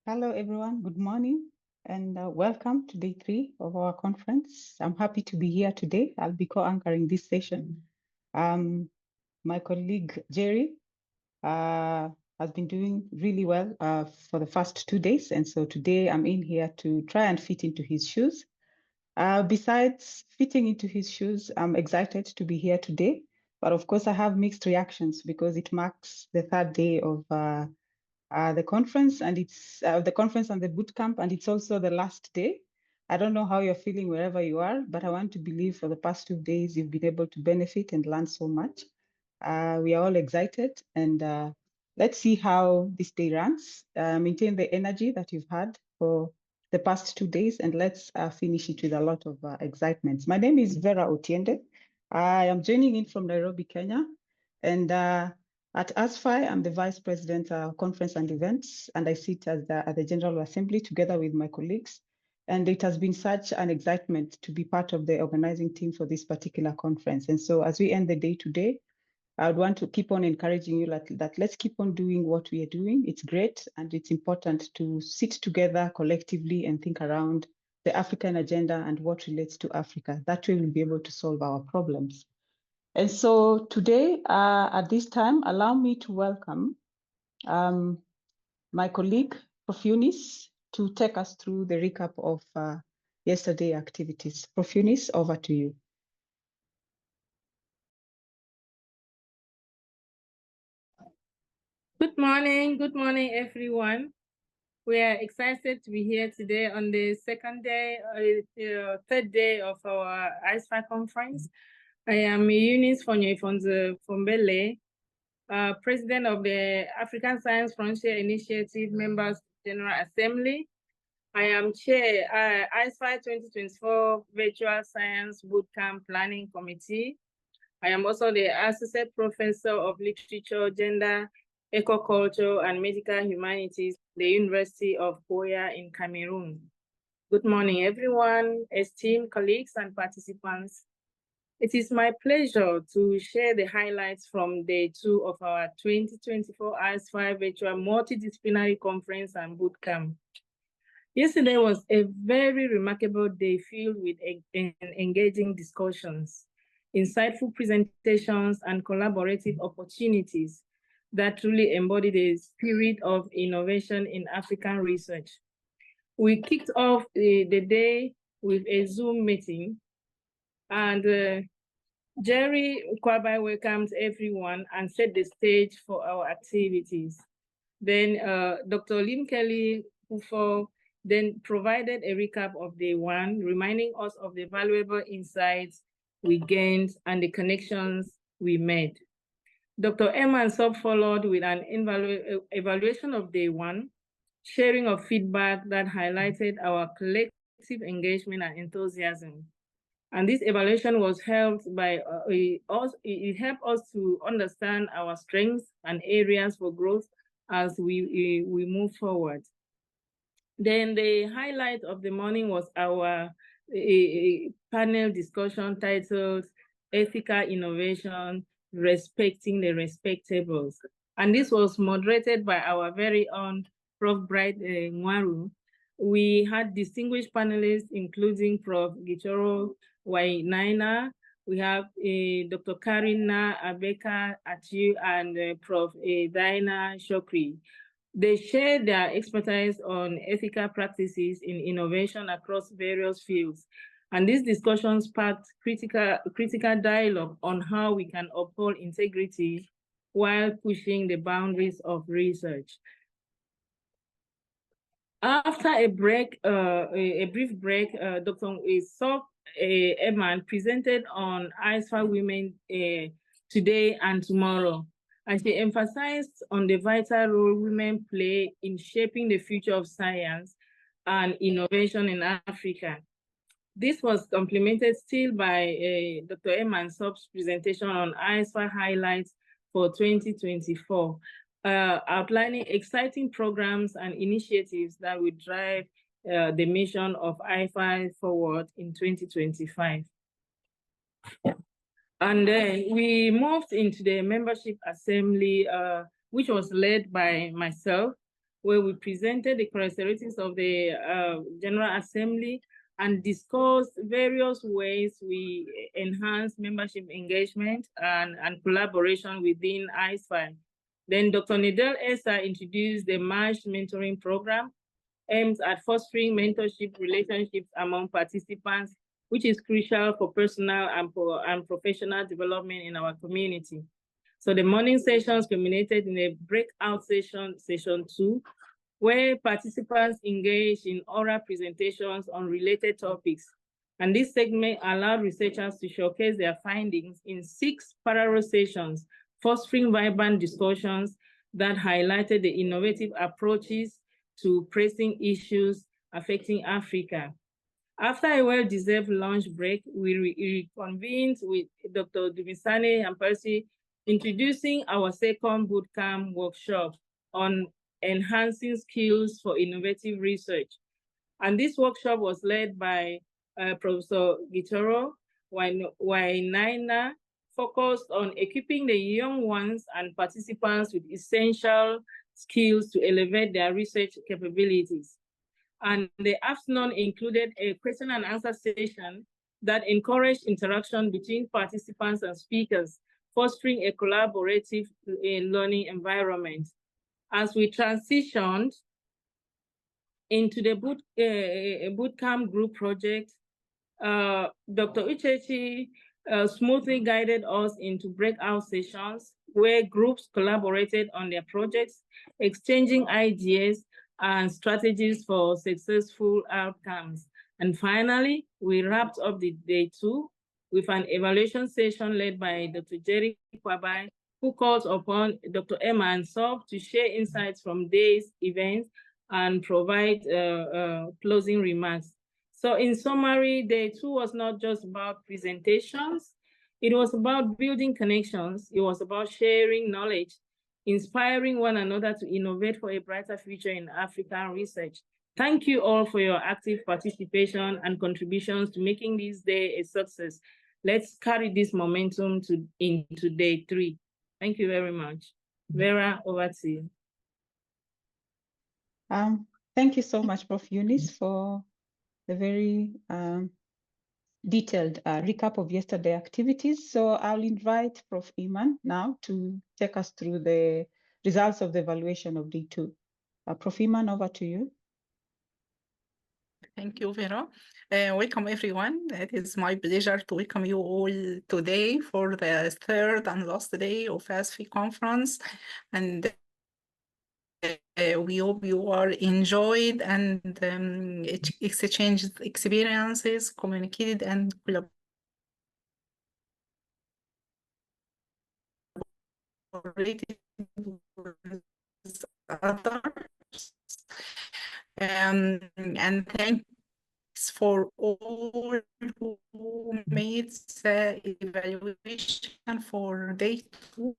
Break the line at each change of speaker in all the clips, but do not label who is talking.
Hello, everyone. Good morning and welcome to day 3 of our conference. I'm happy to be here today. I'll be co-anchoring this session. My colleague Jerry has been doing really well for the first 2 days. And so today I'm in here to try and fit into his shoes. Besides fitting into his shoes, I'm excited to be here today. But of course, I have mixed reactions because it marks the third day of the conference, and it's the conference and the boot camp, and it's also the last day. I don't know how you're feeling wherever you are, but I want to believe for the past 2 days you've been able to benefit and learn so much. We are all excited, and let's see how this day runs. Maintain the energy that you've had for the past 2 days, and let's finish it with a lot of excitement. My name is Vera Otiende. I am joining in from Nairobi, Kenya, and at ASFI, I'm the Vice President of Conference and Events, and I sit at the General Assembly together with my colleagues. And it has been such an excitement to be part of the organizing team for this particular conference. And so as we end the day today, I would want to keep on encouraging you that let's keep on doing what we are doing. It's great, and it's important to sit together collectively and think around the African agenda and what relates to Africa. That way we'll be able to solve our problems. And so today, at this time, allow me to welcome my colleague, Prof. Eunice, to take us through the recap of yesterday's activities. Prof. Eunice, over to you.
Good morning, everyone. We are excited to be here today on the third day of our ASFI conference. I am Eunice Fombele, President of the African Science Frontier Initiative Members General Assembly. I am Chair ASFI 2024 Virtual Science Bootcamp Planning Committee. I am also the Associate Professor of Literature, Gender, Ecoculture, and Medical Humanities, the University of Buea in Cameroon. Good morning, everyone, esteemed colleagues and participants. It is my pleasure to share the highlights from day 2 of our 2024 ASFI Virtual Multidisciplinary Conference and Bootcamp. Yesterday was a very remarkable day filled with engaging discussions, insightful presentations, and collaborative opportunities that truly embody the spirit of innovation in African research. We kicked off the day with a Zoom meeting, and Jerry Ukwabai welcomed everyone and set the stage for our activities. Then Dr. Lim Kelly Kufo then provided a recap of day 1, reminding us of the valuable insights we gained and the connections we made. Dr. Eman Sub followed with an evaluation of day 1, sharing of feedback that highlighted our collective engagement and enthusiasm. And this evaluation was helped by it helped us to understand our strengths and areas for growth as we move forward. Then the highlight of the morning was our panel discussion titled Ethical Innovation, Respecting the Respectables. And this was moderated by our very own Prof. Bright Nwaru. We had distinguished panelists, including Prof. Gichoro Wainaina. We have Dr. Karina Abeka Atiu and Prof. Daina Shokri. They shared their expertise on ethical practices in innovation across various fields. And these discussions sparked critical dialogue on how we can uphold integrity while pushing the boundaries of research. After a brief break, Dr. Isok Eman presented on ASFI Women today and tomorrow. And she emphasized on the vital role women play in shaping the future of science and innovation in Africa. This was complemented still by Dr. Eman Sob's presentation on ASFI highlights for 2024, outlining exciting programs and initiatives that will drive the mission of ASFI forward in 2025. And then we moved into the membership assembly, which was led by myself. where we presented the characteristics of the General Assembly and discussed various ways we enhance membership engagement and collaboration within ASFI. Then Dr. Nidel Esa introduced the MASH mentoring program aimed at fostering mentorship relationships among participants, which is crucial for personal and professional development in our community. So the morning sessions culminated in a breakout session 2, where participants engaged in oral presentations on related topics. And this segment allowed researchers to showcase their findings in 6 parallel sessions, fostering vibrant discussions that highlighted the innovative approaches to pressing issues affecting Africa. After a well-deserved lunch break, we reconvened with Dr. Dumisane and Percy, introducing our second bootcamp workshop on enhancing skills for innovative research. And this workshop was led by Professor Gitoro Wainaina, focused on equipping the young ones and participants with essential skills to elevate their research capabilities. And the afternoon included a question and answer session that encouraged interaction between participants and speakers, fostering a collaborative learning environment. As we transitioned into the bootcamp group project, Dr. Uchechi smoothly guided us into breakout sessions where groups collaborated on their projects, exchanging ideas and strategies for successful outcomes. And finally, we wrapped up the day 2 with an evaluation session led by Dr. Jerry Kwabai, who calls upon Dr. Emma and Sof to share insights from day's events and provide closing remarks. So in summary, day 2 was not just about presentations. It was about building connections. It was about sharing knowledge, inspiring one another to innovate for a brighter future in African research. Thank you all for your active participation and contributions to making this day a success. Let's carry this momentum into day 3. Thank you very much. Vera, over to you.
Thank you so much, Prof. Eunice, for the very detailed recap of yesterday activities. So I'll invite Prof. Iman now to take us through the results of the evaluation of day 2. Prof. Iman, over to you.
Thank you, Vera. Welcome, everyone. It is my pleasure to welcome you all today for the 3rd and last day of ASFI conference. And we hope you are enjoyed and exchanged experiences, communicated and collaborated with others. And thanks for all who made the evaluation for day 2.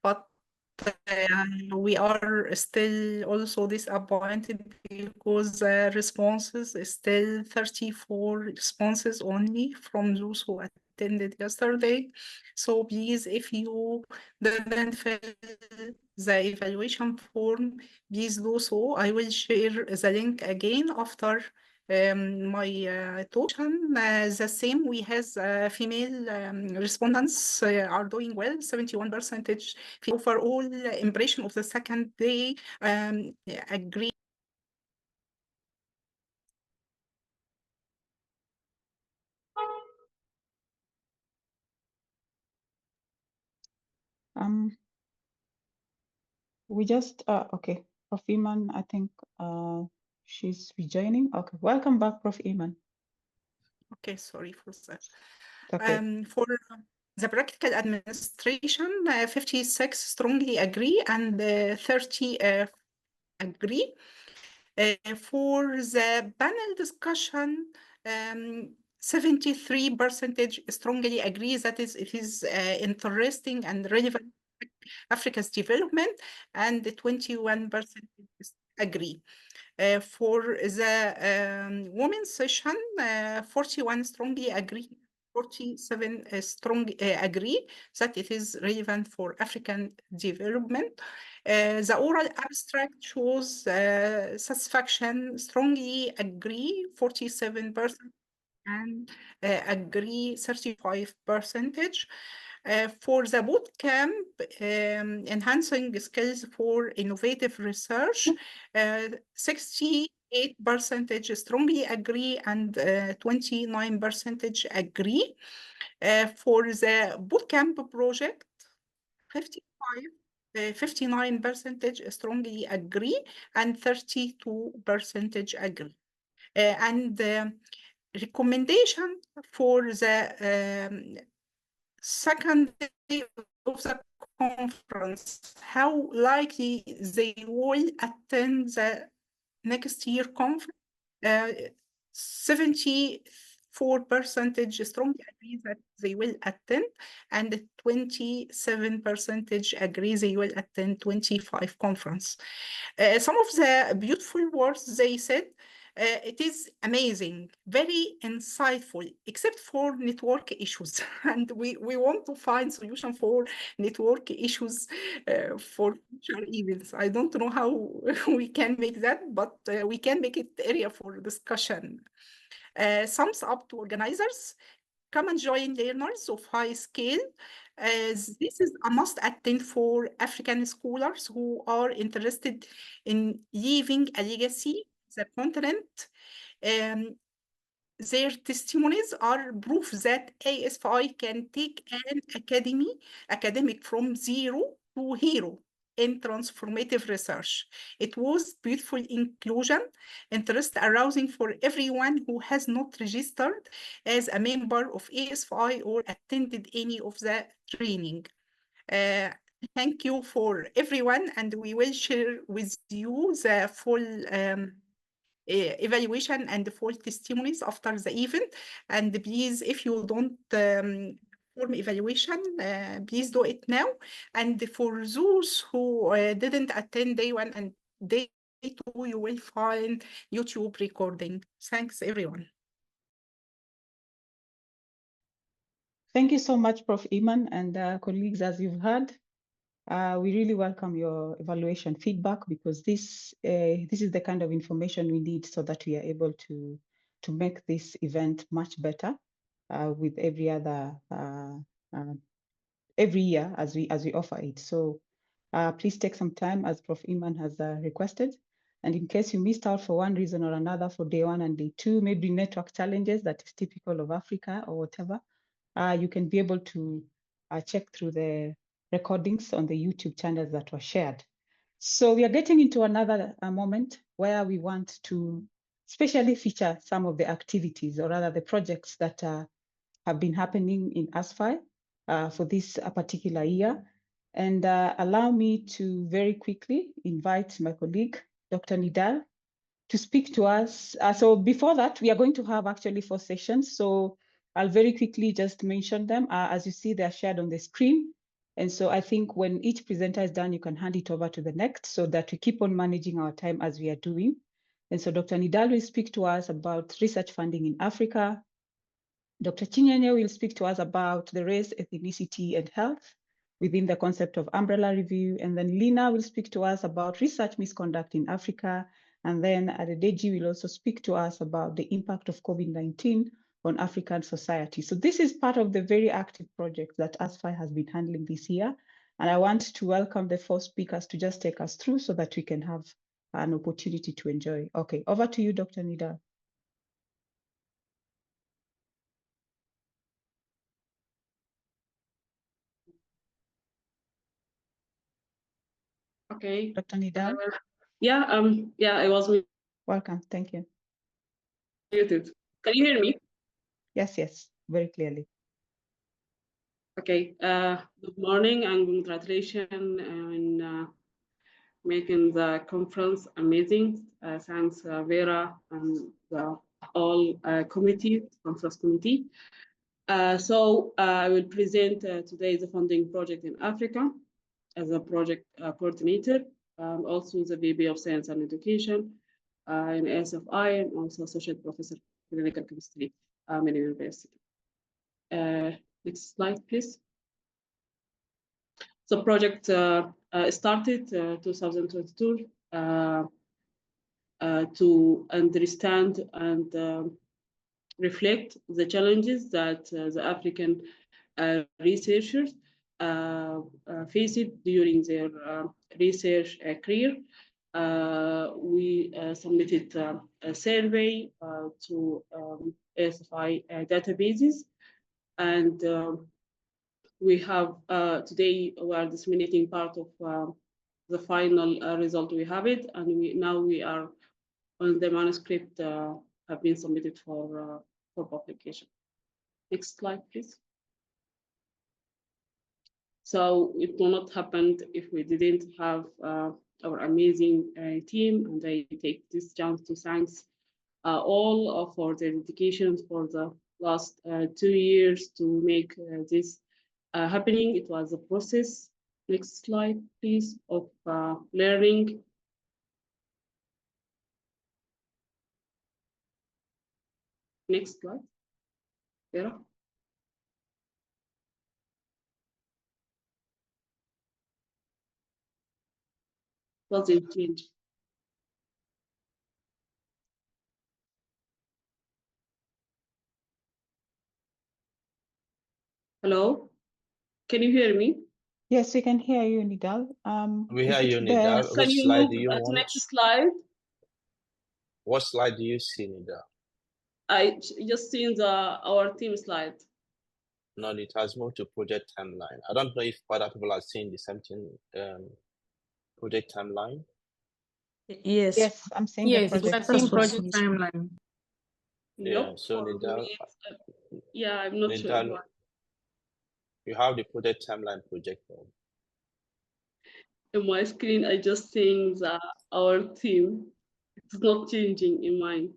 But we are still also disappointed because the responses is still 34 responses only from those who attended yesterday. So please, if you didn't fill the evaluation form, please do so. I will share the link again after my talk. The same, we have female respondents are doing well, 71%. Overall impression of the second day, agree.
We just, okay, Prof. Iman, I think she's rejoining. Okay, welcome back, Prof. Iman.
Okay, sorry for that.
Okay.
For the practical administration, 56 strongly agree and 30 agree. For the panel discussion, 73% strongly agree that it is interesting and relevant to Africa's development, and 21% agree. For the women's session, 41 strongly agree, 47 strongly agree that it is relevant for African development. The oral abstract shows satisfaction, strongly agree 47%, and agree 35%. For the boot camp, enhancing skills for innovative research, 68% strongly agree and 29% agree. For the bootcamp project, 59% strongly agree and 32% agree. And recommendation for the second day of the conference, how likely they will attend the next year conference. 74% strongly agree that they will attend, and 27% agree they will attend 25 conference. Some of the beautiful words they said, it is amazing, very insightful, except for network issues. And we want to find solution for network issues for future events. I don't know how we can make that, but we can make it area for discussion. Thumbs up to organizers. Come and join learners of high scale. As this is a must attend for African scholars who are interested in leaving a legacy the continent. Their testimonies are proof that ASFI can take an academic from zero to hero in transformative research. It was beautiful inclusion, interest arousing for everyone who has not registered as a member of ASFI or attended any of the training. Thank you for everyone, and we will share with you the full evaluation and the full testimonies after the event. And please, if you don't form evaluation, please do it now. And for those who didn't attend day 1 and day 2, you will find YouTube recording. Thanks, everyone.
Thank you so much, Prof. Iman, and colleagues. As you've heard, we really welcome your evaluation feedback, because this is the kind of information we need so that we are able to make this event much better with every other every year as we offer it. So please take some time, as Prof. Iman has requested. And in case you missed out for one reason or another for day 1 and day 2, maybe network challenges that is typical of Africa or whatever, you can be able to check through the recordings on the YouTube channels that were shared. So we are getting into another moment where we want to specially feature some of the activities, or rather the projects that have been happening in ASFI for this particular year. And allow me to very quickly invite my colleague, Dr. Nidal, to speak to us. So before that, we are going to have actually 4 sessions. So I'll very quickly just mention them. As you see, they're shared on the screen. And so I think when each presenter is done, you can hand it over to the next, so that we keep on managing our time as we are doing. And so Dr. Nidal will speak to us about research funding in Africa. Dr. Chinyenye will speak to us about the race, ethnicity, and health within the concept of umbrella review. And then Lina will speak to us about research misconduct in Africa. And then Adedeji will also speak to us about the impact of COVID-19 on African society. So this is part of the very active project that ASFI has been handling this year. And I want to welcome the 4 speakers to just take us through so that we can have an opportunity to enjoy. Okay, over to you, Dr. Nidal.
Okay.
Dr. Nidal.
Yeah, I was
Welcome, thank you.
muted. Can you hear me?
Yes, very clearly.
Okay. Good morning and congratulations in making the conference amazing. Thanks, Vera, and the all conference committee. So I will present today the funding project in Africa as a project coordinator, also the VP of Science and Education in ASFI, and also Associate Professor in Clinical Chemistry in University. Next slide, please. So project
started 2022 to understand and reflect the challenges that the African researchers faced during their research career. We submitted a survey to ASFI databases, and we have today we are disseminating part of the final result. We have it, and now we are on the manuscript have been submitted for publication. Next slide, please. So it will not happen if we didn't have our amazing team, and I take this chance to thank all for their dedication for the last 2 years to make this happening. It was a process. Next slide, please, of learning. Next slide. Vera. Doesn't change. Hello, can you hear me?
Yes, we can hear you, Nidal.
We
is
hear
it
you,
the-
Nidal.
Can
Which
you
slide
move
do you
to
want?
next slide?
What slide do you see, Nidal?
I just seen our team slide.
No, it has moved to project timeline. I don't know if other people are seeing the same thing. Project timeline.
Yes.
Yes, I'm seeing
Yes,
the
we
project.
have seen
That's what
project
it is.
timeline.
Yeah.
Nope,
So
for
Nidal,
me, yeah, I'm not sure
Nidal,
why.
you have the project timeline projected.
In my screen, I just seeing our team. It's not changing in mine.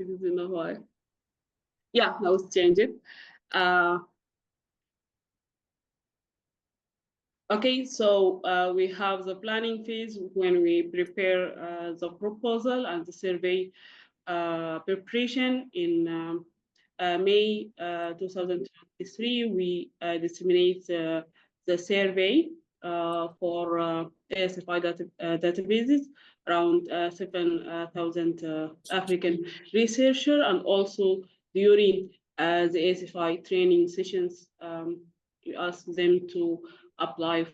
I don't know why. Yeah, now it's changing. Okay, so we have the planning phase when we prepare the proposal and the survey preparation. In May 2023, we disseminate the survey for ASFI databases, around 7,000 African researchers, and also during the ASFI training sessions, we ask them to apply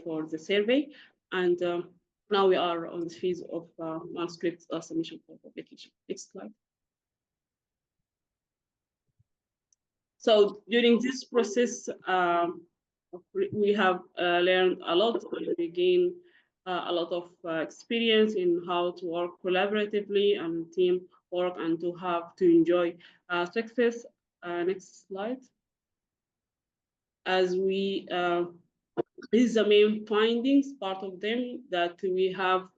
for the survey, and now we are on the phase of manuscript submission for publication. Next slide. So during this process, we have learned a lot. We gain a lot of experience in how to work collaboratively and team work, and to enjoy success. Next slide. As we this is the main findings, part of them, that we have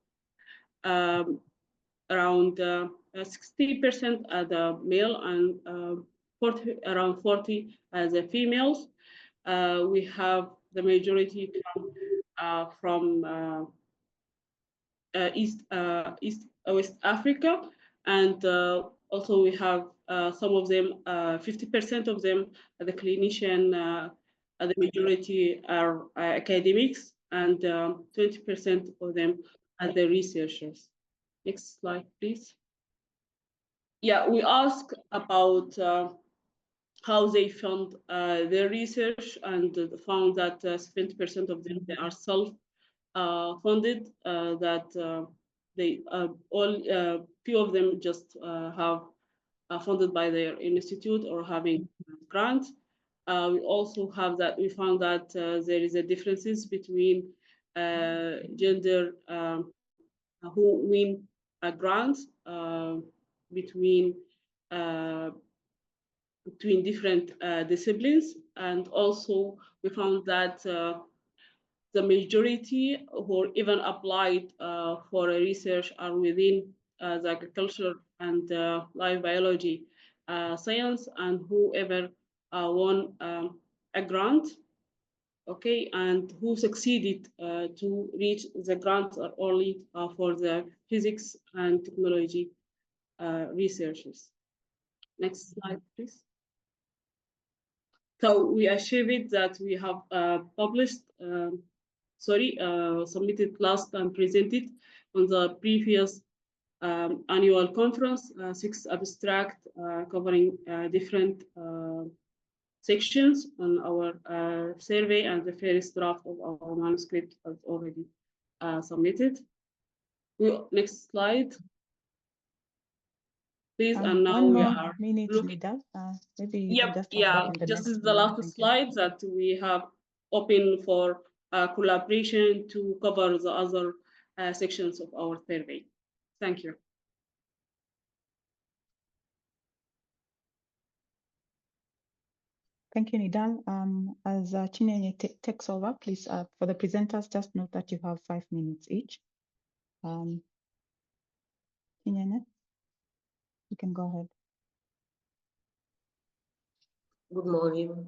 around 60% as a male and around 40 as a females. We have the majority from East West Africa, and also we have some of them, 50% of them, the clinician. The majority are academics, and 20% of them are the researchers. Next slide, please. Yeah, we ask about how they fund their research, and found that 70% of them, they are self-funded, that they all few of them just have funded by their institute or having grants. We also have that we found that there is a differences between gender who win a grant between different disciplines, and also we found that the majority who even applied for a research are within the agriculture and life biology science, and whoever won a grant, okay, and who succeeded to reach the grants are only for the physics and technology researchers. Next slide, please. So we achieved that we have submitted last and presented on the previous annual conference, 6 abstract covering different sections on our survey, and the first draft of our manuscript has already submitted. Next slide, please. And now
one
we
more
are
minute,
looking.
Nidal. Maybe you can just
Yeah.
in the
Just
next
is the
minute.
last slide that we have open for collaboration to cover the other sections of our survey. Thank you.
Thank you, Nidal. As Chinenye takes over, please, for the presenters, just note that you have 5 minutes each. Chinenye, you can go ahead.
Good morning,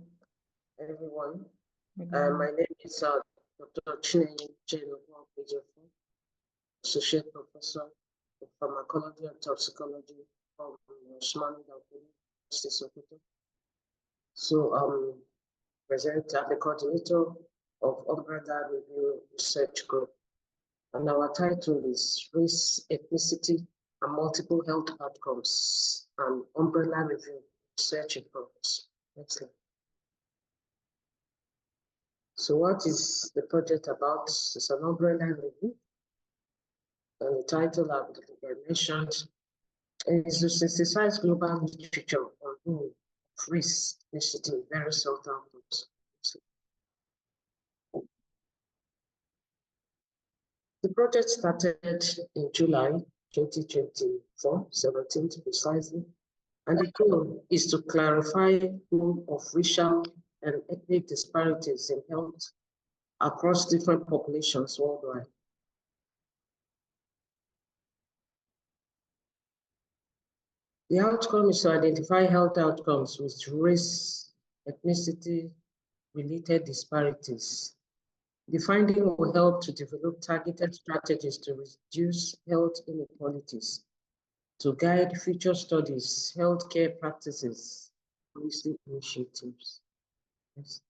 everyone.
Good morning.
My name is Dr. Chinenye Jane, Associate Professor of Pharmacology and Toxicology from Usman University, Sokoto. So, present I'm the coordinator of Umbrella Review Research Group, and our title is Race, Ethnicity, and Multiple Health Outcomes, and Umbrella Review Research Approach. Next slide. So what is the project about? It's an umbrella review. And the title I've mentioned is to synthesize global literature on role of race, ethnicity in various health outcomes. The project started in July 2024, 17th precisely, and the goal is to clarify the role of racial and ethnic disparities in health across different populations worldwide. The outcome is to identify health outcomes with race, ethnicity, related disparities. The finding will help to develop targeted strategies to reduce health inequalities, to guide future studies, healthcare practices, policy initiatives. Yes.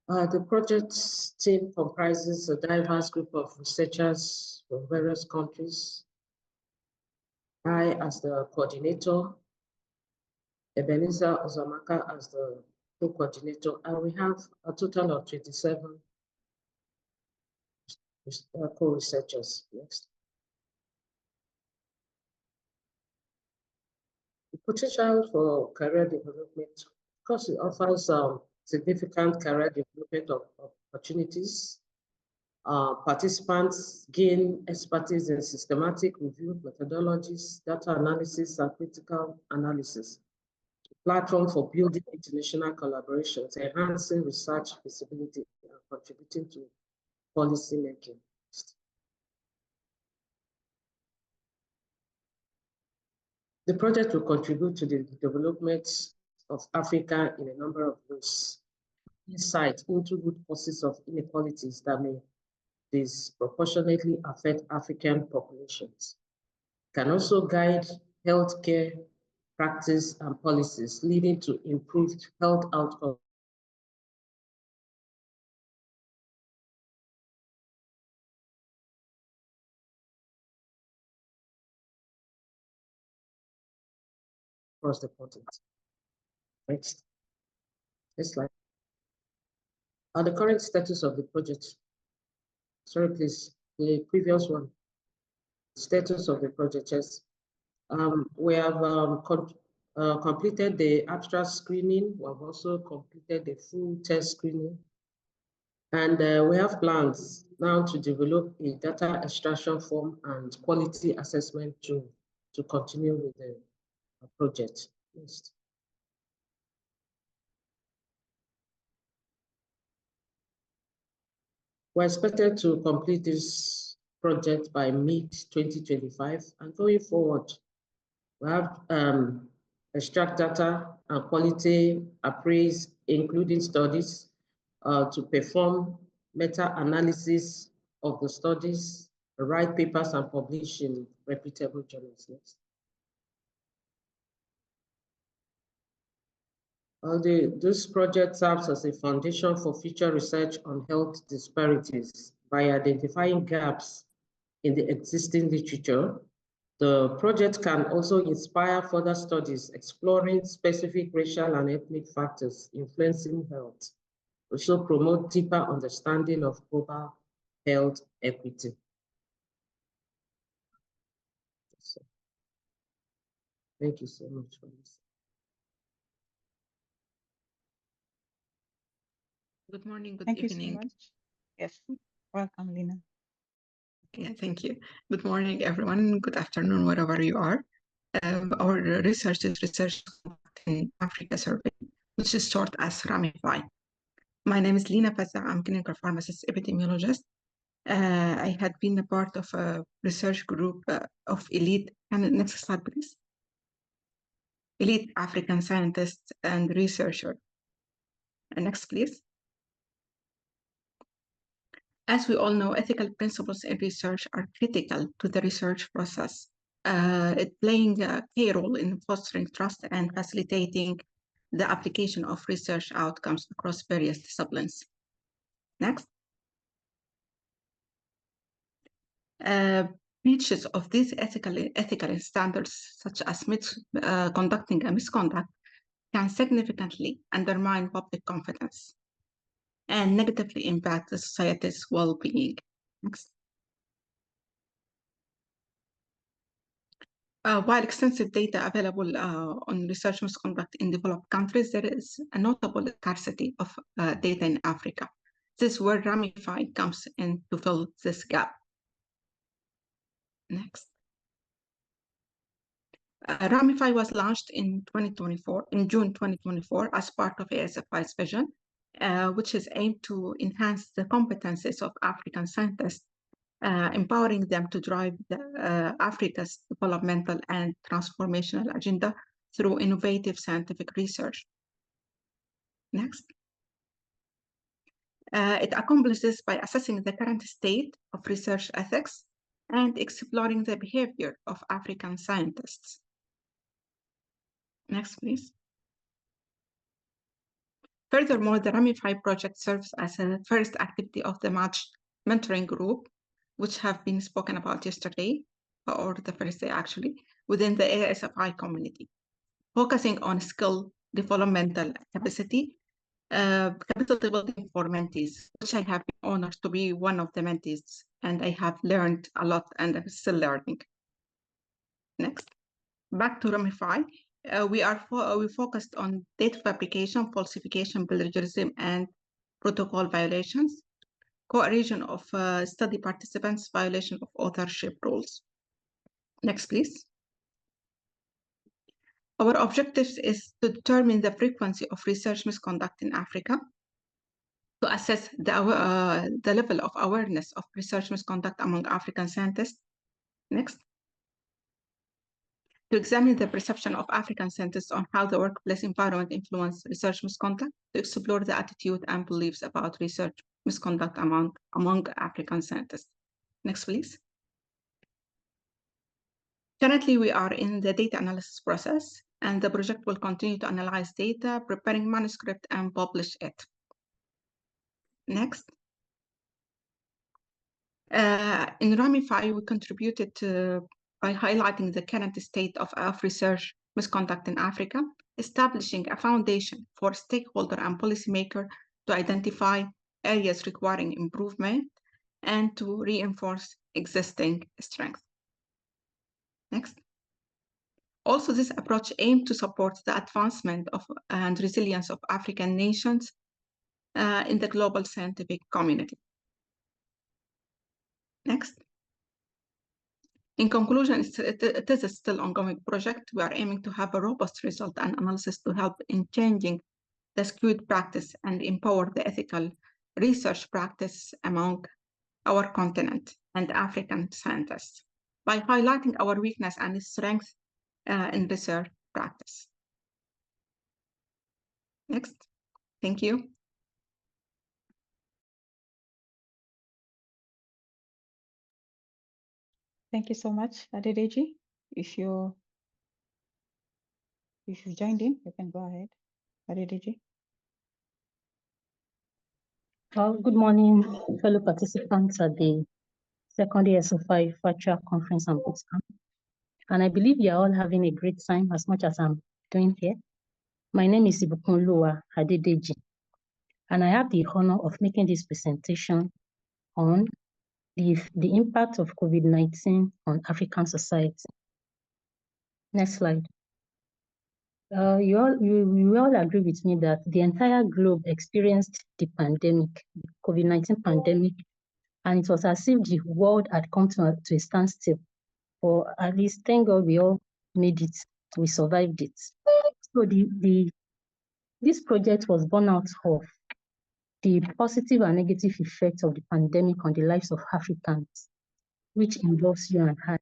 The project team comprises a diverse group of researchers from various countries. I, as the coordinator, Ebenezer Ozamaka as the co-coordinator, and we have a total of 27 co-researchers. Next. The potential for career development, of course, it offers significant career development opportunities. Participants gain expertise in systematic review methodologies, data analysis, and critical analysis. Platform for building international collaborations, enhancing research visibility, and contributing to policy making. The project will contribute to the development of Africa in a number of ways. Insight into root causes of inequalities that may disproportionately affect African populations. Can also guide healthcare practice and policies leading to improved health outcomes across the continent. Next slide. The current status of the project. Sorry, please, the previous one. Status of the project, yes. We have completed the abstract screening. We have also completed the full test screening. And we have plans now to develop a data extraction form and quality assessment tool to continue with the project. Next. We're expected to complete this project by mid-2025, and going forward, we have extract data and quality appraise, including studies, to perform meta-analysis of the studies, write papers, and publish in reputable journals. This project serves as a foundation for future research on health disparities by identifying gaps in the existing literature. The project can also inspire further studies exploring specific racial and ethnic factors influencing health, also promote deeper understanding of global health equity. So, thank you so much for this.
Good morning, good
Thank you
evening.
so much. Yes, welcome, Lina.
Yeah, thank you. Good morning, everyone. Good afternoon, wherever you are. Our research is research in Africa survey, which is short as RAMIFI. My name is Lina Faza. I'm clinical pharmacist epidemiologist. I had been a part of a research group of elite, and next slide, please. Elite African scientists and researchers. Next, please. As we all know, ethical principles in research are critical to the research process. It playing a key role in fostering trust and facilitating the application of research outcomes across various disciplines. Next. Breaches of these ethical standards, such as conducting a misconduct, can significantly undermine public confidence and negatively impact the society's well-being. Next. While extensive data available on research misconduct in developed countries, there is a notable scarcity of data in Africa. This is where RAMIFI comes in to fill this gap. Next. RAMIFI was launched in June 2024, as part of ASFI's vision, which is aimed to enhance the competencies of African scientists, empowering them to drive Africa's developmental and transformational agenda through innovative scientific research. Next. It accomplishes this by assessing the current state of research ethics and exploring the behavior of African scientists. Next, please. Furthermore, the RAMIFI project serves as a first activity of the matched mentoring group, which have been spoken about yesterday, or the first day actually, within the ASFI community, focusing on skill developmental capacity, capital building for mentees, which I have been honored to be one of the mentees, and I have learned a lot and I'm still learning. Next, back to RAMIFI. We focused on data fabrication, falsification, plagiarism, and protocol violations, coercion of study participants, violation of authorship rules. Next, please. Our objective is to determine the frequency of research misconduct in Africa, to assess the level of awareness of research misconduct among African scientists. Next. To examine the perception of African scientists on how the workplace environment influences research misconduct, to explore the attitude and beliefs about research misconduct among African scientists. Next, please. Currently, we are in the data analysis process, and the project will continue to analyze data, preparing manuscript, and publish it. Next. In RAMIFI, we contributed by highlighting the current state of research misconduct in Africa, establishing a foundation for stakeholder and policymaker to identify areas requiring improvement and to reinforce existing strengths. Next. Also, this approach aimed to support the advancement of and resilience of African nations in the global scientific community. Next. In conclusion, it is a still ongoing project. We are aiming to have a robust result and analysis to help in changing the skewed practice and empower the ethical research practice among our continent and African scientists by highlighting our weakness and strength in research practice. Next, thank you.
Thank you so much, Adedeji. If you joined in, you can go ahead. Adedeji?
Good morning, fellow participants at the second ASFI virtual conference and bootcamp. And I believe you are all having a great time as much as I'm doing here. My name is Ibukunluwa Adedeji, and I have the honor of making this presentation on the impact of COVID-19 on African society. Next slide. You all agree with me that the entire globe experienced the pandemic, the COVID-19 pandemic, and it was as if the world had come to a standstill. For at least, thank God, we all made it. We survived it. So this project was born out of the positive and negative effects of the pandemic on the lives of Africans, which involves you and I.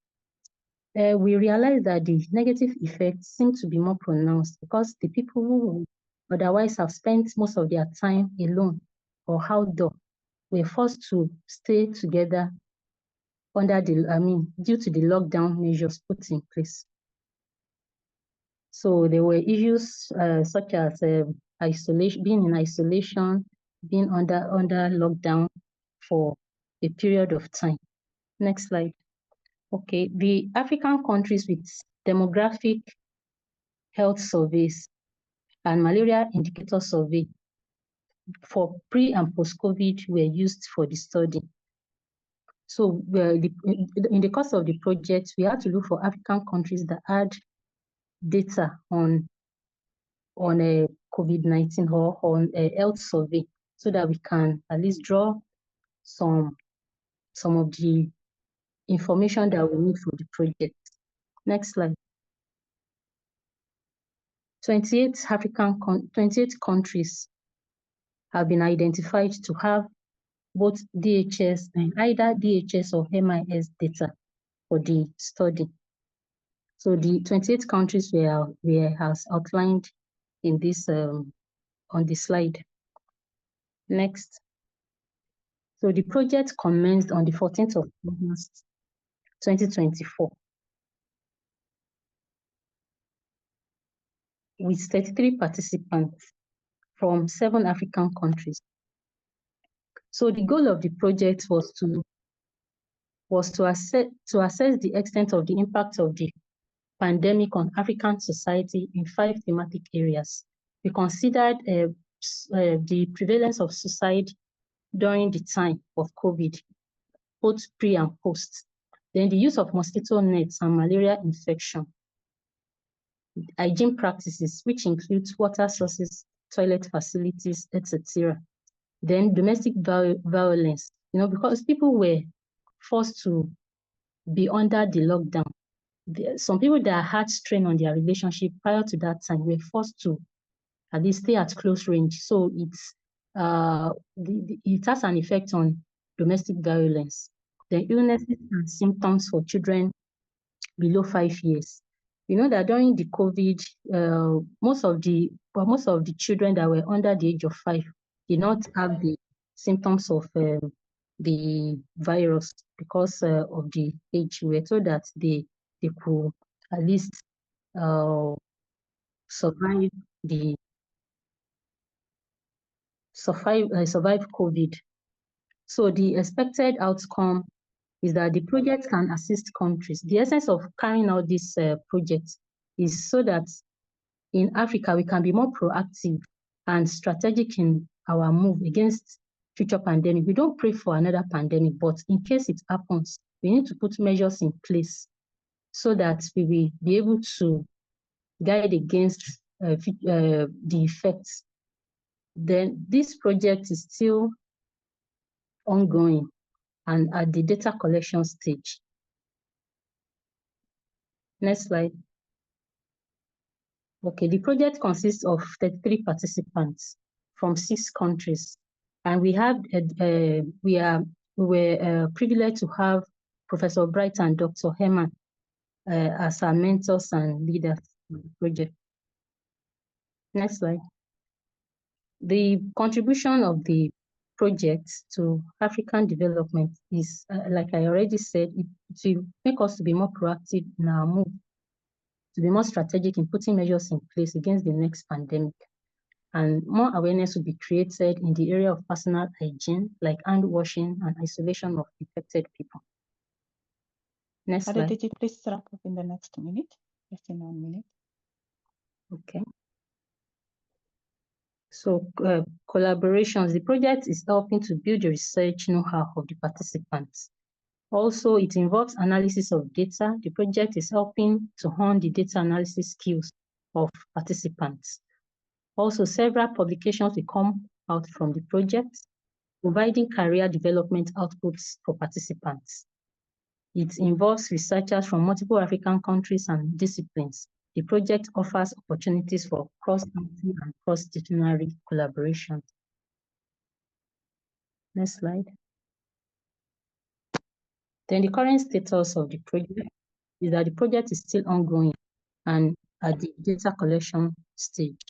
We realized that the negative effects seem to be more pronounced because the people who would otherwise have spent most of their time alone or outdoor were forced to stay together due to the lockdown measures put in place. So there were issues such as isolation, being in isolation, being under lockdown for a period of time. Next slide. Okay, the African countries with demographic health surveys and malaria indicator survey for pre and post-COVID were used for the study. So in the course of the project, we had to look for African countries that had data on a COVID-19 or on a health survey so that we can at least draw some of the information that we need for the project. Next slide. 28 countries have been identified to have both DHS and either DHS or MIS data for the study. So the 28 countries were as outlined in this on the slide. Next. So the project commenced on the 14th of August, 2024. With 33 participants from 7 African countries. So the goal of the project was to assess the extent of the impact of the pandemic on African society in 5 thematic areas. We considered the prevalence of suicide during the time of COVID, both pre and post. Then the use of mosquito nets and malaria infection. Hygiene practices, which includes water sources, toilet facilities, etc. Then domestic violence, because people were forced to be under the lockdown. Some people that had strain on their relationship prior to that time were forced to at least stay at close range. So it has an effect on domestic violence. The illnesses and symptoms for children below 5 years. You know that during the COVID, most of the children that were under the age of 5 did not have the symptoms of the virus because of the age. We were told that they could at least survive COVID. So the expected outcome is that the project can assist countries. The essence of carrying out this project is so that in Africa, we can be more proactive and strategic in our move against future pandemic. We don't pray for another pandemic, but in case it happens, we need to put measures in place so that we will be able to guide against the effects. Then this project is still ongoing and at the data collection stage. Next slide. Okay, the project consists of 33 participants from 6 countries, and we were privileged to have Professor Bright and Dr. Herman as our mentors and leaders of the project. Next slide. The contribution of the project to African development is, like I already said, it will make us to be more proactive in our move, to be more strategic in putting measures in place against the next pandemic. And more awareness will be created in the area of personal hygiene, like hand washing and isolation of infected people. Next slide.
Adediji, please wrap up in the next minute, just in 1 minute.
Okay. So collaborations, the project is helping to build the research know-how of the participants. Also, it involves analysis of data. The project is helping to hone the data analysis skills of participants. Also, several publications will come out from the project, providing career development outputs for participants. It involves researchers from multiple African countries and disciplines. The project offers opportunities for cross-country and cross-disciplinary collaboration. Next slide. Then the current status of the project is that the project is still ongoing and at the data collection stage.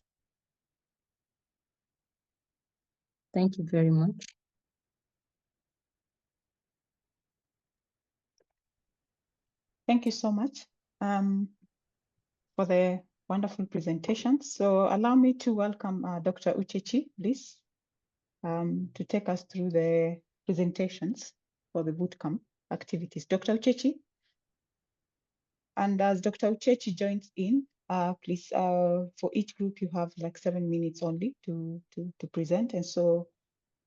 Thank you very much.
Thank you so much for the wonderful presentation. So allow me to welcome Dr. Uchechi, please, to take us through the presentations for the bootcamp activities. Dr. Uchechi. And as Dr. Uchechi joins in, please, for each group, you have like 7 minutes only to present. And so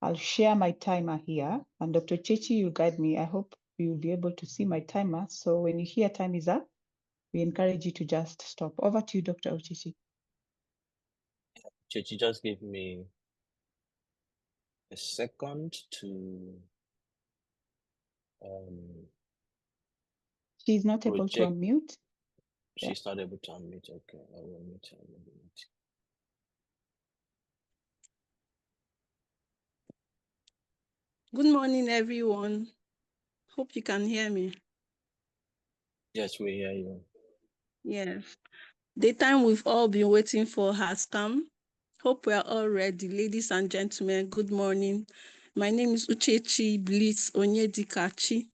I'll share my timer here. And Dr. Uchechi, you guide me. I hope you'll be able to see my timer. So when you hear time is up, we encourage you to just stop. Over to you, Dr. Uchechi.
Uchechi, just give me a second to
She's not able to unmute.
She's not able to unmute. Okay, I will mute her in a minute.
Good morning, everyone. Hope you can hear me.
Yes, we hear you.
Yes. The time we've all been waiting for has come. Hope we are all ready. Ladies and gentlemen, good morning. My name is Uchechi Bliss Onyedikachi.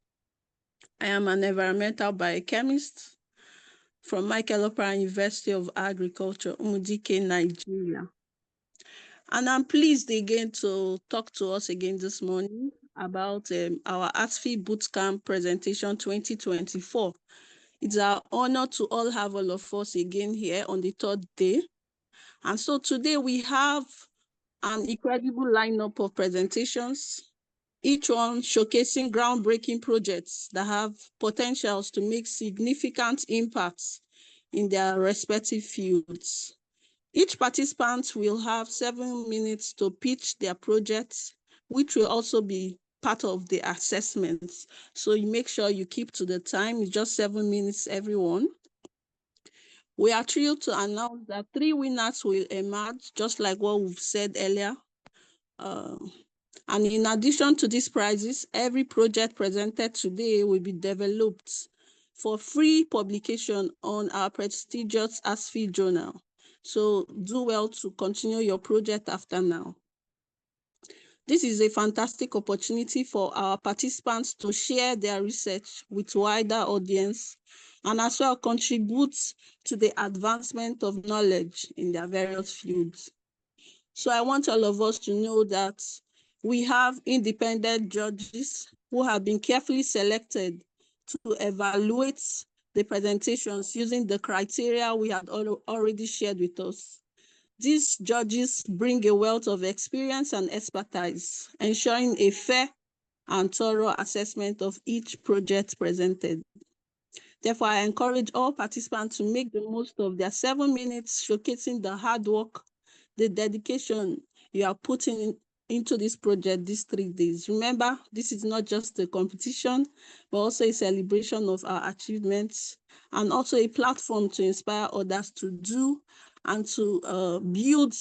I am an environmental biochemist from Michael Opera University of Agriculture, Umudike, Nigeria. And I'm pleased again to talk to us again this morning about our ASFI Bootcamp presentation 2024. It's our honor to all have all of us again here on the third day. And so today we have an incredible lineup of presentations, each one showcasing groundbreaking projects that have potentials to make significant impacts in their respective fields. Each participant will have 7 minutes to pitch their projects, which will also be part of the assessments. So you make sure you keep to the time. It's just 7 minutes, everyone. We are thrilled to announce that 3 winners will emerge, just like what we've said earlier. And in addition to these prizes, every project presented today will be developed for free publication on our prestigious ASFI journal. So do well to continue your project after now. This is a fantastic opportunity for our participants to share their research with wider audience and as well contribute to the advancement of knowledge in their various fields. So I want all of us to know that we have independent judges who have been carefully selected to evaluate the presentations using the criteria we had already shared with us. These judges bring a wealth of experience and expertise, ensuring a fair and thorough assessment of each project presented. Therefore, I encourage all participants to make the most of their 7 minutes showcasing the hard work, the dedication you are putting into this project these 3 days. Remember, this is not just a competition, but also a celebration of our achievements and also a platform to inspire others to do and to build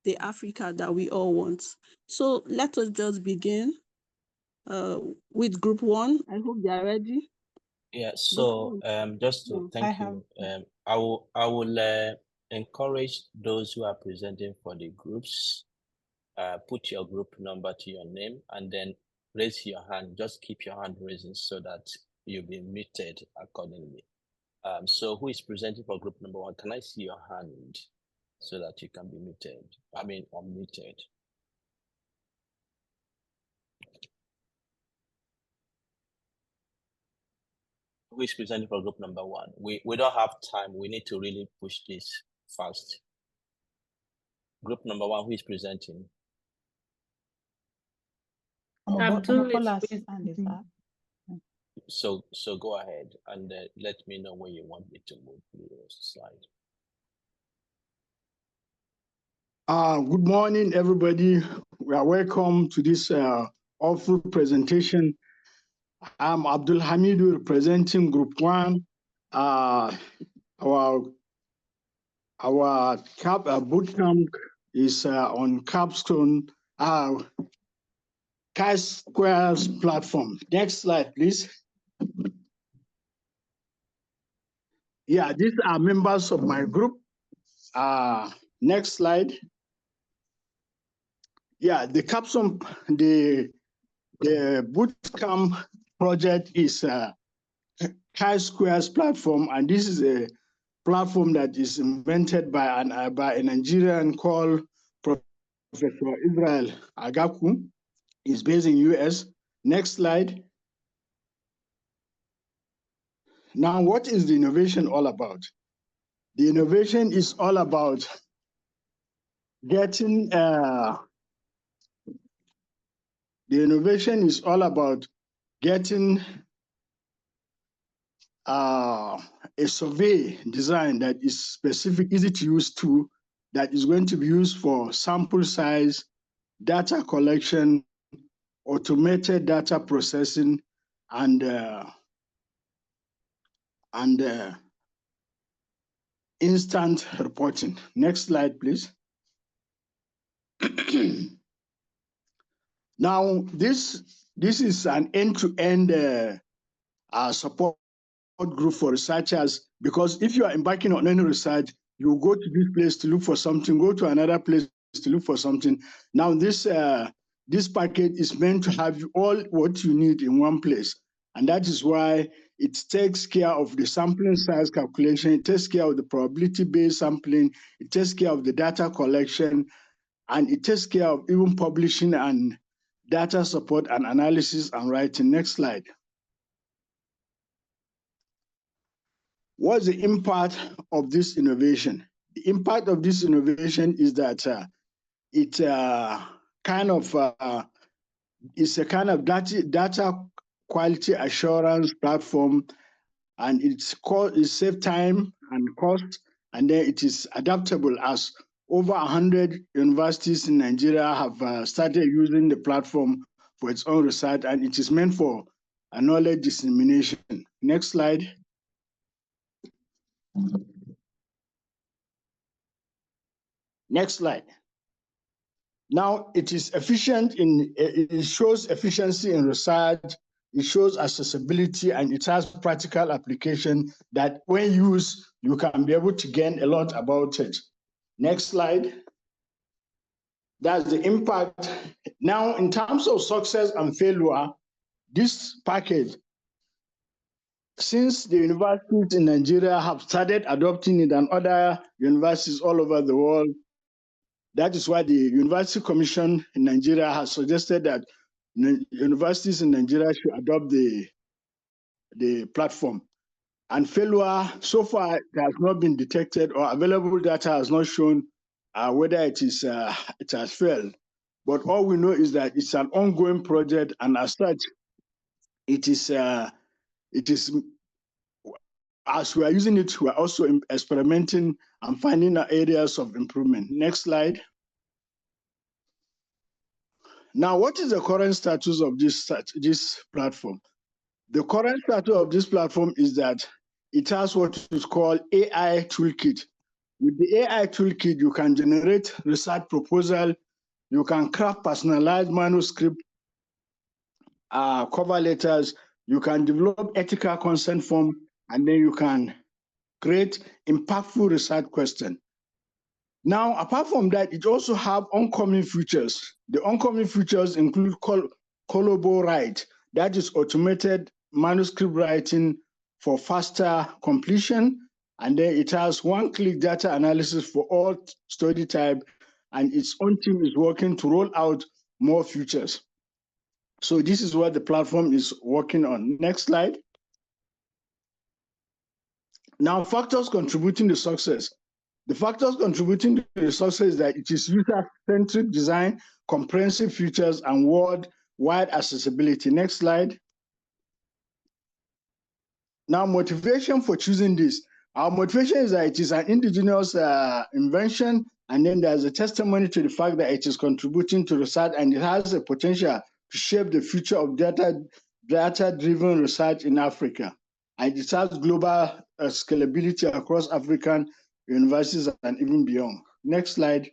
the Africa that we all want. So let us just begin with group 1. I hope they are ready.
Yeah, so just to thank you, I will encourage those who are presenting for the groups, put your group number to your name and then raise your hand. Just keep your hand raising so that you'll be muted accordingly. So who is presenting for group number 1? Can I see your hand? so that you can be muted. I mean, unmuted. Who is presenting for group number 1? We don't have time. We need to really push this fast. Group number 1, who is presenting? So go ahead and let me know when you want me to move the slide.
Good morning, everybody. We are welcome to this awful presentation. I'm Abdul Hamidu, representing Group 1. Our boot camp is on Capstone Chi-Squares platform. Next slide, please. Yeah, these are members of my group. Next slide. Yeah, the Capstone, the bootcamp project is a Chi-Squares platform, and this is a platform that is invented by a Nigerian called Professor Israel Agaku. He's based in US. Next slide. Now, what is the innovation all about? The innovation is all about getting a survey design that is specific, easy to use tool that is going to be used for sample size, data collection, automated data processing, and instant reporting. Next slide, please. Now, this is an end-to-end support group for researchers, because if you are embarking on any research, you go to this place to look for something, go to another place to look for something. Now, this package is meant to have all what you need in one place. And that is why it takes care of the sampling size calculation, it takes care of the probability-based sampling, it takes care of the data collection, and it takes care of even publishing and data support and analysis and writing. Next slide. What's the impact of this innovation? The impact of this innovation is that it's a kind of data quality assurance platform, and it saves time and cost, and then it is adaptable, as over 100 universities in Nigeria have started using the platform for its own research, and it is meant for a knowledge dissemination. Next slide. Next slide. Now, it is efficient it shows efficiency in research, it shows accessibility, and it has practical application that when used, you can be able to gain a lot about it. Next slide. That's the impact. Now, in terms of success and failure, this package, since the universities in Nigeria have started adopting it and other universities all over the world, that is why the University Commission in Nigeria has suggested that universities in Nigeria should adopt the platform. And failure, so far, it has not been detected, or available data has not shown whether it has failed. But all we know is that it's an ongoing project, and as such, it is as we are using it, we are also experimenting and finding areas of improvement. Next slide. Now, what is the current status of this platform? The current status of this platform is that it has what is called AI toolkit. With the AI toolkit, you can generate research proposal, you can craft personalized manuscript, cover letters, you can develop ethical consent form, and then you can create impactful research question. Now, apart from that, it also have oncoming features. The oncoming features include Collobo Write, that is automated manuscript writing for faster completion, And then it has one-click data analysis for all study type, and its own team is working to roll out more features. So this is what the platform is working on. Next slide. Now, factors contributing to success. The factors contributing to the success is that it is user-centric design, comprehensive features, and worldwide accessibility. Next slide. Now, motivation for choosing this. Our motivation is that it is an indigenous invention, and then there's a testimony to the fact that it is contributing to research and it has a potential to shape the future of data-driven research in Africa. And it has global scalability across African universities and even beyond. Next slide.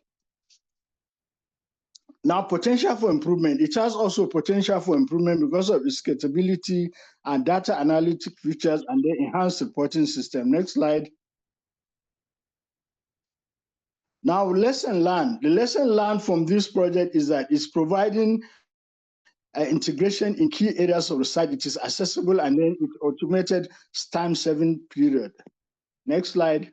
Now, potential for improvement. It has also potential for improvement because of its scalability and data analytic features and the enhanced reporting system. Next slide. Now, lesson learned. The lesson learned from this project is that it's providing integration in key areas of research. It is accessible and then it's automated time-saving period. Next slide.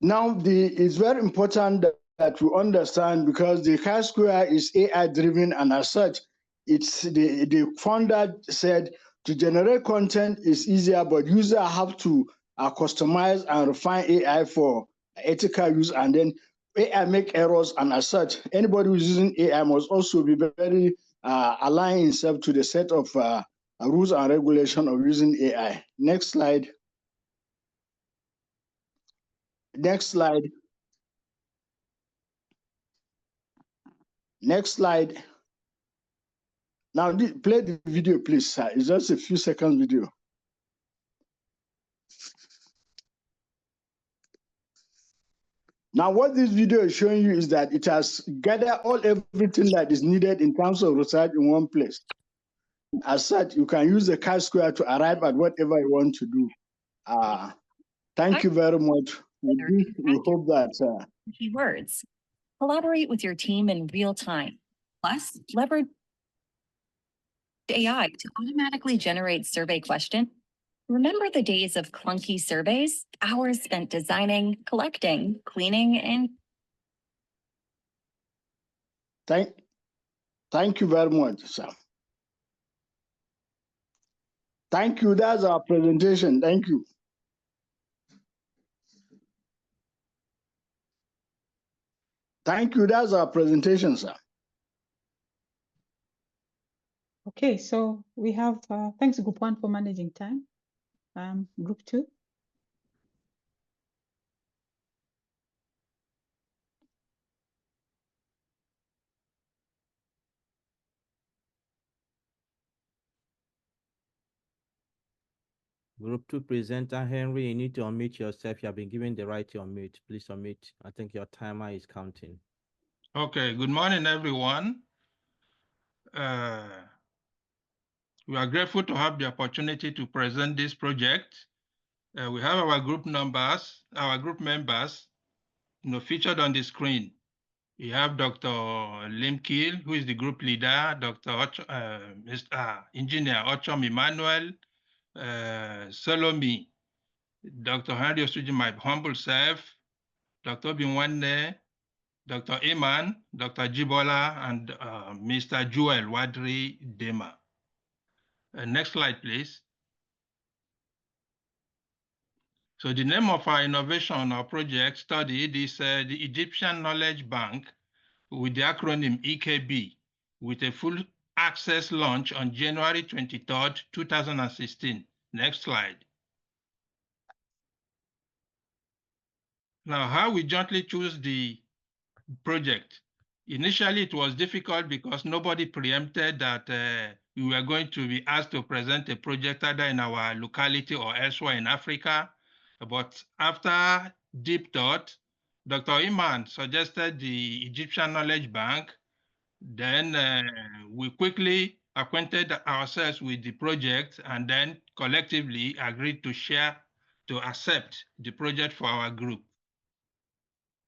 Now, it's very important that we understand, because the chi-square is AI-driven, and as such, it's the founder said to generate content is easier, but users have to customize and refine AI for ethical use, and then AI make errors, and as such, anybody who's using AI must also be very align himself to the set of rules and regulation of using AI. Next slide. Next slide. Next slide. Now, play the video, please, sir. It's just a few seconds video. Now, what this video is showing you is that it has gathered everything that is needed in terms of research in one place. As such, you can use the chi-square to arrive at whatever you want to do. Thank you very much. We hope that.
Keywords. Collaborate with your team in real time. Plus, leverage AI to automatically generate survey questions. Remember the days of clunky surveys? Hours spent designing, collecting, cleaning, and...
Thank you very much, sir. Thank you. That's our presentation. Thank you. Thank you. That's our presentation, sir.
Okay, so we have, thanks Group 1 for managing time. Group 2.
Group 2 presenter Henry, you need to unmute yourself. You have been given the right to unmute. Please unmute. I think your timer is counting.
Okay, good morning, everyone. We are grateful to have the opportunity to present this project. We have our group members, featured on the screen. We have Dr. Lim Kiel, who is the group leader, Dr. Engineer Ochom Emmanuel, Solomi, Dr. Henry Osuji, my humble self, Dr. Binwane, Dr. Iman, Dr. Jibola, and Mr. Joel Wadri Dema. Next slide, please. So the name of our innovation or project study is the Egyptian Knowledge Bank with the acronym EKB, with a full access launch on January 23rd, 2016. Next slide. Now, how we jointly choose the project. Initially, it was difficult because nobody preempted that we were going to be asked to present a project either in our locality or elsewhere in Africa. But after deep thought, Dr. Iman suggested the Egyptian Knowledge Bank. Then we quickly acquainted ourselves with the project and then collectively agreed to accept the project for our group.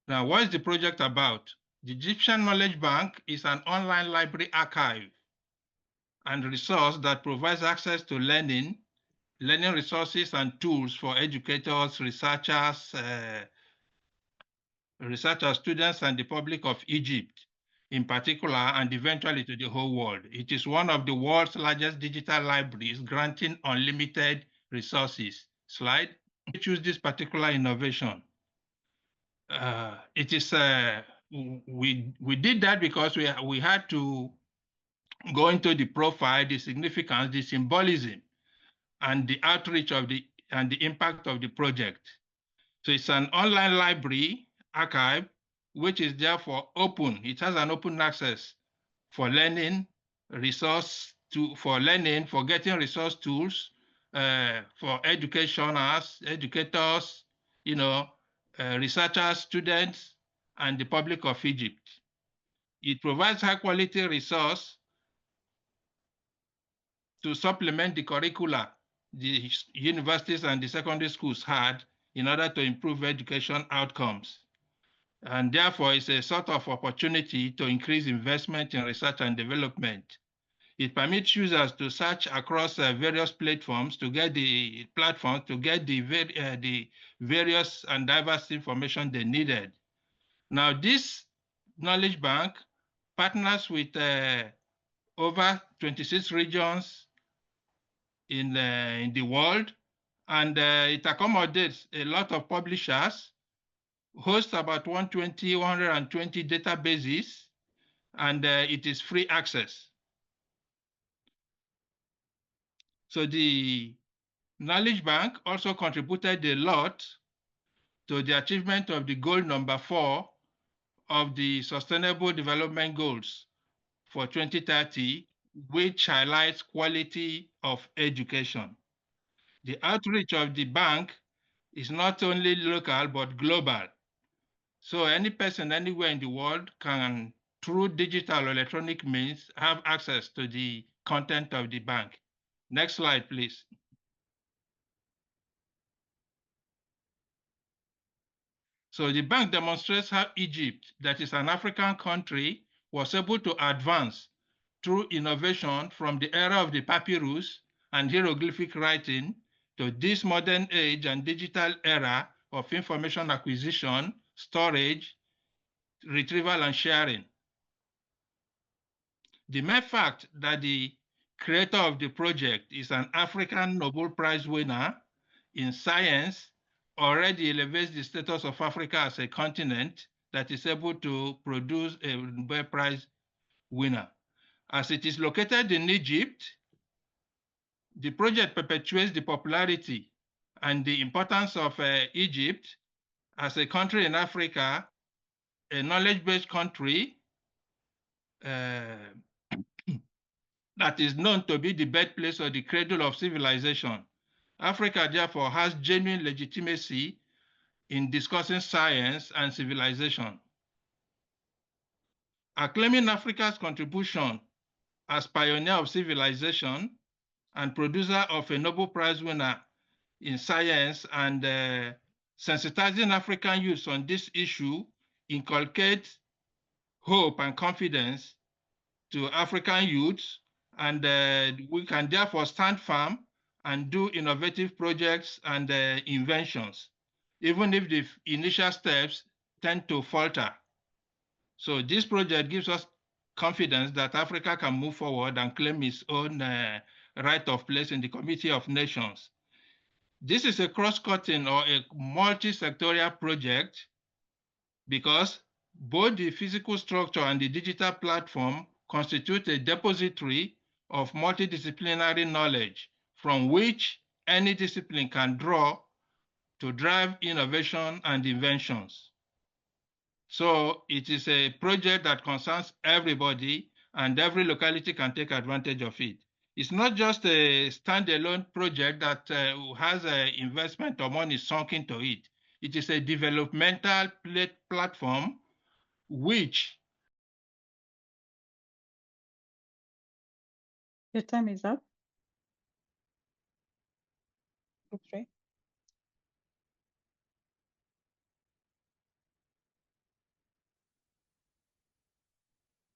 Now, what is the project about? The Egyptian Knowledge Bank is an online library archive and resource that provides access to learning learning resources and tools for educators, researchers, students, and the public of Egypt in particular, and eventually to the whole world. It is one of the world's largest digital libraries, granting unlimited resources. Slide. We choose this particular innovation. We did that because we had to go into the profile, the significance, the symbolism, and the outreach of the impact of the project. So it's an online library archive, which is therefore open. It has an open access for learning, for getting resource tools, for educators, researchers, students, and the public of Egypt. It provides high quality resource to supplement the curricula the universities and the secondary schools had in order to improve education outcomes. And therefore, it's a sort of opportunity to increase investment in research and development. It permits users to search across various platforms to get the various and diverse information they needed. Now, this knowledge bank partners with over 26 regions in the world, and it accommodates a lot of publishers, hosts about 120 databases, and it is free access. So the Knowledge Bank also contributed a lot to the achievement of the goal number 4 of the Sustainable Development Goals for 2030, which highlights quality of education. The outreach of the bank is not only local, but global. So any person anywhere in the world can, through digital or electronic means, have access to the content of the bank. Next slide, please. So the bank demonstrates how Egypt, that is an African country, was able to advance through innovation from the era of the papyrus and hieroglyphic writing to this modern age and digital era of information acquisition, storage, retrieval, and sharing. The mere fact that the creator of the project is an African Nobel Prize winner in science already elevates the status of Africa as a continent that is able to produce a Nobel Prize winner. As it is located in Egypt, the project perpetuates the popularity and the importance of Egypt as a country in Africa, a knowledge-based country that is known to be the birthplace or the cradle of civilization. Africa, therefore, has genuine legitimacy in discussing science and civilization. Acclaiming Africa's contribution as pioneer of civilization and producer of a Nobel Prize winner in science and sensitizing African youth on this issue inculcates hope and confidence to African youths, and we can therefore stand firm and do innovative projects and inventions, even if the initial steps tend to falter. So this project gives us confidence that Africa can move forward and claim its own right of place in the Committee of Nations. This is a cross-cutting or a multi-sectorial project because both the physical structure and the digital platform constitute a depository of multidisciplinary knowledge from which any discipline can draw to drive innovation and inventions. So it is a project that concerns everybody, and every locality can take advantage of it. It's not just a standalone project that has investment or money sunk into it. It is a developmental platform which...
Your time is up. Okay.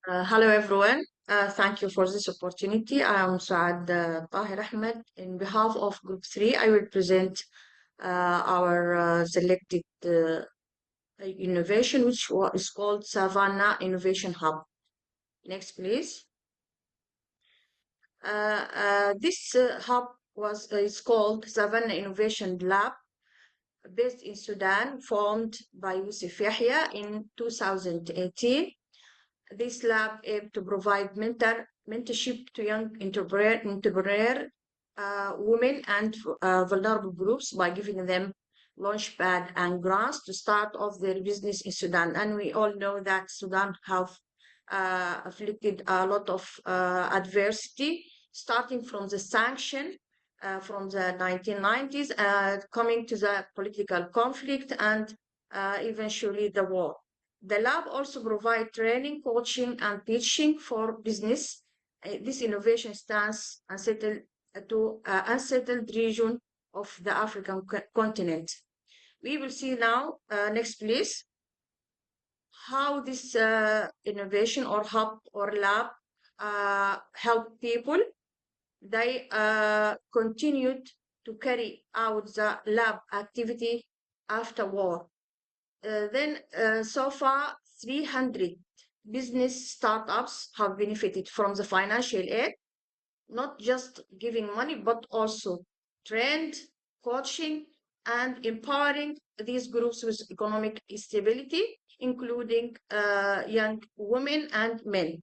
Hello, everyone. Thank you for this opportunity. I am Saad Tahir Ahmed. In behalf of Group 3, I will present our selected innovation, which is called Savannah Innovation Hub. Next, please. This hub is called Savannah Innovation Lab, based in Sudan, formed by Yusuf Yahya in 2018. This lab aims to provide mentorship to young entrepreneur women and vulnerable groups by giving them launchpad and grants to start off their business in Sudan. And we all know that Sudan have afflicted a lot of adversity, starting from the sanction from the 1990s, coming to the political conflict, and eventually the war. The lab also provides training, coaching, and teaching for business. This innovation stands unsettled to unsettled region of the African continent. We will see now, next please, how this innovation or hub or lab help people. They continued to carry out the lab activity after war. Then so far, 300 business startups have benefited from the financial aid, not just giving money, but also trained, coaching, and empowering these groups with economic stability, including young women and men.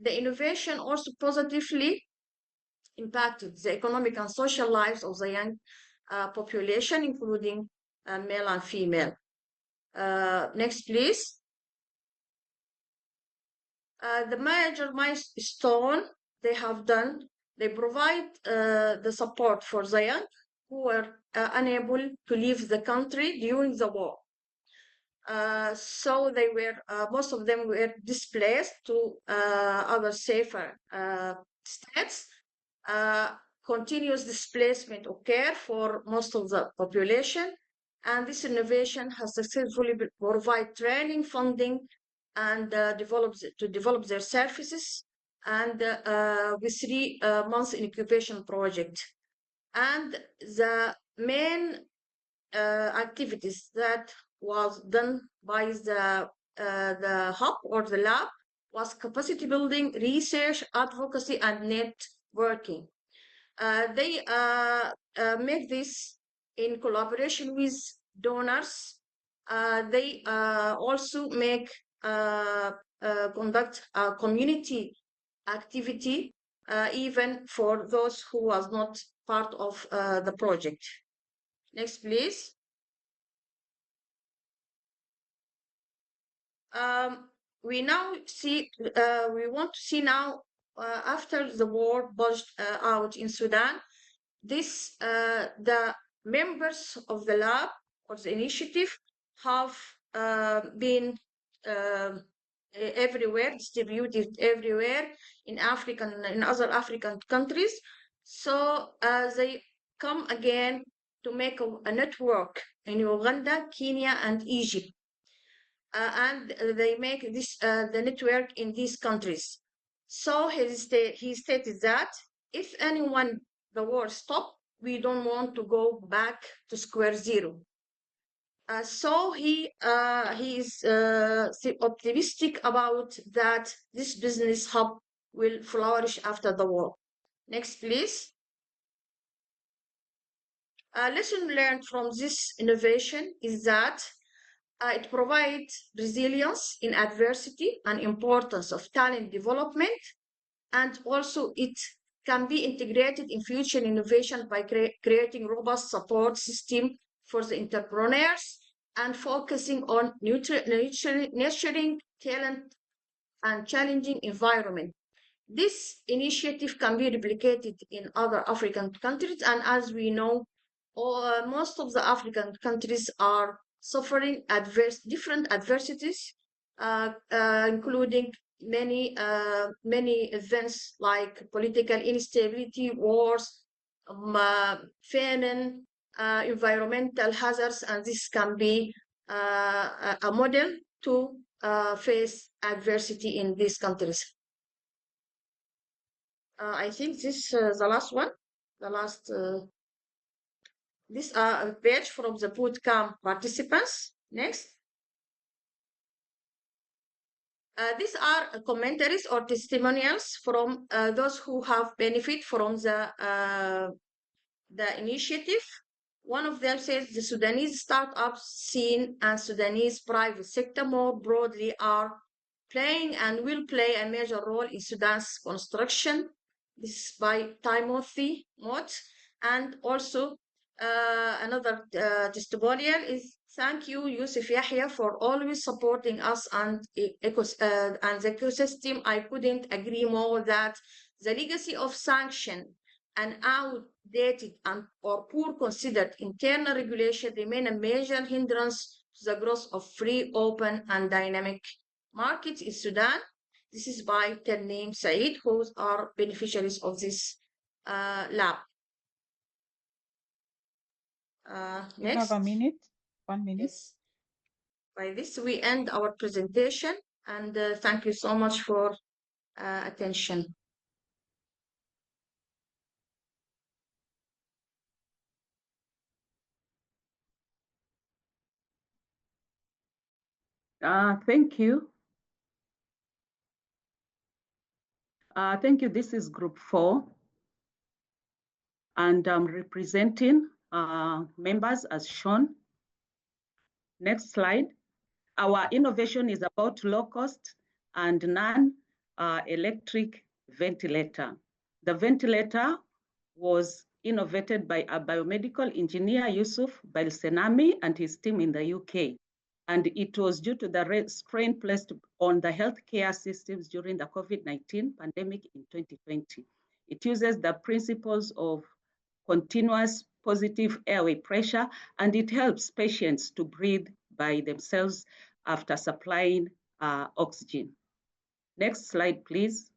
The innovation also positively impacted the economic and social lives of the young population, including male and female. Next, please. The major milestone they have done, they provide the support for the young who were unable to leave the country during the war. So they were, most of them were displaced to other safer states. Continuous displacement occurred for most of the population, and this innovation has successfully provided training, funding, and develop their services, and with 3 months incubation project. And the main activities that was done by the hub or the lab was capacity building, research, advocacy, and networking. They make this in collaboration with donors. They also make conduct a community activity, even for those who was not part of the project. Next, please. We now see, we want to see now, after the war burst out in Sudan, this the members of the lab or the initiative have been everywhere, distributed everywhere in other African countries. So they come again to make a network in Uganda, Kenya, and Egypt. And they make this the network in these countries. So he stated that if anyone the war stop, we don't want to go back to square zero. So he is optimistic about that this business hub will flourish after the war. Next, please. A lesson learned from this innovation is that it provides resilience in adversity and importance of talent development, and also it can be integrated in future innovation by creating robust support system for the entrepreneurs and focusing on nurturing talent and challenging environment. This initiative can be replicated in other African countries, and as we know, most of the African countries are suffering different adversities, including many events like political instability, wars, famine, environmental hazards, and this can be a model to face adversity in these countries. I think this the last one, the last. These are a page from the bootcamp participants. Next. These are commentaries or testimonials from those who have benefit from the initiative. One of them says the Sudanese startup scene and Sudanese private sector more broadly are playing and will play a major role in Sudan's construction. This is by Timothy Mott. And also another testimonial is thank you, Yusuf Yahya, for always supporting us and the ecosystem. I couldn't agree more that the legacy of sanction and outdated or poor considered internal regulation remain a major hindrance to the growth of free, open, and dynamic markets in Sudan. This is by Terneem Said, who are beneficiaries of this lab. Next.
You have a minute, 1 minute.
Yes. By this, we end our presentation, and thank you so much for attention.
Thank you. Thank you. This is group 4. And I'm representing members as shown. Next slide. Our innovation is about low cost and non-electric ventilator. The ventilator was innovated by a biomedical engineer, Yusuf Balsenami, and his team in the UK. And it was due to the strain placed on the healthcare systems during the COVID-19 pandemic in 2020. It uses the principles of continuous positive airway pressure, and it helps patients to breathe by themselves after supplying oxygen. Next slide, please.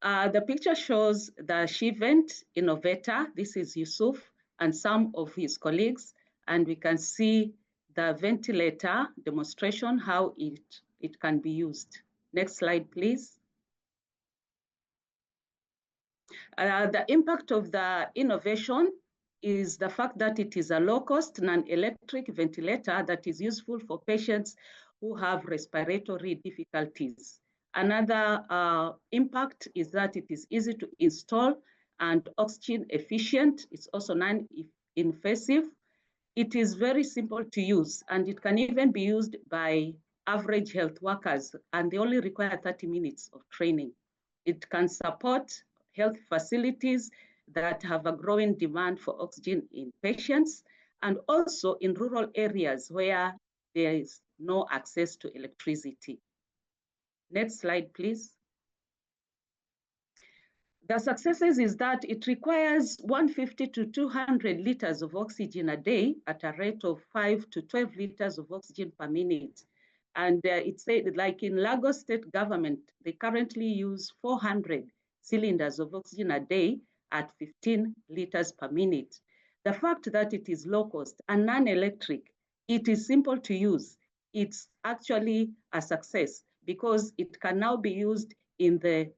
The picture shows the Shivent innovator. This is Yusuf and some of his colleagues, and we can see the ventilator demonstration, how it can be used. Next slide, please. The impact of the innovation is the fact that it is a low-cost, non-electric ventilator that is useful for patients who have respiratory difficulties. Another impact is that it is easy to install and oxygen efficient. It's also non-invasive. It is very simple to use, and it can even be used by average health workers, and they only require 30 minutes of training. It can support health facilities that have a growing demand for oxygen in patients, and also in rural areas where there is no access to electricity. Next slide, please. The successes is that it requires 150 to 200 liters of oxygen a day at a rate of 5 to 12 liters of oxygen per minute. And it's said, like in Lagos state government, they currently use 400 cylinders of oxygen a day at 15 liters per minute. The fact that it is low cost and non-electric, it is simple to use. It's actually a success because it can now be used in the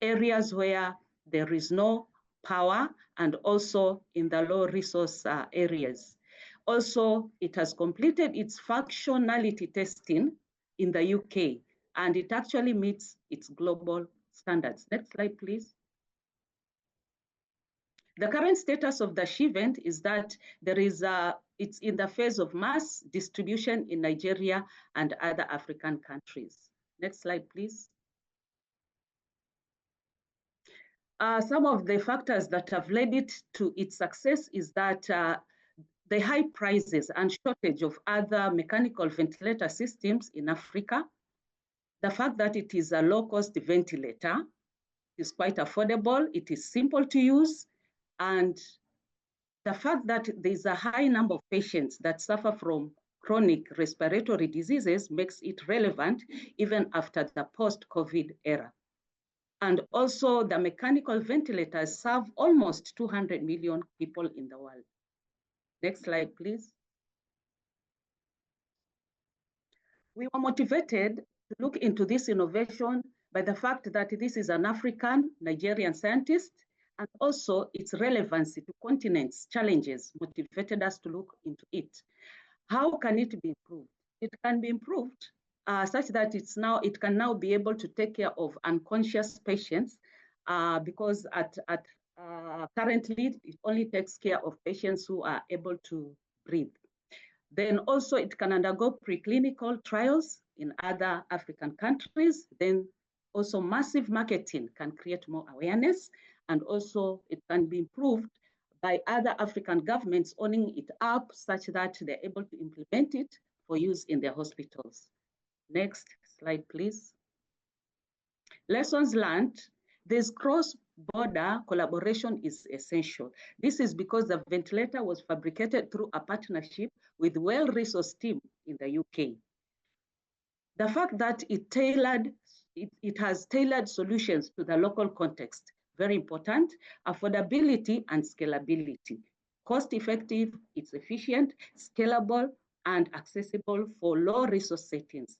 areas where there is no power and also in the low resource areas. Also, it has completed its functionality testing in the UK, and it actually meets its global standards. Next slide, please. The current status of the Shivent is that there is it's in the phase of mass distribution in Nigeria and other African countries. Next slide, please. Some of the factors that have led it to its success is that the high prices and shortage of other mechanical ventilator systems in Africa, the fact that it is a low-cost ventilator, is quite affordable, it is simple to use, and the fact that there's a high number of patients that suffer from chronic respiratory diseases makes it relevant even after the post-COVID era. And also the mechanical ventilators serve almost 200 million people in the world. Next slide, please. We were motivated to look into this innovation
by the fact that this is an African Nigerian scientist, and also its relevancy to continents challenges motivated us to look into it. How can it be improved? It can be improved such that it can now be able to take care of unconscious patients because currently it only takes care of patients who are able to breathe. Then also it can undergo preclinical trials in other African countries. Then also massive marketing can create more awareness, and also it can be improved by other African governments owning it up such that they're able to implement it for use in their hospitals. Next slide, please. Lessons learned. This cross-border collaboration is essential. This is because the ventilator was fabricated through a partnership with well-resourced team in the UK. The fact that it has tailored solutions to the local context, very important. Affordability and scalability. Cost-effective, it's efficient, scalable, and accessible for low resource settings.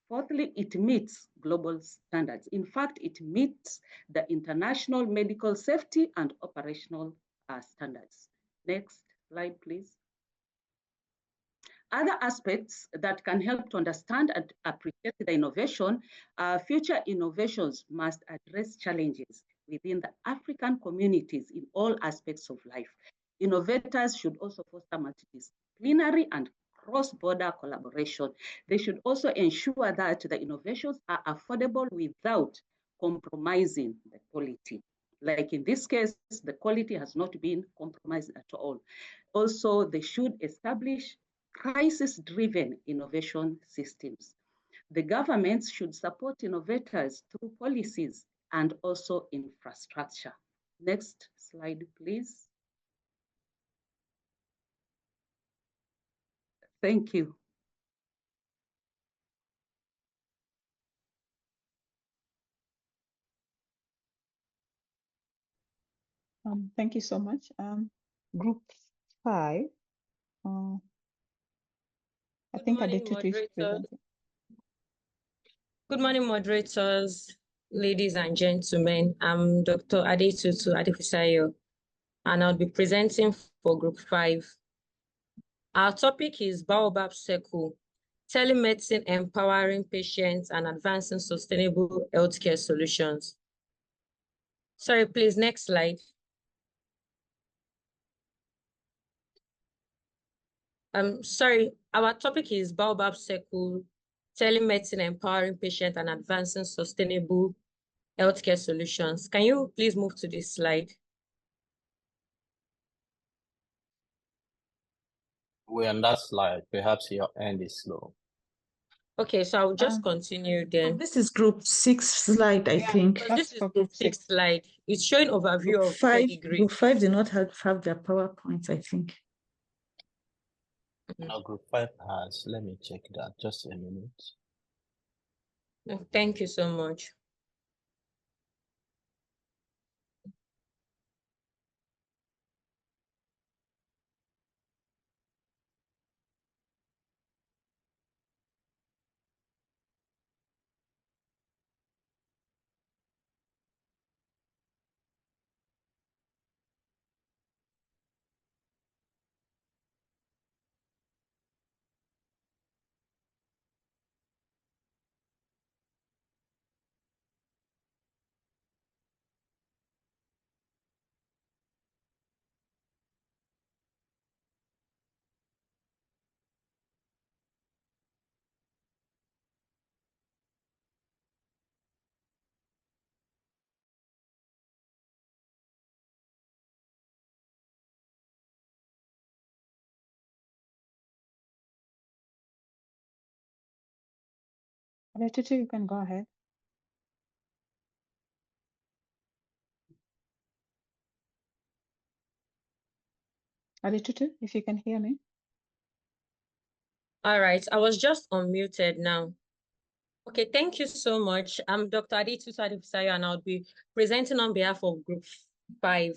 Fourthly, it meets global standards. In fact, it meets the international medical safety and operational standards. Next slide, please. Other aspects that can help to understand and appreciate the innovation, future innovations must address challenges within the African communities in all aspects of life. Innovators should also foster multidisciplinary and cross-border collaboration. They should also ensure that the innovations are affordable without compromising the quality. Like in this case, the quality has not been compromised at all. Also, they should establish crisis-driven innovation systems. The governments should support innovators through policies and also infrastructure. Next slide, please. Thank you.
Thank you so much. Group 5. I think Adetutu is presenting.
Good morning, moderators, ladies and gentlemen. I'm Dr. Adetutu Adefisayo, and I'll be presenting for Group 5. Our topic is Baobab Circle, telemedicine empowering patients and advancing sustainable healthcare solutions. Sorry, please, next slide. Sorry, our topic is Baobab Circle, telemedicine empowering patients and advancing sustainable healthcare solutions. Can you please move to this slide?
We're on that slide. Perhaps your end is slow.
Okay, so I'll just continue then.
This is Group 6 slide, I think.
This is Group 6 slide. It's showing overview
Group
of
5.
pedigree.
Group 5 do not have their PowerPoints, I think.
No, Group 5 has. Let me check that. Just a minute.
Thank you so much.
Adetutu, you can go ahead. Adetutu, if you can hear me.
All right, I was just unmuted now. Okay, thank you so much. I'm Dr. Adetutu Adefisayo, and I'll be presenting on behalf of Group 5.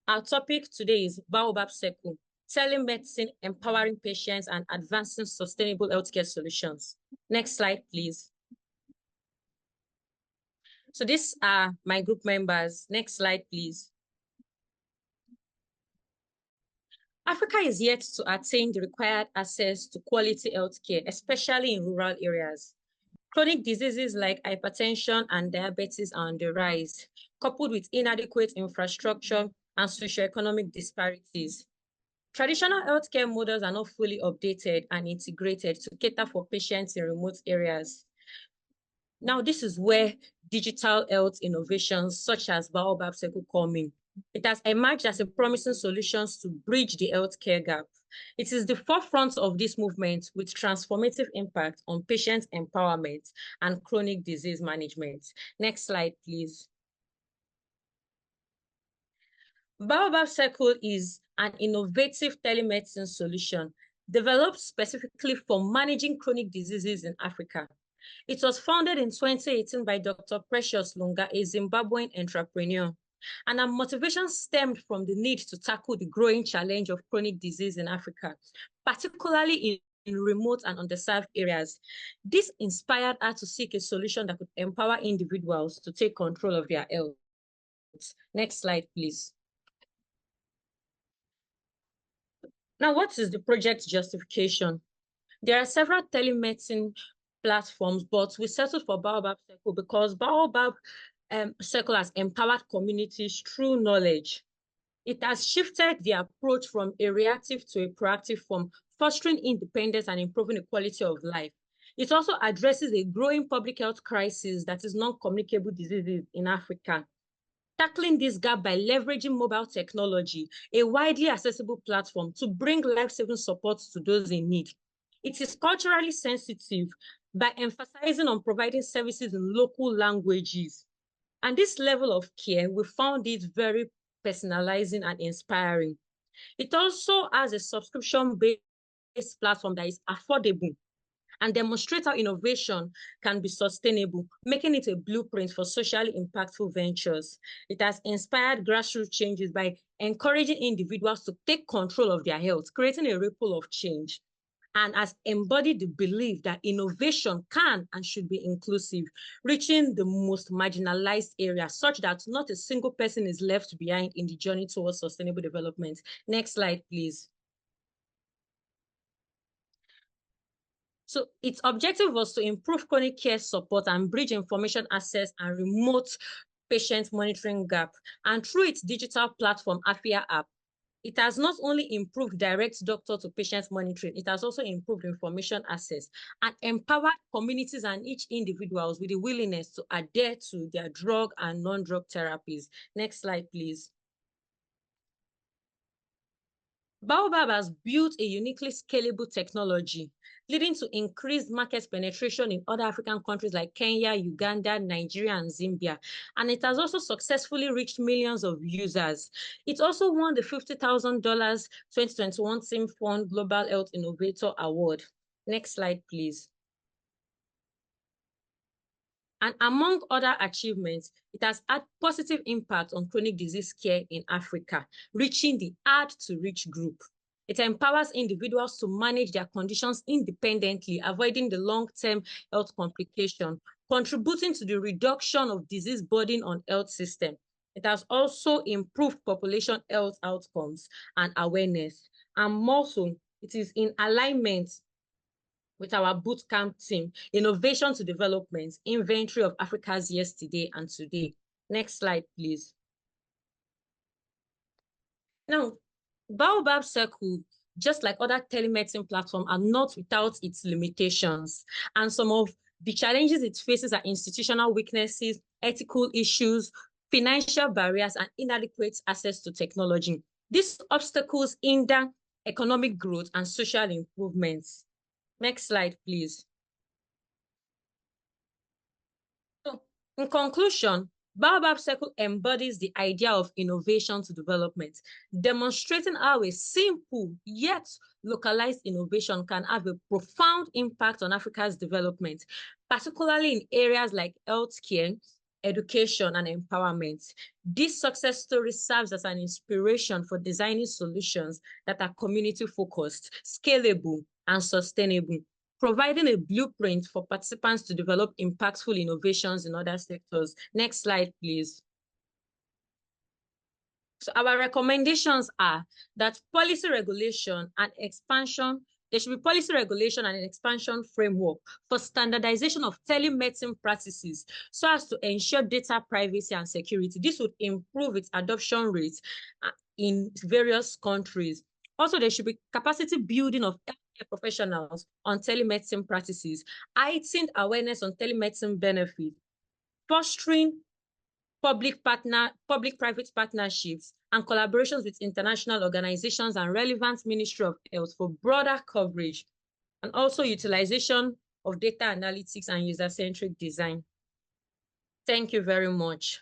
Our topic today is Baobab Circle, telemedicine, empowering patients, and advancing sustainable healthcare solutions. Next slide, please. So these are my group members. Next slide, please. Africa is yet to attain the required access to quality healthcare, especially in rural areas. Chronic diseases like hypertension and diabetes are on the rise, coupled with inadequate infrastructure and socioeconomic disparities. Traditional healthcare models are not fully updated and integrated to cater for patients in remote areas. Now, this is where digital health innovations such as Baobab Circle come in. It has emerged as a promising solution to bridge the healthcare gap. It is the forefront of this movement with transformative impact on patient empowerment and chronic disease management. Next slide, please. Baobab Circle is an innovative telemedicine solution developed specifically for managing chronic diseases in Africa. It was founded in 2018 by Dr. Precious Lunga, a Zimbabwean entrepreneur. And our motivation stemmed from the need to tackle the growing challenge of chronic disease in Africa, particularly in remote and underserved areas. This inspired her to seek a solution that could empower individuals to take control of their health. Next slide, please. Now, what is the project justification? There are several telemedicine platforms, but we settled for Baobab Circle because Baobab Circle has empowered communities through knowledge. It has shifted the approach from a reactive to a proactive form, fostering independence and improving the quality of life. It also addresses a growing public health crisis that is non-communicable diseases in Africa. Tackling this gap by leveraging mobile technology, a widely accessible platform to bring life-saving support to those in need. It is culturally sensitive by emphasizing on providing services in local languages. And this level of care, we found it very personalizing and inspiring. It also has a subscription-based platform that is affordable and demonstrates how innovation can be sustainable, making it a blueprint for socially impactful ventures. It has inspired grassroots changes by encouraging individuals to take control of their health, creating a ripple of change, and has embodied the belief that innovation can and should be inclusive, reaching the most marginalized areas such that not a single person is left behind in the journey towards sustainable development. Next slide, please. So its objective was to improve chronic care support and bridge information access and remote patient monitoring gap. And through its digital platform, AFIA app, it has not only improved direct doctor to patient monitoring, it has also improved information access and empowered communities and each individuals with the willingness to adhere to their drug and non-drug therapies. Next slide, please. Baobab has built a uniquely scalable technology, leading to increased market penetration in other African countries like Kenya, Uganda, Nigeria, and Zambia. And it has also successfully reached millions of users. It also won the $50,000 2021 Team Fund Global Health Innovator Award. Next slide, please. And among other achievements, it has had positive impact on chronic disease care in Africa, reaching the hard-to-reach group. It empowers individuals to manage their conditions independently, avoiding the long-term health complication, contributing to the reduction of disease burden on health system. It has also improved population health outcomes and awareness. And more so, it is in alignment with our bootcamp team, Innovation to Development, Inventory of Africa's Yesterday and Today. Next slide, please. Now, Baobab Circle, just like other telemedicine platforms, are not without its limitations. And some of the challenges it faces are institutional weaknesses, ethical issues, financial barriers, and inadequate access to technology. These obstacles hinder economic growth and social improvements. Next slide, please. So, in conclusion, Baobab Circle embodies the idea of innovation to development, demonstrating how a simple yet localized innovation can have a profound impact on Africa's development, particularly in areas like healthcare, education, and empowerment. This success story serves as an inspiration for designing solutions that are community-focused, scalable, and sustainable, providing a blueprint for participants to develop impactful innovations in other sectors. Next slide, please. So our recommendations are that policy regulation and expansion, there should be policy regulation and an expansion framework for standardization of telemedicine practices so as to ensure data privacy and security. This would improve its adoption rates in various countries. Also, there should be capacity building of healthcare professionals on telemedicine practices, heightened awareness on telemedicine benefits, fostering public-private partnerships and collaborations with international organizations and relevant Ministry of Health for broader coverage, and also utilization of data analytics and user-centric design. Thank you very much.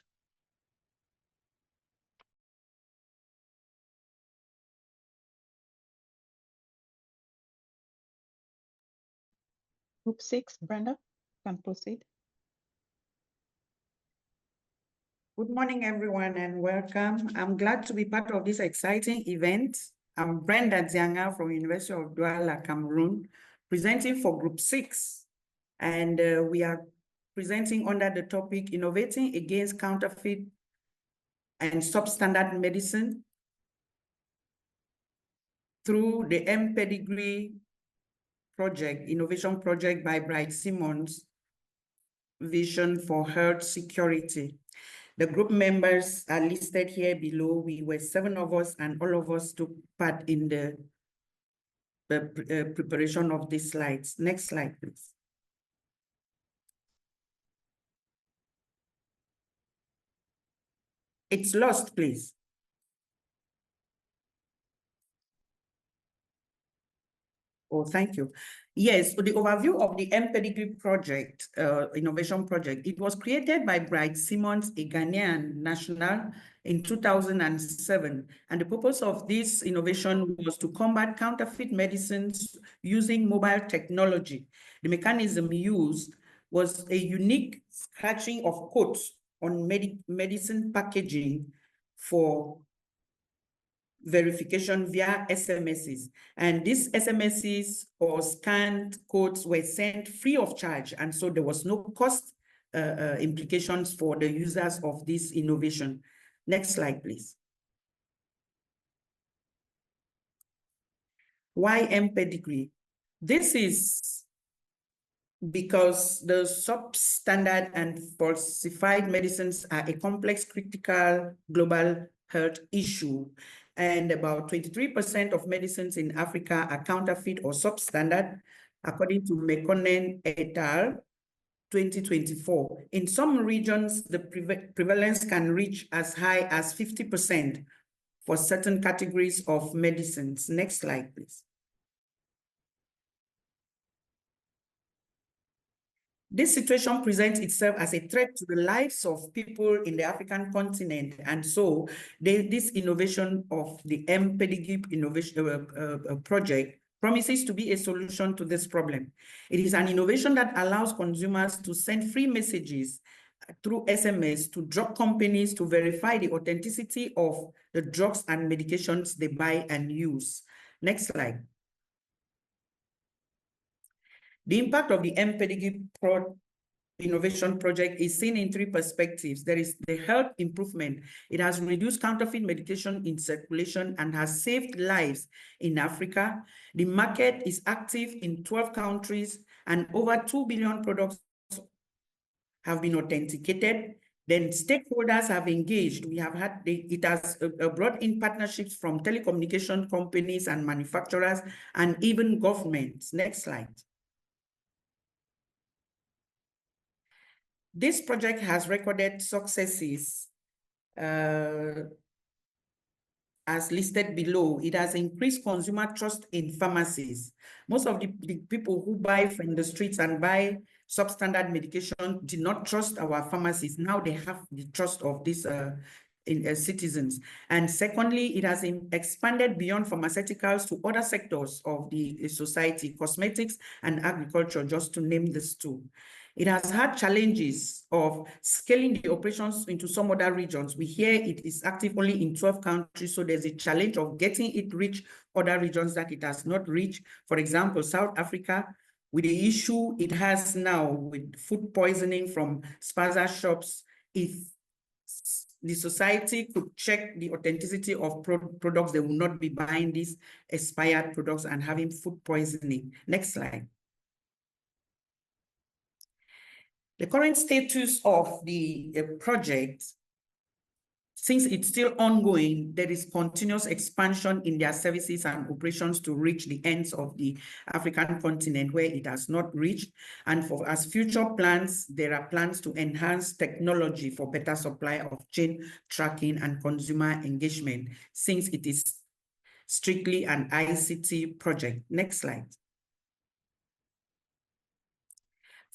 Group 6, Brenda, can proceed.
Good morning, everyone, and welcome. I'm glad to be part of this exciting event. I'm Brenda Zianga from University of Douala, Cameroon, presenting for Group 6. And we are presenting under the topic, Innovating Against Counterfeit and Substandard Medicine through the M-Pedigree project, innovation project by Bright Simmons, Vision for Health Security. The group members are listed here below. We were 7 of us, and all of us took part in the preparation of these slides. Next slide, please. It's lost, please. Oh, thank you. Yes, so the overview of the M-Pedigree project, innovation project, it was created by Bright Simmons, a Ghanaian national, in 2007. And the purpose of this innovation was to combat counterfeit medicines using mobile technology. The mechanism used was a unique scratching of codes on medicine packaging for verification via SMSs. And these SMSs or scanned codes were sent free of charge. And so there was no cost implications for the users of this innovation. Next slide, please. Why M-Pedigree? This is because the substandard and falsified medicines are a complex, critical global health issue. And about 23% of medicines in Africa are counterfeit or substandard, according to Mekonnen et al. 2024. In some regions, the prevalence can reach as high as 50% for certain categories of medicines. Next slide, please. This situation presents itself as a threat to the lives of people in the African continent. And so this innovation of the M-Pedigree innovation project promises to be a solution to this problem. It is an innovation that allows consumers to send free messages through SMS to drug companies to verify the authenticity of the drugs and medications they buy and use. Next slide. The impact of the M-Pedigree innovation project is seen in 3 perspectives. There is the health improvement. It has reduced counterfeit medication in circulation and has saved lives in Africa. The market is active in 12 countries and over 2 billion products have been authenticated. Then stakeholders have engaged. It has brought in partnerships from telecommunication companies and manufacturers and even governments. Next slide. This project has recorded successes as listed below. It has increased consumer trust in pharmacies. Most of the people who buy from the streets and buy substandard medication did not trust our pharmacies. Now they have the trust of these citizens. And secondly, it has expanded beyond pharmaceuticals to other sectors of the society, cosmetics and agriculture, just to name these 2. It has had challenges of scaling the operations into some other regions. We hear it is active only in 12 countries, so there's a challenge of getting it reach other regions that it has not reached. For example, South Africa, with the issue it has now with food poisoning from spaza shops, if the society could check the authenticity of products, they will not be buying these expired products and having food poisoning. Next slide. The current status of the project, since it's still ongoing, there is continuous expansion in their services and operations to reach the ends of the African continent where it has not reached. And for as future plans, there are plans to enhance technology for better supply of chain tracking and consumer engagement, since it is strictly an ICT project. Next slide.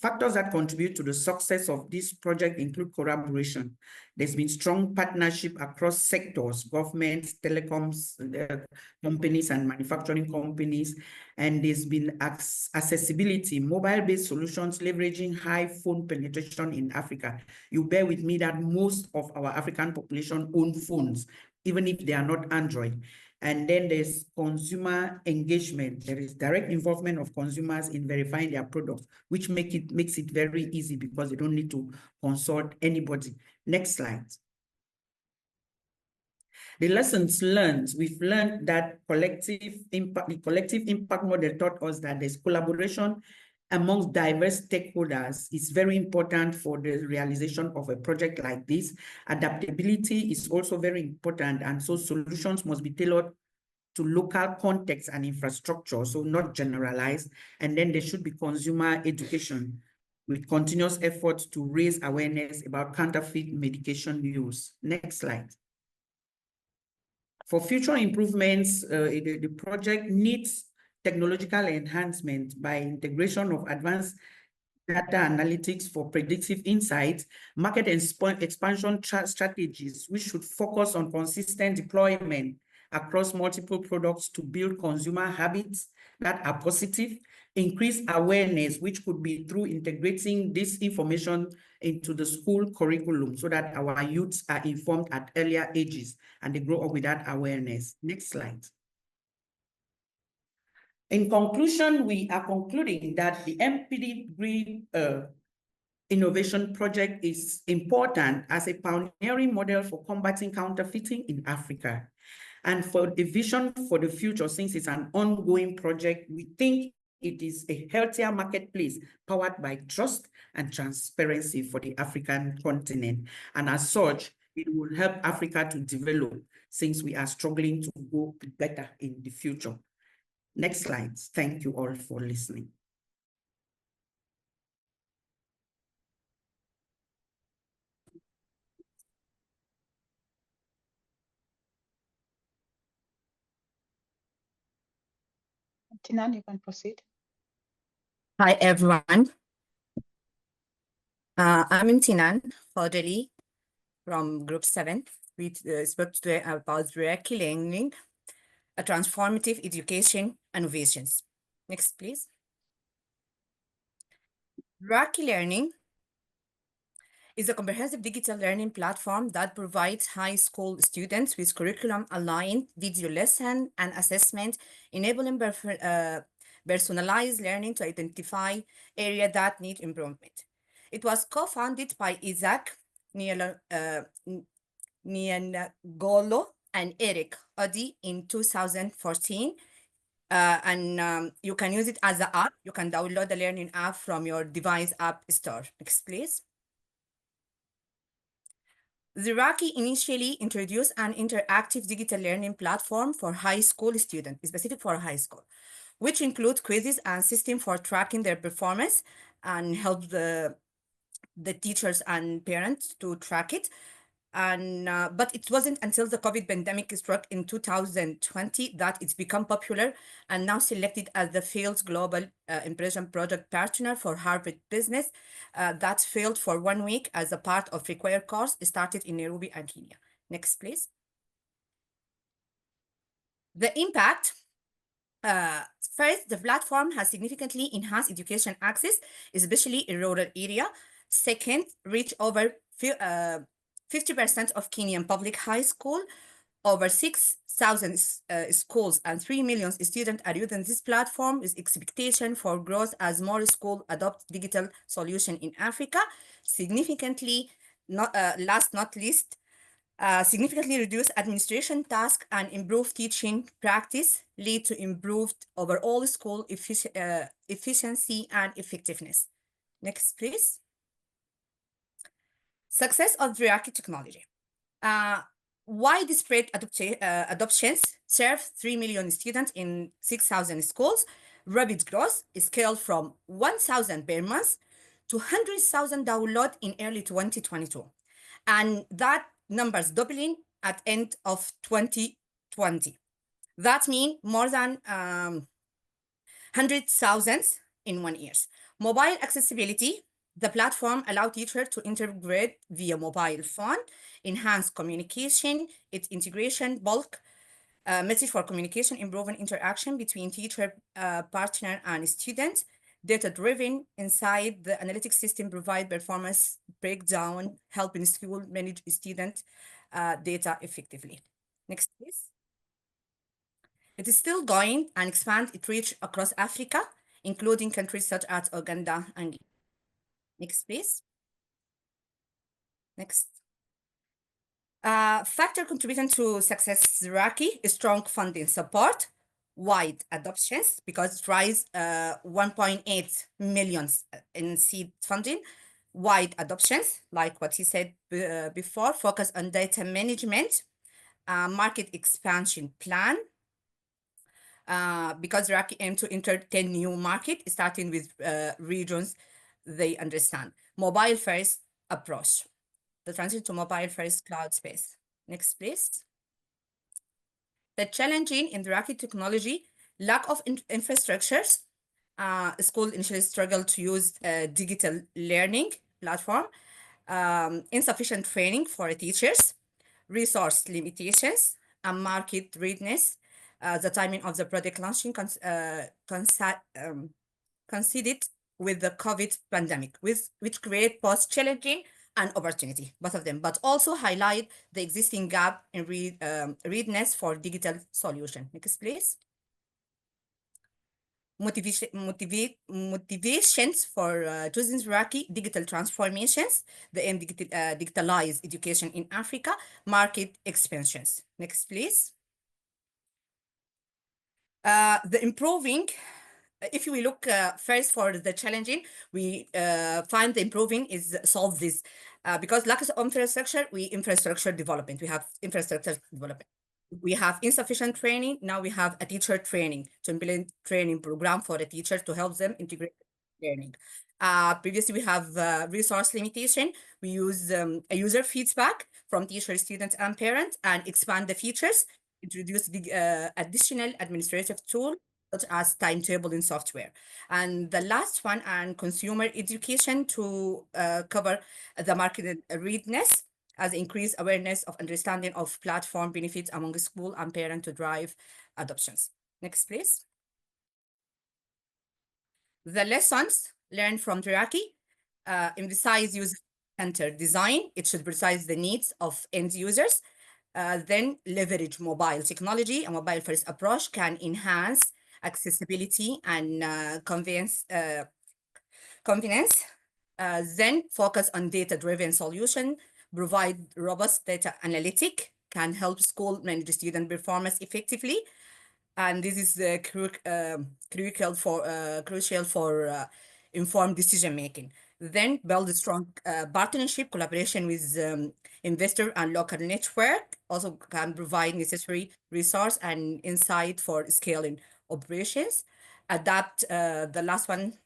Factors that contribute to the success of this project include collaboration. There's been strong partnership across sectors, governments, telecoms, companies, and manufacturing companies. And there's been accessibility, mobile-based solutions leveraging high phone penetration in Africa. You bear with me that most of our African population own phones, even if they are not Android. And then there's consumer engagement. There is direct involvement of consumers in verifying their products, which makes it very easy because they don't need to consult anybody. Next slide. The lessons learned, we've learned that the collective impact model taught us that there's collaboration amongst diverse stakeholders is very important for the realization of a project like this. Adaptability is also very important, and so solutions must be tailored to local context and infrastructure, so not generalized. And then there should be consumer education with continuous efforts to raise awareness about counterfeit medication use. Next slide. For future improvements, the project needs technological enhancement by integration of advanced data analytics for predictive insights, market expansion strategies, which should focus on consistent deployment across multiple products to build consumer habits that are positive, increase awareness, which could be through integrating this information into the school curriculum so that our youths are informed at earlier ages and they grow up with that awareness. Next slide. In conclusion, we are concluding that the MPD Innovation Project is important as a pioneering model for combating counterfeiting in Africa. And for the vision for the future, since it's an ongoing project, we think it is a healthier marketplace powered by trust and transparency for the African continent. And as such, it will help Africa to develop since we are struggling to go better in the future. Next slide. Thank you all for listening.
Tinan, you can proceed.
Hi, everyone. I'm Tinan Fodeli from Group 7. We spoke today about direct learning, a transformative education innovations. Next, please. Direct learning is a comprehensive digital learning platform that provides high school students with curriculum-aligned video lesson and assessment, enabling personalized learning to identify areas that need improvement. It was co-founded by Isaac Niangolo and Eric Odi in 2014. You can use it as an app. You can download the learning app from your device app store. Next, please. Ziraki initially introduced an interactive digital learning platform for high school students, specific for high school, which includes quizzes and system for tracking their performance and help the teachers and parents to track it. But it wasn't until the COVID pandemic struck in 2020 that it's become popular and now selected as the field's global impression project partner for Harvard Business. That failed for 1 week as a part of required course started in Nairobi and Kenya. Next, please. The impact First, the platform has significantly enhanced education access, especially in rural area. Second, reach over 50% of Kenyan public high school. Over 6,000 schools and 3 million students are using this platform with expectation for growth as more schools adopt digital solution in Africa. Significantly, last not least, significantly reduce administration tasks and improve teaching practice, lead to improved overall school efficiency and effectiveness. Next, please. Success of Viraki technology. Widespread adoptions serve 3 million students in 6,000 schools. Rapid growth scaled from 1,000 per month to 100,000 download in early 2022. And that numbers doubling at end of 2020. That means more than 100,000 in 1 year. Mobile accessibility. The platform allows teachers to integrate via mobile phone, enhance communication, its integration, bulk message for communication, improving interaction between teacher, partner, and student. Data-driven inside the analytics system provide performance breakdown, helping school manage student data effectively. Next, please. It is still going and expand its reach across Africa, including countries such as Uganda and next, please. Next. Factor contributing to success Iraqi is strong funding support, wide adoptions because it rise 1.8 million in seed funding, wide adoptions, like what he said before, focus on data management, market expansion plan, because Iraqi aim to enter 10 new markets, starting with regions they understand. Mobile first approach. The transition to mobile first cloud space. Next, please. The challenging in Iraqi technology, lack of infrastructures. School initially struggled to use digital learning platform, insufficient training for teachers, resource limitations, and market readiness. The timing of the product launching coincided with the COVID pandemic, which create both challenging and opportunity, both of them, but also highlight the existing gap in readiness for digital solution. Next, please. Motivations for choosing Iraqi digital transformations, the aim digitalize education in Africa, market expansions. Next, please. The improving, if we look first for the challenging, we find the improving is solve this because lack of infrastructure, infrastructure development. We have infrastructure development. We have insufficient training. Now we have a teacher training to implement training program for the teacher to help them integrate learning. Previously, we have resource limitation. We use a user feedback from teachers, students, and parents, and expand the features, introduce the additional administrative tool such as timetabling software. And the last one, and consumer education to cover the market readiness as increased awareness of understanding of platform benefits among school and parent to drive adoptions. Next, please. The lessons learned from Iraqi emphasize user-centered design. It should precise the needs of end users. Then leverage mobile technology. A mobile-first approach can enhance accessibility and convenience. Then focus on data-driven solution, provide robust data analytic, can help school manage student performance effectively. And this is crucial for informed decision-making. Then build a strong partnership, collaboration with investor and local network, also can provide necessary resource and insight for scaling operations. Adapt, the last one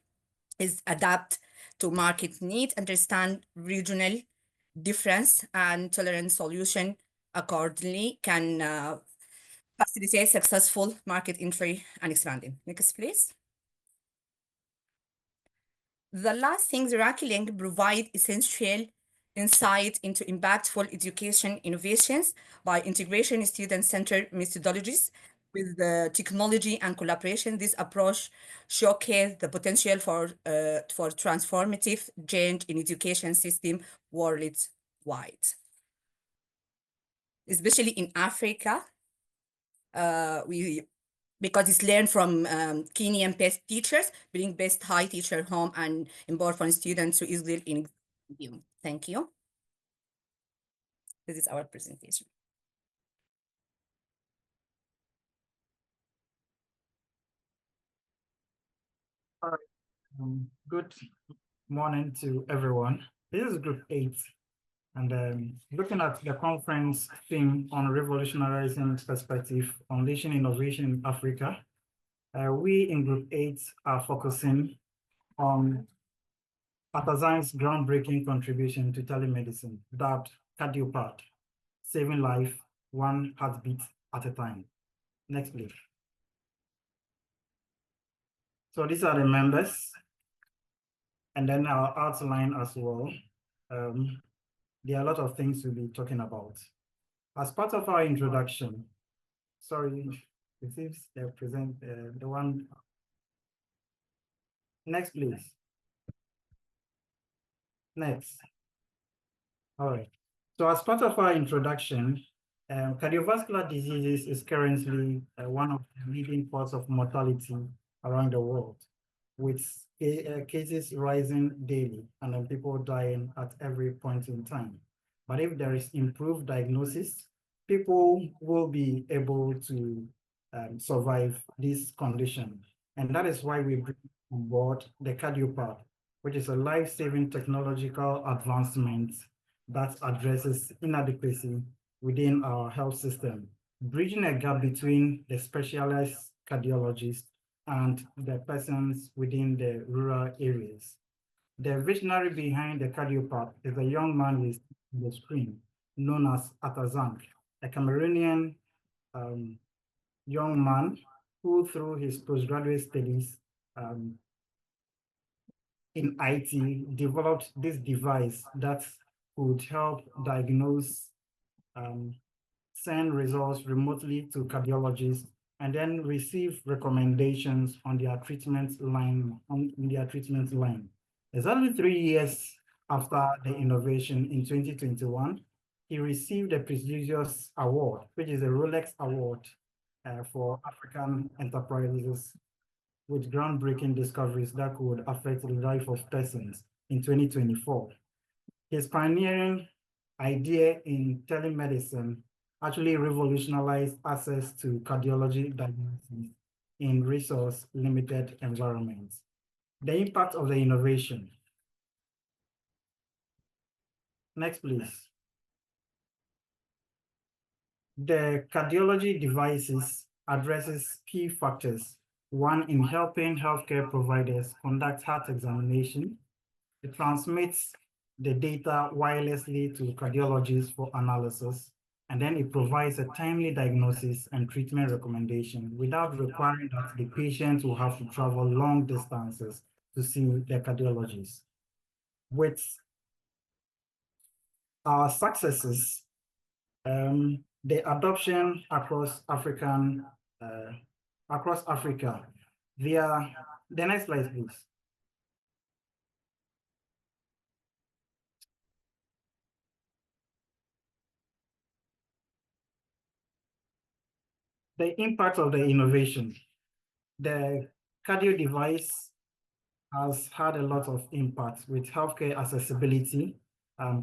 is adapt to market need, understand regional difference and tolerant solution accordingly can facilitate successful market entry and expanding. Next, please. The last thing, Iraqi Link provide essential insight into impactful education innovations by integration student-centered methodologies, With the technology and collaboration, this approach showcases the potential for transformative change in education system worldwide. Especially in Africa, because it's learned from Kenyan best teachers, bring best high teacher home and empower foreign students to easily in. Thank you. This is our presentation.
All right. Good morning to everyone. This is Group 8, and looking at the conference theme on revolutionizing perspective, unleashing innovation in Africa, we in Group 8 are focusing on Atazan's groundbreaking contribution to telemedicine, dubbed CardioPath, saving life one heartbeat at a time. Next, please. So these are the members, and then our outline as well. There are a lot of things we'll be talking about. As part of our introduction, sorry, it seems they present the one. Next, please. Next. All right. So as part of our introduction, cardiovascular diseases is currently one of the leading causes of mortality around the world, with cases rising daily and then people dying at every point in time. But if there is improved diagnosis, people will be able to survive this condition. And that is why we bring on board the CardioPath, which is a life-saving technological advancement that addresses inadequacy within our health system, bridging a gap between the specialized cardiologists and the persons within the rural areas. The visionary behind the CardioPath is a young man with the screen known as Atazan, a Cameroonian young man who, through his postgraduate studies in IT, developed this device that could help diagnose, send results remotely to cardiologists, and then receive recommendations on their treatment line. Exactly 3 years after the innovation in 2021, he received a prestigious award, which is a Rolex Award for African enterprises with groundbreaking discoveries that could affect the life of persons in 2024. His pioneering idea in telemedicine actually revolutionized access to cardiology diagnosis in resource-limited environments. The impact of the innovation. Next, please. The cardiology devices addresses key factors. One, in helping healthcare providers conduct heart examination. It transmits the data wirelessly to cardiologists for analysis, and then it provides a timely diagnosis and treatment recommendation without requiring that the patient will have to travel long distances to see the cardiologist. With our successes, the adoption across Africa via the next slide, please. The impact of the innovation. The cardio device has had a lot of impact with healthcare accessibility,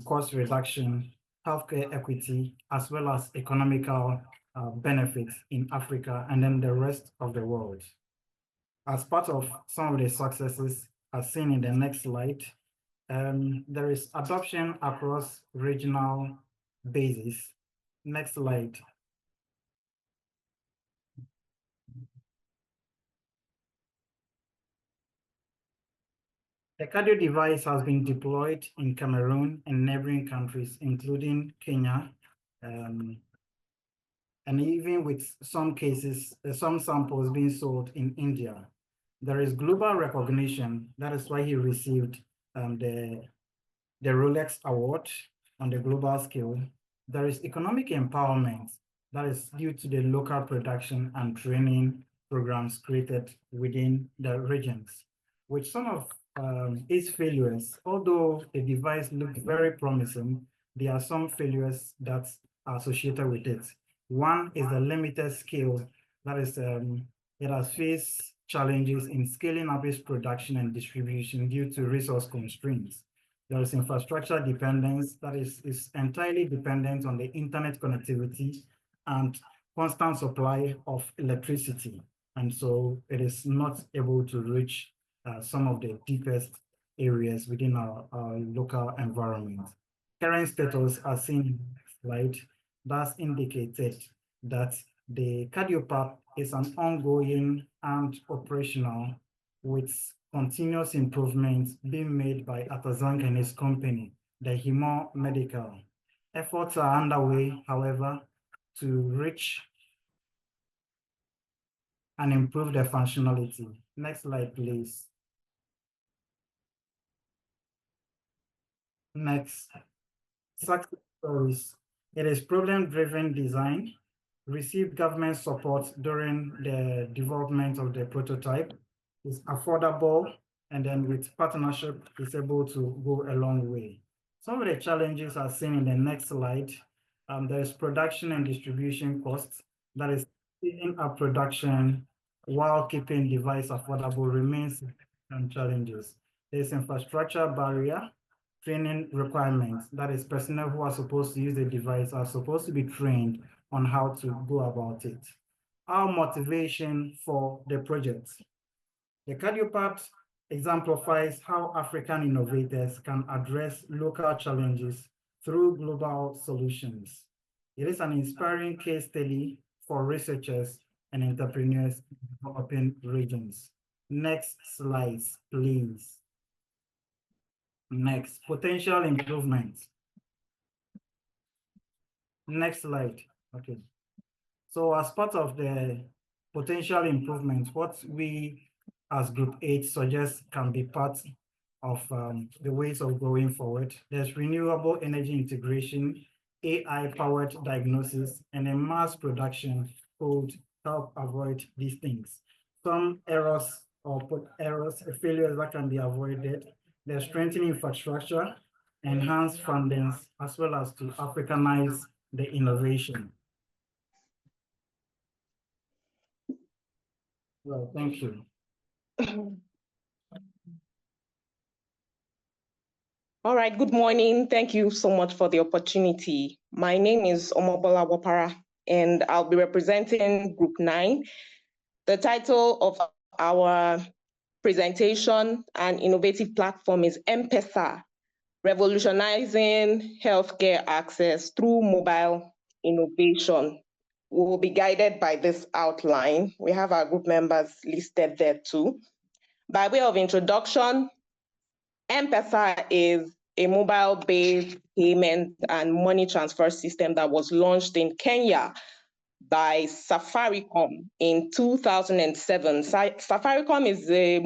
cost reduction, healthcare equity, as well as economical benefits in Africa and then the rest of the world. As part of some of the successes as seen in the next slide, there is adoption across regional bases. Next slide. The cardio device has been deployed in Cameroon and neighboring countries, including Kenya, and even with some cases, some samples being sold in India. There is global recognition. That is why he received the Rolex Award on the global scale. There is economic empowerment That is due to the local production and training programs created within the regions. With some of its failures, although the device looked very promising, there are some failures that are associated with it. One is the limited scale. That is, it has faced challenges in scaling up its production and distribution due to resource constraints. There is infrastructure dependence that is entirely dependent on the internet connectivity and constant supply of electricity. And so it is not able to reach some of the deepest areas within our local environment. Current status, as seen in the slide, that's indicated that the CardioPath is an ongoing and operational with continuous improvements being made by Atazang and his company, the Himo Medical. Efforts are underway, however, to reach and improve the functionality. Next slide, please. Next, success stories. It is problem-driven design, received government support during the development of the prototype, is affordable, and then with partnership is able to go a long way. Some of the challenges are seen in the next slide. There's production and distribution costs. That is, speeding up production while keeping device affordable remains some challenges. There's infrastructure barrier, training requirements. That is, personnel who are supposed to use the device are supposed to be trained on how to go about it. Our motivation for the project. The CardioPath exemplifies how African innovators can address local challenges through global solutions. It is an inspiring case study for researchers and entrepreneurs in developing regions. Next slide, please. Next, potential improvements. Next slide. Okay. So as part of the potential improvements, what we as Group 8 suggest can be part of the ways of going forward. There's renewable energy integration, AI-powered diagnosis, and a mass production could help avoid these things. Some errors or failures that can be avoided. There's strengthening infrastructure, enhanced fundings, as well as to Africanize the innovation. Well, thank you.
All right, good morning. Thank you so much for the opportunity. My name is Omobola Wapara, and I'll be representing Group 9. The title of our presentation and innovative platform is M-Pesa, Revolutionizing Healthcare Access Through Mobile Innovation. We will be guided by this outline. We have our group members listed there too. By way of introduction, M-Pesa is a mobile-based payment and money transfer system that was launched in Kenya by Safaricom in 2007. Safaricom is the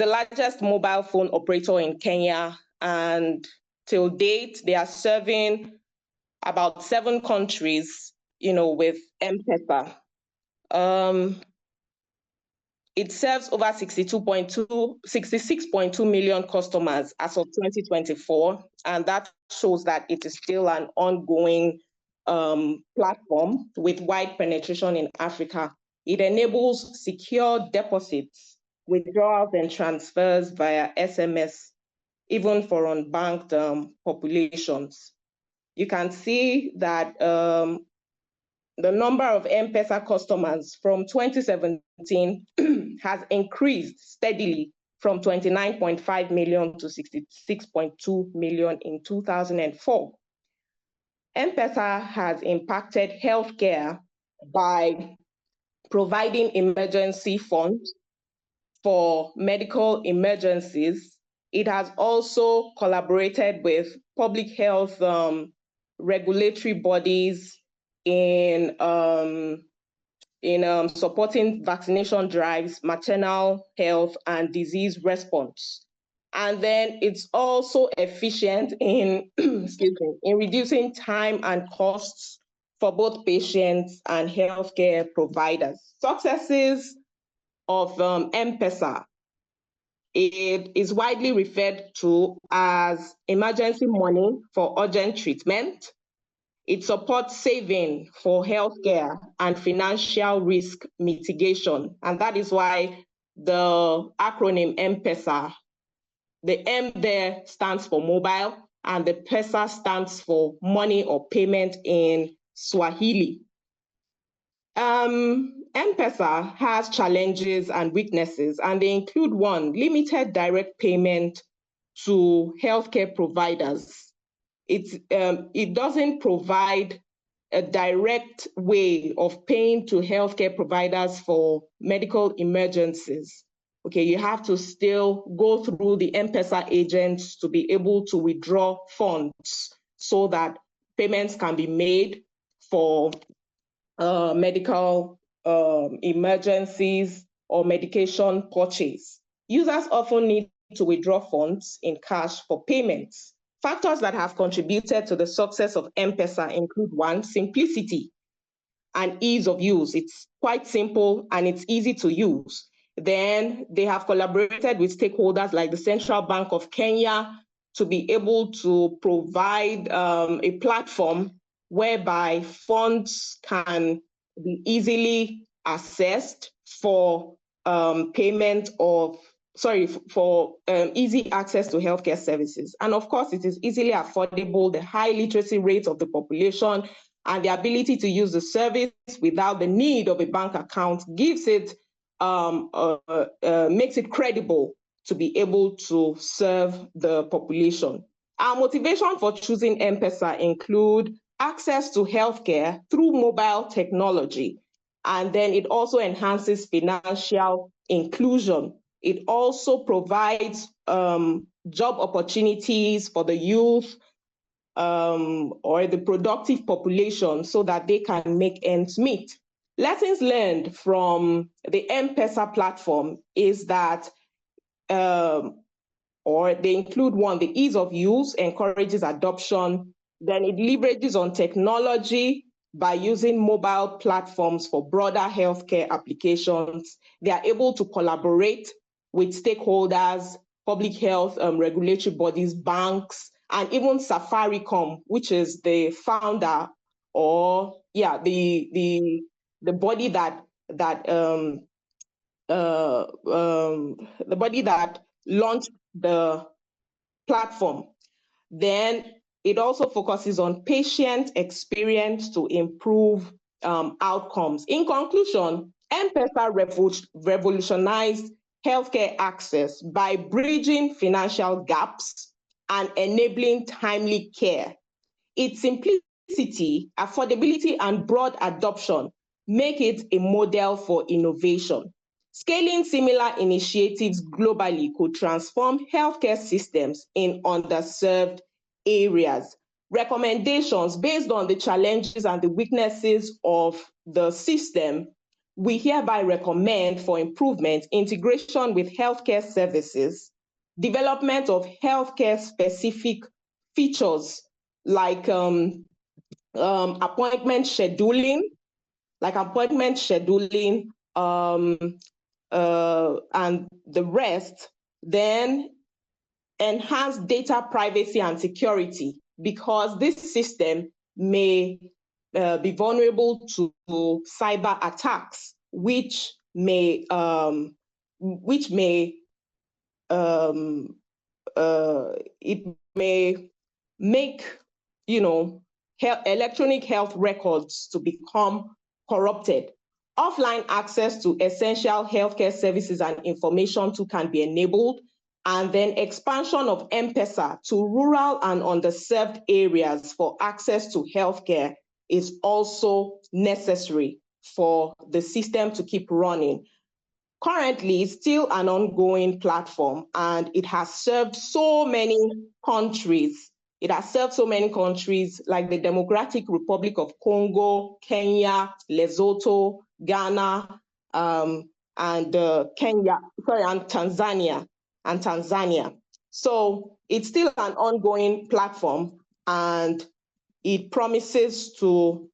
largest mobile phone operator in Kenya, and till date, they are serving about 7 countries, with M-Pesa. It serves over 66.2 million customers as of 2024, and that shows that it is still an ongoing platform with wide penetration in Africa. It enables secure deposits, withdrawals, and transfers via SMS, even for unbanked populations. You can see that the number of M-Pesa customers from 2017 has increased steadily from 29.5 million to 66.2 million in 2004. M-Pesa has impacted healthcare by providing emergency funds for medical emergencies. It has also collaborated with public health regulatory bodies in supporting vaccination drives, maternal health, and disease response. And then it's also efficient in, in reducing time and costs for both patients and healthcare providers. Successes of M-Pesa. It is widely referred to as emergency money for urgent treatment. It supports saving for healthcare and financial risk mitigation. And that is why the acronym M-Pesa, the M there stands for mobile, and the Pesa stands for money or payment in Swahili. M-Pesa has challenges and weaknesses, and they include one, limited direct payment to healthcare providers. It doesn't provide a direct way of paying to healthcare providers for medical emergencies. Okay, you have to still go through the M-Pesa agents to be able to withdraw funds so that payments can be made for medical emergencies or medication purchase. Users often need to withdraw funds in cash for payments. Factors that have contributed to the success of M-Pesa include one, simplicity and ease of use. It's quite simple and it's easy to use. Then they have collaborated with stakeholders like the Central Bank of Kenya to be able to provide a platform whereby funds can be easily accessed for payment of, for easy access to healthcare services. And of course, it is easily affordable. The high literacy rate of the population and the ability to use the service without the need of a bank account gives it, makes it credible to be able to serve the population. Our motivation for choosing M-Pesa include access to healthcare through mobile technology, and then it also enhances financial inclusion. It also provides job opportunities for the youth or the productive population so that they can make ends meet. Lessons learned from the M-Pesa platform is that, or they include one, the ease of use encourages adoption. Then it leverages on technology by using mobile platforms for broader healthcare applications. They are able to collaborate with stakeholders, public health regulatory bodies, banks, and even Safaricom, which is the founder, or the body that launched the platform. Then it also focuses on patient experience to improve outcomes. In conclusion, M-Pesa revolutionized healthcare access by bridging financial gaps and enabling timely care. Its simplicity, affordability, and broad adoption make it a model for innovation. Scaling similar initiatives globally could transform healthcare systems in underserved areas. Recommendations based on the challenges and the weaknesses of the system, we hereby recommend for improvement, integration with healthcare services, development of healthcare specific features like appointment scheduling, and the rest. Then enhance data privacy and security, because this system may be vulnerable to cyber attacks, which may make electronic health records to become corrupted. Offline access to essential healthcare services and information too can be enabled, and then expansion of M-Pesa to rural and underserved areas for access to healthcare is also necessary for the system to keep running. Currently, it's still an ongoing platform, and it has served so many countries. It has served so many countries like the Democratic Republic of Congo, Kenya, Lesotho, Ghana, and Tanzania. So it's still an ongoing platform, and it promises to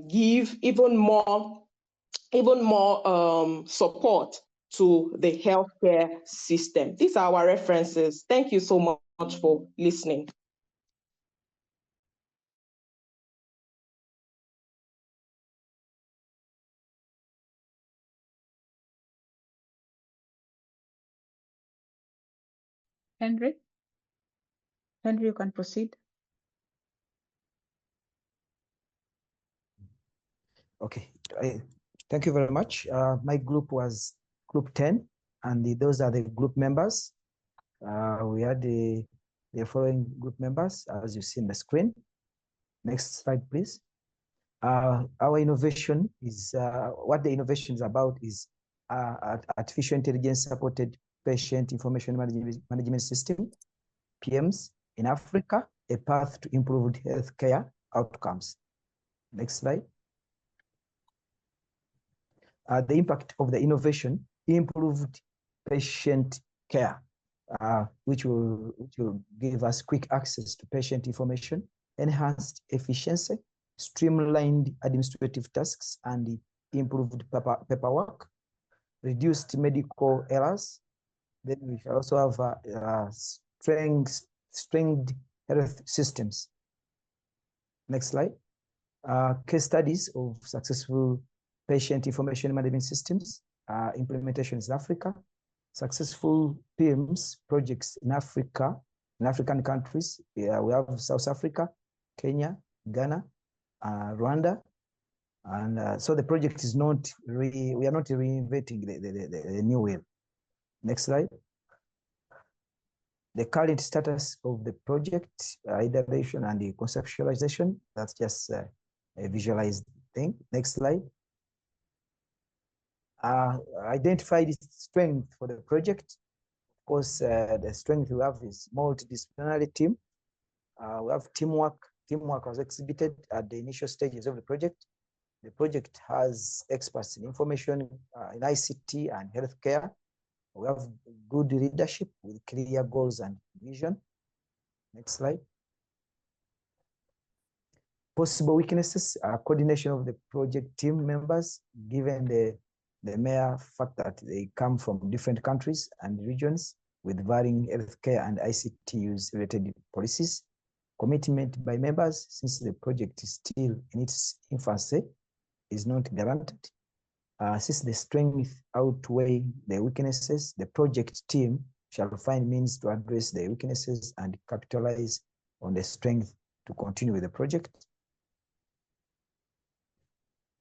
give even more support to the healthcare system. These are our references. Thank you so much for listening.
Henry, you can proceed.
Okay, thank you very much. My group was group 10, and those are the group members. We had the following group members, as you see in the screen. Next slide, please. Our innovation is, what the innovation is about is artificial intelligence supported patient information management system, PIMS, in Africa, a path to improved healthcare outcomes. Next slide. The impact of the innovation, improved patient care, which will give us quick access to patient information, enhanced efficiency, streamlined administrative tasks, and improved paperwork, reduced medical errors. Then we also have strengthened health systems. Next slide. Case studies of successful patient information management systems, implementation in Africa, successful PIMS projects in Africa, in African countries. We have South Africa, Kenya, Ghana, Rwanda. And so the project is not, we are not reinventing the new wheel. Next slide. The current status of the project, iteration and the conceptualization, that's just a visualized thing. Next slide. Identify the strength for the project. Of course, the strength we have is multidisciplinary team. We have teamwork. Teamwork was exhibited at the initial stages of the project. The project has experts in information, in ICT and healthcare. We have good leadership with clear goals and vision. Next slide. Possible weaknesses, coordination of the project team members, given the mere fact that they come from different countries and regions with varying healthcare and ICT use related policies. Commitment by members, since the project is still in its infancy, is not guaranteed. Since the strength outweigh the weaknesses, the project team shall find means to address the weaknesses and capitalize on the strength to continue with the project.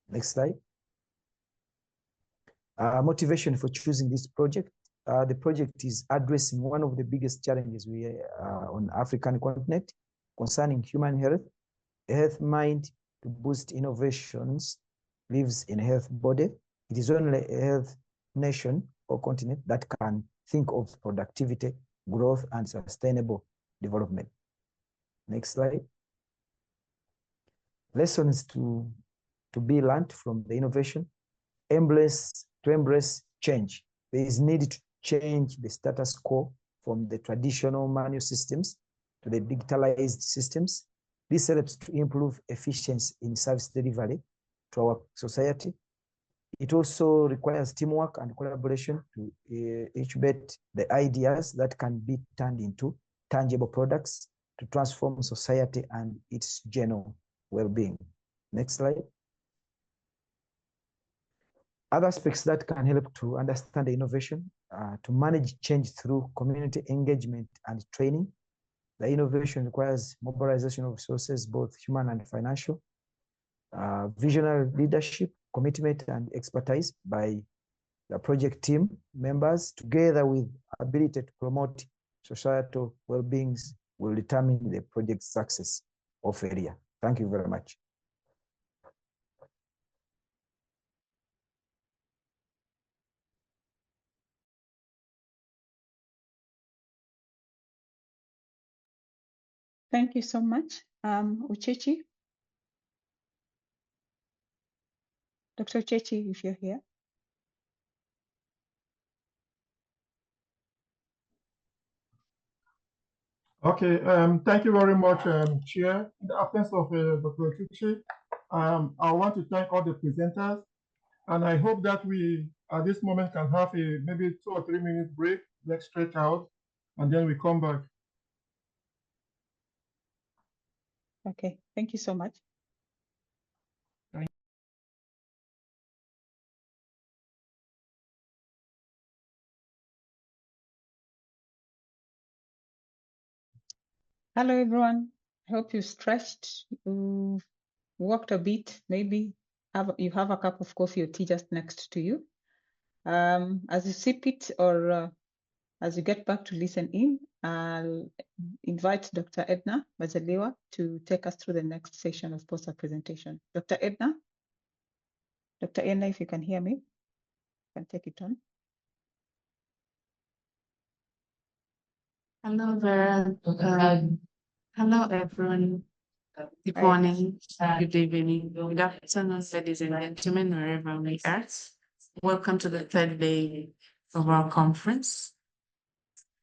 Next slide. Motivation for choosing this project. The project is addressing one of the biggest challenges we on African continent concerning human health. A health mind to boost innovations lives in a health body. It is only a health nation or continent that can think of productivity, growth, and sustainable development. Next slide. Lessons to be learned from the innovation. To embrace change. There is need to change the status quo from the traditional manual systems to the digitalized systems. This helps to improve efficiency in service delivery to our society. It also requires teamwork and collaboration to incubate the ideas that can be turned into tangible products to transform society and its general well-being. Next slide. Other aspects that can help to understand the innovation, to manage change through community engagement and training. The innovation requires mobilization of resources, both human and financial, visionary leadership, commitment, and expertise by the project team members, together with ability to promote societal well-being, will determine the project's success or failure. Thank you very much.
Thank you so much. Uchechi. Dr. Uchechi, if you're here.
Okay, thank you very much, Chair. In the absence of Dr. Uchechi,
I want to thank all the presenters, and I hope that we, at this moment, can have a maybe 2 or 3 minute break, let's stretch out, and then we come back.
Okay, thank you so much. Hello, everyone. I hope you stretched, you walked a bit, maybe you have a cup of coffee or tea just next to you. As you sip it or as you get back to listen in, I'll invite Dr. Edna Mazaliwa to take us through the next session of poster presentation. Dr. Edna? Dr. Edna, if you can hear me, you can take it on.
Hello, Vera. Hello, everyone. Good morning, good evening, good afternoon, ladies and gentlemen, wherever we are. Welcome to the third day of our conference.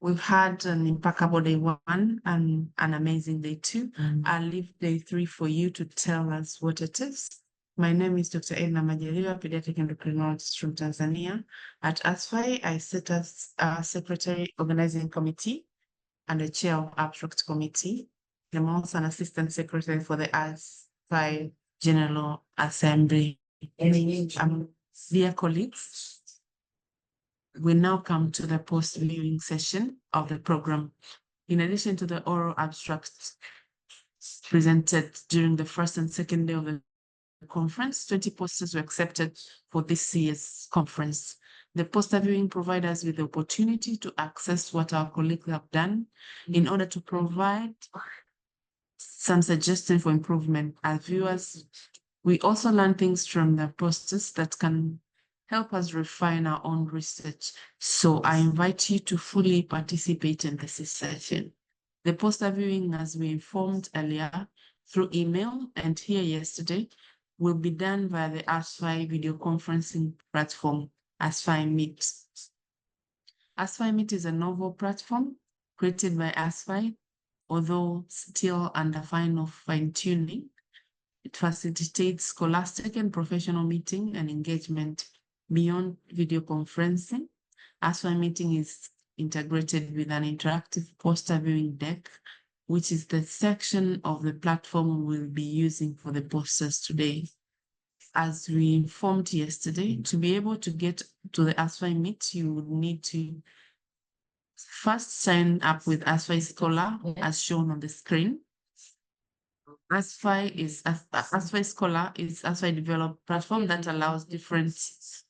We've had an impeccable day 1 and an amazing day 2. I'll leave day 3 for you to tell us what it is. My name is Dr. Edna Majaliwa, pediatric endocrinologist from Tanzania. At ASFI, I sit as a secretary organizing committee and the chair of abstract committee. I'm also an assistant secretary for the ASFI General Assembly. Dear colleagues, we now come to the post-viewing session of the program. In addition to the oral abstracts presented during the first and second day of the conference, 20 posters were accepted for this year's conference. The poster viewing provides us with the opportunity to access what our colleagues have done in order to provide some suggestions for improvement. As viewers, we also learn things from the posters that can help us refine our own research. So I invite you to fully participate in this session. The poster viewing, as we informed earlier through email and here yesterday, will be done via the ASFI video conferencing platform, ASFI Meet. ASFI Meet is a novel platform created by ASFI, although still under final fine-tuning. It facilitates scholastic and professional meeting and engagement beyond video conferencing. ASFI Meeting is integrated with an interactive poster viewing deck, which is the section of the platform we'll be using for the posters today. As we informed yesterday, to be able to get to the ASFI Meet, you would need to first sign up with ASFI Scholar as shown on the screen. ASFI Scholar is ASFI developed platform that allows different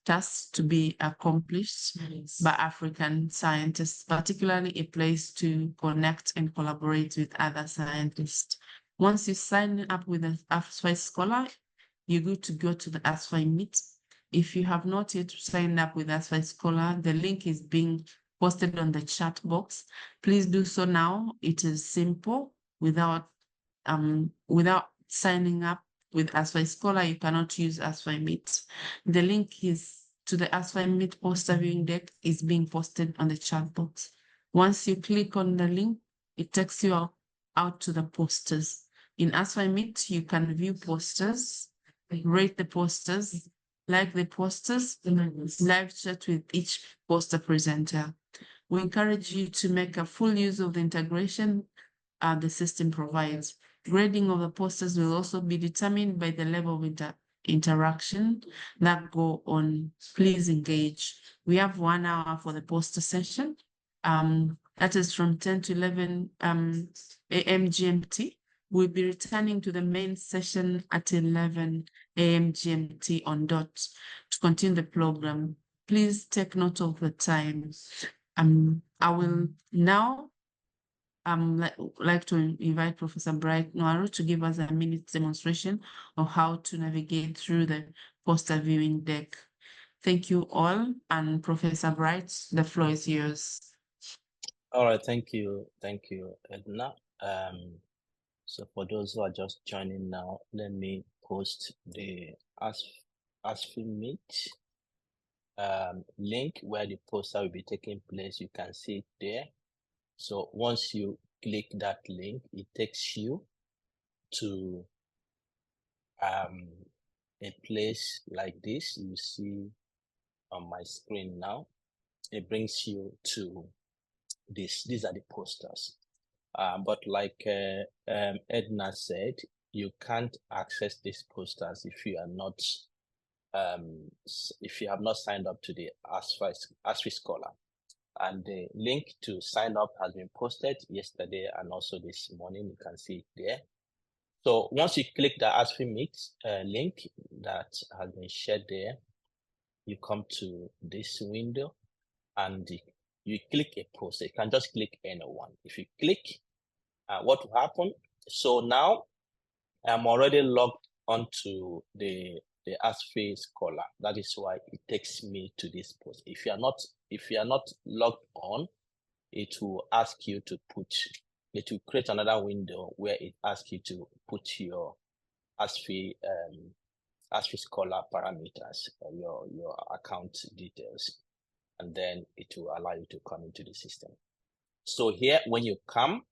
tasks to be accomplished by African scientists, particularly a place to connect and collaborate with other scientists. Once you sign up with the ASFI Scholar, you're good to go to the ASFI Meet. If you have not yet signed up with ASFI Scholar, the link is being posted on the chat box. Please do so now. It is simple. Without signing up with ASFI Scholar, you cannot use ASFI Meet. The link is to the ASFI Meet poster viewing deck is being posted on the chat box. Once you click on the link, it takes you out to the posters. In ASFI Meet, you can view posters, rate the posters, like the posters, live chat with each poster presenter. We encourage you to make a full use of the integration the system provides. Grading of the posters will also be determined by the level of interaction that go on. Please engage. We have 1 hour for the poster session. That is from 10 to 11 a.m. GMT. We'll be returning to the main session at 11 a.m. GMT on dot to continue the program. Please take note of the time. I will now like to invite Professor Bright Noaru to give us a minute demonstration of how to navigate through the poster viewing deck. Thank you all, and Professor Bright, the floor is yours.
All right, thank you, Edna. So for those who are just joining now, let me post the ASFI Meet link where the poster will be taking place. You can see it there. So once you click that link, it takes you to a place like this you see on my screen now. It brings you to this. These are the posters. But like Edna said, you can't access these posters if you are not, if you have not signed up to the ASFI Scholar. And the link to sign up has been posted yesterday and also this morning. You can see it there. So once you click the ASFI Mix link that has been shared there, you come to this window and you click a poster. You can just click anyone. If you click, what will happen? So now I'm already logged onto the ASFI Scholar. That is why it takes me to this post. If you are not logged on, it will ask you to it will create another window where it asks you to put your ASFI Scholar parameters, your account details, and then it will allow you to come into the system. So here, when you come,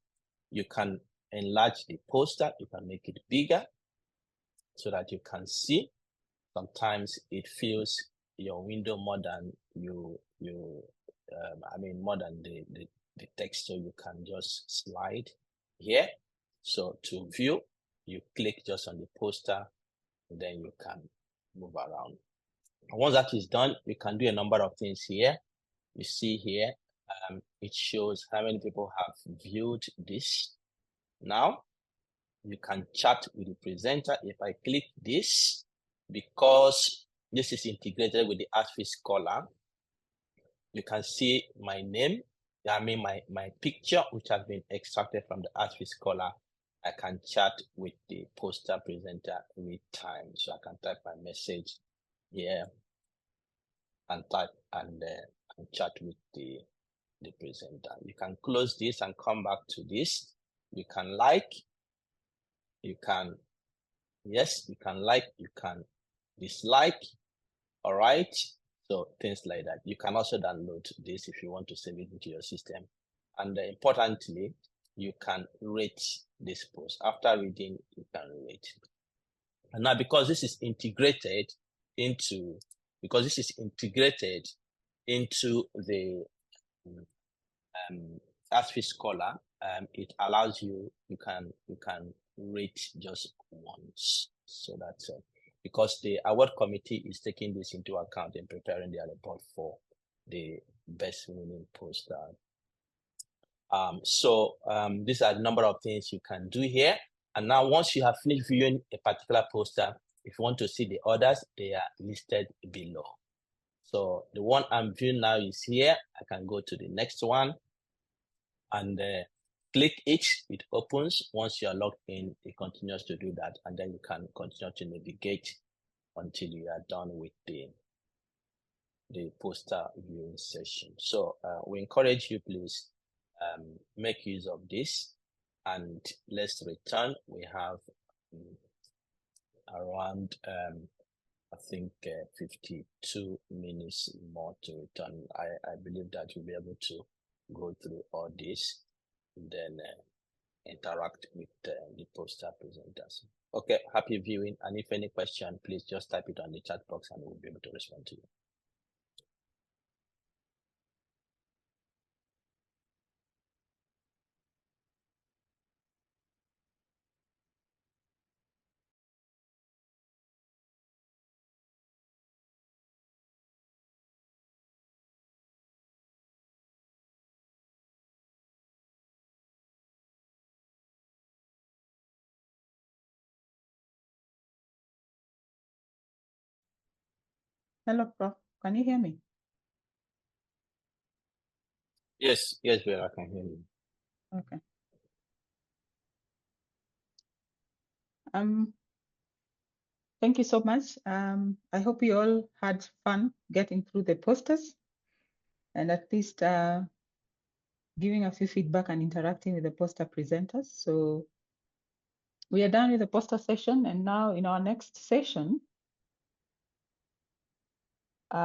you can enlarge the poster, you can make it bigger so that you can see. Sometimes it fills your window more than more than the text, so you can just slide here. So to view, you click just on the poster, and then you can move around. And once that is done, you can do a number of things here. You see here, it shows how many people have viewed this. Now, you can chat with the presenter. If I click this, because this is integrated with the ASFI Scholar, you can see my name, my picture, which has been extracted from the ASFI Scholar. I can chat with the poster presenter with time. So I can type my message here and type and chat with the presenter. You can close this and come back to this. You can like, you can dislike, all right? So things like that. You can also download this if you want to save it into your system. And importantly, you can rate this post. After reading, you can rate. And now because this is integrated into the ASFI Scholar, it allows you can rate just once. So that's because the award committee is taking this into account in preparing their report for the best winning poster. These are the number of things you can do here. And now once you have finished viewing a particular poster, if you want to see the others, they are listed below. So the one I'm viewing now is here. I can go to the next one and click it. It opens. Once you are logged in, it continues to do that. And then you can continue to navigate until you are done with the poster viewing session. So we encourage you, please make use of this, and let's return. We have around I think 52 minutes more to return. I believe that you'll be able to go through all this and then interact with the poster presenters. Okay, happy viewing. And if any question, please just type it on the chat box and we'll be able to respond to you.
Hello, Prof. Can you hear me?
Yes, Vera, I can hear you.
Okay. Thank you so much. I hope you all had fun getting through the posters and at least giving a few feedback and interacting with the poster presenters. So we are done with the poster session, and now in our next session, we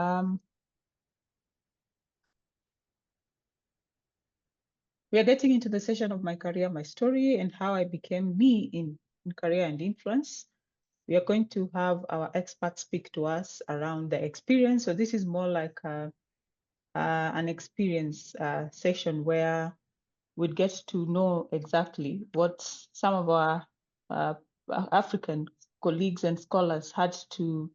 are getting into the session of my career, my story, and how I became me in career and influence. we are going to have our experts speak to us around the experience. So this is more like an experience session where we'd get to know exactly what some of our African colleagues and scholars had to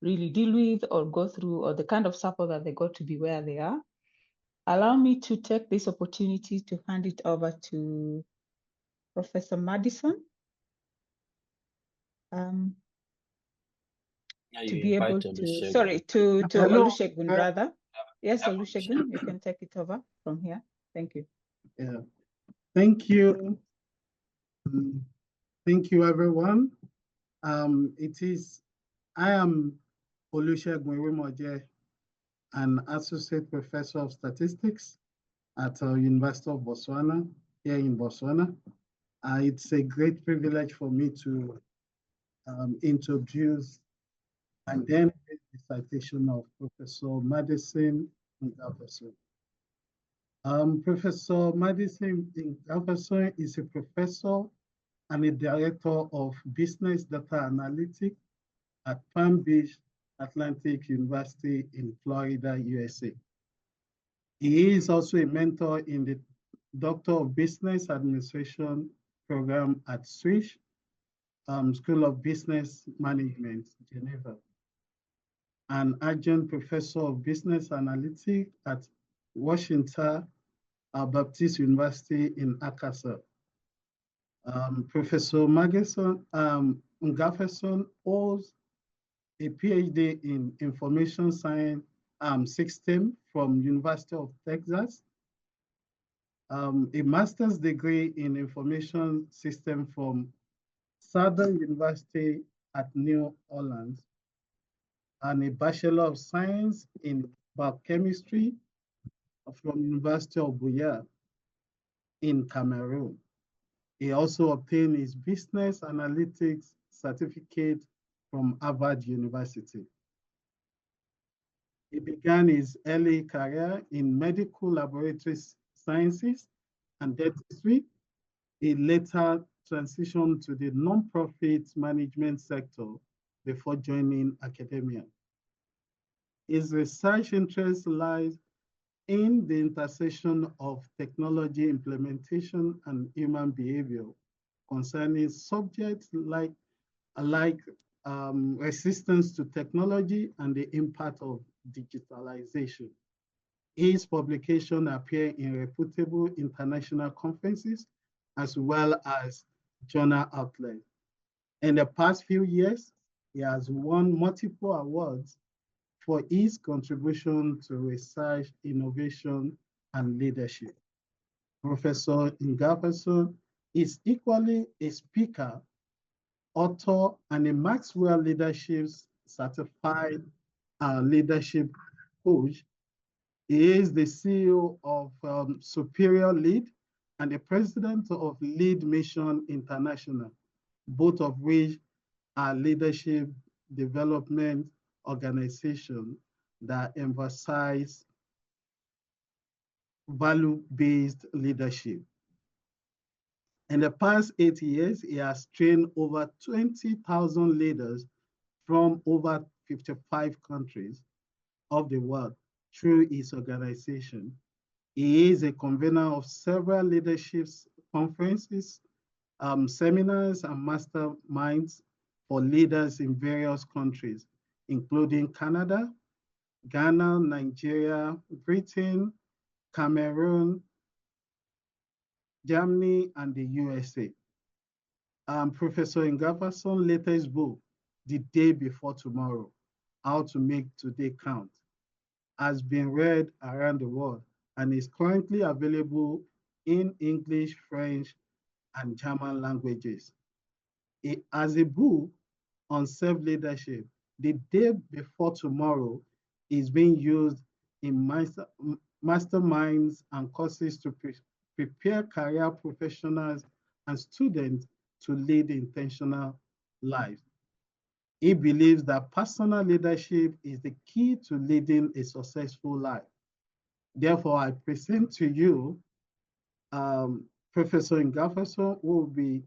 really deal with or go through, or the kind of support that they got to be where they are. Allow me to take this opportunity to hand it over to Professor Madison to be able to, sorry, to Olusegun rather. Yes, Olusegun, you can take it over from here. Thank you.
Yeah, thank you. Thank you, everyone. I am Olusegun Iwemoje, an associate professor of statistics at University of Botswana, here in Botswana. It's a great privilege for me to introduce and then the citation of Professor Madison Ngafaso. Professor Madison Ngafaso is a professor and a director of business data analytics at Palm Beach Atlantic University in Florida, USA. He is also a mentor in the Doctor of Business Administration program at Swiss School of Business Management, Geneva, an adjunct professor of business analytics at Washington Baptist University in Arkansas. Professor Ngafaso holds a PhD in information science system from University of Texas, a master's degree in information system from Southern University at New Orleans, and a Bachelor of Science in Biochemistry from University of Buea in Cameroon. He also obtained his business analytics certificate from Harvard University. He began his early career in medical laboratory sciences and dentistry. He later transitioned to the nonprofit management sector before joining academia. His research interest lies in the intersection of technology implementation and human behavior concerning subjects like resistance to technology and the impact of digitalization. His publications appear in reputable international conferences as well as journal outlets. In the past few years, he has won multiple awards for his contribution to research, innovation, and leadership. Professor Ngafaso is equally a speaker, author, and a Maxwell Leadership Certified Leadership Coach. He is the CEO of Superior Lead and the president of Lead Mission International, both of which are leadership development organizations that emphasize value-based leadership. In the past 8 years, he has trained over 20,000 leaders from over 55 countries of the world through his organization. He is a convener of several leadership conferences, seminars, and masterminds for leaders in various countries, including Canada, Ghana, Nigeria, Britain, Cameroon, Germany, and the USA. Professor Ngafason's latest book, The Day Before Tomorrow, How to Make Today Count, has been read around the world and is currently available in English, French, and German languages. It has a book on self-leadership. The Day Before Tomorrow is being used in masterminds and courses to prepare career professionals and students to lead intentional lives. He believes that personal leadership is the key to leading a successful life. Therefore, I present to you Professor Ngafaso, who will be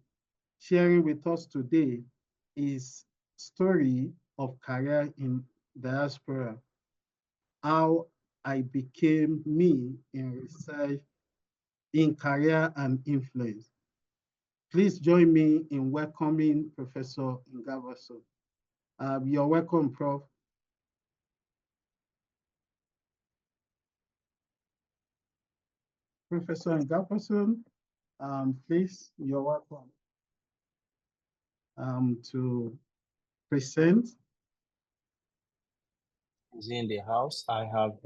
sharing with us today his story of career in diaspora, how I became me in research, in career and influence. Please join me in welcoming Professor Ngavaso. You're welcome, Prof. Professor Ngavaso, please, you're welcome to present.
Is he in the house? I have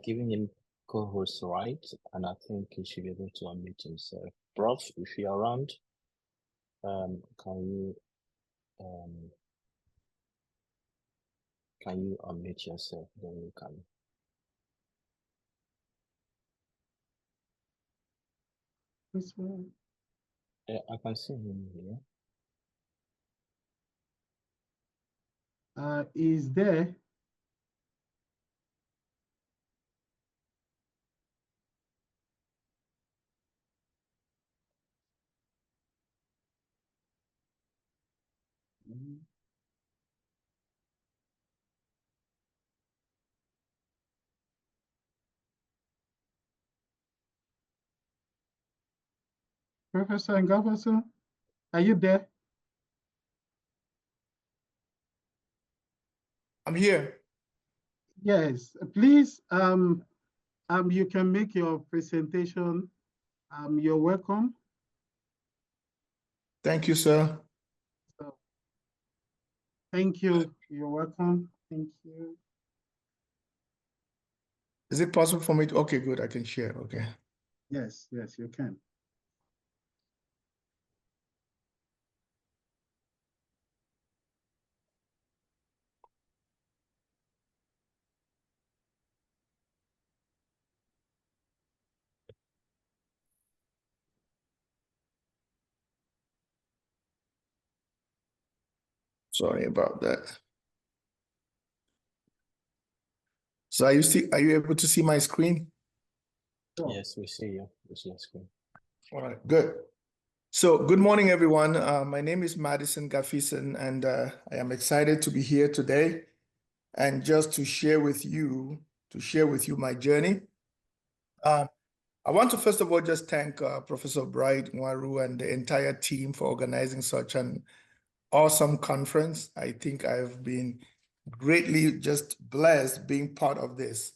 given him co-host rights, and I think he should be able to unmute himself. Prof, if you're around, can you unmute yourself? Then you can.
This one.
Yeah, I can see him here.
Is there? Professor Ngavaso, are you there?
I'm here.
Yes, please, you can make your presentation. You're welcome.
Thank you, sir.
So, thank you. You're welcome. Thank you.
Is it possible for me to? Okay, good. I can share. Okay.
Yes, yes, you can.
Sorry about that. So are you able to see my screen?
Yes, we see you. We see your screen.
All right, good. So good morning, everyone. My name is Madison Gafison, and I am excited to be here today and just to share with you my journey. I want to first of all just thank Professor Bright Nwaru and the entire team for organizing such an awesome conference. I think I've been greatly just blessed being part of this.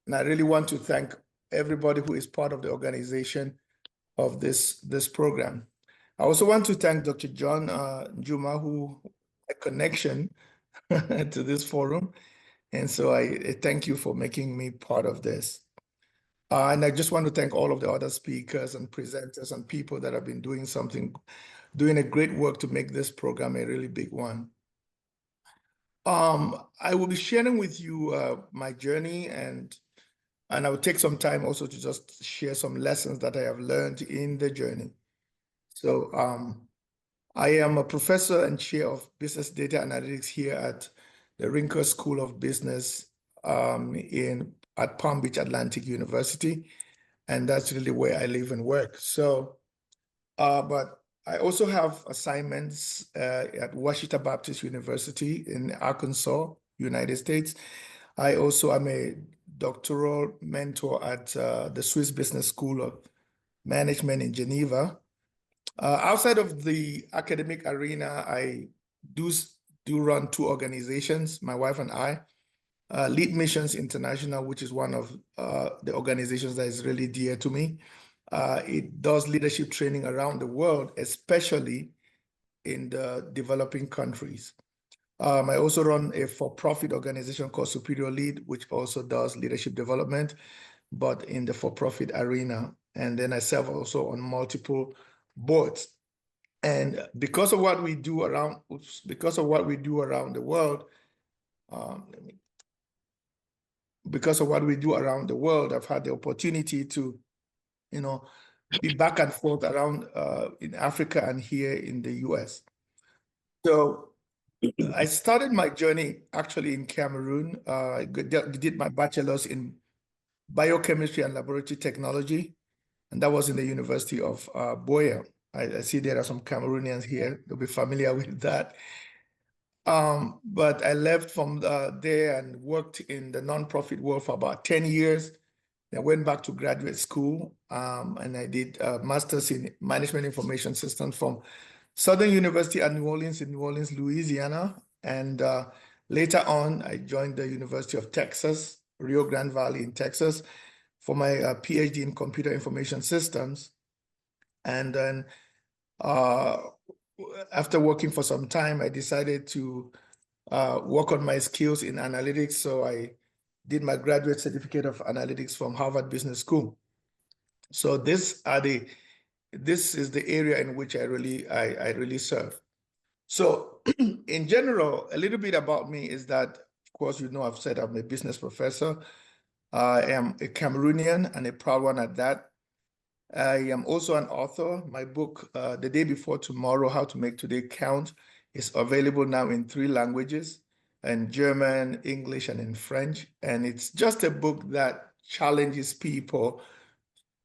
And I really want to thank everybody who is part of the organization of this program. I also want to thank Dr. John Juma, who a connection to this forum. And so I thank you for making me part of this. And I just want to thank all of the other speakers and presenters and people that have been doing a great work to make this program a really big one. I will be sharing with you my journey, and I will take some time also to just share some lessons that I have learned in the journey. So I am a professor and chair of business data analytics here at the Rinker School of Business at Palm Beach Atlantic University. And that's really where I live and work. So, but I also have assignments at Ouachita Baptist University in Arkansas, United States. I also am a doctoral mentor at the Swiss Business School of Management in Geneva. Outside of the academic arena, I do run two organizations, my wife and I. Lead Missions International, which is one of the organizations that is really dear to me. It does leadership training around the world, especially in the developing countries. I also run a for-profit organization called Superior Lead, which also does leadership development, but in the for-profit arena. And then I serve also on multiple boards. And because of what we do around the world, I've had the opportunity to, be back and forth around in Africa and here in the US. So I started my journey actually in Cameroon. I did my bachelor's in biochemistry and laboratory technology, and that was in the University of Boya. I see there are some Cameroonians here. They'll be familiar with that. But I left from there and worked in the nonprofit world for about 10 years. I went back to graduate school and I did a master's in management information systems from Southern University at New Orleans in New Orleans, Louisiana. And later on, I joined the University of Texas, Rio Grande Valley in Texas, for my PhD in computer information systems. And then after working for some time, I decided to work on my skills in analytics. So I did my graduate certificate of analytics from Harvard Business School. So this is the area in which I really serve. So in general, a little bit about me is that, of course, I've said I'm a business professor. I am a Cameroonian and a proud one at that. I am also an author. My book, The Day Before Tomorrow, How to Make Today Count, is available now in 3 languages, in German, English, and in French. And it's just a book that challenges people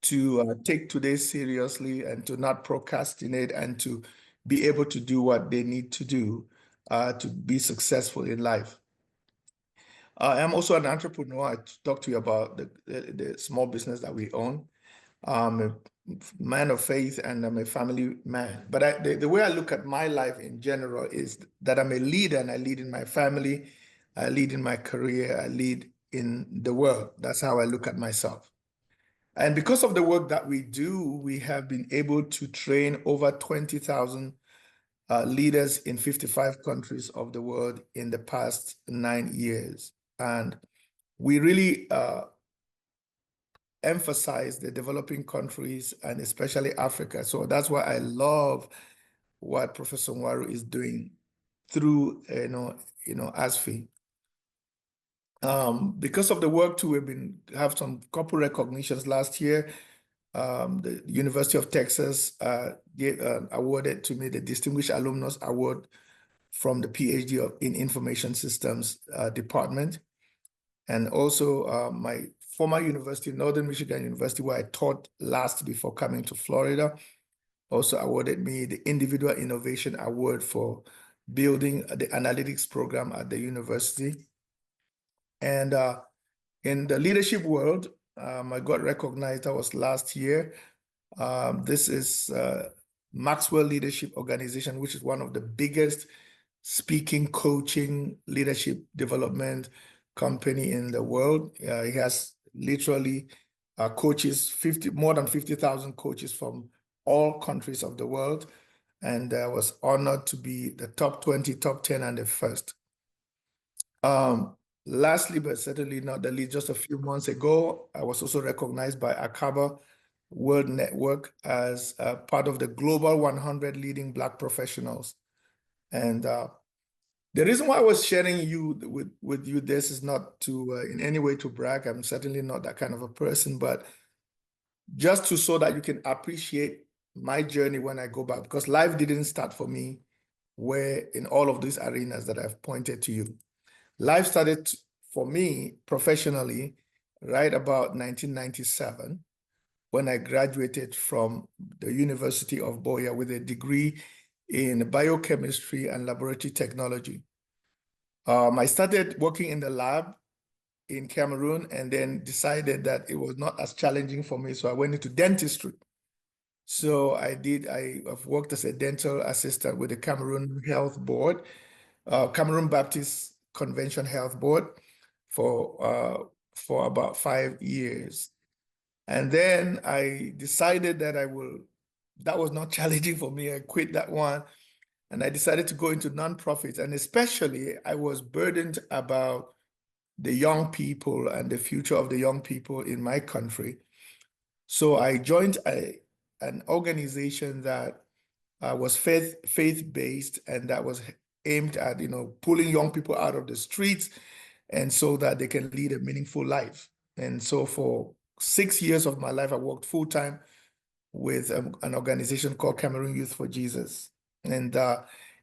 to take today seriously and to not procrastinate and to be able to do what they need to do to be successful in life. I'm also an entrepreneur. I talked to you about the small business that we own. I'm a man of faith and I'm a family man. But the way I look at my life in general is that I'm a leader, and I lead in my family, I lead in my career, I lead in the world. That's how I look at myself. And because of the work that we do, we have been able to train over 20,000 leaders in 55 countries of the world in the past 9 years. And we really emphasize the developing countries and especially Africa. So that's why I love what Professor Nwaru is doing through ASFI. Because of the work too, have some couple recognitions last year. The University of Texas awarded to me the Distinguished Alumnus Award from the PhD in Information Systems department. And also my former university, Northern Michigan University, where I taught last before coming to Florida, also awarded me the Individual Innovation Award for building the analytics program at the university. And in the leadership world, I got recognized, that was last year. This is Maxwell Leadership Organization, which is one of the biggest speaking, coaching, leadership development company in the world. It has literally coaches, more than 50,000 coaches from all countries of the world. And I was honored to be the top 20, top 10, and the first. Lastly, but certainly not the least, just a few months ago, I was also recognized by Akaba World Network as part of the Global 100 Leading Black Professionals. And the reason why I was sharing with you this is not to in any way to brag. I'm certainly not that kind of a person, but just so that you can appreciate my journey when I go back, because life didn't start for me where in all of these arenas that I've pointed to you. Life started for me professionally right about 1997 when I graduated from the University of Boya with a degree in biochemistry and laboratory technology. I started working in the lab in Cameroon and then decided that it was not as challenging for me, so I went into dentistry. So I've worked as a dental assistant with the Cameroon Health Board, Cameroon Baptist Convention Health Board for about 5 years. And then I decided that that was not challenging for me. I quit that one. And I decided to go into nonprofits. And especially, I was burdened about the young people and the future of the young people in my country. So I joined an organization that was faith-based, and that was aimed at pulling young people out of the streets and so that they can lead a meaningful life. And so for 6 years of my life, I worked full-time with an organization called Cameroon Youth for Jesus. And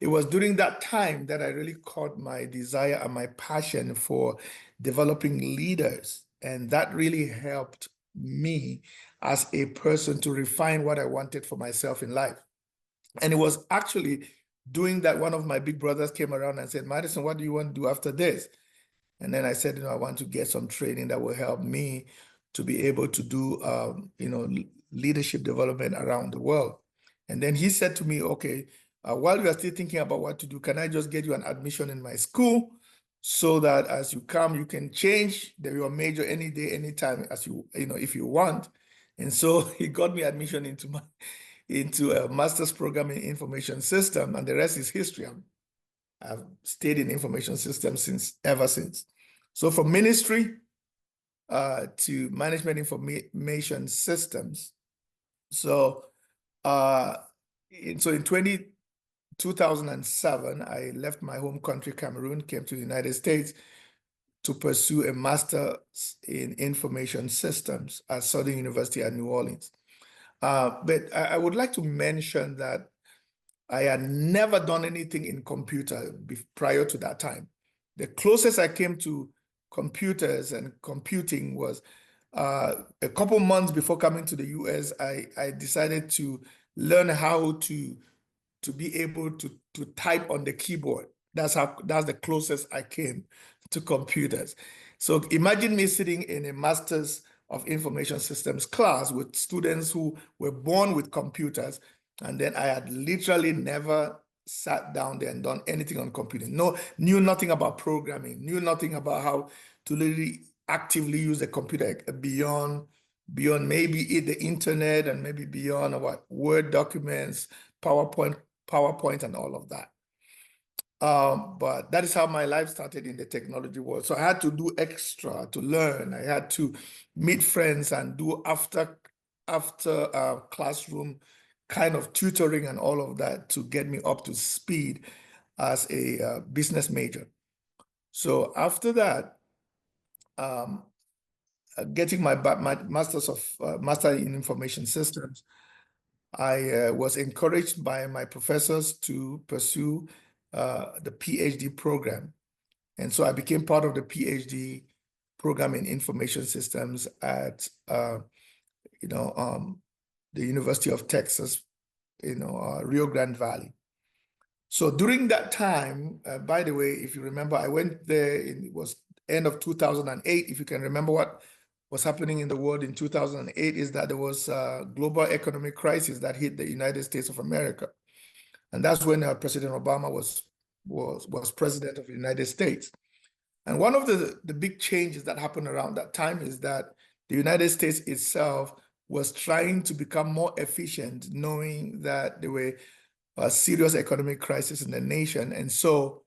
it was during that time that I really caught my desire and my passion for developing leaders. And that really helped me as a person to refine what I wanted for myself in life. And it was actually doing that, one of my big brothers came around and said, Madison, what do you want to do after this? And then I said, I want to get some training that will help me to be able to do, leadership development around the world. And then he said to me, okay, while you are still thinking about what to do, can I just get you an admission in my school so that as you come, you can change your major any day, anytime as if you want. And so he got me admission into a master's program in information system, and the rest is history. I've stayed in information systems ever since. So from ministry to management information systems. So in 2007, I left my home country, Cameroon, came to the United States to pursue a master's in information systems at Southern University at New Orleans. But I would like to mention that I had never done anything in computer prior to that time. The closest I came to computers and computing was a couple months before coming to the US. I decided to learn how to be able to type on the keyboard. That's the closest I came to computers. So imagine me sitting in a master's of information systems class with students who were born with computers, and then I had literally never sat down there and done anything on computing. Knew nothing about programming, knew nothing about how to really actively use a computer beyond maybe the internet, and maybe beyond Word documents, PowerPoint, and all of that. But that is how my life started in the technology world. So I had to do extra to learn. I had to meet friends and do after classroom kind of tutoring and all of that to get me up to speed as a business major. So after that, getting my master in information systems, I was encouraged by my professors to pursue the PhD program. And so I became part of the PhD program in information systems at the University of Texas, Rio Grande Valley. So during that time, by the way, if you remember, I went there, it was end of 2008. If you can remember what was happening in the world in 2008, is that there was a global economic crisis that hit the United States of America. And that's when President Obama was president of the United States. And one of the big changes that happened around that time is that the United States itself was trying to become more efficient, knowing that there were a serious economic crisis in the nation. And so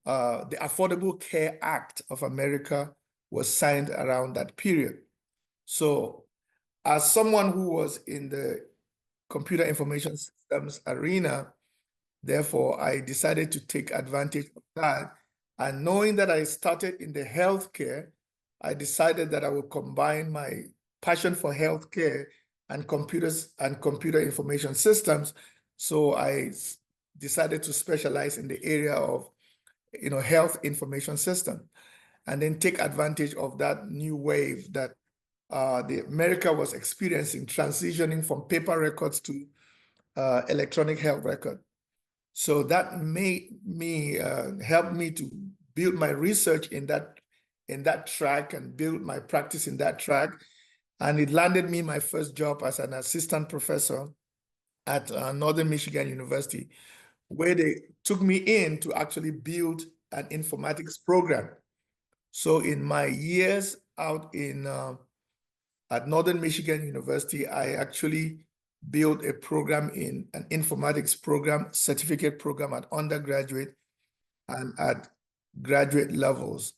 the Affordable Care Act of America was signed around that period. So as someone who was in the computer information systems arena, therefore, I decided to take advantage of that. And knowing that I started in the healthcare, I decided that I would combine my passion for healthcare and computers and computer information systems. So I decided to specialize in the area of health information system, and then take advantage of that new wave that America was experiencing, transitioning from paper records to electronic health record. So that made me help me to build my research in that track and build my practice in that track. And it landed me my first job as an assistant professor at Northern Michigan University, where they took me in to actually build an informatics program. So in my years out at Northern Michigan University, I actually built a program in an informatics program, certificate program at undergraduate and at graduate levels,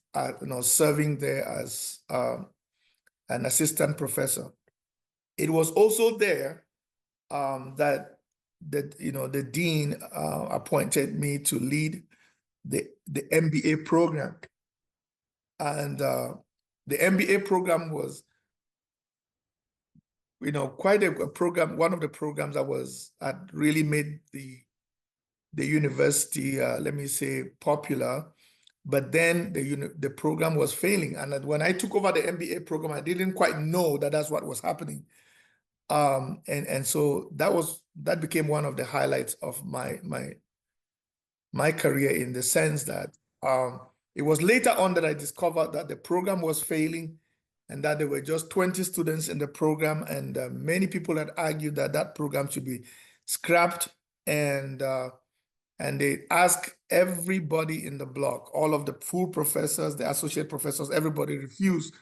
serving there as an assistant professor. It was also there that the dean appointed me to lead the MBA program. And the MBA program was quite a program, one of the programs that had really made the university, let me say, popular. But then the program was failing. And when I took over the MBA program, I didn't quite know that that's what was happening. And so that was that became one of the highlights of my career, in the sense that it was later on that I discovered that the program was failing and that there were just 20 students in the program, and many people had argued that that program should be scrapped, and they asked everybody in the block, all of the full professors, the associate professors, everybody refused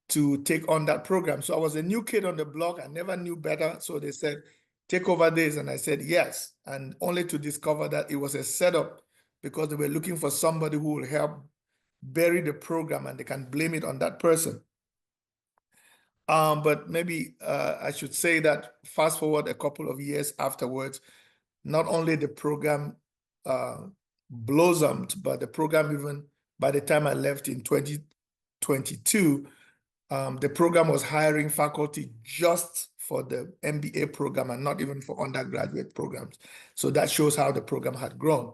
to take on that program. So I was a new kid on the block. I never knew better. So they said, take over this. And I said, yes. And only to discover that it was a setup, because they were looking for somebody who will help bury the program, and they can blame it on that person. But maybe I should say that fast forward a couple of years afterwards, not only the program blossomed, but the program, even by the time I left in 2022, the program was hiring faculty just for the MBA program and not even for undergraduate programs. So that shows how the program had grown.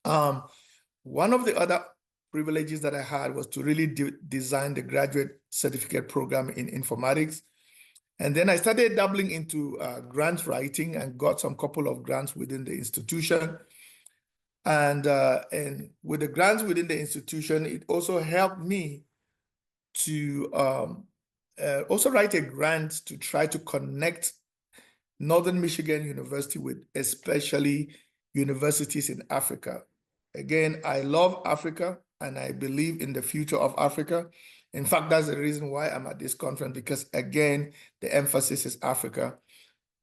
One of the other privileges that I had was to really design the graduate certificate program in informatics. And then I started dabbling into grant writing and got some couple of grants within the institution. And with the grants within the institution, it also helped me to also write a grant to try to connect Northern Michigan University with especially universities in Africa. Again, I love Africa and I believe in the future of Africa. In fact, that's the reason why I'm at this conference, because again, the emphasis is Africa.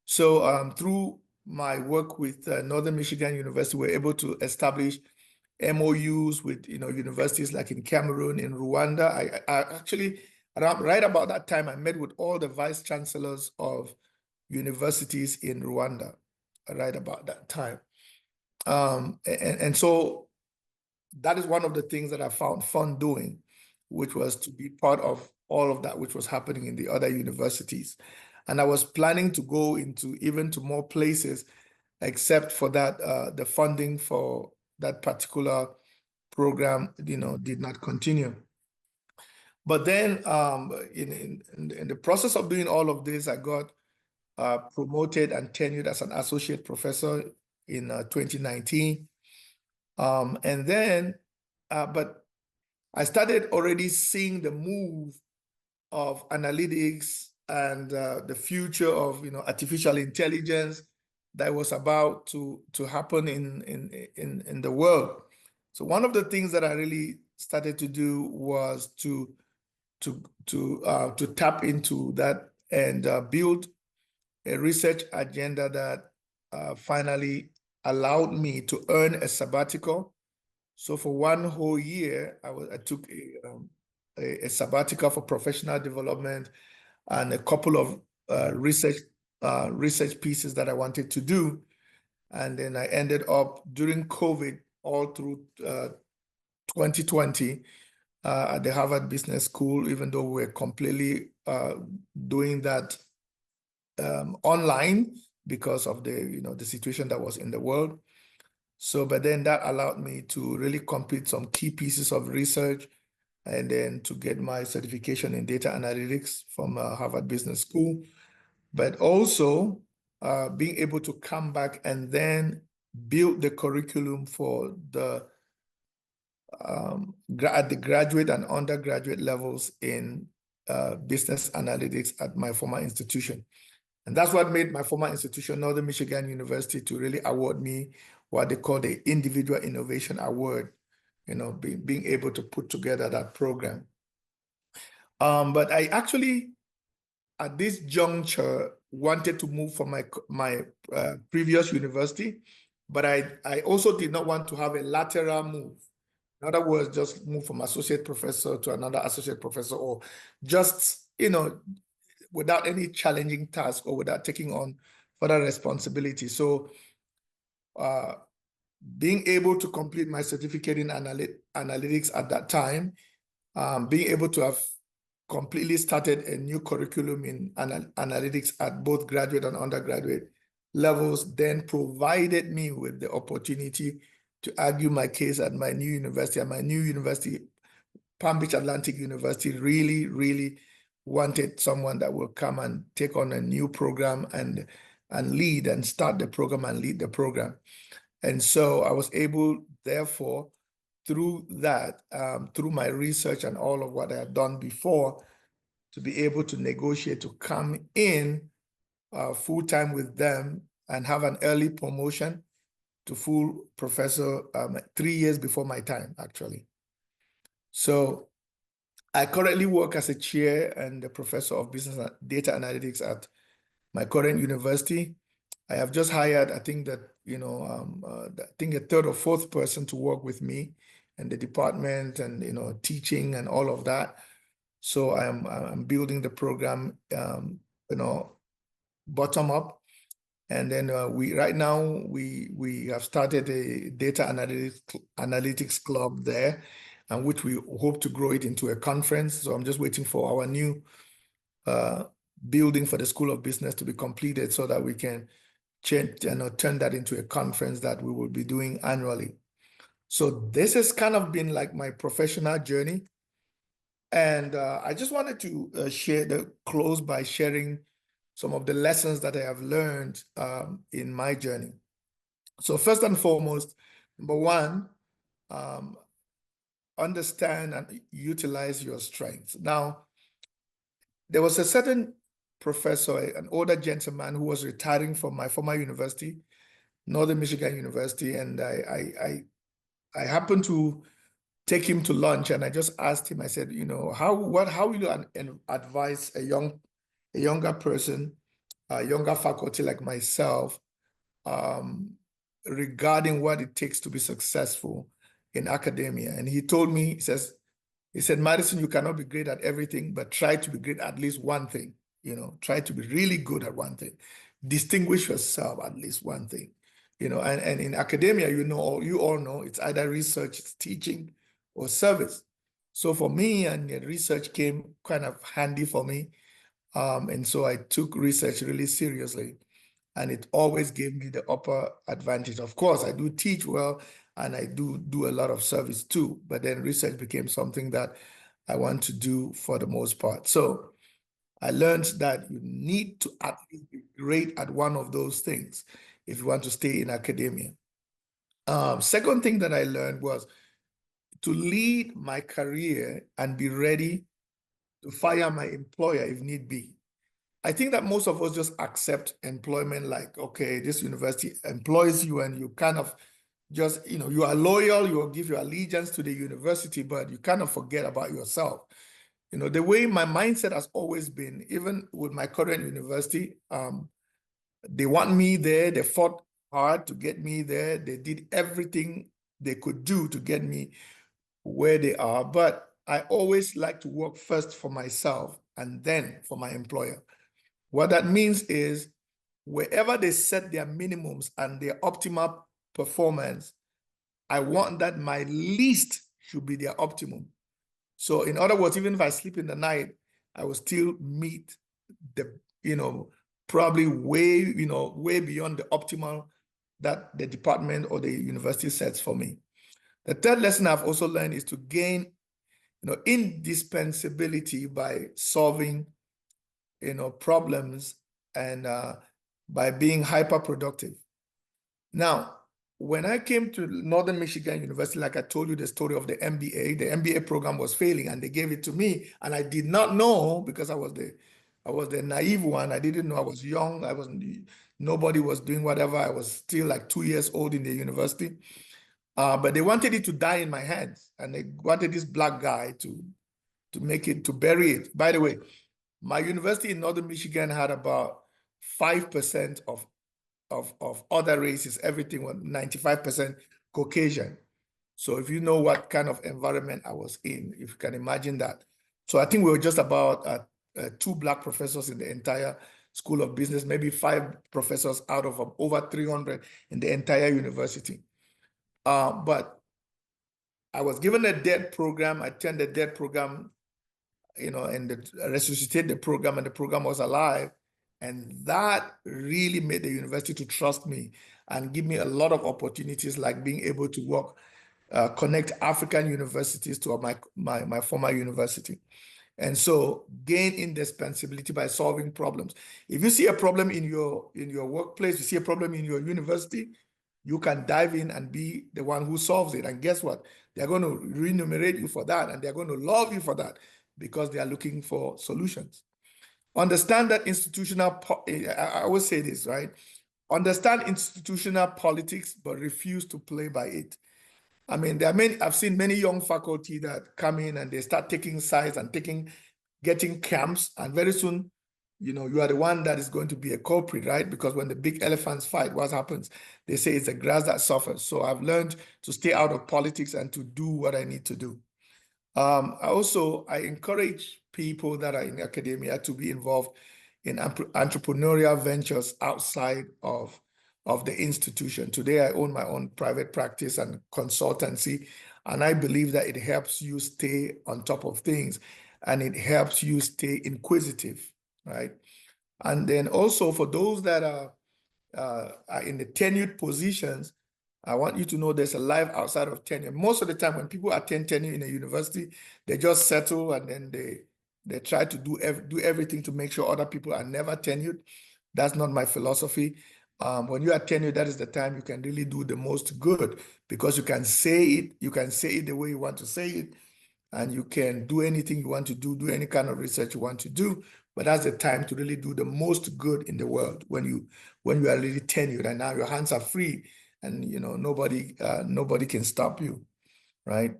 So through my work with Northern Michigan University, we're able to establish MOUs with universities like in Cameroon, in Rwanda. I actually, right about that time, I met with all the vice chancellors of universities in Rwanda, right about that time. And so that is one of the things that I found fun doing, which was to be part of all of that which was happening in the other universities. And I was planning to go into even to more places, except for that the funding for that particular program, did not continue. But then in the process of doing all of this, I got promoted and tenured as an associate professor in 2019. And then, but I started already seeing the move of analytics and the future of artificial intelligence that was about to happen in the world. So one of the things that I really started to do was to tap into that and build a research agenda that finally allowed me to earn a sabbatical. So for one whole year, I took a sabbatical for professional development and a couple of research pieces that I wanted to do. And then I ended up during COVID all through 2020 at the Harvard Business School, even though we're completely doing that online because of the situation that was in the world. So, but then that allowed me to really complete some key pieces of research and then to get my certification in data analytics from Harvard Business School, but also being able to come back and then build the curriculum for at the graduate and undergraduate levels in business analytics at my former institution. And that's what made my former institution, Northern Michigan University, to really award me what they call the Individual Innovation Award, being able to put together that program. But I actually, at this juncture, wanted to move from my previous university, but I also did not want to have a lateral move. In other words, just move from associate professor to another associate professor, or just, without any challenging task or without taking on further responsibility. So being able to complete my certificate in analytics at that time, being able to have completely started a new curriculum in analytics at both graduate and undergraduate levels, then provided me with the opportunity to argue my case at my new university. And my new university, Palm Beach Atlantic University, really, really wanted someone that will come and take on a new program and and lead and start the program and lead the program. And so I was able, therefore, through that, through my research and all of what I had done before, to be able to negotiate to come in full-time with them and have an early promotion to full professor 3 years before my time, actually. So I currently work as a chair and a professor of business and data analytics at my current university. I have just hired, I think that, I think a third or fourth person to work with me in the department and, teaching and all of that. So I'm building the program, bottom up. And then right now we have started a data analytics club there, and which we hope to grow it into a conference. So I'm just waiting for our new building for the School of Business to be completed so that we can change and turn that into a conference that we will be doing annually. So this has kind of been like my professional journey. And I just wanted to close by sharing some of the lessons that I have learned in my journey. So first and foremost, number one, understand and utilize your strengths. Now, there was a certain professor, an older gentleman who was retiring from my former university, Northern Michigan University, and I happened to take him to lunch, and I just asked him, I said, how will you advise a younger person, a younger faculty like myself, regarding what it takes to be successful in academia? And he told me, he said, Madison, you cannot be great at everything, but try to be great at least one thing. Try to be really good at one thing. Distinguish yourself at least one thing. And in academia, you all know, it's either research, it's teaching, or service. So for me, and research came kind of handy for me. And so I took research really seriously, and it always gave me the upper advantage. Of course, I do teach well, and I do a lot of service too, but then research became something that I want to do for the most part. So I learned that you need to at least be great at one of those things if you want to stay in academia. Second thing that I learned was to lead my career and be ready to fire my employer if need be. I think that most of us just accept employment like, okay, this university employs you and you kind of just, you are loyal, you will give your allegiance to the university, but you kind of forget about yourself. The way my mindset has always been, even with my current university, they want me there, they fought hard to get me there, they did everything they could do to get me where they are, but I always like to work first for myself and then for my employer. What that means is wherever they set their minimums and their optimal performance, I want that my least should be their optimum. So in other words, even if I sleep in the night, I will still meet the, probably way beyond the optimal that the department or the university sets for me. The third lesson I've also learned is to gain, indispensability by solving, problems and by being hyper productive. Now, when I came to Northern Michigan University, like I told you the story of the MBA program was failing and they gave it to me. And I did not know, because I was the naive one. I didn't know. I was young. Nobody was doing whatever. I was still like 2 years old in the university. But they wanted it to die in my hands. And they wanted this black guy to bury it. By the way, my university in Northern Michigan had about 5% of other races. Everything was 95% Caucasian. So if you know what kind of environment I was in, if you can imagine that. So I think we were just about 2 black professors in the entire School of Business, maybe 5 professors out of over 300 in the entire university. But I was given a DED program. I turned the DED program, and resuscitated the program, and the program was alive. And that really made the university to trust me and give me a lot of opportunities, like being able to work, connect African universities to my former university. And so gain indispensability by solving problems. If you see a problem in your workplace, you see a problem in your university, you can dive in and be the one who solves it. And guess what? They're going to remunerate you for that, and they're going to love you for that because they are looking for solutions. Understand that I always say this, right? Understand institutional politics, but refuse to play by it. I mean, I've seen many young faculty that come in and they start taking sides and getting camps, and very soon, you are the one that is going to be a culprit, right? Because when the big elephants fight, what happens? They say it's the grass that suffers. So I've learned to stay out of politics and to do what I need to do. I encourage people that are in academia to be involved in entrepreneurial ventures outside of the institution. Today, I own my own private practice and consultancy, and I believe that it helps you stay on top of things, and it helps you stay inquisitive, right? And then also for those that are in the tenured positions, I want you to know there's a life outside of tenure. Most of the time when people attend tenure in a university, they just settle and then they try to do everything to make sure other people are never tenured. That's not my philosophy. When you are tenured, that is the time you can really do the most good, because you can say it the way you want to say it, and you can do anything you want to do any kind of research you want to do. But that's the time to really do the most good in the world, when you are really tenured and now your hands are free, and nobody can stop you, right?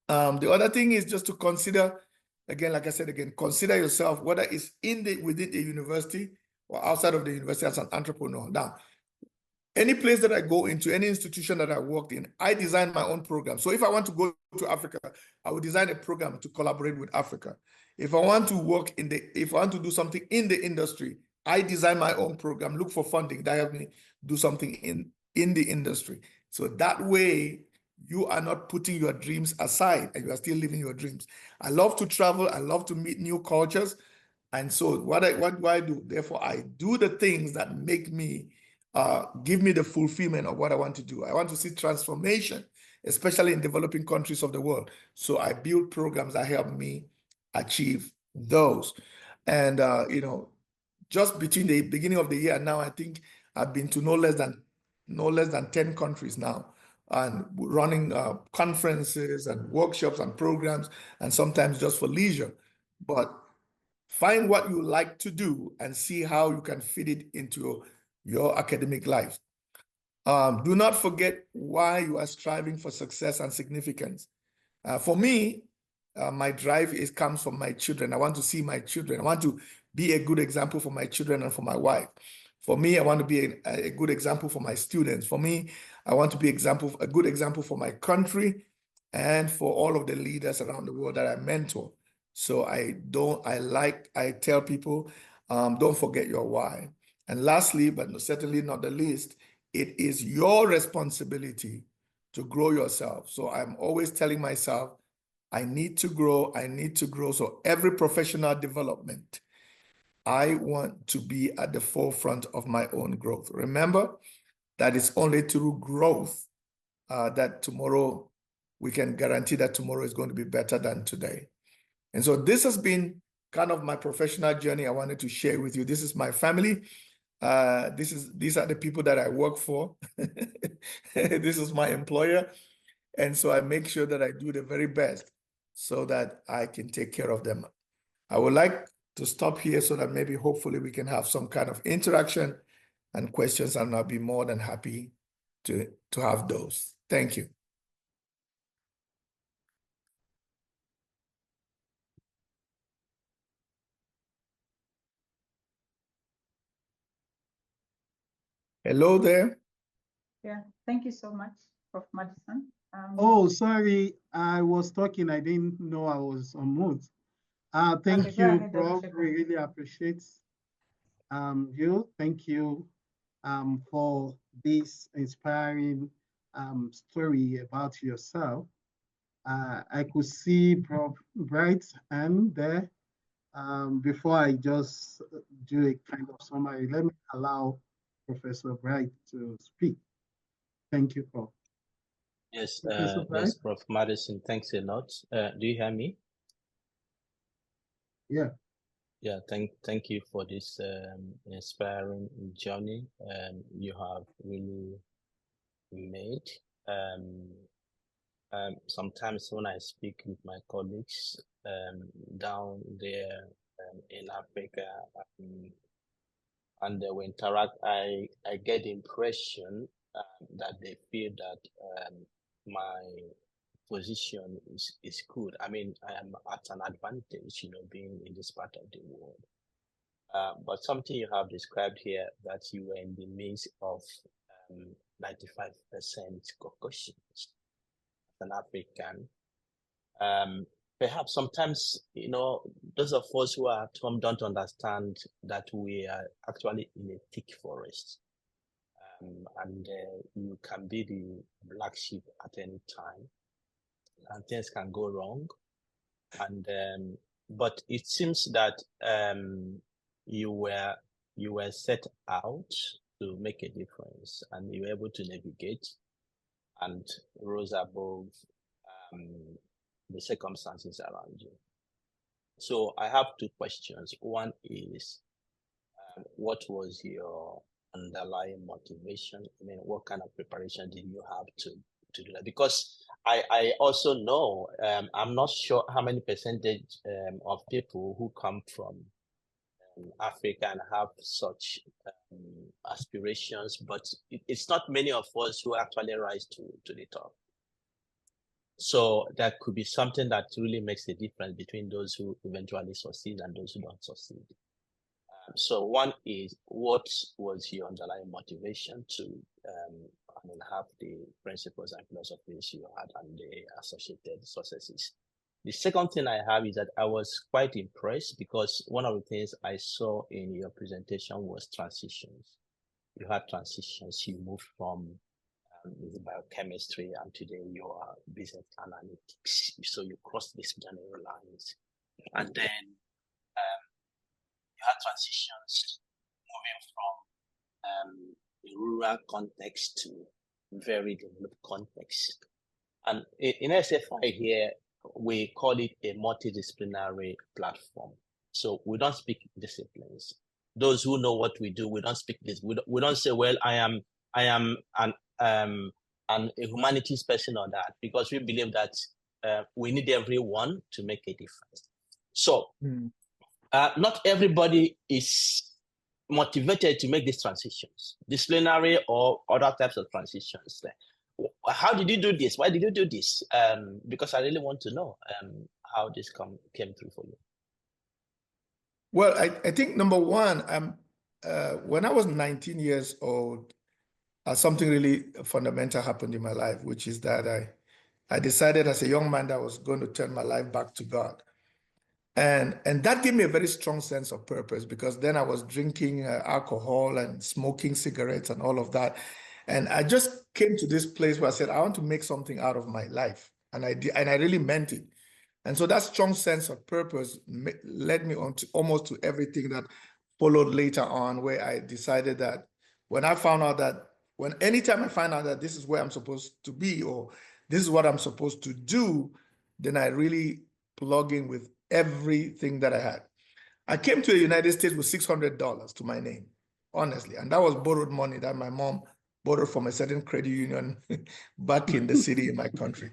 The other thing is just to consider, again, like I said, consider yourself, whether it's within the university or outside of the university, as an entrepreneur. Now, any place that I go into, any institution that I worked in, I design my own program. So if I want to go to Africa, I will design a program to collaborate with Africa. If I want to do something in the industry, I design my own program, look for funding that help me do something in the industry. So that way, you are not putting your dreams aside and you are still living your dreams. I love to travel. I love to meet new cultures. And so what do I do? Therefore, I do the things that make me, give me the fulfillment of what I want to do. I want to see transformation, especially in developing countries of the world. So I build programs that help me achieve those. And, just between the beginning of the year and now, I think I've been to no less than 10 countries now, and running conferences and workshops and programs, and sometimes just for leisure. But find what you like to do and see how you can fit it into your academic life. Do not forget why you are striving for success and significance. For me, my drive comes from my children. I want to see my children. I want to be a good example for my children and for my wife. For me, I want to be a good example for my students. For me, I want to be a good example for my country and for all of the leaders around the world that I mentor. So I tell people, don't forget your why. And lastly, but certainly not the least, it is your responsibility to grow yourself. So I'm always telling myself, I need to grow, I need to grow. So every professional development, I want to be at the forefront of my own growth. Remember, that it's only through growth that tomorrow, we can guarantee that tomorrow is going to be better than today. And so this has been kind of my professional journey I wanted to share with you. This is my family. These are the people that I work for. This is my employer. And so I make sure that I do the very best so that I can take care of them. I would like to stop here so that maybe hopefully we can have some kind of interaction and questions, and I'll be more than happy to have those. Thank you. Hello there.
Yeah, thank you so much, Prof. Madison.
Oh, sorry, I was talking. I didn't know I was on mute. Thank you, Prof. We really appreciate you. Thank you for this inspiring story about yourself. I could see Prof. Bright and there. Before I just do a kind of summary, let me allow Professor Bright to speak. Thank you, Prof.
Yes, yes, Prof. Madison, thanks a lot. Do you hear me?
Yeah.
Yeah, thank you for this inspiring journey you have really made. Sometimes when I speak with my colleagues down there in Africa, and we interact, I get the impression that they feel that my position is good. I mean, I am at an advantage, being in this part of the world. But something you have described here, that you were in the midst of 95% Caucasians as an African. Perhaps sometimes, those of us who are at home don't understand that we are actually in a thick forest. And you can be the black sheep at any time, and things can go wrong. And but it seems that you were set out to make a difference, and you were able to navigate and rose above the circumstances around you. So I have two questions. One is, what was your underlying motivation? I mean, what kind of preparation did you have to do that? Because I also know, I'm not sure how many percentage of people who come from Africa and have such aspirations, but it's not many of us who actually rise to the top. So that could be something that really makes a difference between those who eventually succeed and those who don't succeed. So one is, what was your underlying motivation to have the principles and philosophies you had and the associated successes? The second thing I have is that I was quite impressed, because one of the things I saw in your presentation was transitions. You had transitions. You moved from biochemistry, and today you are business analytics. So you crossed these general lines. And then you had transitions moving from a rural context to very developed context. And in ASFI here, we call it a multidisciplinary platform. So we don't speak disciplines. Those who know what we do, we don't speak this. We don't say, well, I am a humanities person or that, because we believe that we need everyone to make a difference. So not everybody is motivated to make these transitions, disciplinary or other types of transitions. How did you do this? Why did you do this? Because I really want to know how this came through for you.
Well, I think number one, when I was 19 years old, something really fundamental happened in my life, which is that I decided as a young man that I was going to turn my life back to God. And that gave me a very strong sense of purpose, because then I was drinking alcohol and smoking cigarettes and all of that. And I just came to this place where I said, I want to make something out of my life. And I really meant it. And so that strong sense of purpose led me on to almost to everything that followed later on, where I decided that when I found out that anytime I find out that this is where I'm supposed to be, or this is what I'm supposed to do, then I really plug in with everything that I had. I came to the United States with $600 to my name, honestly. And that was borrowed money that my mom borrowed from a certain credit union back in the city in my country.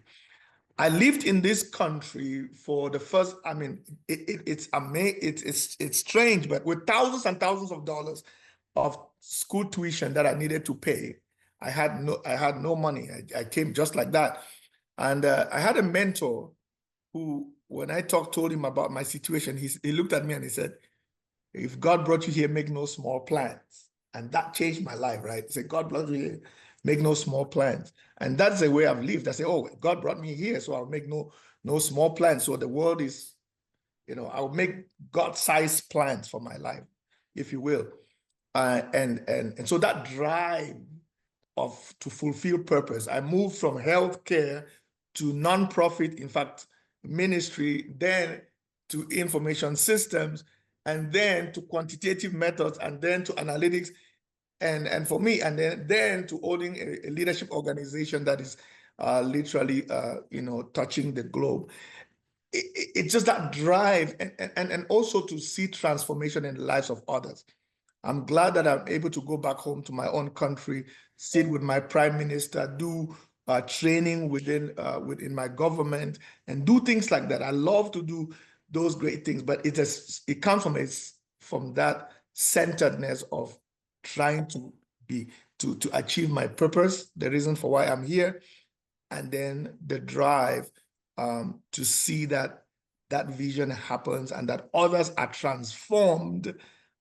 I lived in this country for the first, I mean, it's strange, but with thousands and thousands of dollars of school tuition that I needed to pay, I had no money. I came just like that. And I had a mentor who, when I told him about my situation, he looked at me and he said, if God brought you here, make no small plans. And that changed my life, right? He said, God brought you here, make no small plans. And that's the way I've lived. I say, oh, God brought me here, so I'll make no small plans. So the world is, I'll make God-sized plans for my life, if you will. And so that drive to fulfill purpose, I moved from healthcare to nonprofit, in fact, ministry, then to information systems, and then to quantitative methods, and then to analytics, and for me, and then to owning a leadership organization that is literally, touching the globe. it's just that drive and also to see transformation in the lives of others. I'm glad that I'm able to go back home to my own country, sit with my prime minister, do training within my government, and do things like that. I love to do those great things, but it comes from that centeredness of trying to achieve my purpose, the reason for why I'm here, and then the drive to see that vision happens and that others are transformed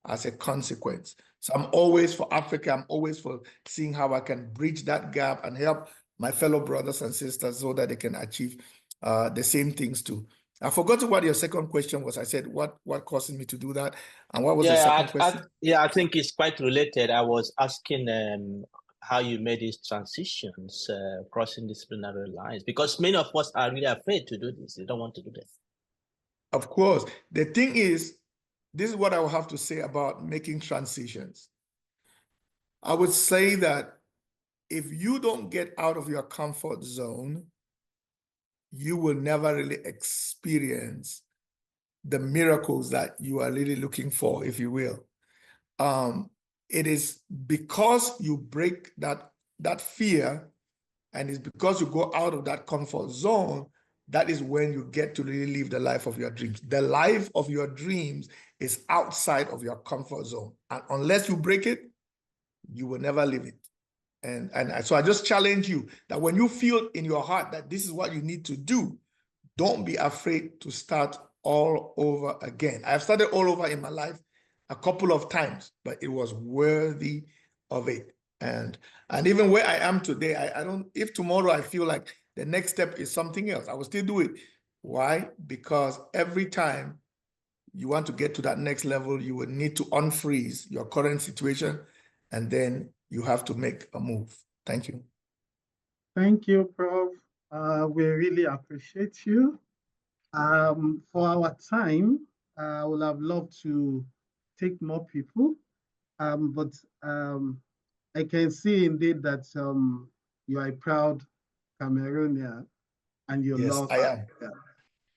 as a consequence. So I'm always for Africa. I'm always for seeing how I can bridge that gap and help my fellow brothers and sisters so that they can achieve the same things too. I forgot what your second question was. I said what caused me to do that, and what was the second question?
I think it's quite related. I was asking how you made these transitions, crossing disciplinary lines, because many of us are really afraid to do this. They don't want to do this.
Of course. The thing is, this is what I will have to say about making transitions. I would say that if you don't get out of your comfort zone, you will never really experience the miracles that you are really looking for, if you will. It is because you break that fear, and it's because you go out of that comfort zone, that is when you get to really live the life of your dreams. The life of your dreams is outside of your comfort zone. And unless you break it, you will never live it. And so I just challenge you that when you feel in your heart that this is what you need to do, don't be afraid to start all over again. I've started all over in my life a couple of times, but it was worthy of it. And even where I am today, I don't, if tomorrow I feel like the next step is something else, I will still do it. Why? Because every time you want to get to that next level, you will need to unfreeze your current situation, and then you have to make a move. Thank you.
Thank you, Prof. We really appreciate you. For our time, I would have loved to take more people, but I can see indeed that you are a proud Cameroonian and you love Africa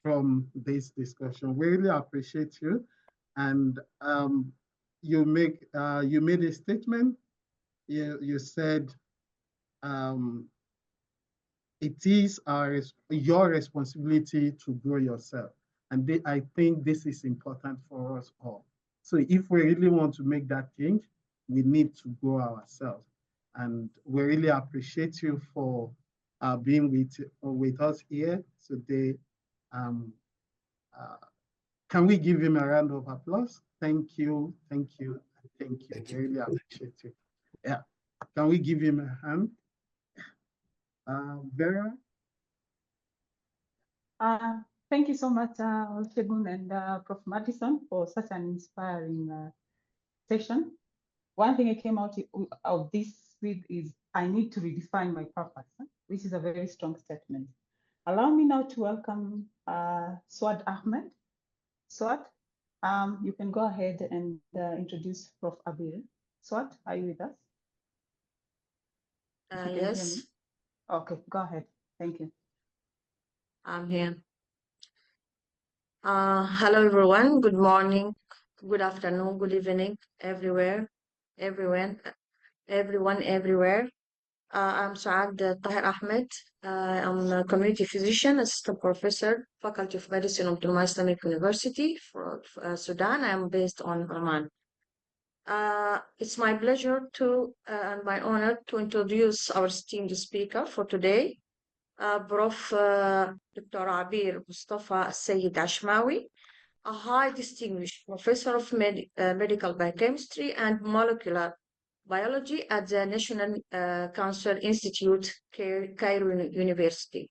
from this discussion. We really appreciate you. And you made a statement. You said it is your responsibility to grow yourself. And I think this is important for us all. So if we really want to make that change, we need to grow ourselves. And we really appreciate you for being with us here today. Can we give him a round of applause? Thank you, thank you, thank you. We really appreciate you. Yeah, can we give him a hand? Vera?
Thank you so much, Olusegun and Prof. Madison, for such an inspiring session. One thing I came out of this with is I need to redefine my purpose, which is a very strong statement. Allow me now to welcome Swad Ahmed. Swad, you can go ahead and introduce Prof. Abir. Swad, are you with us?
Yes.
Okay, go ahead. Thank you.
I'm here. Hello, everyone. Good morning, good afternoon, good evening, everywhere, everyone, everywhere. I'm Saad Tahir Ahmed. I'm a community physician, assistant professor, Faculty of Medicine of Duma Islamic University for Sudan. I'm based on Oman. It's my pleasure and my honor to introduce our esteemed speaker for today, Prof. Dr. Abir Mustafa Sayyid Ashmawi, a high distinguished professor of medical biochemistry and molecular biology at the National Cancer Institute, Cairo University.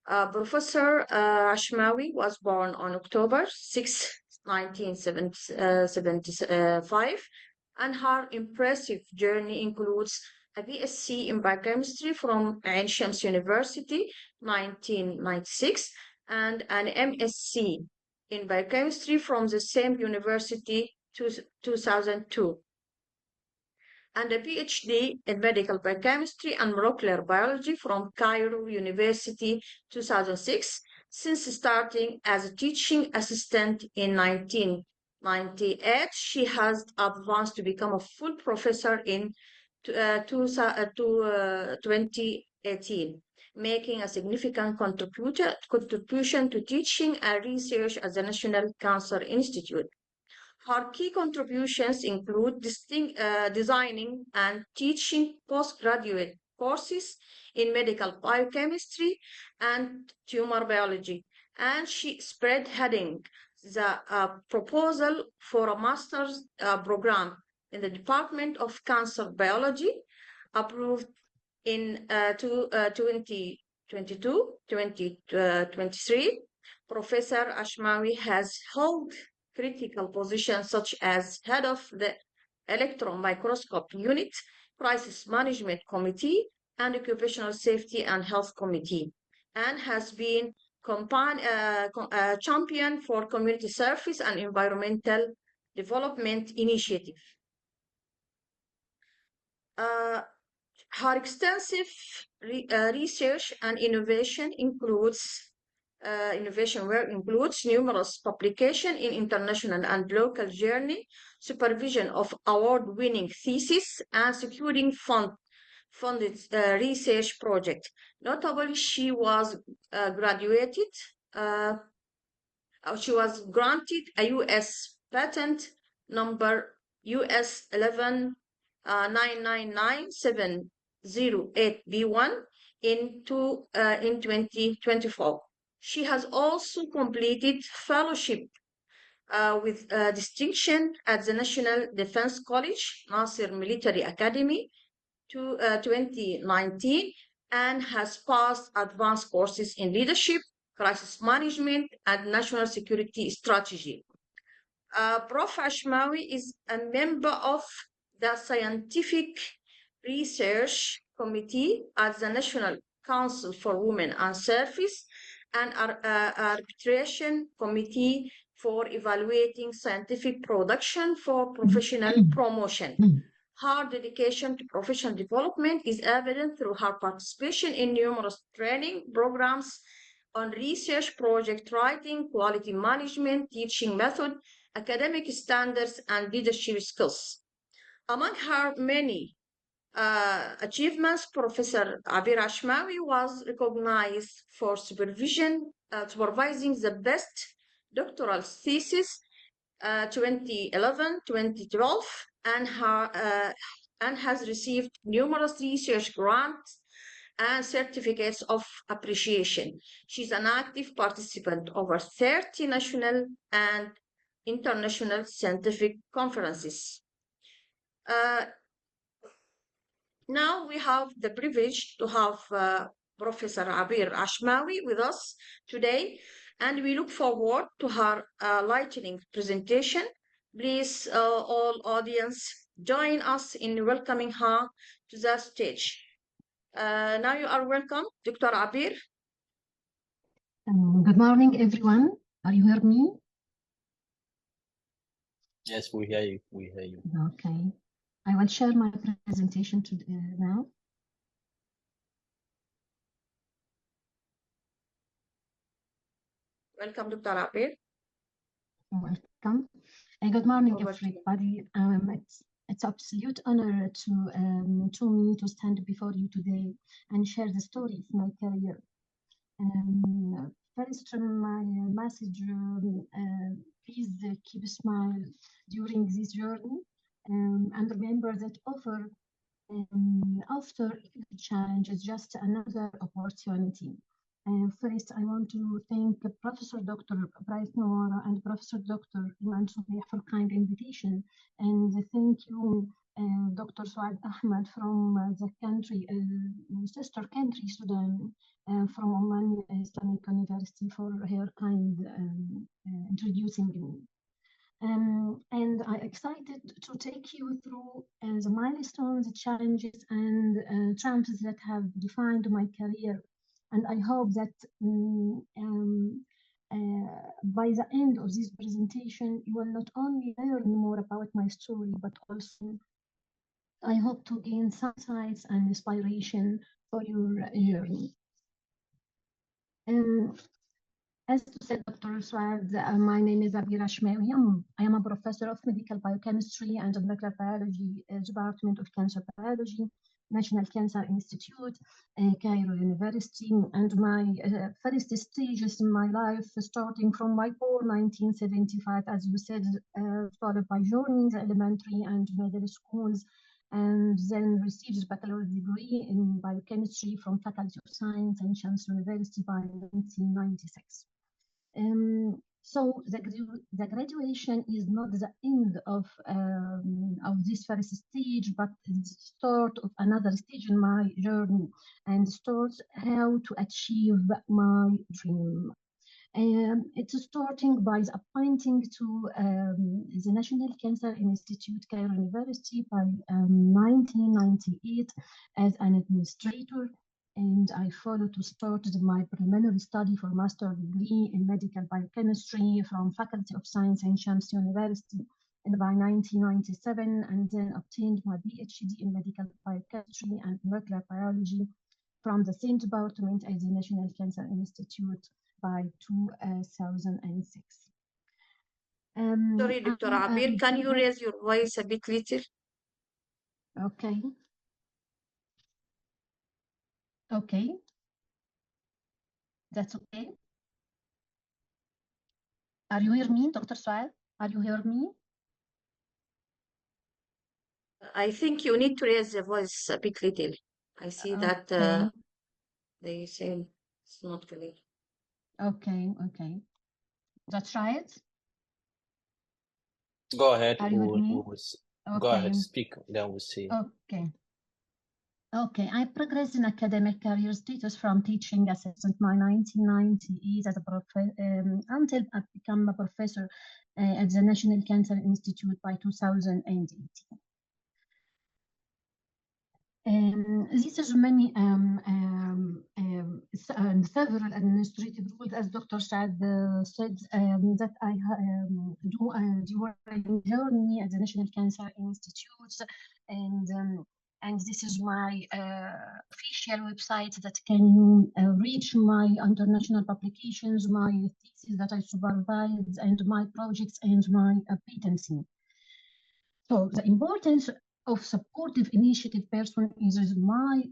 Professor Ashmawi was born on October 6, 1975, and her impressive journey includes a BSc in biochemistry from Ain Shams University, 1996, and an MSc in biochemistry from the same university, 2002, and a PhD in medical biochemistry and molecular biology from Cairo University, 2006. Since starting as a teaching assistant in 1998, she has advanced to become a full professor in 2018, making a significant contribution to teaching and research at the National Cancer Institute. Her key contributions include designing and teaching postgraduate courses in medical biochemistry and tumor biology, and she spearheading the proposal for a master's program in the Department of Cancer Biology, approved in 2022-2023. Professor Ashmawi has held critical positions such as head of the electron microscope unit, crisis management committee, and occupational safety and health committee, and has been champion for community service and environmental development initiative. Her extensive research and innovation work includes numerous publications in international and local journals, supervision of award-winning theses, and securing funded research projects. Notably, she was granted a U.S. patent number US 1199708B1 in 2024. She has also completed fellowship with distinction at the National Defense College, Nasser Military Academy, 2019, and has passed advanced courses in leadership, crisis management, and national security strategy. Prof. Ashmawi is a member of the Scientific Research Committee at the National Council for Women and Service and Arbitration Committee for evaluating scientific production for professional promotion. Her dedication to professional development is evident through her participation in numerous training programs on research project writing, quality management, teaching method, academic standards, and leadership skills. Among her many achievements, Professor Abir Ashmawi was recognized for supervising the best doctoral thesis 2011-2012 and has received numerous research grants and certificates of appreciation. She's an active participant over 30 national and international scientific conferences. Now we have the privilege to have Professor Abir Ashmawi with us today, and we look forward to her lightning presentation. Please, all audience, join us in welcoming her to the stage. Now you are welcome, Dr. Abir.
Good morning, everyone. Are you hear me?
Yes, we hear you. We hear you.
Okay. I will share my presentation now.
Welcome, Dr. Abir.
Welcome. Good morning, everybody. It's an absolute honor to me to stand before you today and share the story of my career. First, my message, please keep a smile during this journey and remember that after every challenge is just another opportunity. First, I want to thank Professor Dr. Bryce Noora and Professor Dr. Iman Soubeh for kind invitation, and thank you, Dr. Suad Ahmed from the country, sister country Sudan, from Oman Islamic University for her kind introducing me. And I'm excited to take you through the milestones, challenges, and triumphs that have defined my career. And I hope that by the end of this presentation, you will not only learn more about my story, but also I hope to gain some insights and inspiration for your journey. As said Dr. Suad, my name is Abira Shmawi. I am a professor of medical biochemistry and molecular biology, Department of Cancer Biology, National Cancer Institute, Cairo University. And my first stages in my life, starting from my born 1975, as you said, followed by joining the elementary and middle schools, and then received a baccalaureate degree in biochemistry from Faculty of Science and Chance University by 1996. So the graduation is not the end of this first stage, but the start of another stage in my journey, and starts how to achieve my dream. It's starting by the appointing to the National Cancer Institute, Cairo University, by 1998 as an administrator. And I followed to start my preliminary study for master degree in medical biochemistry from Faculty of Science and Shams University by 1997, and then obtained my PhD in medical biochemistry and molecular biology from the same department as the National Cancer Institute by 2006.
Sorry, Dr. Abir, can you raise your voice a bit little?
Okay. Okay. That's okay. Are you hear me, Dr. Suad? Are you hear me?
I think you need to raise the voice a bit little. I see that they say it's not clear.
Okay, okay. That's right.
Go ahead.
Are you with me?
Go ahead, speak, then we'll see.
Okay. Okay, I progressed in academic career status from teaching assistant by 1998 as a until I became a professor at the National Cancer Institute by 2018. This is many several administrative rules, as Dr. Saad said, that I do during journey at the National Cancer Institute, and this is my official website that can reach my international publications, my thesis that I supervise, and my projects and my patency. So the importance of supportive initiative person is my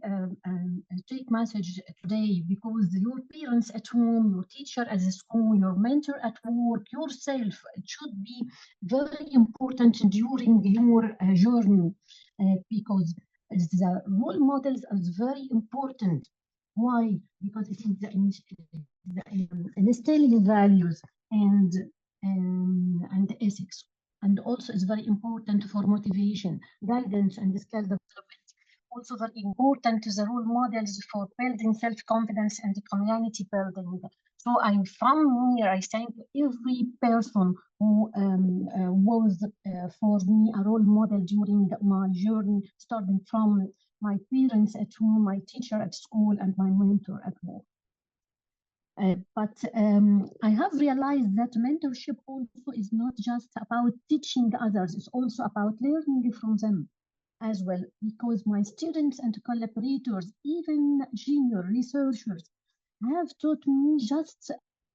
take message today, because your parents at home, your teacher at the school, your mentor at work, yourself, it should be very important during your journey, because the role models are very important. Why? Because it is instilling values and ethics. And also is very important for motivation, guidance, and skill development. Also very important to the role models for building self-confidence and community building. So from here, I thank every person who was for me a role model during my journey, starting from my parents at home, my teacher at school, and my mentor at work. But I have realized that mentorship also is not just about teaching others, it's also about learning from them as well, because my students and collaborators, even junior researchers, have taught me just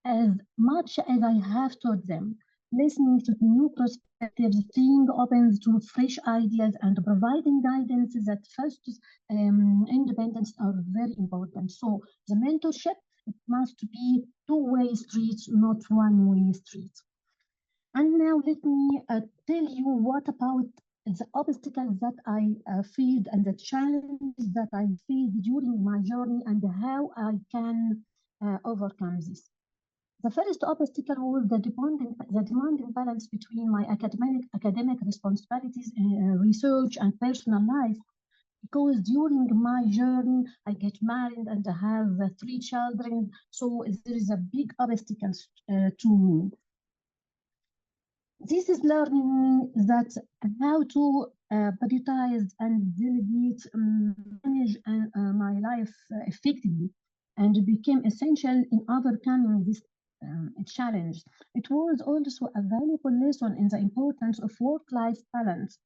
as much as I have taught them. Listening to new perspectives, being open to fresh ideas, and providing guidance that first independence are very important. So the mentorship, it must be two-way streets, not one-way streets. And now let me tell you what about the obstacles that I faced and the challenges that I faced during my journey and how I can overcome this. The first obstacle was the demanding balance between my academic responsibilities, research, and personal life. Because during my journey, I get married and I have 3 children, so there is a big obstacle to me. This is learning me that how to prioritize and delegate, manage my life effectively, and became essential in overcoming this challenge. It was also a valuable lesson in the importance of work-life balance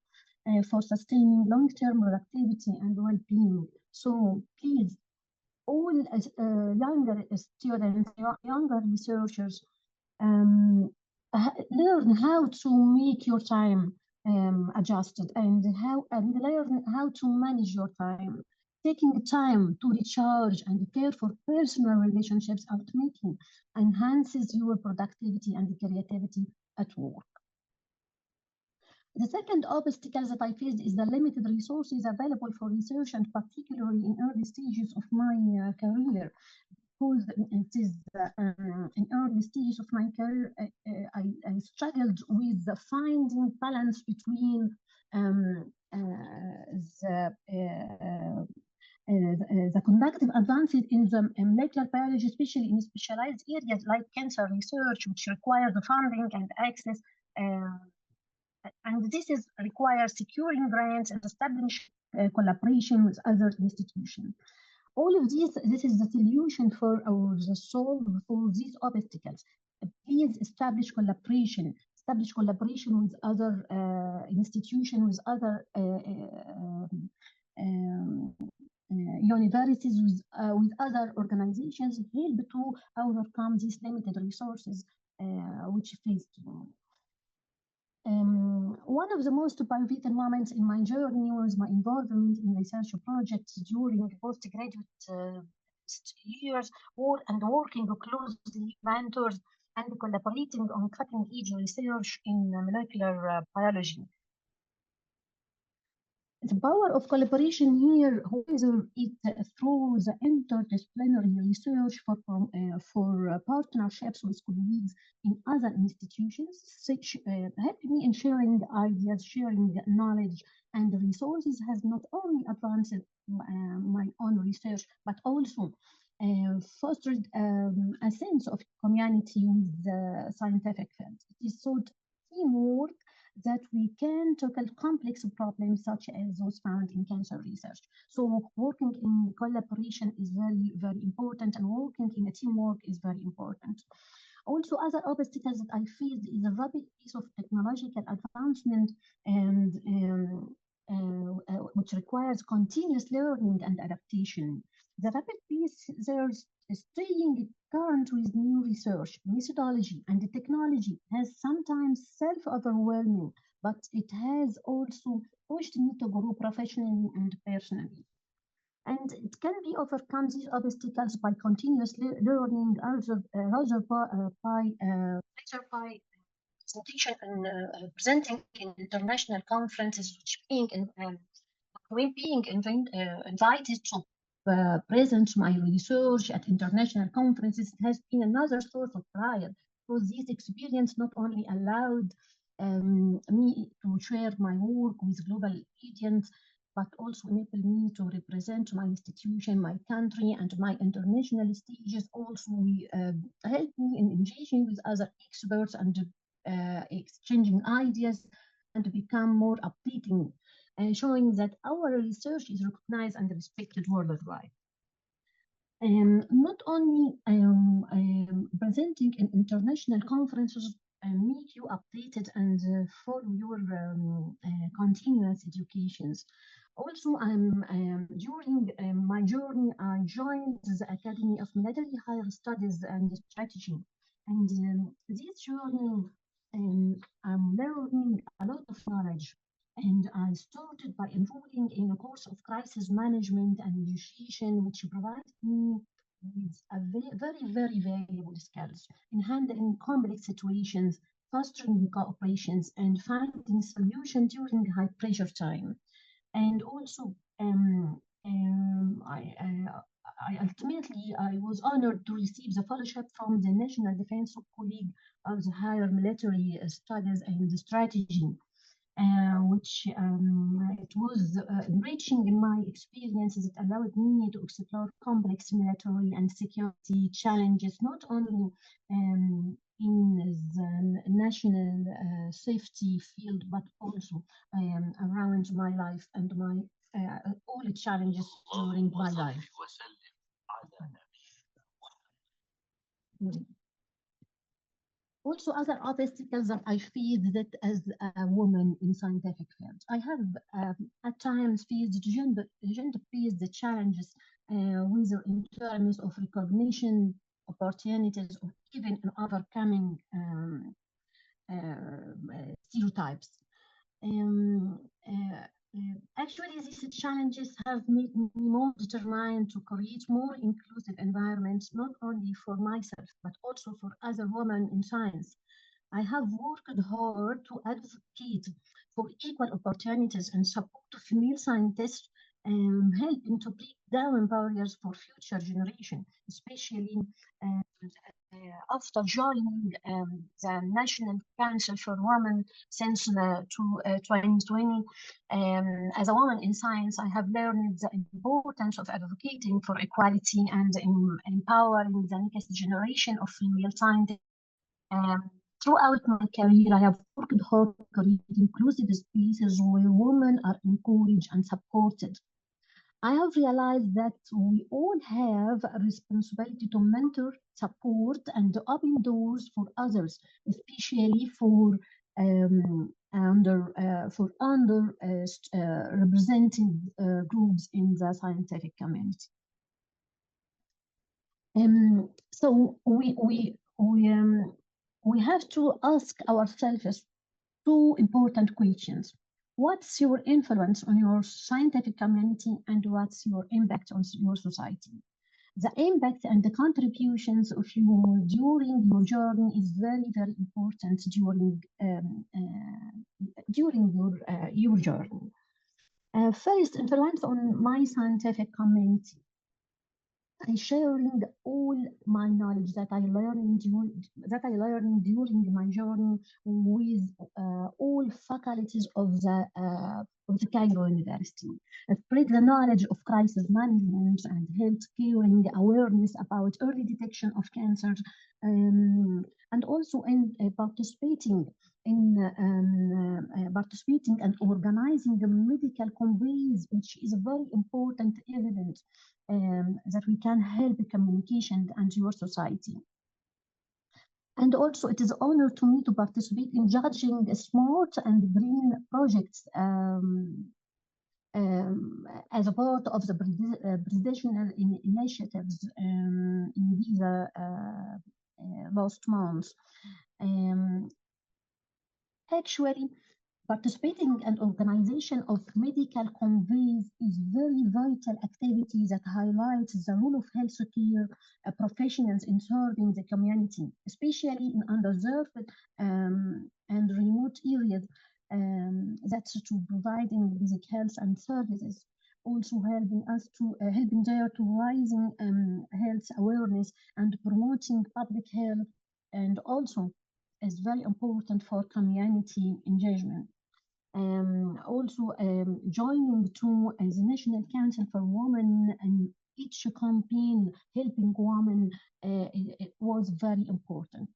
for sustaining long-term productivity and well-being. So please all younger students, younger researchers learn how to make your time adjusted and learn how to manage your time. Taking time to recharge and care for personal relationships ultimately enhances your productivity and creativity at work. The second obstacle that I faced is the limited resources available for research, and particularly in early stages of my career. Because it is in early stages of my career, I struggled with finding balance between the conductive advances in the molecular biology, especially in specialized areas like cancer research, which require the funding and access. And this requires securing grants and establishing collaboration with other institutions. All of this is the solution for the solve for these obstacles. Please establish collaboration with other institutions, with other universities, with other organizations, help to overcome these limited resources which faced. One of the most pivotal moments in my journey was my involvement in research projects during postgraduate years, working closely with mentors and collaborating on cutting-edge research in molecular biology. The power of collaboration here, whether it through the interdisciplinary research for partnerships with colleagues in other institutions, helped me in sharing ideas, sharing knowledge and resources, has not only advanced my own research, but also fostered a sense of community with the scientific field. It is thought teamwork that we can tackle complex problems such as those found in cancer research. So working in collaboration is very, very important, and working in a teamwork is very important. Also, other obstacles that I faced is a rapid pace of technological advancement and which requires continuous learning and adaptation. The rapid pace, there's staying current with new research, methodology, and technology has sometimes self-overwhelming, but it has also pushed me to grow professionally and personally. And it can be overcome these obstacles by continuous learning, rather by presentation and presenting in international conferences, which being invited to present my research at international conferences has been another source of pride, because this experience not only allowed me to share my work with global audience, but also enabled me to represent my institution, my country, and my international stages. Also, helped me in engaging with other experts and exchanging ideas and become more updating, showing that our research is recognized and respected worldwide. Not only presenting in international conferences make you updated and follow your continuous educations. Also, during my journey, I joined the Academy of Military Higher Studies and Strategy. And this journey, I'm learning a lot of knowledge. And I started by enrolling in a course of crisis management and negotiation, which provided me with a very valuable skills in handling complex situations, fostering cooperations, and finding solutions during high pressure time. And also, I was honored to receive the fellowship from the National Defense Colleague of the Higher Military Studies and Strategy. Which it was enriching in my experiences that allowed me to explore complex military and security challenges, not only in the national safety field, but also around my life and my all the challenges during my life. Also, other obstacles that I faced that as a woman in scientific fields. I have at times faced gender-based challenges whether in terms of recognition, opportunities, or even in overcoming stereotypes. Actually, these challenges have made me more determined to create more inclusive environments, not only for myself, but also for other women in science. I have worked hard to advocate for equal opportunities and support female scientists, helping to break down barriers for future generations, especially after joining the National Council for Women since 2020. As a woman in science, I have learned the importance of advocating for equality and empowering the next generation of female scientists. Throughout my career, I have worked hard to create inclusive spaces where women are encouraged and supported. I have realized that we all have a responsibility to mentor, support, and open doors for others, especially for underrepresented groups in the scientific community. So we have to ask ourselves two important questions. What's your influence on your scientific community, and what's your impact on your society? The impact and the contributions of you during your journey is very, very important during your journey. First, influence on my scientific community. I sharing all my knowledge that I learned during my journey with all faculties of the Cairo University. I spread the knowledge of crisis management and health caring, awareness about early detection of cancer, and also in participating and organizing the medical conveys, which is a very important evidence that we can help communication and your society. And also, it is an honor to me to participate in judging smart and green projects as a part of the presidential initiatives in these last months. Actually, participating in organization of medical conveys is very vital activity that highlights the role of healthcare professionals in serving the community, especially in underserved and remote areas. That's to providing basic health and services, also helping there to rising health awareness and promoting public health, and also is very important for community engagement. Joining to the National Council for Women and each campaign helping women, it was very important.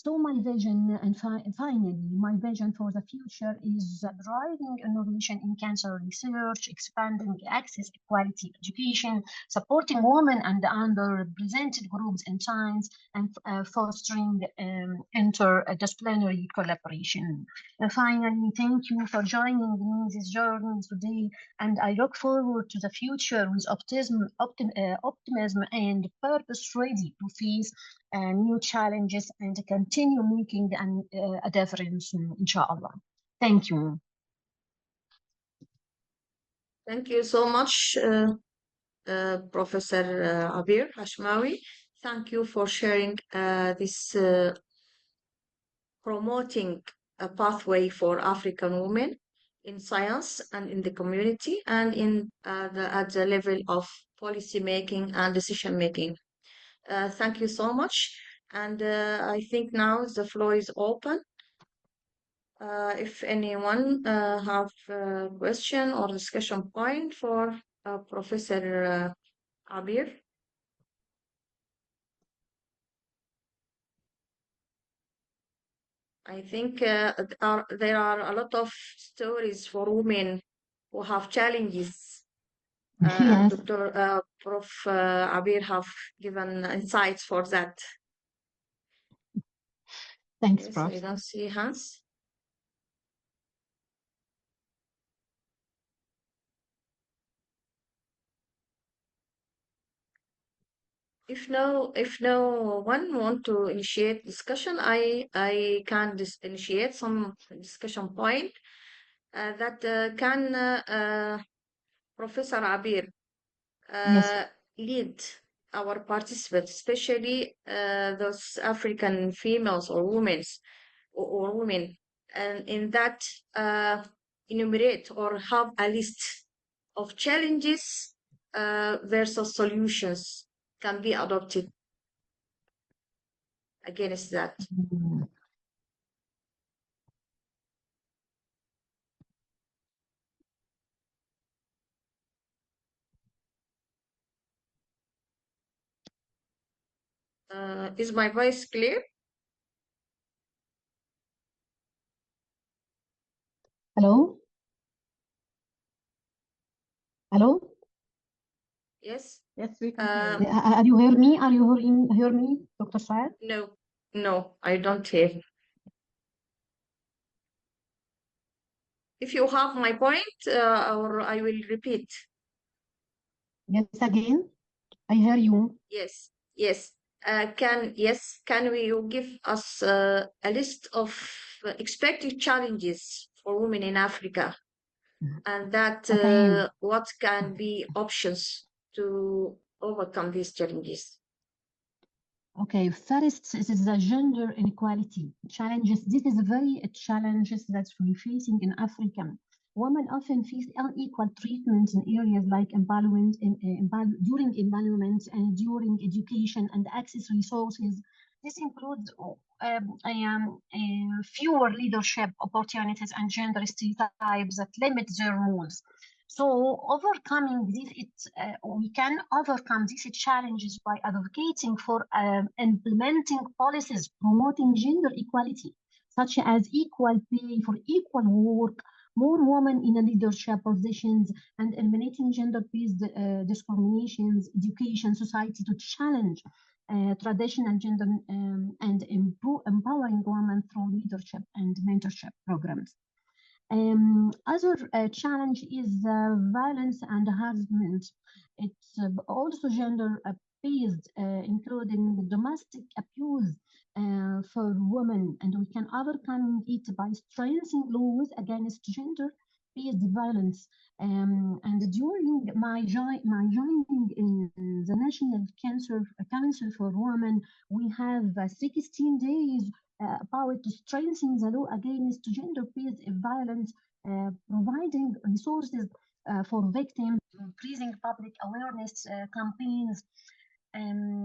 So my vision, and finally, my vision for the future is driving innovation in cancer research, expanding access, equality, education, supporting women and underrepresented groups in science, and fostering interdisciplinary collaboration. And finally, thank you for joining me this journey today, and I look forward to the future with optimism and purpose, ready to face new challenges and continue making a difference, inshallah. Thank you.
Thank you so much, Professor Abir Hashmawi. Thank you for sharing this promoting a pathway for African women in science and in the community and in at the level of policy making and decision making. Thank you so much. And I think now the floor is open. If anyone have a question or discussion point for Professor Abir. I think there are a lot of stories for women who have challenges.
Yes.
Dr. Prof. Abir have given insights for that.
Thanks,
yes,
Prof.
I don't see hands. If no one want to initiate discussion, I can initiate some discussion point that can Professor Abir lead our participants, especially those African females or women, and in that enumerate or have a list of challenges versus solutions can be adopted against that. Is my voice clear?
Hello? Hello?
Yes.
Yes, we can hear you.
Are you hear me? Are you hear me, Dr. Saad?
No, I don't hear. If you have my point, or I will repeat.
Yes, again. I hear you.
Yes. Can you give us a list of expected challenges for women in Africa, and that what can be options to overcome these challenges?
Okay, first, this is the gender inequality challenges. This is very challenges that we're facing in Africa. Women often face unequal treatment in areas like empowerment, during environment and during education and access resources. This includes fewer leadership opportunities and gender stereotypes that limit their roles. So overcoming this, we can overcome these challenges by advocating for implementing policies promoting gender equality, such as equal pay for equal work, more women in leadership positions, and eliminating gender-based discriminations, education, society to challenge traditional gender and empowering women through leadership and mentorship programs. Other challenge is violence and harassment. It's also gender-based, including domestic abuse for women, and we can overcome it by strengthening laws against gender-based violence. And during my joining in the National Cancer Council for Women, we have 16 days about strengthening the law against gender-based violence, providing resources for victims, increasing public awareness campaigns,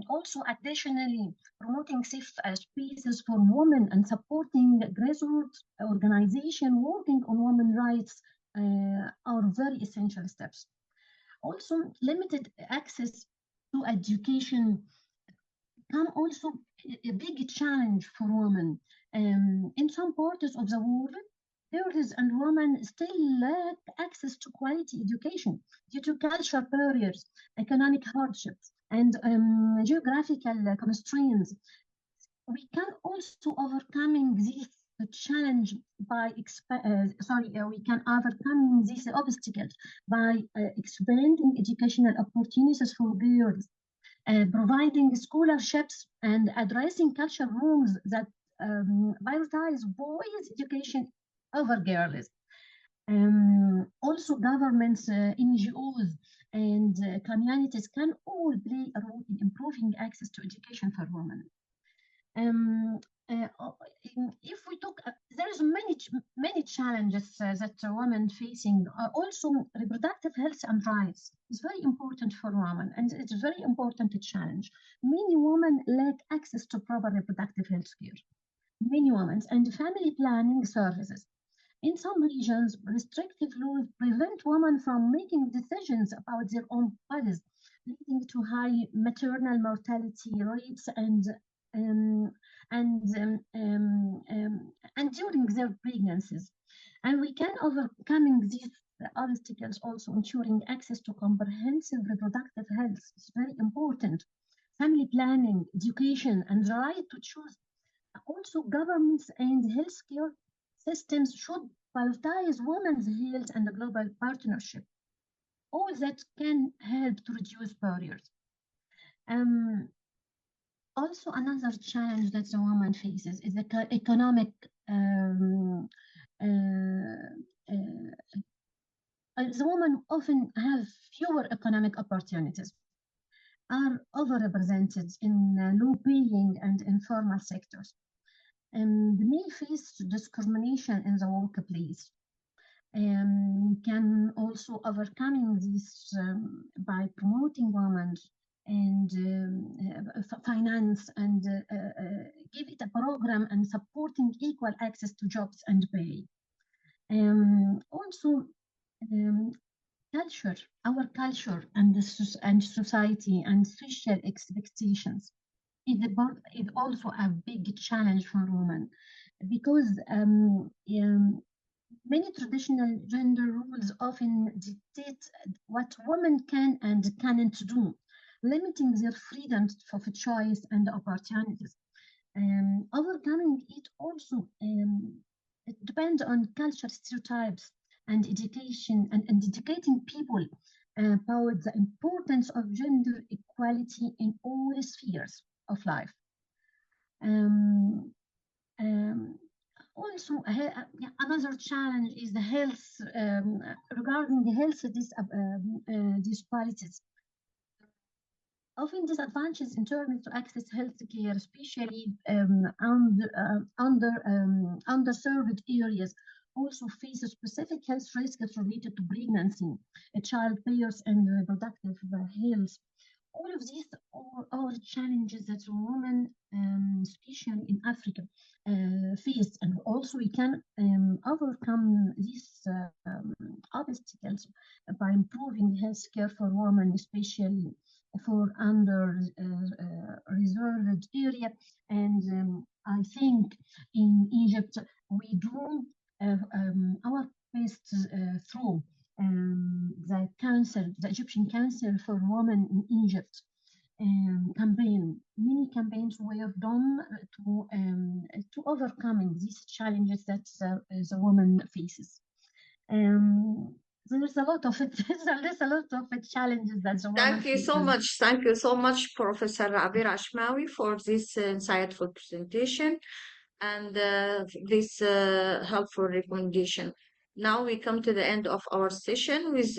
also additionally promoting safe spaces for women and supporting grassroots organizations working on women's rights are very essential steps. Also, limited access to education can also a big challenge for women. In some parts of the world, girls and women still lack access to quality education due to cultural barriers, economic hardships, and geographical constraints. We can also overcoming this challenge by we can overcome these obstacles by expanding educational opportunities for girls, providing scholarships and addressing cultural norms that prioritize boys' education over girls. Also, governments, NGOs, and communities can all play a role in improving access to education for women. If we talk, there's many challenges that women facing. Also, reproductive health and rights is very important for women, and it's a very important challenge. Many women lack access to proper reproductive health care. Many women and family planning services. In some regions, restrictive laws prevent women from making decisions about their own bodies, leading to high maternal mortality rates and during their pregnancies. And we can overcome these obstacles also ensuring access to comprehensive reproductive health is very important. Family planning, education, and the right to choose. Also, governments and healthcare systems should prioritize women's health and the global partnership. All that can help to reduce barriers. Also, another challenge that the woman faces is the economic the women often have fewer economic opportunities, are overrepresented in low-paying and informal sectors, and may face discrimination in the workplace. Can also overcoming this by promoting women and finance and give it a program and supporting equal access to jobs and pay. Also, culture, our culture and society and social expectations is also a big challenge for women, because many traditional gender roles often dictate what women can and cannot do, limiting their freedom for choice and opportunities. Overcoming it also it depends on culture stereotypes and education and educating people about the importance of gender equality in all spheres of life. Also, another challenge is the health, regarding the health disparities. Often disadvantages in terms to access health care, especially underserved areas, also face specific health risks related to pregnancy, childbirth, and reproductive health. All of these are challenges that women, especially in Africa, face, and also we can overcome these obstacles by improving healthcare for women, especially for under-reserved area. And I think in Egypt we do our best through the council, the Egyptian Council for Women in Egypt campaign. Many campaigns were done to overcoming these challenges that the woman faces. There's a lot of it. There's a lot of challenges that the woman
Thank you so
faces.
much. Thank you so much, Professor Abir Ashmawi, for this insightful presentation and this helpful recommendation. Now we come to the end of our session with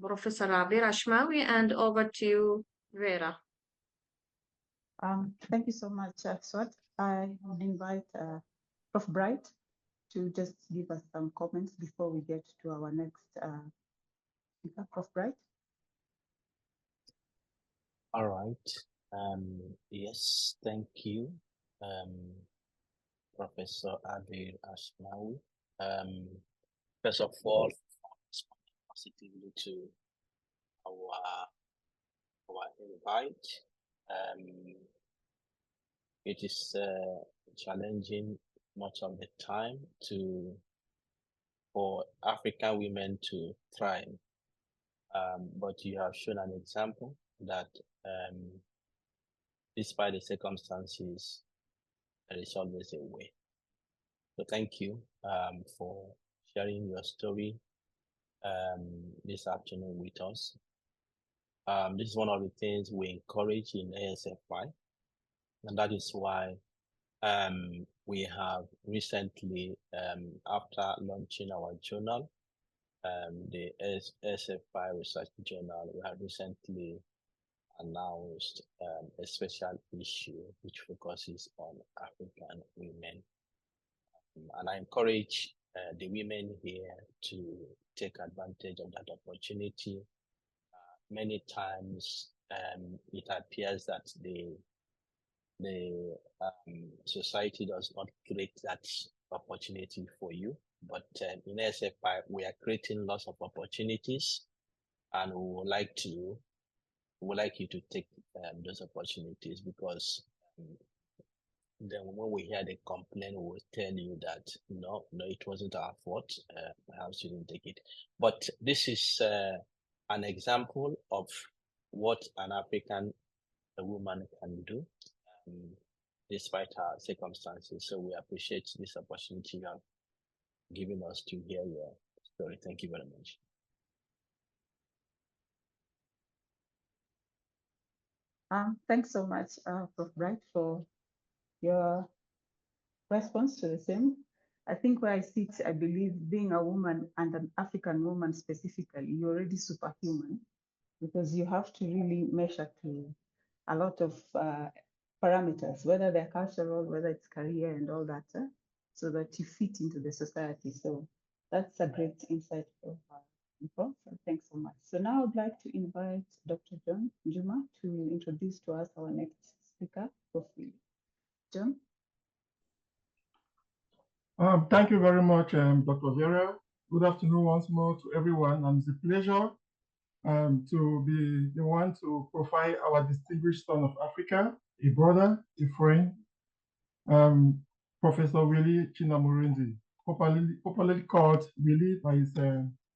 Professor Abir Ashmawi, and over to you, Vera.
Thank you so much, Swat. I would invite Prof. Bright to just give us some comments before we get to our next speaker. Prof. Bright.
All right. Yes, thank you, Professor Abir Ashmawi. First of all, responding positively to our invite. It is challenging much of the time for African women to thrive, but you have shown an example that despite the circumstances, there is always a way. So thank you for sharing your story this afternoon with us. This is one of the things we encourage in ASFI, and that is why we have recently, after launching our journal, the ASFI Research Journal, we have recently announced a special issue which focuses on African women. And I encourage the women here to take advantage of that opportunity. Many times it appears that the society does not create that opportunity for you, but in ASFI we are creating lots of opportunities, and we would like you to take those opportunities, because then when we hear the complaint, we will tell you that no, it wasn't our fault. Perhaps you didn't take it. But this is an example of what an African woman can do despite her circumstances. So we appreciate this opportunity you have given us to hear your story. Thank you very much.
Thanks so much, Prof. Bright, for your response to the same. I think where I sit, I believe being a woman and an African woman specifically, you're already superhuman because you have to really measure to a lot of parameters, whether they're cultural, whether it's career and all that, so that you fit into the society. So that's a great insight of Prof. Thanks so much. So now I'd like to invite Dr. John Juma to introduce to us our next speaker, Prof. John.
Thank you very much, Dr. Vera. Good afternoon once more to everyone, and it's a pleasure to be the one to profile our distinguished son of Africa, a brother, a friend, Professor Willie Chinamurenzi, popularly called Willie by his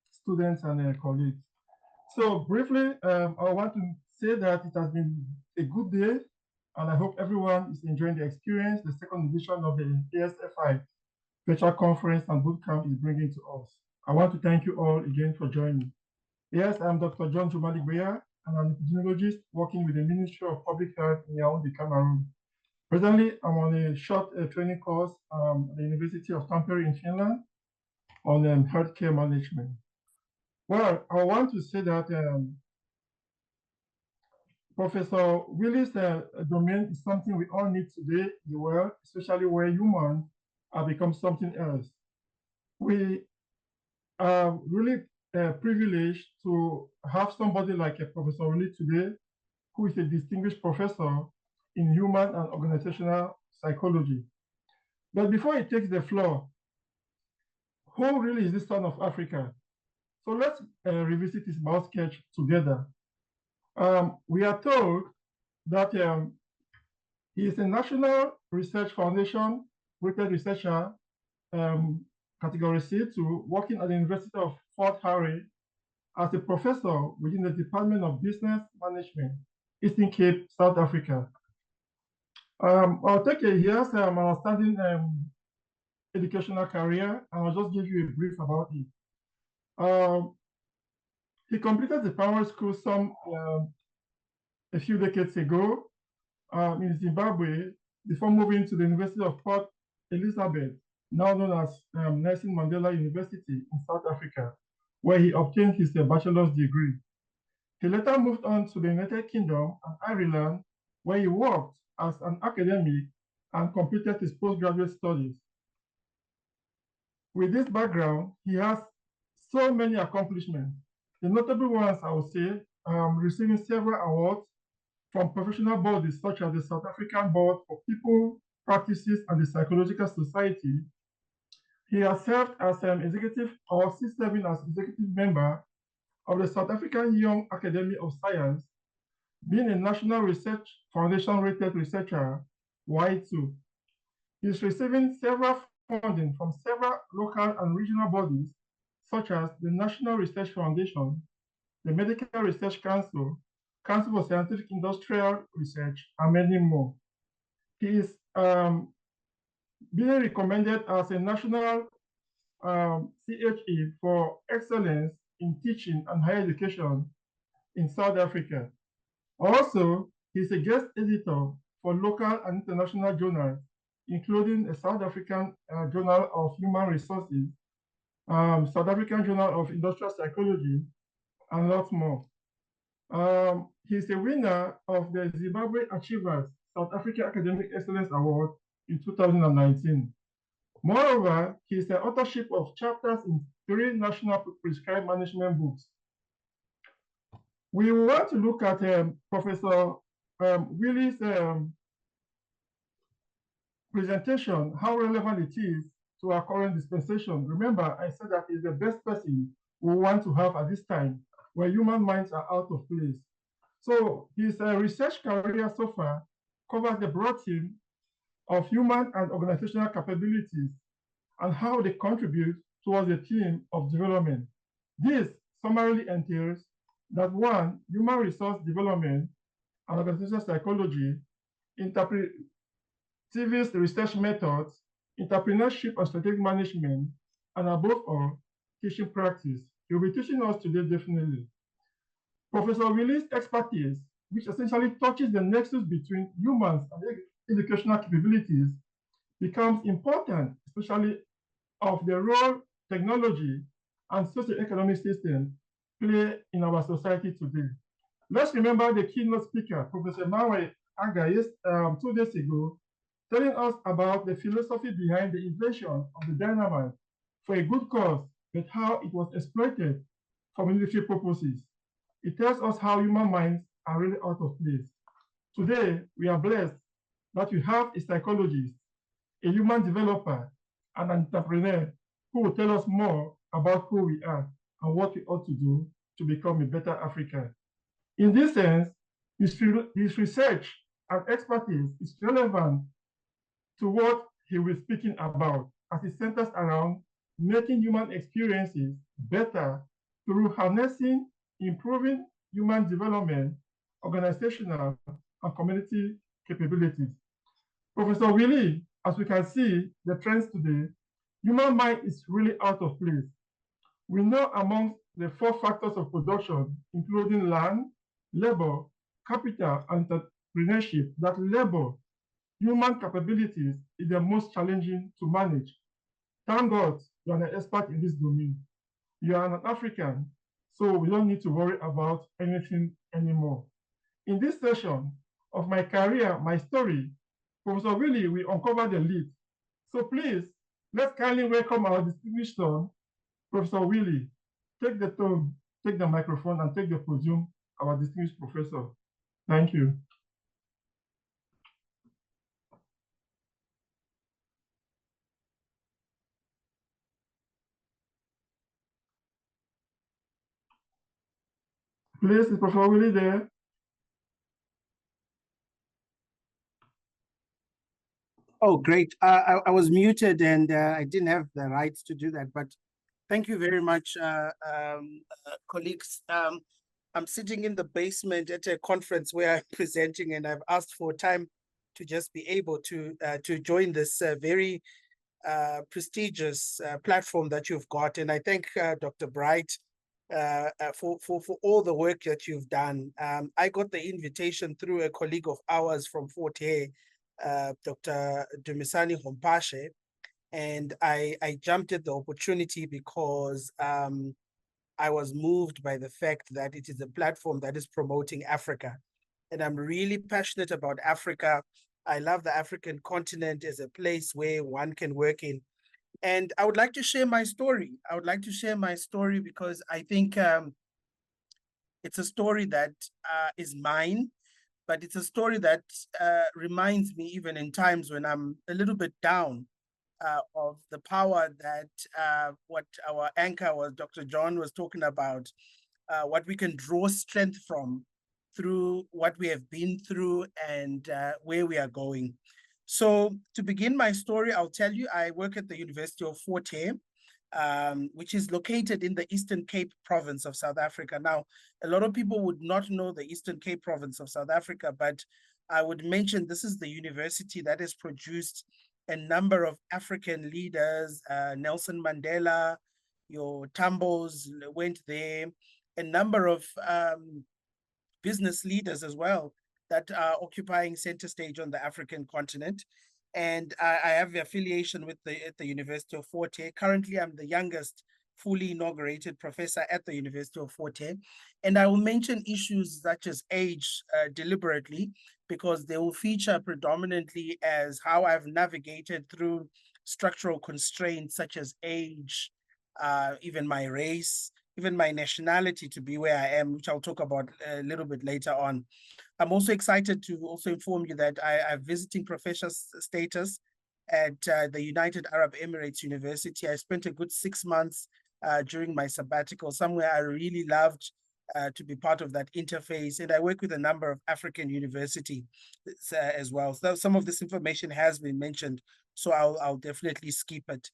students and colleagues. So briefly, I want to say that it has been a good day, and I hope everyone is enjoying the experience the second edition of the ASFI Virtual Conference and Bootcamp is bringing to us. I want to thank you all again for joining. Yes, I'm Dr. John Jumali-Gbeya, and I'm an epidemiologist working with the Ministry of Public Health in Yaoundé, Cameroon. Presently, I'm on a short training course at the University of Tampere in Finland on healthcare management. Well, I want to say that Professor Willie's domain is something we all need today in the world, especially where humans have become something else. We are really privileged to have somebody like Professor Willie today, who is a distinguished professor in human and organizational psychology. But before he takes the floor, who really is the son of Africa? So let's revisit his mouth sketch together. We are told that he is a National Research Foundation rated researcher, category C2, working at the University of Fort Hare as a professor within the Department of Business Management, Eastern Cape, South Africa. I'll take a year's outstanding educational career, and I'll just give you a brief about it. He completed the primary school a few decades ago in Zimbabwe before moving to the University of Port Elizabeth, now known as Nelson Mandela University in South Africa, where he obtained his bachelor's degree. He later moved on to the United Kingdom and Ireland, where he worked as an academic and completed his postgraduate studies. With this background, he has so many accomplishments. The notable ones, I would say, receiving several awards from professional bodies such as the South African Board for People, Practices, and the Psychological Society. He has served as an executive or still serving as executive member of the South African Young Academy of Science, being a National Research Foundation rated researcher, Y2. He is receiving several funding from several local and regional bodies, such as the National Research Foundation, the Medical Research Council, Council for Scientific Industrial Research, and many more. He is being recommended as a national CHE for excellence in teaching and higher education in South Africa. Also, he's a guest editor for local and international journals, including a South African Journal of Human Resources, South African Journal of Industrial Psychology, and lots more. He's a winner of the Zimbabwe Achievers South Africa Academic Excellence Award in 2019. Moreover, he is the authorship of chapters in 3 national prescribed management books. We want to look at Professor Willie's presentation, how relevant it is to our current dispensation. Remember, I said that he's the best person we want to have at this time, where human minds are out of place. So his research career so far covers the broad theme of human and organizational capabilities and how they contribute towards the theme of development. This summarily entails that 1, human resource development and organizational psychology, interpretivist research methods, entrepreneurship and strategic management, and above all, teaching practice. He'll be teaching us today definitely. Professor Willie's expertise which essentially touches the nexus between humans and educational capabilities, becomes important, especially of the role technology and socioeconomic systems play in our society today. Let's remember the keynote speaker, Professor Mawe Aga, 2 days ago, telling us about the philosophy behind the invention of the dynamite for a good cause, but how it was exploited for military purposes. It tells us how human minds are really out of place. Today, we are blessed that we have a psychologist, a human developer, and an entrepreneur who will tell us more about who we are and what we ought to do to become a better Africa. In this sense, his research and expertise is relevant to what he will be speaking about, as it centers around making human experiences better through harnessing, improving human development, organizational, and community capabilities. Professor Willie, as we can see the trends today, human mind is really out of place. We know amongst the 4 factors of production, including land, labor, capital, and entrepreneurship, that labor, human capabilities, is the most challenging to manage. Thank God you are an expert in this domain. You are an African, so we don't need to worry about anything anymore. In this session of my career, my story, Professor Willie will uncover the lead. So please, let's kindly welcome our distinguished son, Professor Willie. Take the tone, take the microphone, and take the podium, our distinguished professor. Thank you. Please, is Professor Willie there?
Oh, great. I was muted and I didn't have the rights to do that, but thank you very much, colleagues. I'm sitting in the basement at a conference where I'm presenting, and I've asked for time to just be able to join this very prestigious platform that you've got. And I thank Dr. Bright for all the work that you've done. I got the invitation through a colleague of ours from Fort Hare, Dr. Dumisani Hompashe, and I jumped at the opportunity because I was moved by the fact that it is a platform that is promoting Africa. And I'm really passionate about Africa. I love the African continent as a place where one can work in. And I would like to share my story. I would like to share my story because I think it's a story that is mine, but it's a story that reminds me, even in times when I'm a little bit down, of the power that what our anchor was, Dr. John, was talking about, what we can draw strength from through what we have been through and where we are going. So to begin my story, I'll tell you, I work at the University of Fort Hare, which is located in the Eastern Cape province of South Africa. Now, a lot of people would not know the Eastern Cape province of South Africa, but I would mention this is the university that has produced a number of African leaders. Nelson Mandela, your Tambos went there, a number of business leaders as well that are occupying center stage on the African continent. And I have the affiliation with at the University of Fort Hare. Currently, I'm the youngest fully inaugurated professor at the University of Fort Hare. And I will mention issues such as age deliberately, because they will feature predominantly as how I've navigated through structural constraints such as age, even my race, even my nationality to be where I am, which I'll talk about a little bit later on. I'm also excited to also inform you that I have visiting professor status at the United Arab Emirates University. I spent a good 6 months during my sabbatical, somewhere I really loved to be part of that interface. And I work with a number of African universities as well. So some of this information has been mentioned, so I'll definitely skip it.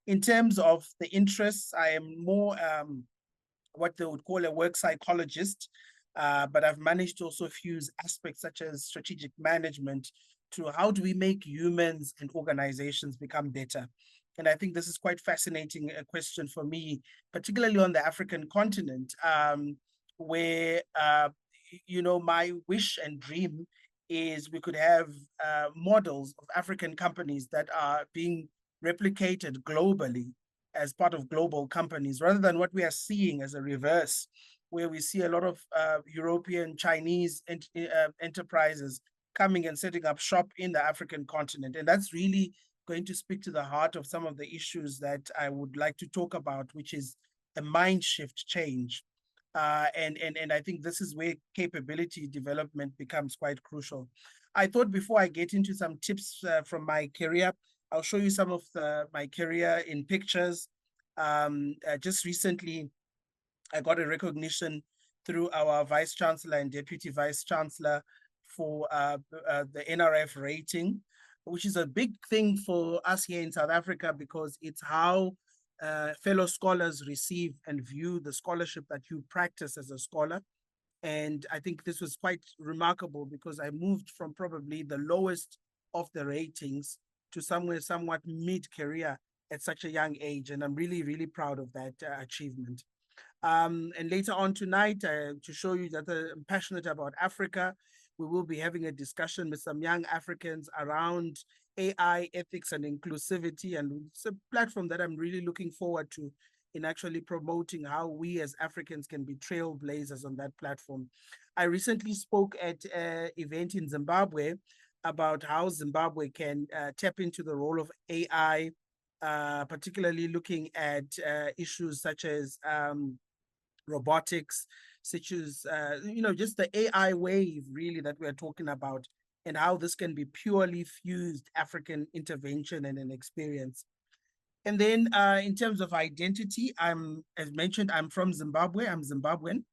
In terms of the interests, I am more what they would call a work psychologist, but I've managed to also fuse aspects such as strategic management to how do we make humans and organizations become better. And I think this is quite fascinating, a question for me, particularly on the African continent, where you know, my wish and dream is we could have models of African companies that are being replicated globally as part of global companies, rather than what we are seeing as a reverse, where we see a lot of European, Chinese enterprises coming and setting up shop in the African continent. And that's really going to speak to the heart of some of the issues that I would like to talk about, which is a mind shift change. And I think this is where capability development becomes quite crucial. I thought before I get into some tips from my career, I'll show you some of my career in pictures. Just recently, I got a recognition through our Vice Chancellor and Deputy Vice Chancellor for the NRF rating, which is a big thing for us here in South Africa, because it's how fellow scholars receive and view the scholarship that you practice as a scholar. And I think this was quite remarkable, because I moved from probably the lowest of the ratings to somewhere somewhat mid-career at such a young age. And I'm really, really proud of that achievement. And later on tonight, to show you that I'm passionate about Africa, we will be having a discussion with some young Africans around AI, ethics, and inclusivity. And it's a platform that I'm really looking forward to in actually promoting how we as Africans can be trailblazers on that platform. I recently spoke at an event in Zimbabwe about how Zimbabwe can tap into the role of AI, particularly looking at issues such as robotics, such as, you know, just the AI wave really that we're talking about, and how this can be purely fused African intervention and an experience. And then in terms of identity, as mentioned, I'm from Zimbabwe. I'm Zimbabwean.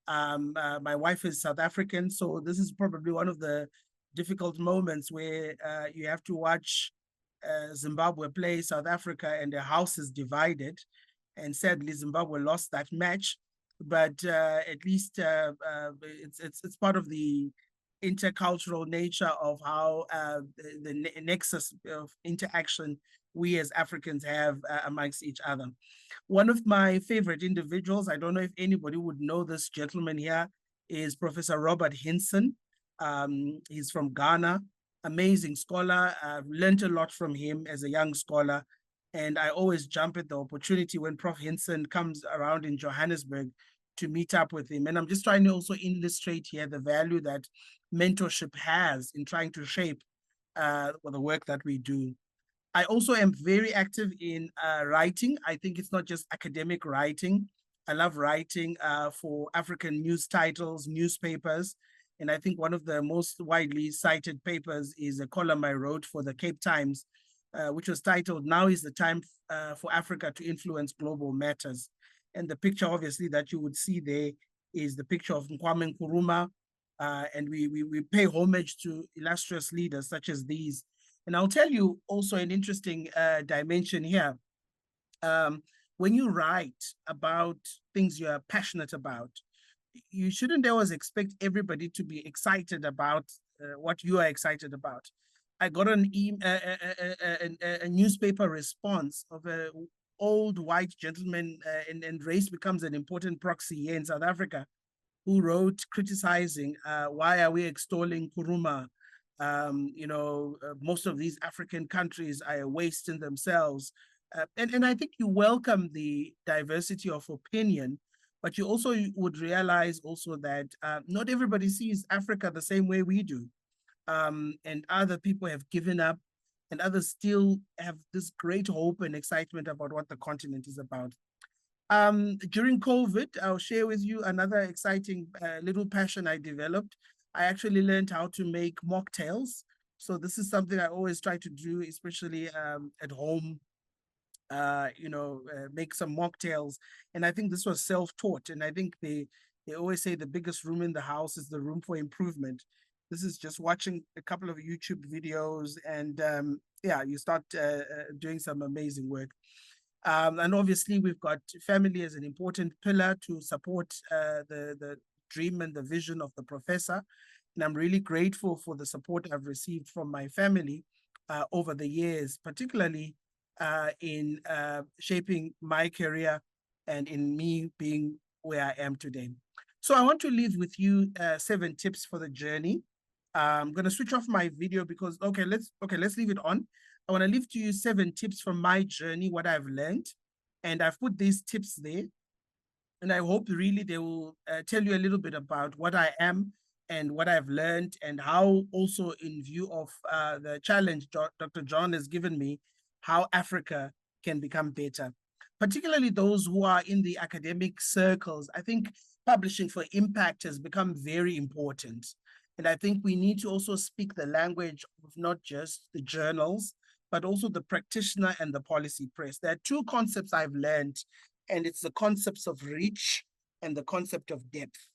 My wife is South African. So this is probably one of the difficult moments where you have to watch Zimbabwe play South Africa and the house is divided. And sadly, Zimbabwe lost that match. But at least it's part of the intercultural nature of how the nexus of interaction we as Africans have amongst each other. One of my favorite individuals, I don't know if anybody would know this gentleman here, is Professor Robert Hinson. He's from Ghana, amazing scholar. I've learned a lot from him as a young scholar. And I always jump at the opportunity when Prof. Hinson comes around in Johannesburg to meet up with him. And I'm just trying to also illustrate here the value that mentorship has in trying to shape the work that we do. I also am very active in writing. I think it's not just academic writing. I love writing for African news titles, newspapers. And I think one of the most widely cited papers is a column I wrote for the Cape Times, which was titled, "Now is the Time for Africa to Influence Global Matters." And the picture, obviously, that you would see there is the picture of Kwame Nkrumah. And we pay homage to illustrious leaders such as these. And I'll tell you also an interesting dimension here. When you write about things you're passionate about, you shouldn't always expect everybody to be excited about what you are excited about. I got a newspaper response of an old white gentleman, and race becomes an important proxy here in South Africa, who wrote criticizing why are we extolling Nkrumah? You know, most of these African countries are a waste in themselves. And I think you welcome the diversity of opinion, but you also would realize also that not everybody sees Africa the same way we do. And other people have given up, and others still have this great hope and excitement about what the continent is about. During COVID, I'll share with you another exciting little passion I developed. I actually learned how to make mocktails. So this is something I always try to do, especially at home, you know, make some mocktails. And I think this was self-taught. And I think they always say the biggest room in the house is the room for improvement. This is just watching a couple of YouTube videos and yeah, you start doing some amazing work. And obviously we've got family as an important pillar to support the dream and the vision of the professor. And I'm really grateful for the support I've received from my family over the years, particularly in shaping my career and in me being where I am today. So I want to leave with you 7 tips for the journey. I'm going to switch off my video because, let's leave it on. I want to leave to you 7 tips from my journey, what I've learned. And I've put these tips there. And I hope really they will tell you a little bit about what I am and what I've learned, and how also in view of the challenge Dr. John has given me, how Africa can become better. Particularly those who are in the academic circles, I think publishing for impact has become very important. And I think we need to also speak the language of not just the journals, but also the practitioner and the policy press. There are 2 concepts I've learned, and it's the concepts of reach and the concept of depth.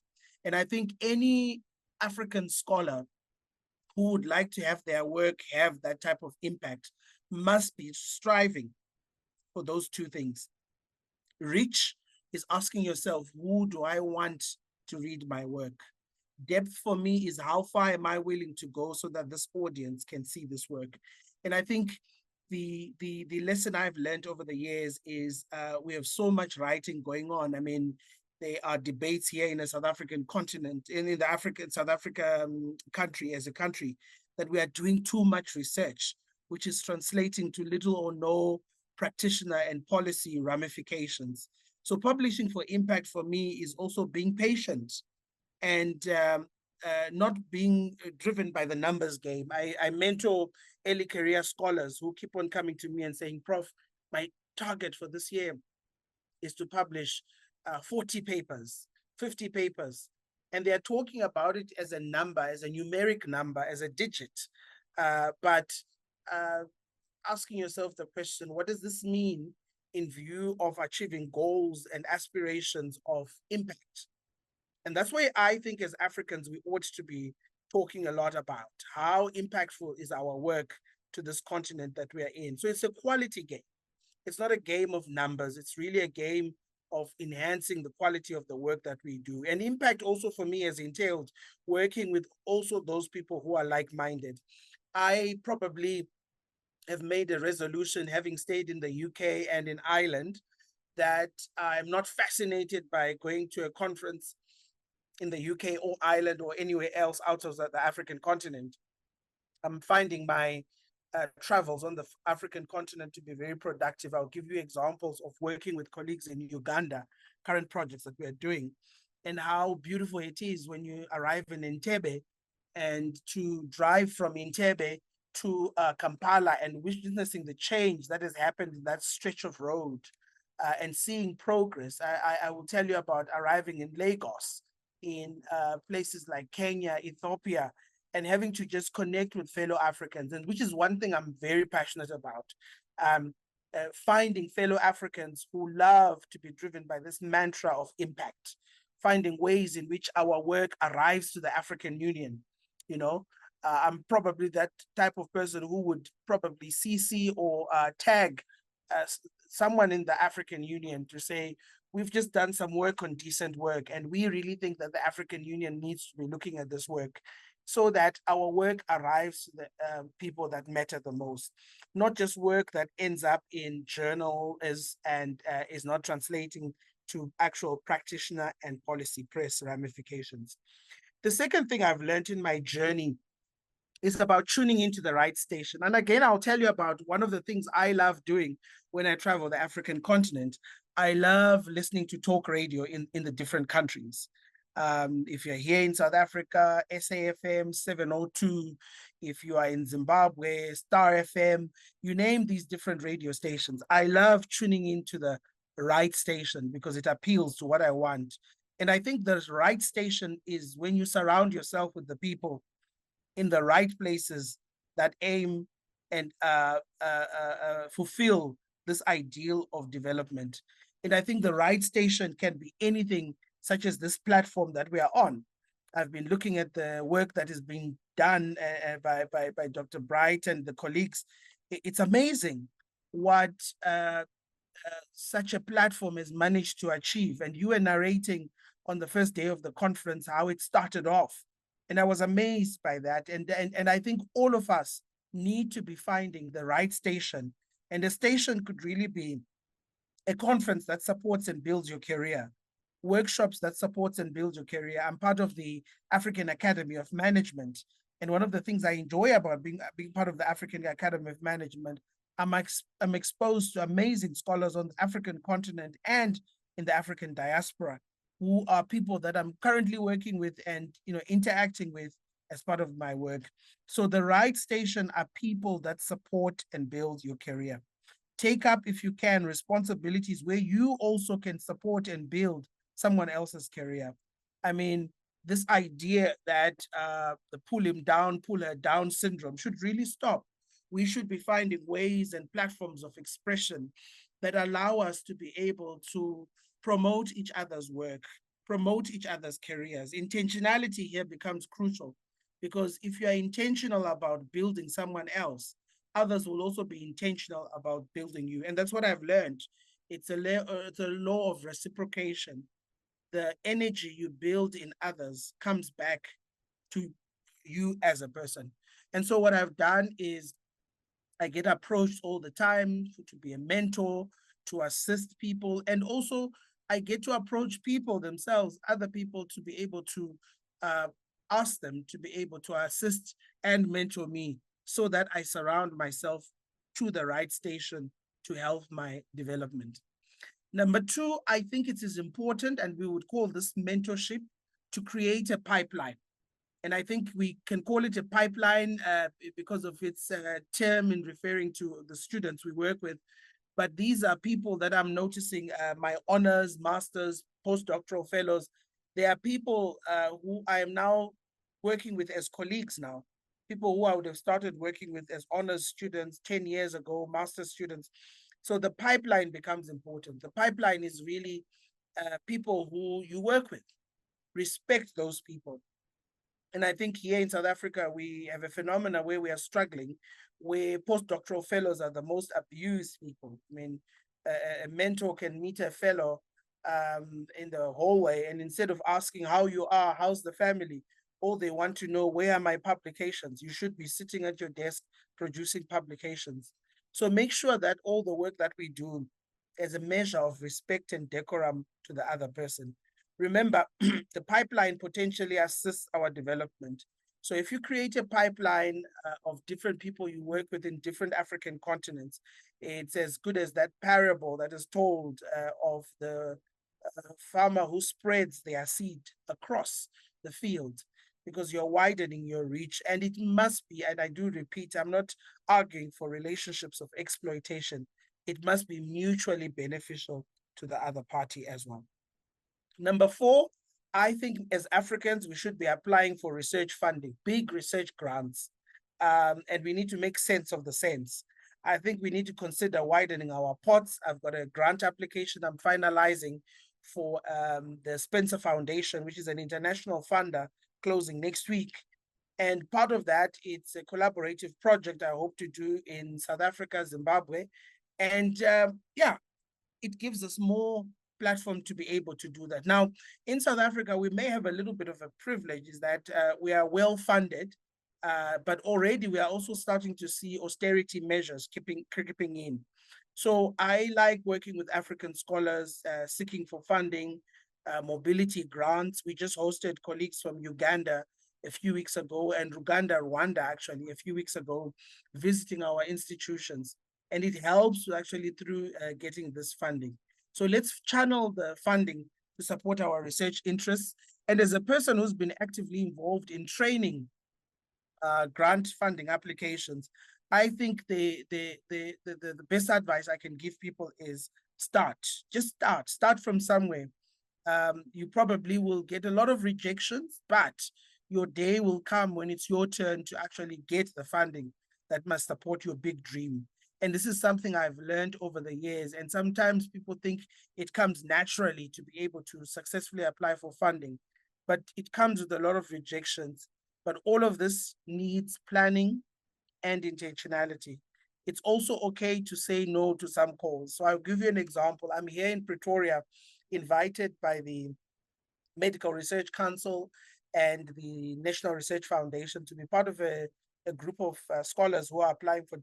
And I think any African scholar who would like to have their work have that type of impact must be striving for those 2 things. Reach is asking yourself, who do I want to read my work? Depth for me is how far am I willing to go so that this audience can see this work? And I think the lesson I've learned over the years is we have so much writing going on. I mean, there are debates here in the South African continent, in the South Africa country as a country, that we are doing too much research, which is translating to little or no practitioner and policy ramifications. So publishing for impact for me is also being patient and not being driven by the numbers game. I mentor early career scholars who keep on coming to me and saying, Prof, my target for this year is to publish 40 papers, 50 papers. And they're talking about it as a number, as a numeric number, as a digit. But asking yourself the question, what does this mean in view of achieving goals and aspirations of impact? And that's why I think as Africans, we ought to be talking a lot about how impactful is our work to this continent that we are in. So it's a quality game. It's not a game of numbers. It's really a game of enhancing the quality of the work that we do. And impact also for me has entailed working with also those people who are like-minded. I probably have made a resolution, having stayed in the UK and in Ireland, that I'm not fascinated by going to a conference in the UK or Ireland or anywhere else out of the African continent. I'm finding my travels on the African continent to be very productive. I'll give you examples of working with colleagues in Uganda, current projects that we are doing, and how beautiful it is when you arrive in Entebbe and to drive from Entebbe to Kampala and witnessing the change that has happened in that stretch of road and seeing progress. I will tell you about arriving in Lagos, in places like Kenya, Ethiopia, and having to just connect with fellow Africans, and which is one thing I'm very passionate about. Finding fellow Africans who love to be driven by this mantra of impact, finding ways in which our work arrives to the African Union. You know, I'm probably that type of person who would probably CC or tag someone in the African Union to say, we've just done some work on decent work, and we really think that the African Union needs to be looking at this work so that our work arrives to the people that matter the most, not just work that ends up in journals and is not translating to actual practitioner and policy press ramifications. The second thing I've learned in my journey is about tuning into the right station. And again, I'll tell you about one of the things I love doing when I travel the African continent. I love listening to talk radio in the different countries. If you're here in South Africa, SAFM 702. If you are in Zimbabwe, Star FM, you name these different radio stations. I love tuning into the right station because it appeals to what I want. And I think the right station is when you surround yourself with the people in the right places that aim and fulfill this ideal of development. And I think the right station can be anything such as this platform that we are on. I've been looking at the work that is being done by Dr. Bright and the colleagues. It's amazing what such a platform has managed to achieve. And you were narrating on the first day of the conference how it started off. And I was amazed by that. And I think all of us need to be finding the right station. And the station could really be a conference that supports and builds your career. workshops that supports and builds your career. I'm part of the African Academy of Management. And one of the things I enjoy about being part of the African Academy of Management, I'm exposed to amazing scholars on the African continent and in the African diaspora, who are people that I'm currently working with and interacting with as part of my work. So the right station are people that support and build your career. Take up, if you can, responsibilities where you also can support and build someone else's career. I mean, this idea that the pull him down, pull her down syndrome should really stop. We should be finding ways and platforms of expression that allow us to be able to promote each other's work, promote each other's careers. Intentionality here becomes crucial, because if you are intentional about building someone else, others will also be intentional about building you. And that's what I've learned. It's a law of reciprocation. The energy you build in others comes back to you as a person. And so what I've done is I get approached all the time to be a mentor, to assist people, and also I get to approach people themselves, other people, to be able to ask them to be able to assist and mentor me, so that I surround myself to the right station to help my development. Number two, I think it is important, and we would call this mentorship, to create a pipeline. And I think we can call it a pipeline because of its term in referring to the students we work with. But these are people that I'm noticing, my honors, masters, postdoctoral fellows. They are people who I am now working with as colleagues now, people who I would have started working with as honors students 10 years ago, master students. So the pipeline becomes important. The pipeline is really people who you work with. Respect those people. And I think here in South Africa, we have a phenomenon where we are struggling, where postdoctoral fellows are the most abused people. I mean, a mentor can meet a fellow in the hallway, and instead of asking how you are, how's the family, all they want to know, where are my publications? You should be sitting at your desk producing publications. So make sure that all the work that we do is a measure of respect and decorum to the other person. Remember, the pipeline potentially assists our development. So if you create a pipeline of different people you work with in different African continents, it's as good as that parable that is told of the farmer who spreads their seed across the field, because you're widening your reach. And it must be, and I do repeat, I'm not arguing for relationships of exploitation. It must be mutually beneficial to the other party as well. Number four, I think as Africans, we should be applying for research funding, big research grants, and we need to make sense of the sense. I think we need to consider widening our pots. I've got a grant application I'm finalizing for the Spencer Foundation, which is an international funder, closing next week. And part of that, it's a collaborative project I hope to do in South Africa, Zimbabwe. And yeah, it gives us more platform to be able to do that. Now, in South Africa, we may have a little bit of a privilege, is that we are well funded, but already we are also starting to see austerity measures creeping in. So I like working with African scholars, seeking for funding, mobility grants. We just hosted colleagues from Uganda a few weeks ago, and Rwanda actually a few weeks ago, visiting our institutions. And it helps actually through getting this funding. So let's channel the funding to support our research interests. And as a person who's been actively involved in training grant funding applications, I think the best advice I can give people is start. Just start from somewhere. You probably will get a lot of rejections, but your day will come when it's your turn to actually get the funding that must support your big dream. And this is something I've learned over the years. And sometimes people think it comes naturally to be able to successfully apply for funding, but it comes with a lot of rejections. But all of this needs planning and intentionality. It's also okay to say no to some calls. So I'll give you an example. I'm here in Pretoria, invited by the Medical Research Council and the National Research Foundation to be part of a group of scholars who are applying for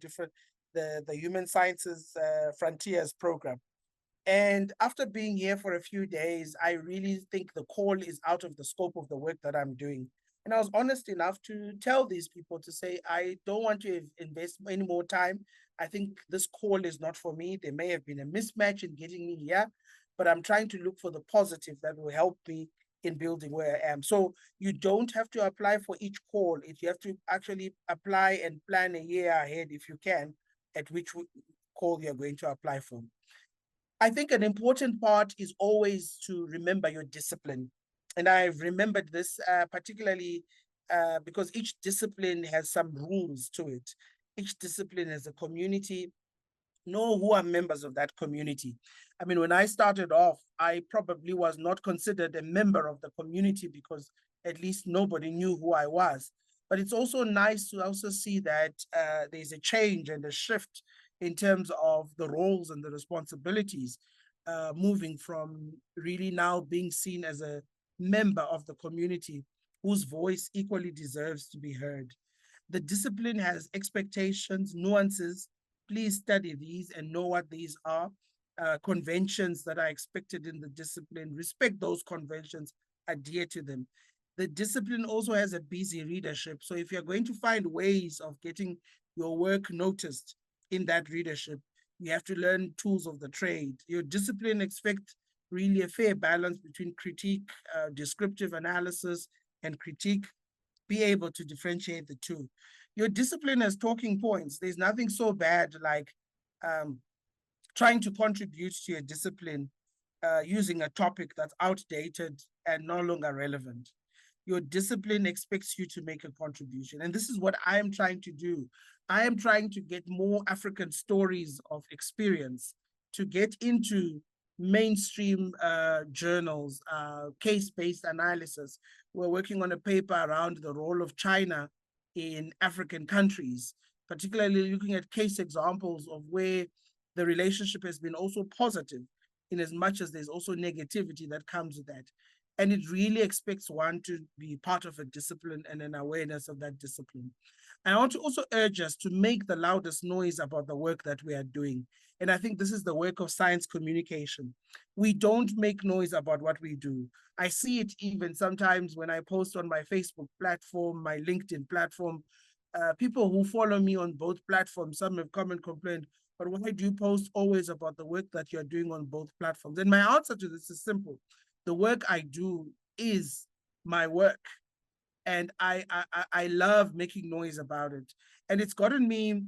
the Human Sciences Frontiers program. And after being here for a few days, I really think the call is out of the scope of the work that I'm doing. And I was honest enough to tell these people to say, I don't want to invest any more time. I think this call is not for me. There may have been a mismatch in getting me here, but I'm trying to look for the positive that will help me in building where I am. So you don't have to apply for each call. If you have to actually apply and plan a year ahead, if you can, at which call you're going to apply for. I think an important part is always to remember your discipline. And I've remembered this particularly because each discipline has some rules to it. Each discipline has a community. Know who are members of that community. I mean, when I started off, I probably was not considered a member of the community because at least nobody knew who I was. But it's also nice to also see that there's a change and a shift in terms of the roles and the responsibilities, moving from really now being seen as a member of the community whose voice equally deserves to be heard. The discipline has expectations, nuances. Please study these and know what these are. Conventions that are expected in the discipline, respect those conventions, adhere to them. The discipline also has a busy readership. So if you're going to find ways of getting your work noticed in that readership, you have to learn tools of the trade. Your discipline expects really a fair balance between critique, descriptive analysis, and critique. Be able to differentiate the two. Your discipline has talking points. There's nothing so bad like trying to contribute to your discipline using a topic that's outdated and no longer relevant. Your discipline expects you to make a contribution. And this is what I am trying to do. I am trying to get more African stories of experience to get into mainstream journals, case-based analysis. We're working on a paper around the role of China in African countries, particularly looking at case examples of where the relationship has been also positive in as much as there's also negativity that comes with that. And it really expects one to be part of a discipline and an awareness of that discipline. And I want to also urge us to make the loudest noise about the work that we are doing. And I think this is the work of science communication. We don't make noise about what we do. I see it even sometimes when I post on my Facebook platform, my LinkedIn platform. People who follow me on both platforms, some have come and complained, but why do you post always about the work that you're doing on both platforms? And my answer to this is simple. The work I do is my work. And I love making noise about it. And it's gotten me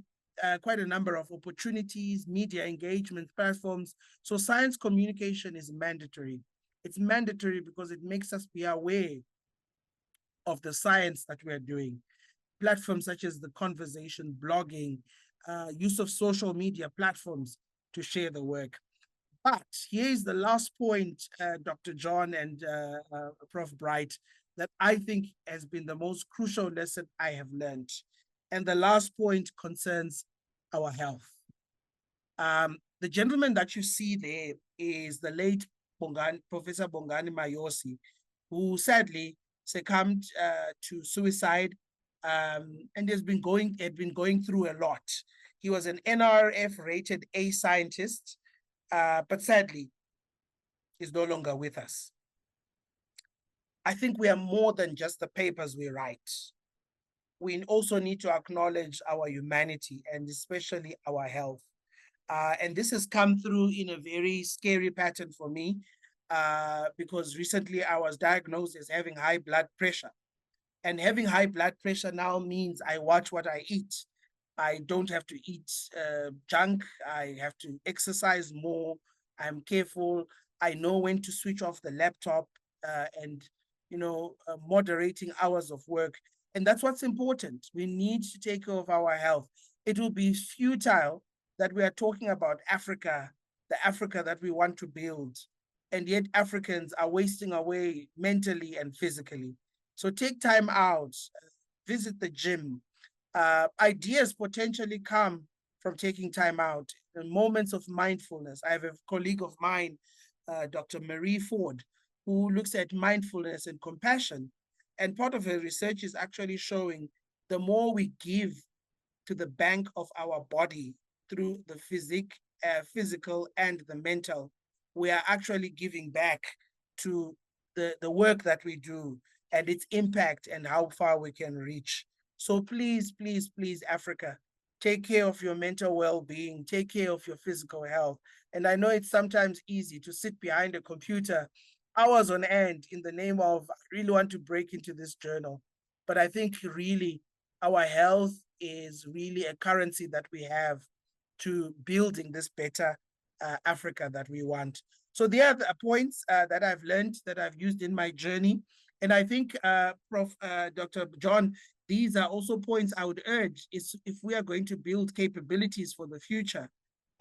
quite a number of opportunities, media engagement platforms. So science communication is mandatory. It's mandatory because it makes us be aware of the science that we're doing. Platforms such as the conversation, blogging, use of social media platforms to share the work. But here's the last point, Dr. John and Prof. Bright, that I think has been the most crucial lesson I have learned. And the last point concerns our health. The gentleman that you see there is the late Professor Bongani Mayosi, who sadly succumbed to suicide and had been going through a lot. He was an NRF-rated A scientist, but sadly, is no longer with us. I think we are more than just the papers we write. We also need to acknowledge our humanity and especially our health. And this has come through in a very scary pattern for me because recently I was diagnosed as having high blood pressure. And having high blood pressure now means I watch what I eat. I don't have to eat junk. I have to exercise more. I'm careful. I know when to switch off the laptop and, moderating hours of work. And that's what's important. We need to take care of our health. It will be futile that we are talking about Africa, the Africa that we want to build. And yet Africans are wasting away mentally and physically. So take time out, visit the gym. Ideas potentially come from taking time out, moments of mindfulness. I have a colleague of mine, Dr. Marie Ford, who looks at mindfulness and compassion. And part of her research is actually showing the more we give to the bank of our body through the physical and the mental, we are actually giving back to the work that we do and its impact and how far we can reach. So please, please, please, Africa, take care of your mental well-being, take care of your physical health. And I know it's sometimes easy to sit behind a computer hours on end in the name of, I really want to break into this journal. But I think really our health is really a currency that we have to building this better Africa that we want. So there are the points that I've learned, that I've used in my journey. And I think, Dr. John, these are also points I would urge is if we are going to build capabilities for the future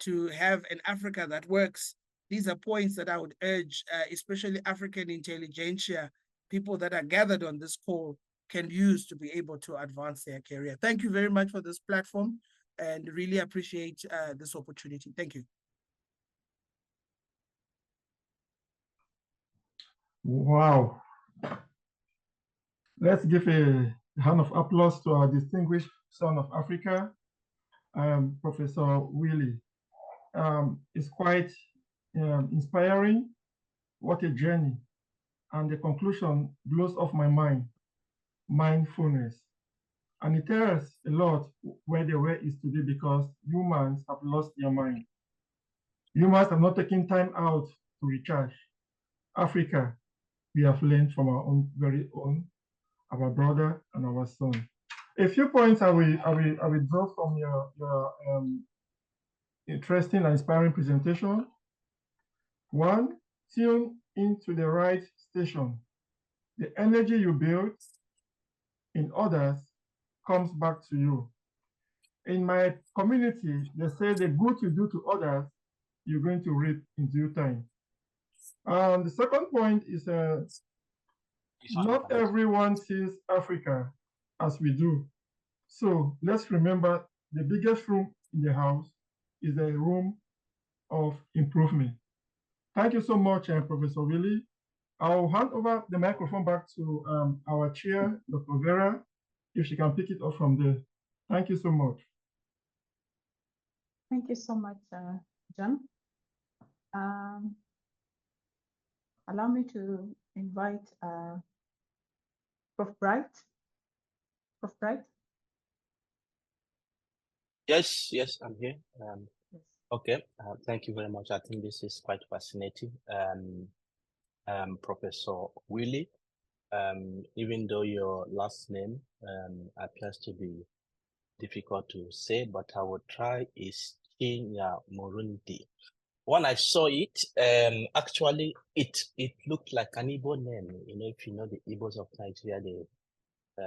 to have an Africa that works, these are points that I would urge, especially African intelligentsia, people that are gathered on this call can use to be able to advance their career. Thank you very much for this platform and really appreciate this opportunity. Thank you.
Wow. Let's give a hand of applause to our distinguished son of Africa, Professor Willie. It's quite inspiring. What a journey. And the conclusion blows off my mind, mindfulness. And it tells a lot where the way is today because humans have lost their mind. Humans have not taken time out to recharge. Africa, we have learned from our own very own, our brother and our son. A few points I will draw from your interesting and inspiring presentation. One, tune into the right station. The energy you build in others comes back to you. In my community, they say the good you do to others, you're going to reap in due time. The second point is not everyone sees Africa as we do. So let's remember the biggest room in the house is a room of improvement. Thank you so much, Professor Willie. I'll hand over the microphone back to our chair, Dr. Vera, if she can pick it up from there. Thank you so much.
Thank you so much, John. Allow me to invite Prof. Bright. Prof. Bright?
Yes, I'm here. Yes. Okay, thank you very much. I think this is quite fascinating. Professor Willie, even though your last name appears to be difficult to say, but I will try, is Chinya Murundi. When I saw it, actually, it looked like an Igbo name. You know, if you know the Igbos of Nigeria,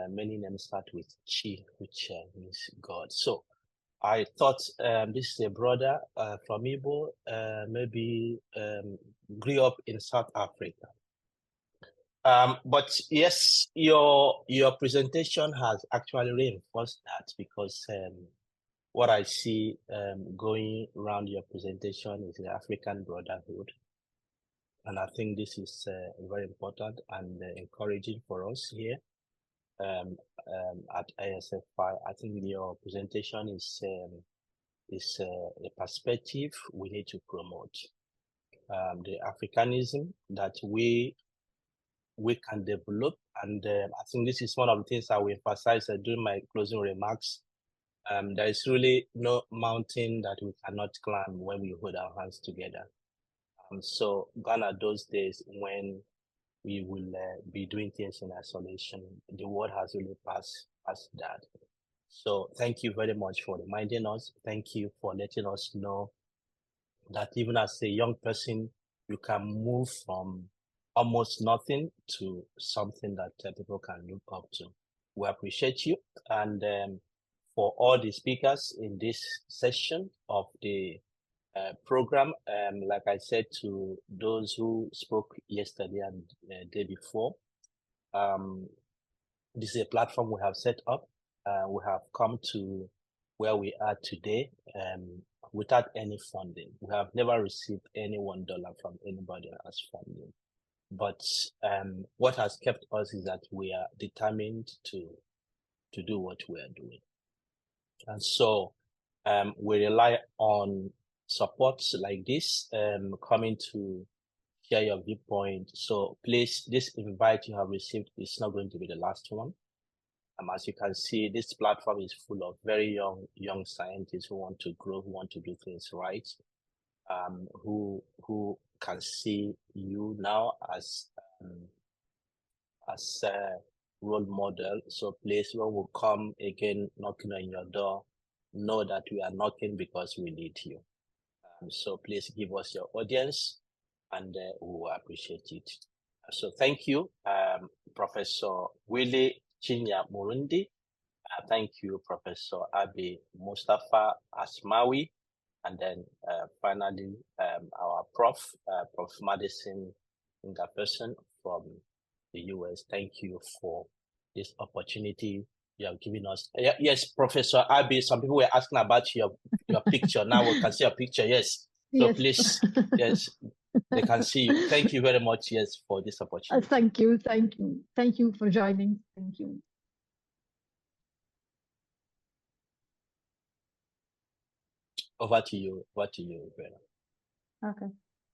many names start with Chi, which means God. So I thought this is a brother from Igbo, maybe grew up in South Africa. But yes, your presentation has actually reinforced that because what I see going around your presentation is the African brotherhood. And I think this is very important and encouraging for us here at ASFI. I think your presentation is a perspective we need to promote. The Africanism that we can develop. And I think this is one of the things I will emphasize during my closing remarks. There is really no mountain that we cannot climb when we hold our hands together. So gone are those days when we will be doing things in isolation. The world has really passed that. So thank you very much for reminding us. Thank you for letting us know that even as a young person, you can move from almost nothing to something that people can look up to. We appreciate you. And for all the speakers in this session of the program, like I said to those who spoke yesterday and the day before, this is a platform we have set up. We have come to where we are today without any funding. We have never received any $1 from anybody as funding. But what has kept us is that we are determined to do what we are doing. And so we rely on support like this, coming to share your viewpoint. So please, this invite you have received is not going to be the last one. As you can see, this platform is full of very young scientists who want to grow, who want to do things right, who can see you now as a role model. So please, when we come again knocking on your door, know that we are knocking because we need you. So please give us your audience, and we will appreciate it. So thank you, Professor Willie Chinya Murundi. Thank you, Professor Abi Mustafa Asmawi. And then finally, our Prof Madison Ingaperson from the US. Thank you for this opportunity you have given us. Yes, Professor Abi, some people were asking about your picture. Now we can see your picture, yes. So yes. Please, yes, they can see you. Thank you very much, yes, for this opportunity.
Thank you. Thank you for joining. Thank you.
Over to you, Bella.
Okay.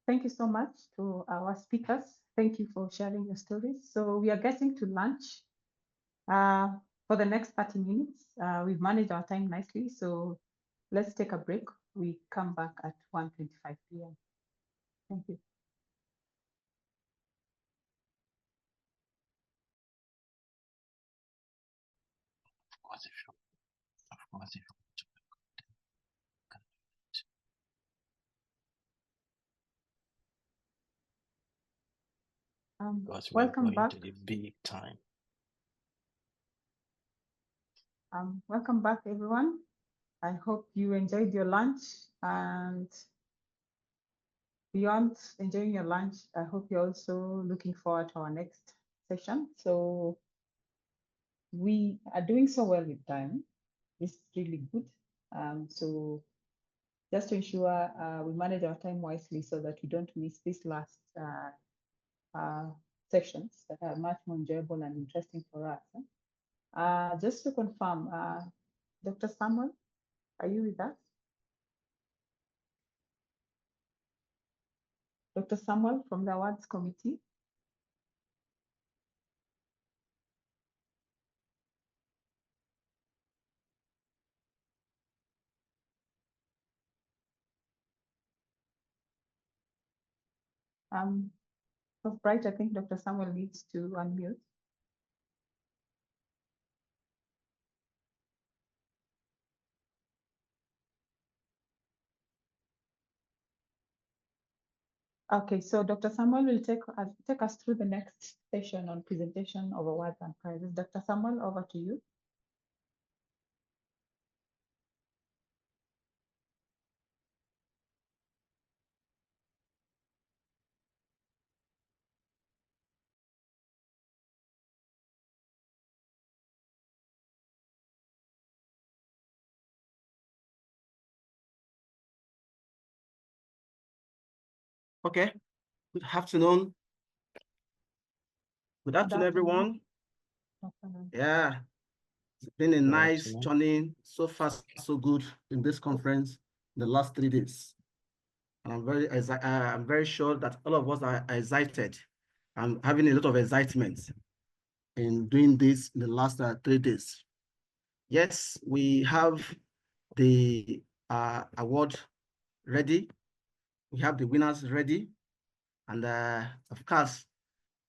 Thank you so much to our speakers. Thank you for sharing your stories. So we are getting to lunch for the next 30 minutes. We've managed our time nicely, so let's take a break. We come back at 1:25 p.m. Thank you.
Of course,
welcome back
to the big time.
Welcome back, everyone. I hope you enjoyed your lunch, and beyond enjoying your lunch, I hope you're also looking forward to our next session. So we are doing so well with time. This is really good. So just to ensure we manage our time wisely so that we don't miss these last sessions that are much more enjoyable and interesting for us. Just to confirm, Dr. Samuel, are you with us? Dr. Samuel from the awards committee. Prof. Bright, I think Dr. Samuel needs to unmute. Okay, so Dr. Samuel will take us through the next session on presentation of awards and prizes. Dr. Samuel, over to you.
Okay. Good afternoon. Good afternoon, everyone. Yeah, it's been a nice journey. So far, so good in this conference in the last 3 days. And I'm very sure that all of us are excited. I'm having a lot of excitement in doing this in the last 3 days. Yes, we have the award ready. We have the winners ready. And of course,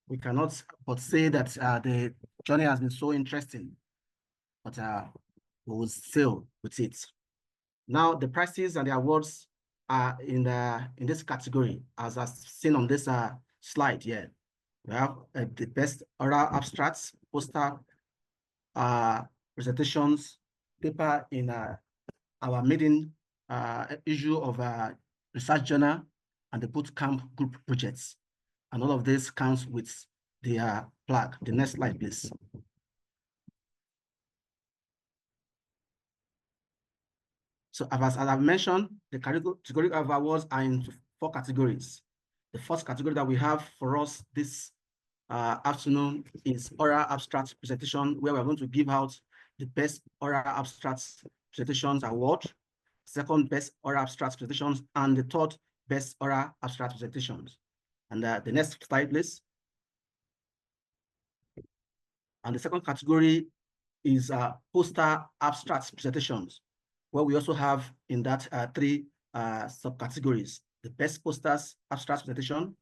we cannot but say that the journey has been so interesting, but we will sail with it. Now, the prizes and the awards are in this category, as seen on this slide here. We have the best oral abstracts, poster presentations, paper in our maiden issue of research journal, and the bootcamp group projects. And all of this comes with the plaque. The next slide, please. So as I've mentioned, the category of awards are in 4 categories. The first category that we have for us this afternoon is oral abstract presentation, where we're going to give out the best oral abstracts presentations award. second best oral abstract presentations, and the third best oral abstract presentations. And the next slide, please. And the second category is poster abstract presentations, where we also have in that three subcategories: the best posters abstract presentation,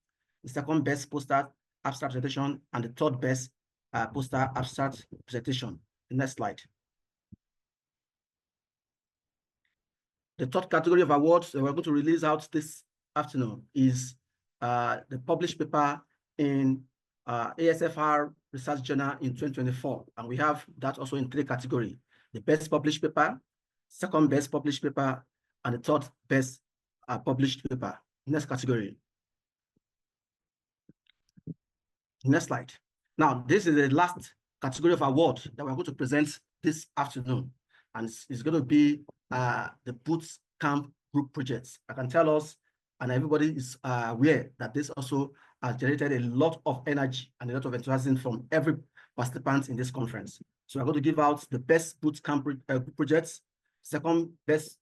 the second best poster abstract presentation, and the third best poster abstract presentation. The next slide. The third category of awards that we're going to release out this afternoon is the published paper in ASFI Research Journal in 2024. And we have that also in three categories: the best published paper, second best published paper, and the third best published paper. Next category. Next slide. Now, this is the last category of award that we're going to present this afternoon. And it's going to be the boot camp group projects. I can tell us, and everybody is aware that this also has generated a lot of energy and a lot of enthusiasm from every participant in this conference. So we're going to give out the best boot camp group projects, second best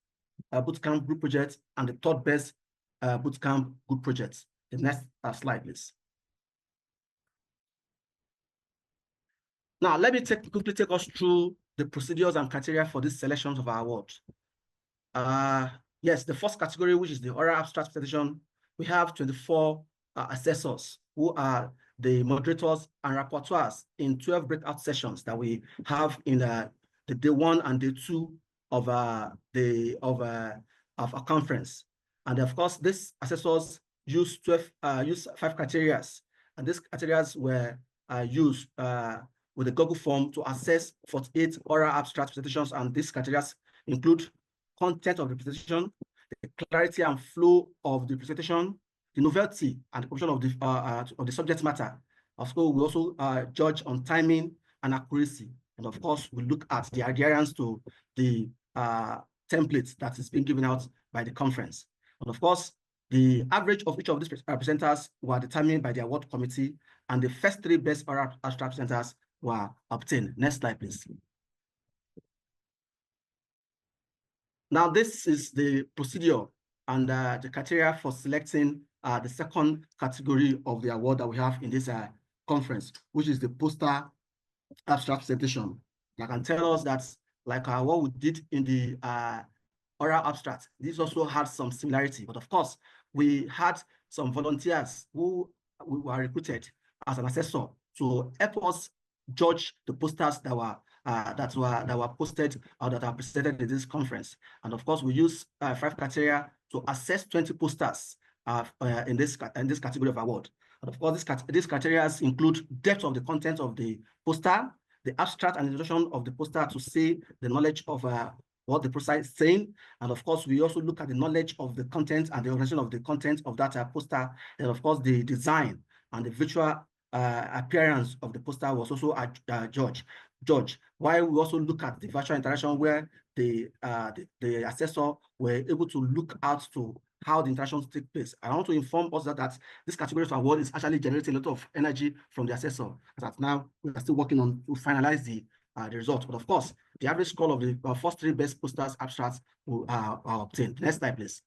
boot camp group project, and the third best boot camp group project. The next slide, please. Now, let me quickly take us through the procedures and criteria for these selections of our awards. Yes, the first category, which is the oral abstract presentation, we have 24 assessors who are the moderators and rapporteurs in 12 breakout sessions that we have in the day 1 and day 2 of our conference. And of course, these assessors use 5 criteria, and these criteria were used with a Google form to assess 48 oral abstract presentations, and these criteria include content of the presentation, the clarity and flow of the presentation, the novelty and the proportion of the subject matter. Of course, we also judge on timing and accuracy, and of course, we look at the adherence to the templates that is being given out by the conference. And of course, the average of each of these presenters were determined by the award committee, and the first 3 best oral abstract presenters were obtained. Next slide, please. Now, this is the procedure and the criteria for selecting the second category of the award that we have in this conference, which is the poster abstract presentation. I can tell us that, like what we did in the oral abstract, this also had some similarity, but of course, we had some volunteers who were recruited as an assessor to help us judge the posters that were posted or that are presented in this conference. And of course, we use 5 criteria to assess 20 posters in this category of award. And of course, these criteria include depth of the content of the poster, the abstract and introduction of the poster to see the knowledge of what the poster is saying. And of course, we also look at the knowledge of the content and the organization of the content of that poster. And of course, the design and the visual appearance of the poster was also judged. While we also look at the virtual interaction, where the assessor were able to look out to how the interactions take place. I want to inform us that this category of award is actually generating a lot of energy from the assessor. That now we are still working on to finalize the result. But of course, the average score of the first 3 best posters abstracts are obtained. Next slide, please.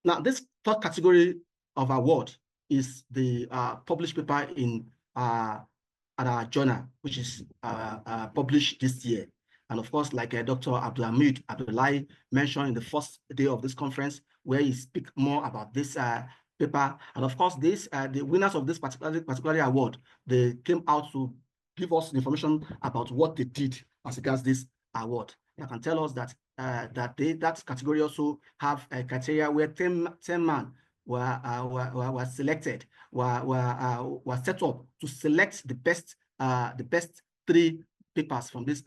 Now, this third category of award is the published paper in at our journal, which is published this year. And of course, like Dr. Abdulhamid Abdullahi mentioned in the first day of this conference, where he speaks more about this paper. And of course, the winners of this particular award, they came out to give us information about what they did as regards this award. I can tell us that that category also have a criteria where 10 men were selected, were set up to select the best 3 papers from this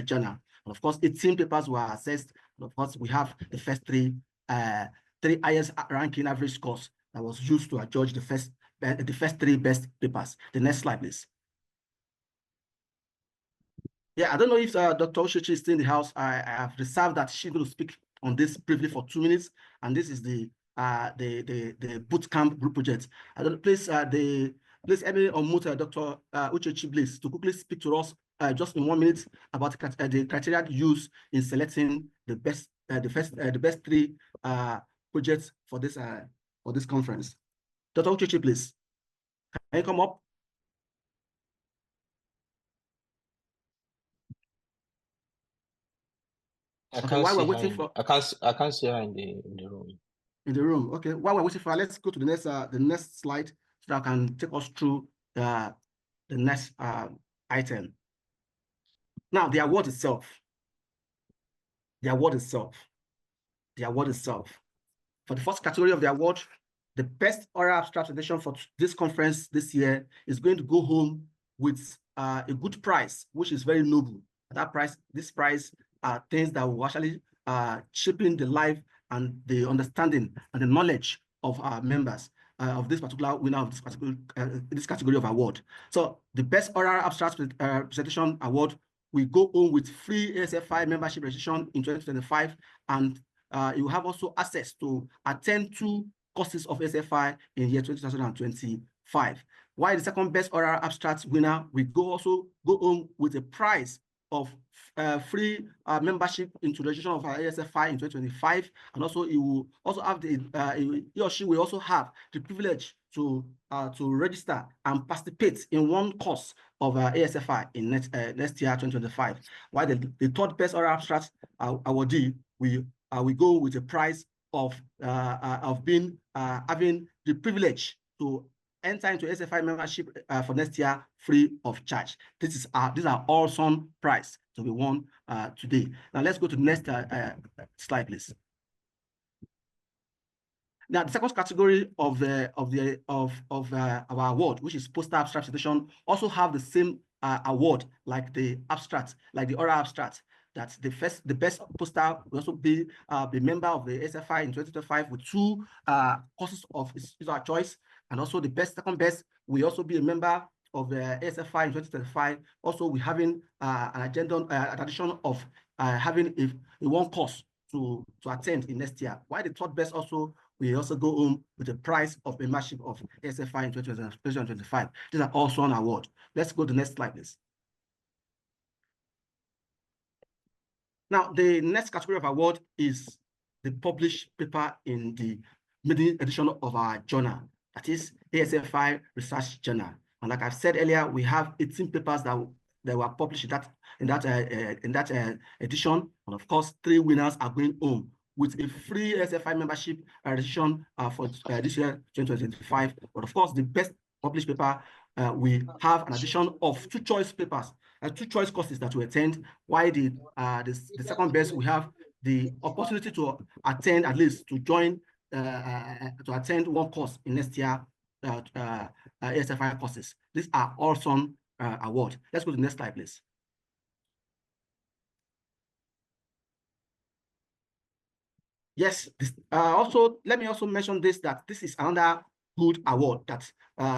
journal. And of course, 18 papers were assessed. And of course, we have the first 3 highest ranking average scores that was used to judge the first 3 best papers. The next slide, please. Yeah, I don't know if Dr. Oshichi is still in the house. I have reserved that she's going to speak on this briefly for 2 minutes, and this is the boot camp group project. I don't please
Please let me unmute Dr. Uchechi, please, to quickly speak to us just in 1 minute about the criteria used in selecting the best, the best 3 projects for this conference. Dr. Uchechi, please, can you come up?
I can't see her in, I can't see her in the room.
In the room, okay. While we're waiting for her, let's go to the next slide so that I can take us through the next item. Now, the award itself. The award itself. The award itself. For the first category of the award, the best oral abstract presentation for this conference this year is going to go home with a good prize, which is very noble. That prize, this prize are things that will actually shaping the life and the understanding and the knowledge of our members of this particular winner of this category of award. So the best oral abstract presentation award will go home with free ASFI membership registration in 2025, and you have also access to attend 2 courses of SFI in year 2025. While the second best oral abstract winner will also go home with a prize of free membership into registration of our ASFI in 2025, and also he will also have he or she will also have the privilege to register and participate in 1 course of ASFI in next year 2025. While the third best oral abstract awardee we go with a prize of being having the privilege to enter into SFI membership for next year free of charge. These are awesome prize to be won today. Now let's go to the next slide, please. Now, the second category of our award, which is poster abstract presentation, also have the same award like the abstract, like the oral abstract. That the best poster will also be the member of the SFI in 2025 with 2 courses of his choice, and also the second best will also be a member of the ASFI in 2025. Also, we're having an agenda, an addition of having a 1 course to attend in next year. While the third best also we also go home with the prize of membership of ASFI in 2025. These are also an award. Let's go to the next slide, please. Now, the next category of award is the published paper in the maiden edition of our journal, that is ASFI Research Journal. And like I've said earlier, we have 18 papers that were published in that edition. And of course, 3 winners are going home with a free ASFI membership edition for this year, 2025. But of course, the best published paper, we have an addition of 2 choice papers, 2 choice courses that we attend. While the second best, we have the opportunity to attend, at least to join, to attend 1 course in next year ASFI courses. These are awesome award. Let's go to the next slide, please. Yes, also let me also mention this, that this is another good award that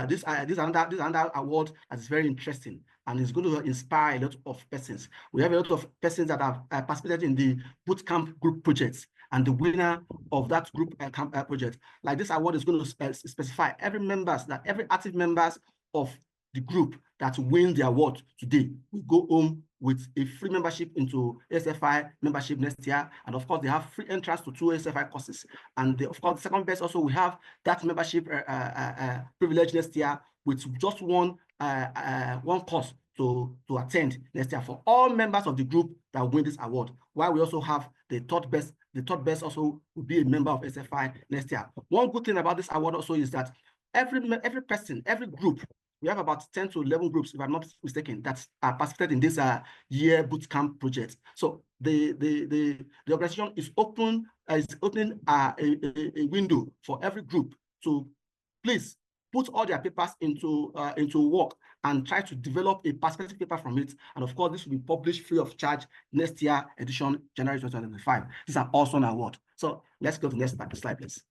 this is another award that is very interesting and is going to inspire a lot of persons. We have a lot of persons that have participated in the bootcamp group projects, and the winner of that group camp project, like this award is going to specify every active members of the group that win the award today will go home with a free membership into ASFI membership next year. And of course, they have free entrance to 2 ASFI courses. And of course, the second best also, we have that membership privilege next year with just one course to attend next year for all members of the group that will win this award. While we also have the third best also will be a member of ASFI next year. One good thing about this award also is that every person, every group, we have about 10 to 11 groups, if I'm not mistaken, that are participated in this year bootcamp project. So the organization is opening a window for every group to please put all their papers into work and try to develop a perspective paper from it. And of course, this will be published free of charge next year edition, January 2025. This is an awesome award. So let's go to the next slide, please.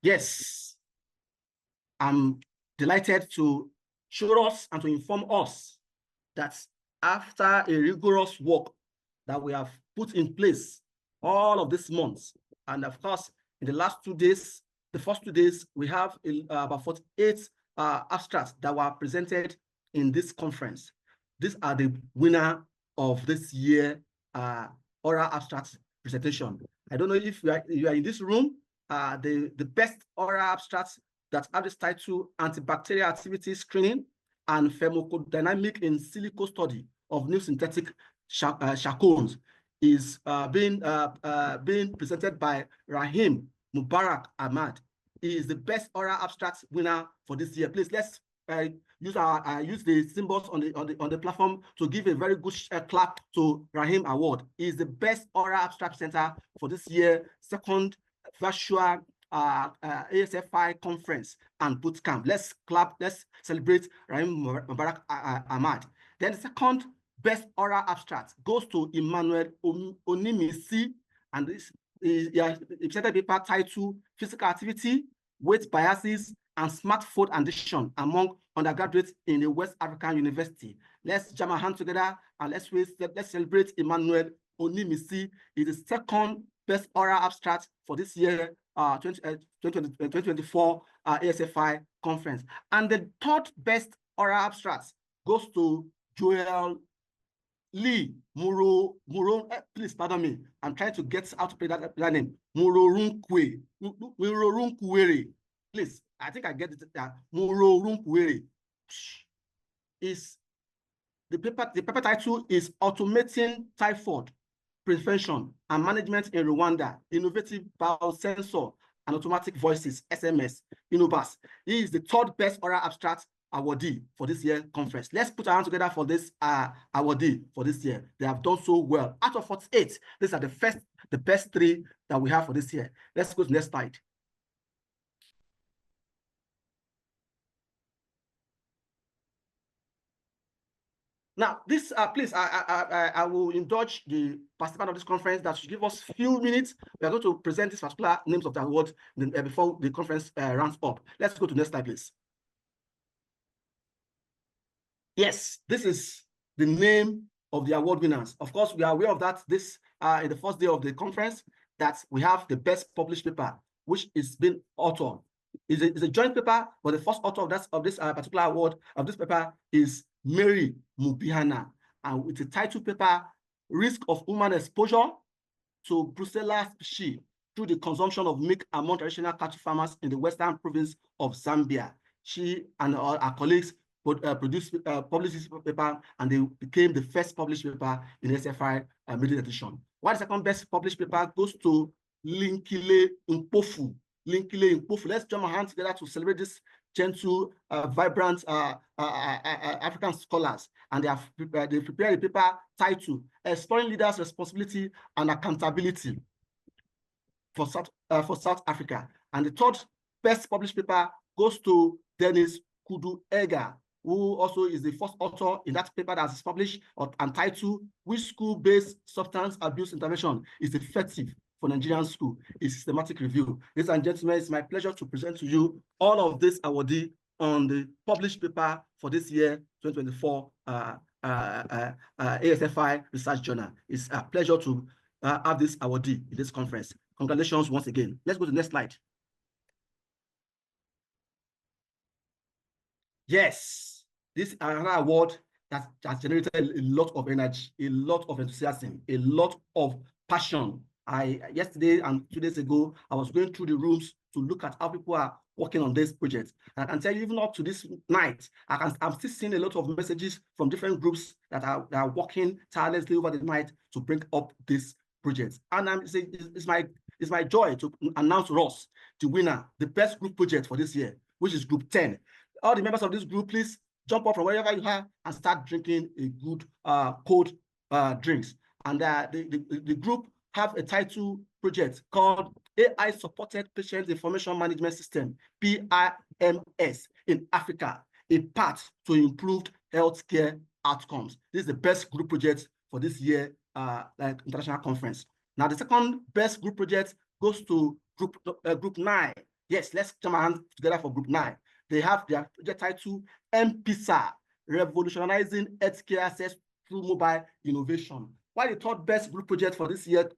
Yes. I'm delighted to show us and to inform us that after a rigorous work that we have put in place all of this month, and of course, in the last 2 days, the first 2 days, we have about 48 abstracts that were presented in this conference. These are the winner of this year oral abstract presentation. I don't know if you are in this room. The best oral abstracts that have this title, Antibacterial Activity Screening and Pharmacodynamic in Silico Study of New Synthetic Chacones, is being presented by Rahim Mubarak Ahmad. He is the best oral abstract winner for this year. Please, let's use the symbols on the platform to give a very good clap to Rahim Award. He is the best oral abstract presenter for this year, second virtual ASFI conference and bootcamp. Let's clap. Let's celebrate Rahim Mubarak Ahmad. Then the second best oral abstract goes to Emmanuel Onimisi, and this is a presented paper titled Physical Activity, Weight Biases, and Smartphone Addiction Among Undergraduates in a West African University. Let's jam our hands together and let's celebrate Emmanuel Onimisi. He is the second best oral abstract for this year, 2024 ASFI conference. And the third best oral abstract goes to Joel Lee Muro, please pardon me. I'm trying to get out to play that name. Murorunkwere. Please, I think I get it. Murorunkwere. Is the paper title is Automating Typhoid Prevention and Management in Rwanda, Innovative Biosensor and Automatic Voices, SMS, Innovas. He is the third best oral abstract awardee for this year conference. Let's put our hands together for this awardee for this year. They have done so well. Out of 48, these are the best 3 that we have for this year. Let's go to the next slide. Now, this please, I will indulge the participant of this conference that should give us a few minutes. We are going to present these particular names of the awards before the conference runs up. Let's go to the next slide, please. Yes, this is the name of the award winners. Of course, we are aware of that this in the first day of the conference, that we have the best published paper, which is being authored. It's a joint paper, but the first author of this particular award of this paper is Mary Mubihana, and with the title paper, Risk of Human Exposure to Brucella species through the consumption of milk among traditional cattle farmers in the western province of Zambia. She and our colleagues published this paper, and they became the first published paper in ASFI middle edition. While the second best published paper goes to Linkile Mpofu. Linkile Mpofu. Let's join our hands together to celebrate this gentle, vibrant African scholars, and they prepared a paper titled Exploring Leaders' Responsibility and Accountability for South Africa. And the third best published paper goes to Dennis Kudu-Ega, who also is the first author in that paper that is published and titled Which School-Based Substance Abuse Intervention is Effective for Nigerian School? A Systematic Review. Ladies and gentlemen, it's my pleasure to present to you all of this awardee on the published paper for this year, 2024 ASFI Research Journal. It's a pleasure to have this awardee in this conference. Congratulations once again. Let's go to the next slide. Yes, this is another award that has generated a lot of energy, a lot of enthusiasm, a lot of passion. Yesterday and 2 days ago, I was going through the rooms to look at how people are working on this project. And I can tell you, even up to this night, I'm still seeing a lot of messages from different groups that are working tirelessly over the night to bring up this project. And it's my joy to announce Ross, the winner, the best group project for this year, which is Group 10. All the members of this group, please jump up from wherever you are and start drinking a good cold drinks. And the group have a title project called AI Supported Patient Information Management System, PIMS, in Africa, a path to improved healthcare outcomes. This is the best group project for this year international conference. Now, the second best group project goes to Group 9. Yes, let's jam our hands together for Group 9. They have their project title, MPSA, Revolutionizing Healthcare Access Through Mobile Innovation. While the third best group project for this year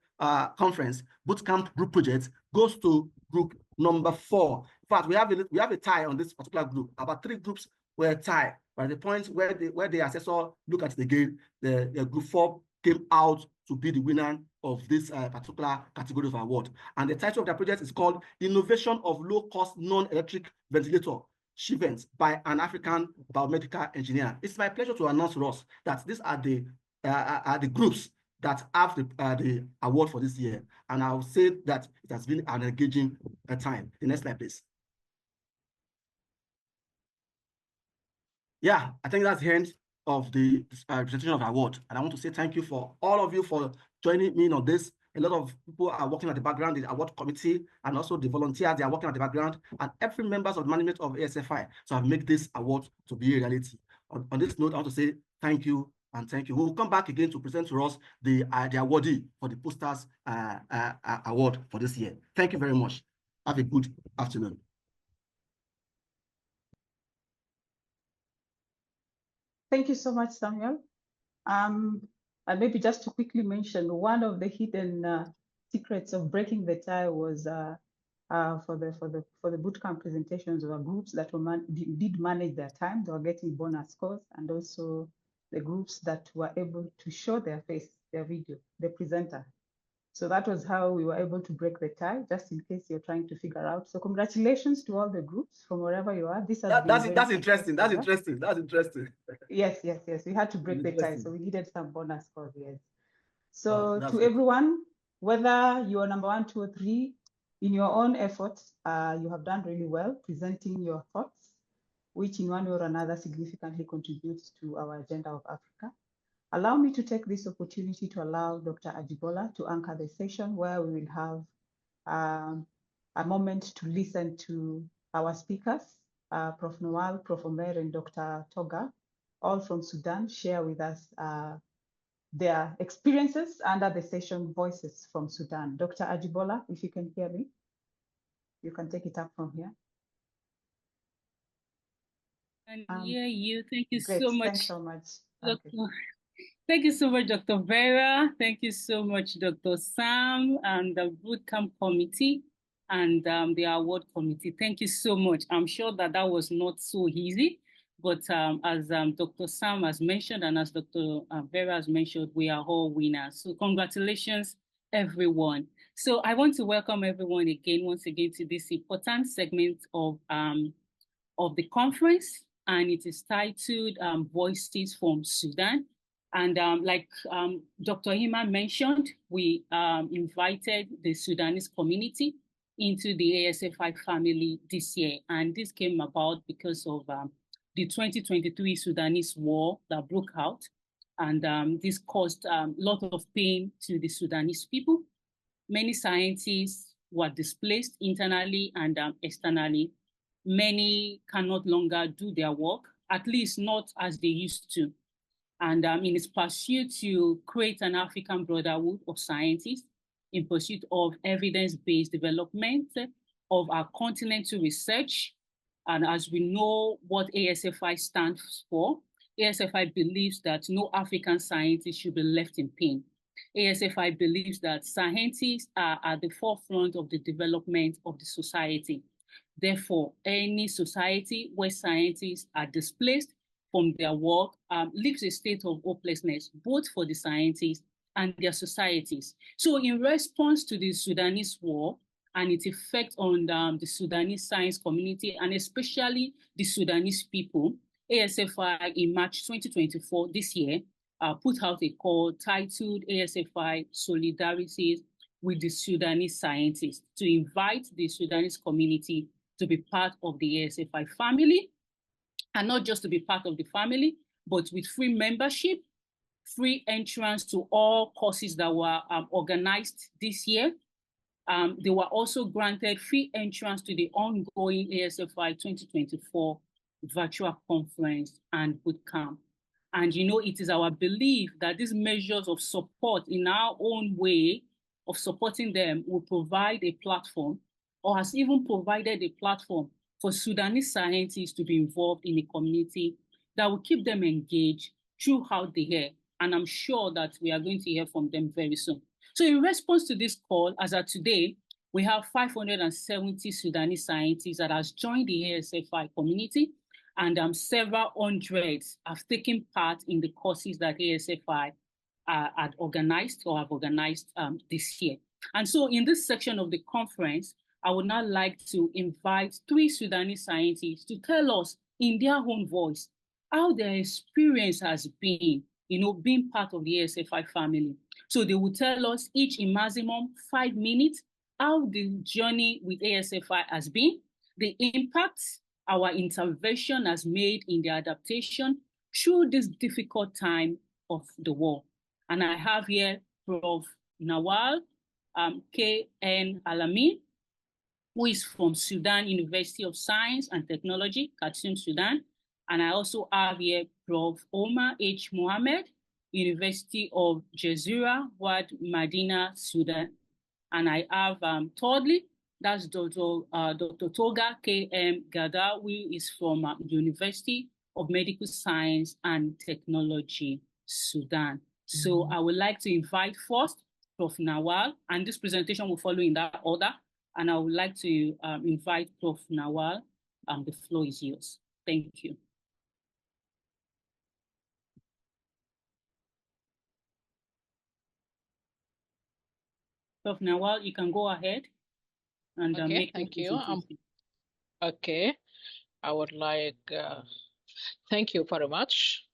conference, Bootcamp Group Project, goes to Group number 4. In fact, we have a tie on this particular group. About 3 groups were a tie. By the point where the assessor look at it again, the group 4 came out to be the winner of this particular category of award. And the title of the project is called Innovation of Low-Cost Non-Electric Ventilator, Shivens, by an African biomedical engineer. It's my pleasure to announce to us that these are the groups that have the award for this year. And I will say that it has been an engaging time. The next slide, please. Yeah, I think that's the end of the presentation of the award. And I want to say thank you for all of you for joining me on this. A lot of people are working at the background, the award committee, and also the volunteers, they are working at the background, and every members of the management of ASFI. So I've made this award to be a reality. On this note, I want to say thank you and thank you. We will come back again to present to us the awardee for the Posters Award for this year. Thank you very much. Have a good afternoon.
Thank you so much, Samuel. And maybe just to quickly mention, one of the hidden secrets of breaking the tie was for the bootcamp presentations of our groups that did manage their time. They were getting bonus scores, and also the groups that were able to show their face, their video, the presenter. So that was how we were able to break the tie, just in case you're trying to figure out. So congratulations to all the groups from wherever you are. This has been
that's interesting. That's interesting. That's interesting.
Yes. We had to break the tie, so we needed some bonus scores. Yes. So to everyone, whether you are number 1, 2, or 3, in your own efforts, you have done really well presenting your thoughts, which in one way or another significantly contributes to our agenda of Africa. Allow me to take this opportunity to allow Dr. Ajibola to anchor the session, where we will have a moment to listen to our speakers, Prof. Noel, Prof. Omer, and Dr. Toga, all from Sudan, share with us their experiences under the session Voices from Sudan. Dr. Ajibola, if you can hear me, you can take it up from here.
And hear you. Thank you
great.
so much.
Thanks so much.
Thank you so much, Dr. Vera. Thank you so much, Dr. Sam, and the Bootcamp Committee and the award committee. Thank you so much. I'm sure that was not so easy, but as Dr. Sam has mentioned and as Dr. Vera has mentioned, we are all winners. So congratulations, everyone. So I want to welcome everyone once again to this important segment of the conference, and it is titled Voices from Sudan. And like Dr. Hima mentioned, we invited the Sudanese community into the ASFI family this year. And this came about because of the 2023 Sudanese war that broke out. And this caused a lot of pain to the Sudanese people. Many scientists were displaced internally and externally. Many can no longer do their work, at least not as they used to. And in its pursuit to create an African brotherhood of scientists in pursuit of evidence-based development of our continental research. And as we know what ASFI stands for, ASFI believes that no African scientist should be left in pain. ASFI believes that scientists are at the forefront of the development of the society. Therefore, any society where scientists are displaced from their work leaves a state of hopelessness, both for the scientists and their societies. So in response to the Sudanese war and its effect on the Sudanese science community, and especially the Sudanese people, ASFI in March 2024, this year, put out a call titled ASFI Solidarity with the Sudanese Scientists to invite the Sudanese community to be part of the ASFI family, and not just to be part of the family, but with free membership, free entrance to all courses that were organized this year. They were also granted free entrance to the ongoing ASFI 2024 virtual conference and bootcamp. And it is our belief that these measures of support in our own way of supporting them will provide a platform, or has even provided a platform for Sudanese scientists to be involved in a community that will keep them engaged throughout the year. And I'm sure that we are going to hear from them very soon. So in response to this call, as of today, we have 570 Sudanese scientists that has joined the ASFI community, and several hundreds have taken part in the courses that ASFI had organized or have organized this year. And so in this section of the conference, I would now like to invite 3 Sudanese scientists to tell us in their own voice how their experience has been, being part of the ASFI family. So they will tell us each in maximum 5 minutes how the journey with ASFI has been, the impact our intervention has made in the adaptation through this difficult time of the war. And I have here Prof. Nawal K.N. Alamin, who is from Sudan University of Science and Technology, Khartoum, Sudan. And I also have here Prof. Omar H. Mohammed, University of Jazeera, Wad Medina, Sudan. And I have thirdly, that's Dr. Toga K.M. Gada, who is from University of Medical Science and Technology, Sudan. So I would like to invite first Prof. Nawal, and this presentation will follow in that order. And I would like to invite Prof. Nawal. The floor is yours. Thank you. Prof. Nawal, you can go ahead and
okay, thank you. Okay, I would like, thank you very much.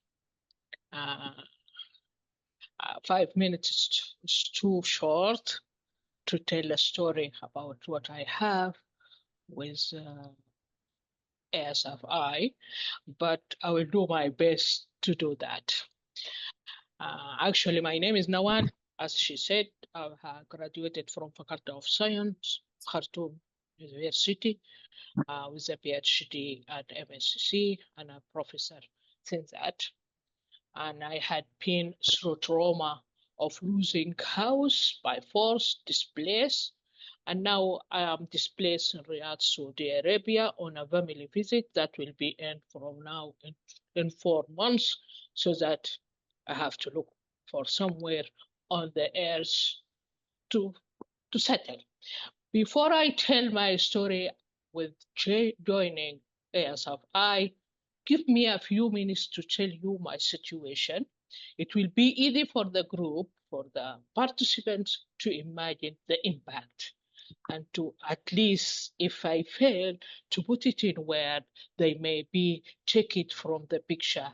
5 minutes is too short to tell a story about what I have with ASFI, but I will do my best to do that. Actually, my name is Nawal. As she said, I graduated from Faculty of Science, Khartoum University, with a PhD at MSc and a professor since that. And I had been through trauma of losing house by force, displaced, and now I am displaced in Riyadh, Saudi Arabia on a family visit that will be end from now in 4 months, so that I have to look for somewhere on the earth to settle. Before I tell my story with joining ASFI, give me a few minutes to tell you my situation. It will be easy for the group, for the participants to imagine the impact and to, at least if I fail, to put it in where they may be take it from the picture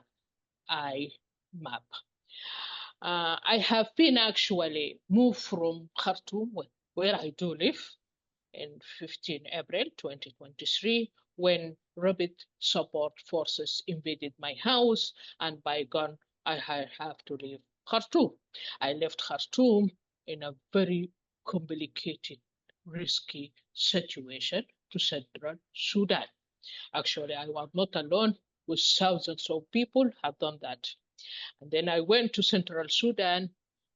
I map. I have been actually moved from Khartoum, where I do live, in 15 April 2023, when rapid support forces invaded my house, and by gun I have to leave Khartoum. I left Khartoum in a very complicated, risky situation to Central Sudan. Actually, I was not alone, with thousands of people have done that. And then I went to Central Sudan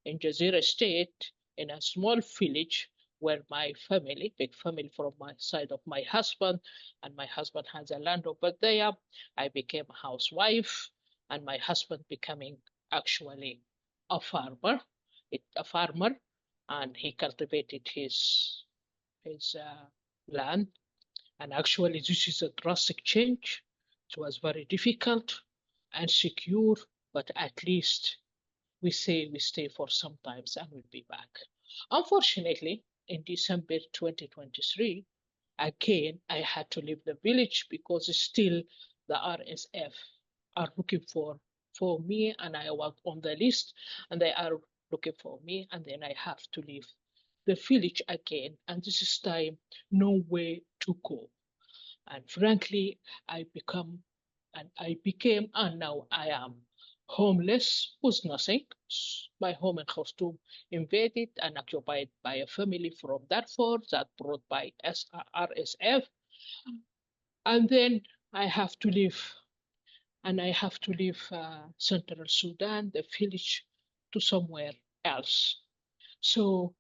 in Jazeera State, in a small village where my family, big family from my side of my husband, and my husband has a land over there. I became a housewife, and my husband becoming actually a farmer, and he cultivated his land. And actually, this is a drastic change. It was very difficult and secure, but at least we say we stay for some time and we'll be back. Unfortunately, in December 2023, again, I had to leave the village because still the RSF are looking for me, and I was on the list, and they are looking for me, and then I have to leave the village again, and this is time no way to go. And frankly, I became, and now I am homeless with nothing. My home in Khartoum invaded and occupied by a family from Darfur that brought by RSF. And then I have to leave. And I have to leave Central Sudan, the village, to somewhere else. So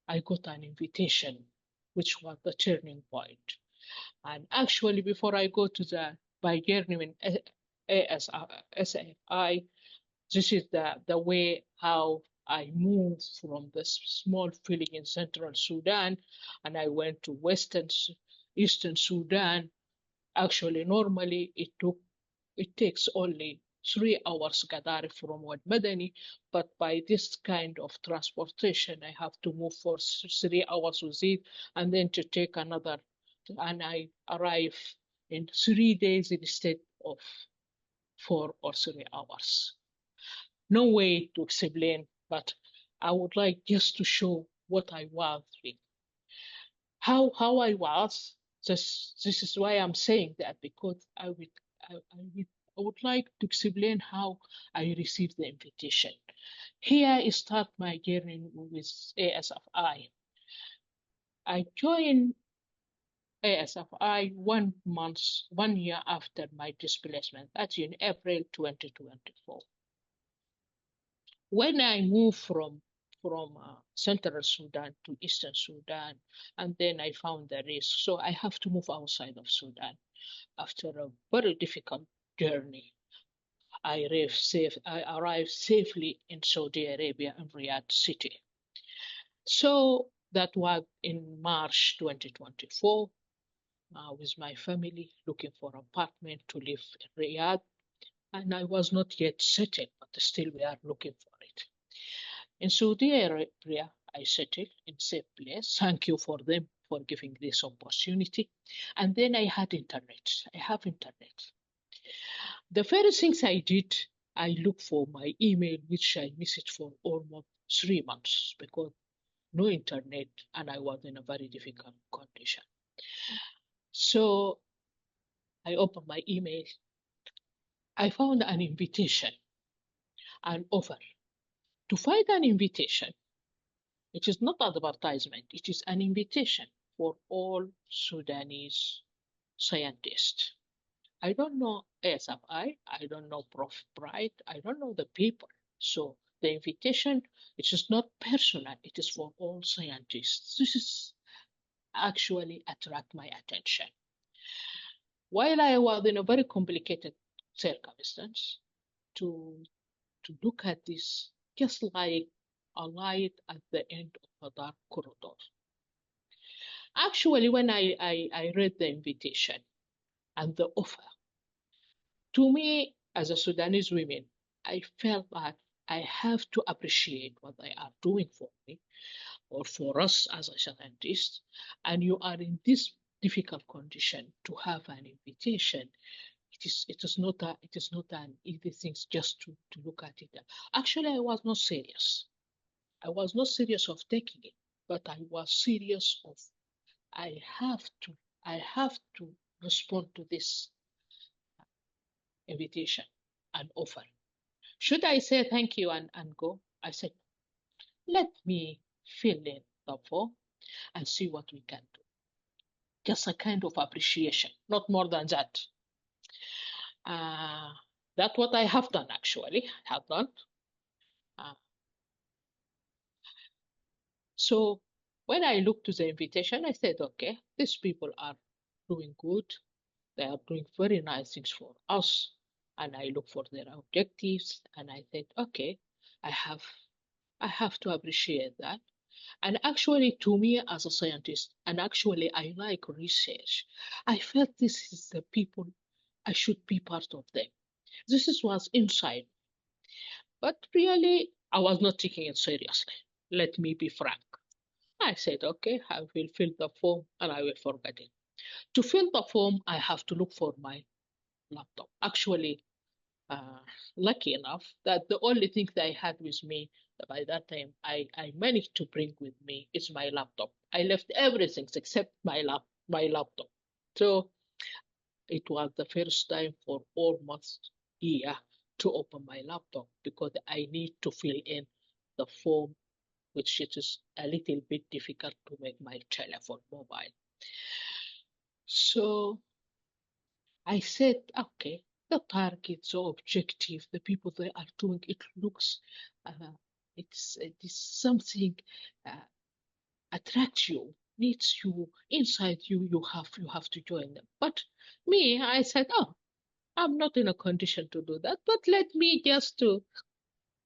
I got an invitation, which was the turning point. And actually, before I go to by journey in ASFI, this is the way how I moved from this small village in central Sudan and I went to eastern Sudan. Actually, normally it takes only 3 hours Gadari from Wad Madani, but by this kind of transportation, I have to move for 3 hours with it and then to take another, and I arrive in 3 days instead of 4 or 3 hours. No way to explain, but I would like just to show what I was with. How I was. This is why I'm saying that, because I would like to explain how I received the invitation. Here I start my journey with ASFI. I joined ASFI 1 year after my displacement. That's in April 2024. When I moved from Central Sudan to Eastern Sudan, and then I found the risk, so I have to move outside of Sudan. After a very difficult journey, I arrived safely in Saudi Arabia in Riyadh city. So that was in March 2024, with my family looking for an apartment to live in Riyadh. And I was not yet settled, but still we are looking for it. In Saudi Arabia, I settled in safe place. Thank you for them for giving this opportunity. And then I had internet. I have internet. The first things I did, I looked for my email, which I missed for almost 3 months because no internet and I was in a very difficult condition. So I opened my email. I found an invitation, an offer. To find an invitation, it is not advertisement, it is an invitation for all Sudanese scientists. I don't know ASFI, I don't know Prof. Bright, I don't know the people. So the invitation, it is not personal, it is for all scientists. This is actually attract my attention. While I was in a very complicated circumstance, to look at this just like a light at the end of a dark corridor. Actually, when I read the invitation and the offer, to me, as a Sudanese woman, I felt that I have to appreciate what they are doing for me or for us as a scientist. And you are in this difficult condition to have an invitation. It is not an easy thing just to look at it. Actually, I was not serious. I was not serious of taking it, but I was serious of I have to respond to this invitation and offer. Should I say thank you and go? I said, let me fill in the form and see what we can do. Just a kind of appreciation, not more than that. That's what I have done, actually. I have done. So when I looked to the invitation, I said, okay, these people are doing good. They are doing very nice things for us. And I look for their objectives. And I said, okay, I have to appreciate that. And actually, to me as a scientist, and actually I like research, I felt this is the people, I should be part of them. This was inside. But really, I was not taking it seriously. Let me be frank. I said, okay, I will fill the form and I will forget it. To fill the form, I have to look for my laptop. Actually, lucky enough that the only thing that I had with me by that time, I managed to bring with me is my laptop. I left everything except my laptop. So it was the first time for almost a year to open my laptop because I need to fill in the form, which it is a little bit difficult to make my telephone mobile. So I said, okay, the target, the objective, the people they are doing, it looks, it is something attracts you, needs you, inside you, you have to join them. But me, I said, oh, I'm not in a condition to do that, but let me just to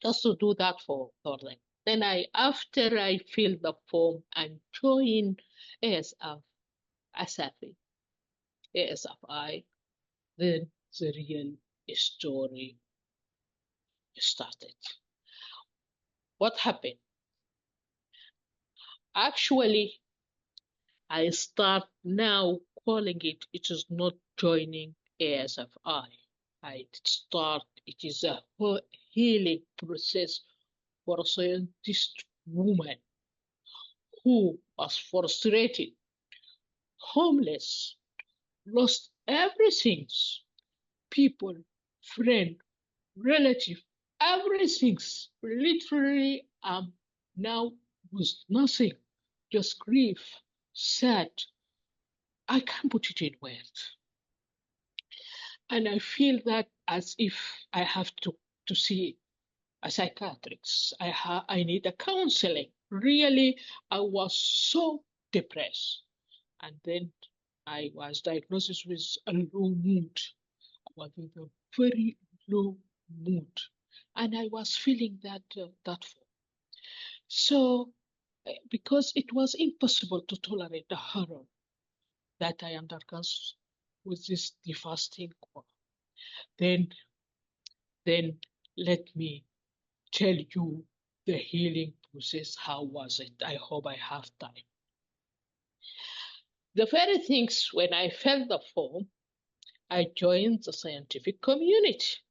do that for them. Then after I filled the form and joined ASFI, then the real story started. What happened? Actually, I start now calling it is not joining ASFI. It is a healing process for a scientist woman who was frustrated, homeless, lost everything, people, friend, relative, everything. Literally, now with nothing, just grief, sad. I can't put it in words. And I feel that as if I have to see a psychiatrist. I need a counseling. Really, I was so depressed. And then I was diagnosed with a low mood. I was with a very low mood. And I was feeling that form. So, because it was impossible to tolerate the horror that I undergone with this devastating war, then let me tell you the healing process. How was it? I hope I have time. The very things when I filled the form, I joined the scientific community.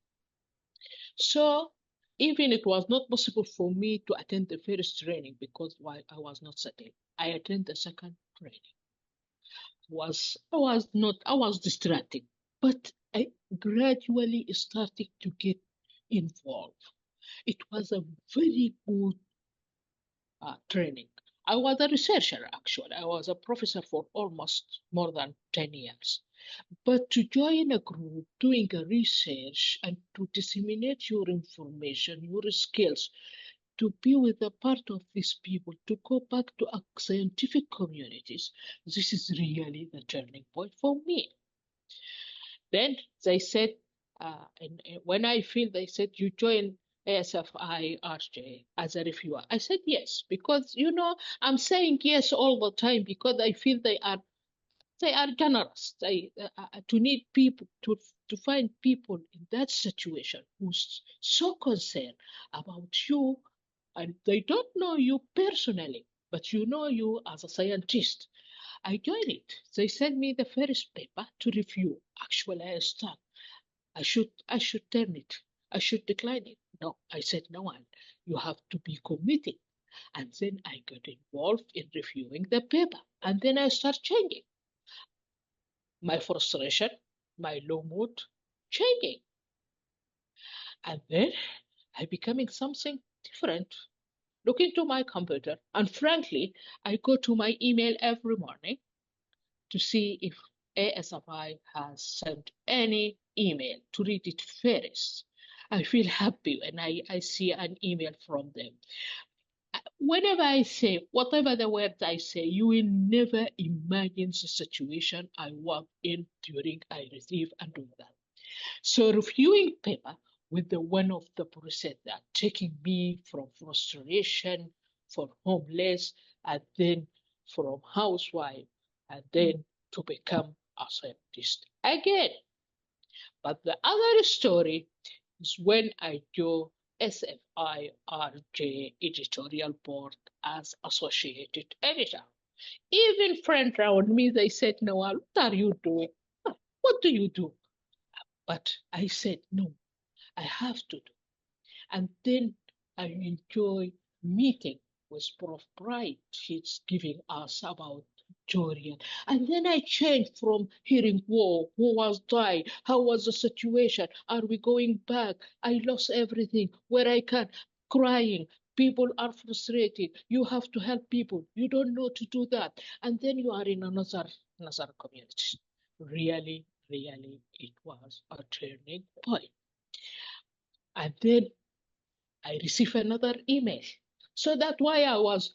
So even it was not possible for me to attend the first training because I was not settled. I attended the second training. I was distracted, but I gradually started to get involved. It was a very good training. I was a researcher, actually. I was a professor for almost more than 10 years. But to join a group doing a research and to disseminate your information, your skills, to be with a part of these people, to go back to scientific communities, this is really the turning point for me. Then they said, and when I feel they said, you join ASFI RJ as a reviewer. I said yes, because I'm saying yes all the time because I feel they are generous. To need people to find people in that situation who's so concerned about you, and they don't know you personally, but you know you as a scientist. I joined it. They sent me the first paper to review. Actually, I start. I should turn it. I should decline it. No, I said no one. You have to be committed. And then I got involved in reviewing the paper. And then I start changing. My frustration, my low mood, changing. And then I becoming something different. Look into my computer. And frankly, I go to my email every morning to see if ASFI has sent any email to read it first. I feel happy when I see an email from them. Whenever I say, whatever the words I say, you will never imagine the situation I walk in during I receive and do that. So reviewing paper with the one of the process that taking me from frustration, from homeless, and then from housewife, and then to become a scientist again. But the other story is when I joined ASFI RJ editorial board as associated editor. Even friends around me, they said, Noel, what are you doing? What do you do? But I said, no, I have to do. And then I enjoy meeting with Prof. Bright. He's giving us about Jordan. And then I changed from hearing war, who was dying, how was the situation, are we going back? I lost everything, where I can, crying. People are frustrated. You have to help people. You don't know to do that. And then you are in another community. Really, it was a turning point. And then I received another email. So that's why I was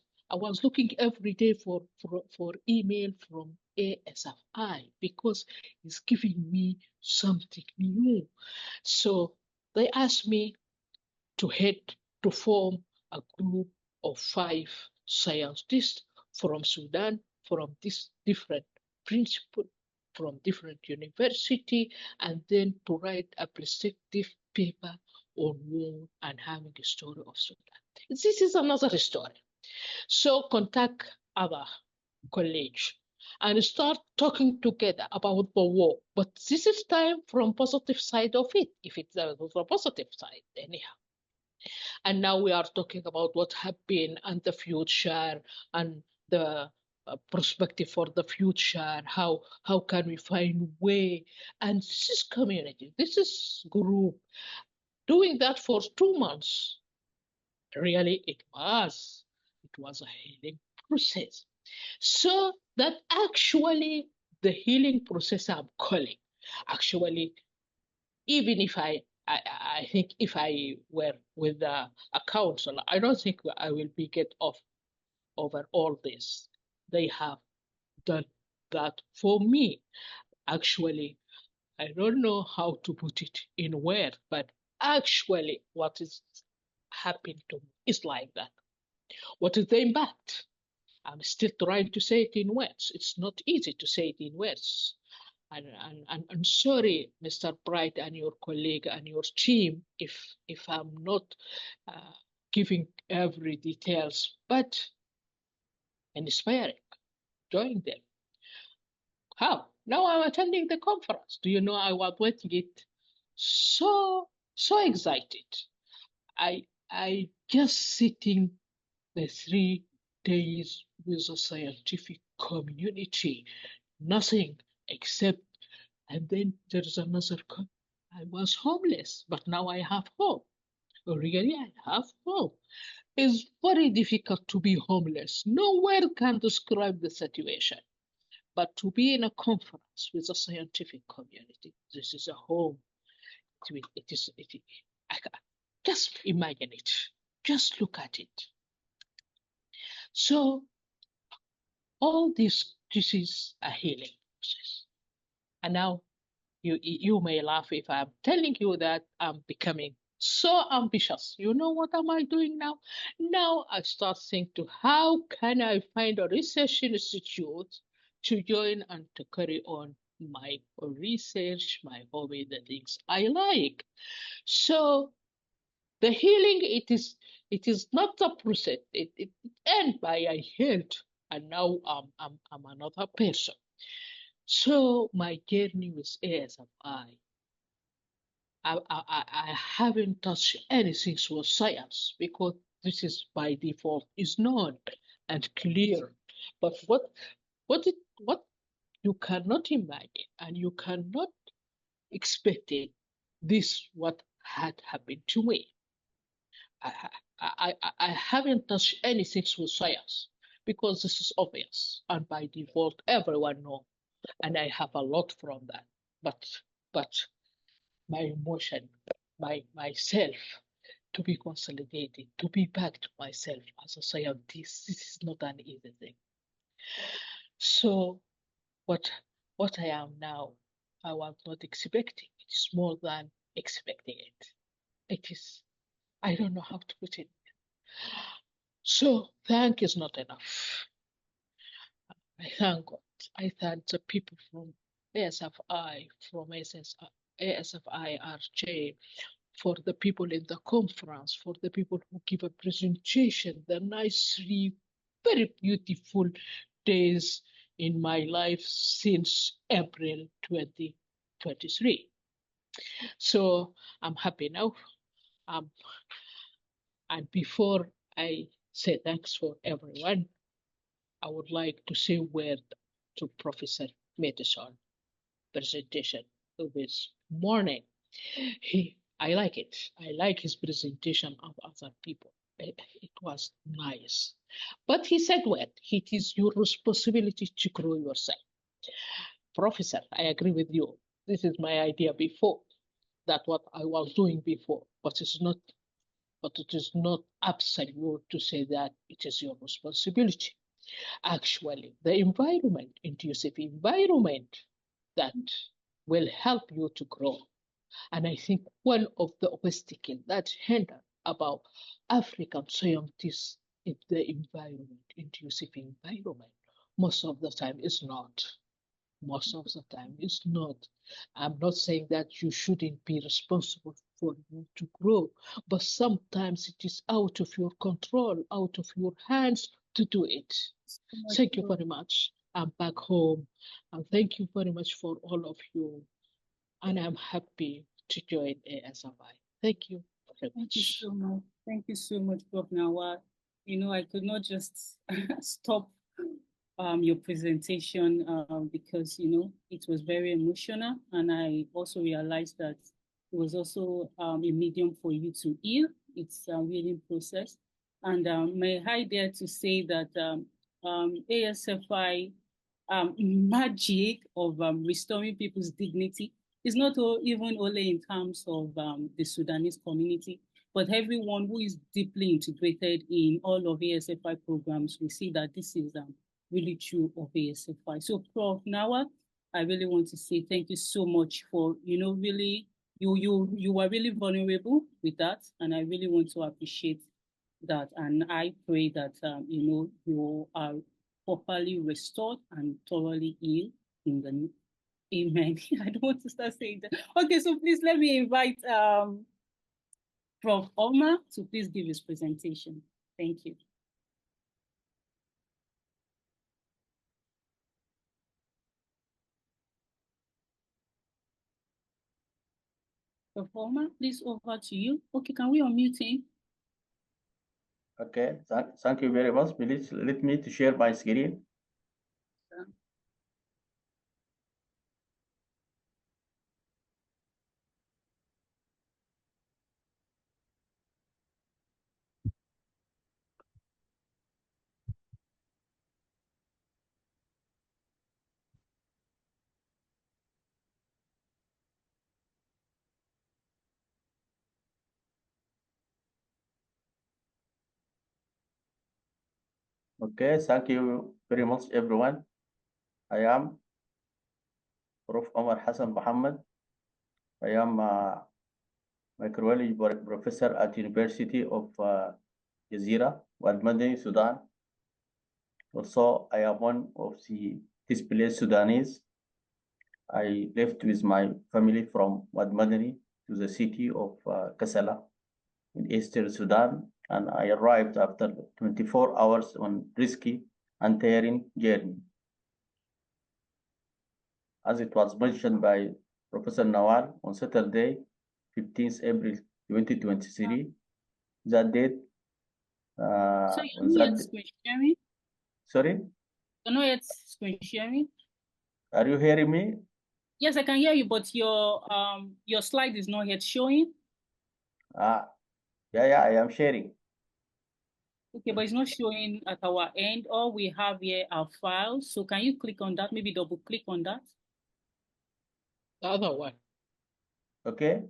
looking every day for email from ASFI because it's giving me something new. So they asked me to form a group of 5 scientists from Sudan, from this different principle, from different university, and then to write a perspective paper on war and having a story of Sudan. This is another story. So contact other colleagues and start talking together about the war. But this is time from positive side of it, if it's a positive side, anyhow. And now we are talking about what happened and the future and the perspective for the future. How can we find way? And this is community, this is group doing that for 2 months. Really, it was a healing process. So that actually the healing process I'm calling, actually, even if I think if I were with a counselor, I don't think I will be get off over all this. They have done that for me. Actually, I don't know how to put it in words, but actually what is happening to me is like that. What is the impact? I'm still trying to say it in words. It's not easy to say it in words. And sorry, Mr. Bright and your colleague and your team, if I'm not giving every details, but inspiring, join them. How? Now I'm attending the conference. Do you know I was waiting it so excited. I just sitting the 3 days with the scientific community, nothing except, and then there's another, I was homeless, but now I have hope. Really, I have hope. It's very difficult to be homeless. No word can describe the situation. But to be in a conference with a scientific community, this is a home. Just imagine it. Just look at it. So all this is a healing process. And now you may laugh if I'm telling you that I'm becoming so ambitious. You know what am I doing now? Now I start thinking how can I find a research institute to join and to carry on my research, my hobby, the things I like. So the healing, it is not the process. It ends by I healed, and now I'm another person. So my journey with ASFI, I haven't touched anything with science because this is by default is known and clear. But what you cannot imagine and you cannot expect it, this what had happened to me. I haven't touched anything with science because this is obvious and by default everyone knows, and I have a lot from that. But my emotion, myself, to be consolidated, to be back to myself as a scientist, this is not an easy thing. So what I am now, I was not expecting. It's more than expecting it. It is, I don't know how to put it. So thank is not enough. I thank God. I thank the people from ASFI, from ASFI RJ, for the people in the conference, for the people who give a presentation, the nice 3 very beautiful days in my life since April 2023. So I'm happy now. And before I say thanks for everyone, I would like to say a word to Professor Madison presentation this morning. I like it. I like his presentation of other people. It was nice. But he said what? It is your responsibility to grow yourself. Professor, I agree with you. This is my idea before. That's what I was doing before. But it is not absolute to say that it is your responsibility. Actually, the environment, inclusive environment that will help you to grow. And I think one of the obstacles that hinder about African scientists if the environment, conducive environment, most of the time it's not. Most of the time it's not. I'm not saying that you shouldn't be responsible for you to grow, but sometimes it is out of your control, out of your hands to do it. Thank you very much. I'm back home, and thank you very much for all of you. And I'm happy to join ASFI. Thank you very much.
Thank you so much. Thank you so much, Prof. Nawal. You know, I could not just stop your presentation because, you know, it was very emotional. And I also realized that it was also a medium for you to heal. It's a healing process. And may I dare to say that ASFI magic of restoring people's dignity is not even only in terms of the Sudanese community, but everyone who is deeply integrated in all of ASFI programs. We see that this is really true of ASFI. So Prof. Nawal, I really want to say thank you so much for, you know, really, you were really vulnerable with that. And I really want to appreciate that. And I pray that, you know, you are properly restored and thoroughly healed in the Amen. I don't want to start saying that. Okay, so please let me invite Prof. Omar to please give his presentation. Thank you. Prof. Omar, please over to you. Okay, can we unmute him?
Okay, thank you very much. Please let me to share my screen. Okay, thank you very much, everyone. I am Prof. Omar Hassan Muhammad. I am a microbiology professor at University of Jazeera, Wad Madani, Sudan. Also, I am one of the displaced Sudanese. I left with my family from Wad Madani to the city of Kassala in eastern Sudan, and I arrived after 24 hours on risky and tiring journey. As it was mentioned by Professor Nawal on Saturday, 15th April 2023, that date.
So you're not screen sharing?
Sorry?
You're not yet screen sharing?
Are you hearing me?
Yes, I can hear you, but your slide is not yet showing.
Yeah, I am sharing.
Okay, but it's not showing at our end. All we have here are files. So can you click on that? Maybe double click on that.
The other one.
Okay.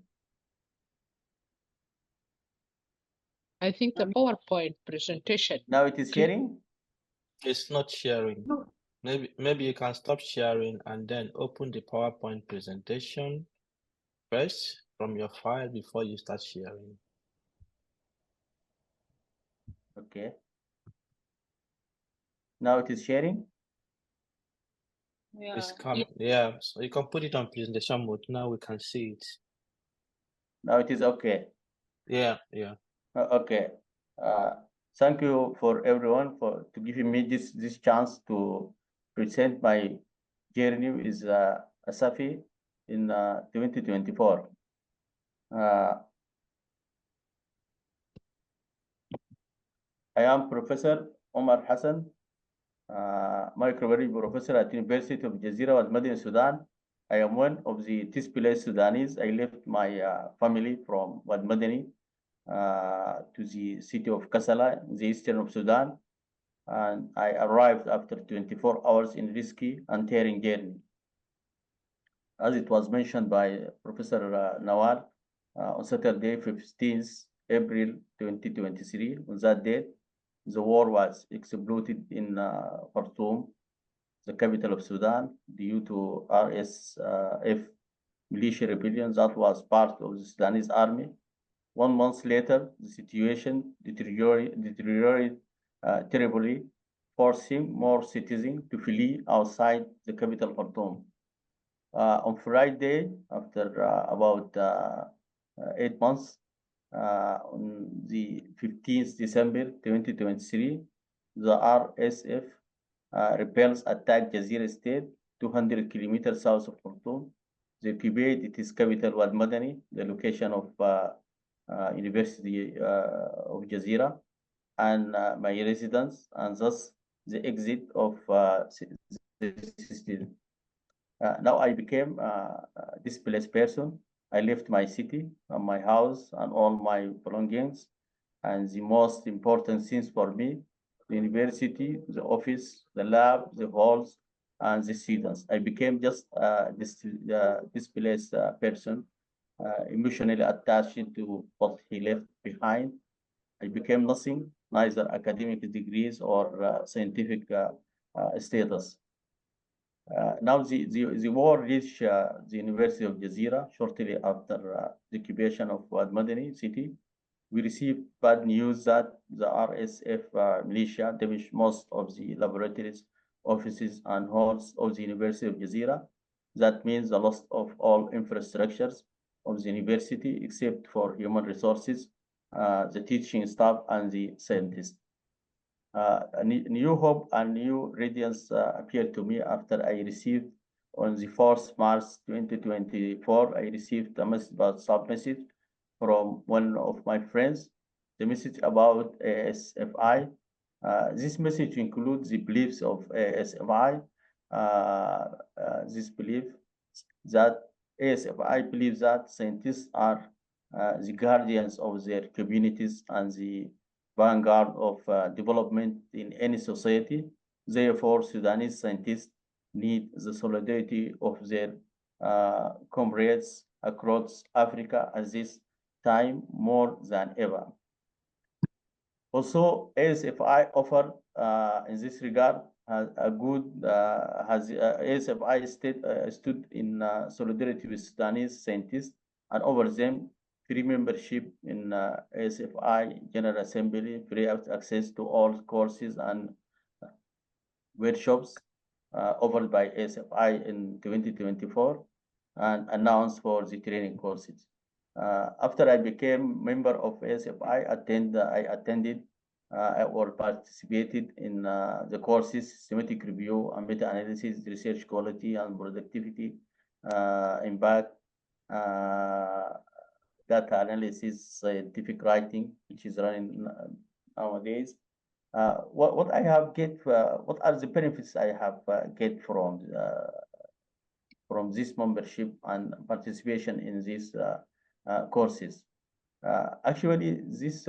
I think the PowerPoint presentation.
Now it is sharing?
It's not sharing.
No.
Maybe you can stop sharing and then open the PowerPoint presentation first from your file before you start sharing.
Okay. Now it is sharing?
Yeah.
It's coming. Yeah, so you can put it on presentation mode. Now we can see it.
Now it is okay.
Yeah.
Okay. Thank you for everyone for giving me this chance to present my journey with ASFI in 2024. I am Professor Omar Hassan, microbiology professor at University of Jazeera, Wad Madani, Sudan. I am one of the displaced Sudanese. I left my family from Wad Madani to the city of Kassala, in the eastern of Sudan, and I arrived after 24 hours in risky and tiring journey. As it was mentioned by Professor Nawal, on Saturday, 15th April 2023, on that date, the war was exploded in Khartoum, the capital of Sudan, due to RSF militia rebellion that was part of the Sudanese army. 1 month later, the situation deteriorated terribly, forcing more citizens to flee outside the capital Khartoum. On Friday, after about 8 months, on the 15th December 2023, the RSF rebels attacked Jazeera State, 200 kilometers south of Khartoum. They occupied its capital, Wad Madani, the location of University of Jazeera, and my residence, and thus the exit of the city. Now I became a displaced person. I left my city, and my house, and all my belongings. And the most important things for me, the university, the office, the lab, the halls, and the students. I became just this displaced person, emotionally attached to what he left behind. I became nothing, neither academic degrees or scientific status. Now the war reached the University of Jazeera shortly after the occupation of Wad Madani city. We received bad news that the RSF militia damaged most of the laboratories, offices, and halls of the University of Jazeera. That means the loss of all infrastructures of the university except for human resources, the teaching staff, and the scientists. A new hope and new radiance appeared to me after I received on the 4th March 2024, I received a WhatsApp message from one of my friends, the message about ASFI. This message includes the beliefs of ASFI. This belief that ASFI believes that scientists are the guardians of their communities and the vanguard of development in any society. Therefore, Sudanese scientists need the solidarity of their comrades across Africa at this time more than ever. Also, ASFI offered in this regard ASFI stood in solidarity with Sudanese scientists and over them free membership in ASFI General Assembly, free access to all courses and workshops offered by ASFI in 2024 and announced for the training courses. After I became member of ASFI, I attended or participated in the courses, systematic review and meta-analysis, research quality and productivity, impact, data analysis, scientific writing, which is running nowadays. What I have what are the benefits I have get from this membership and participation in these courses? Actually, this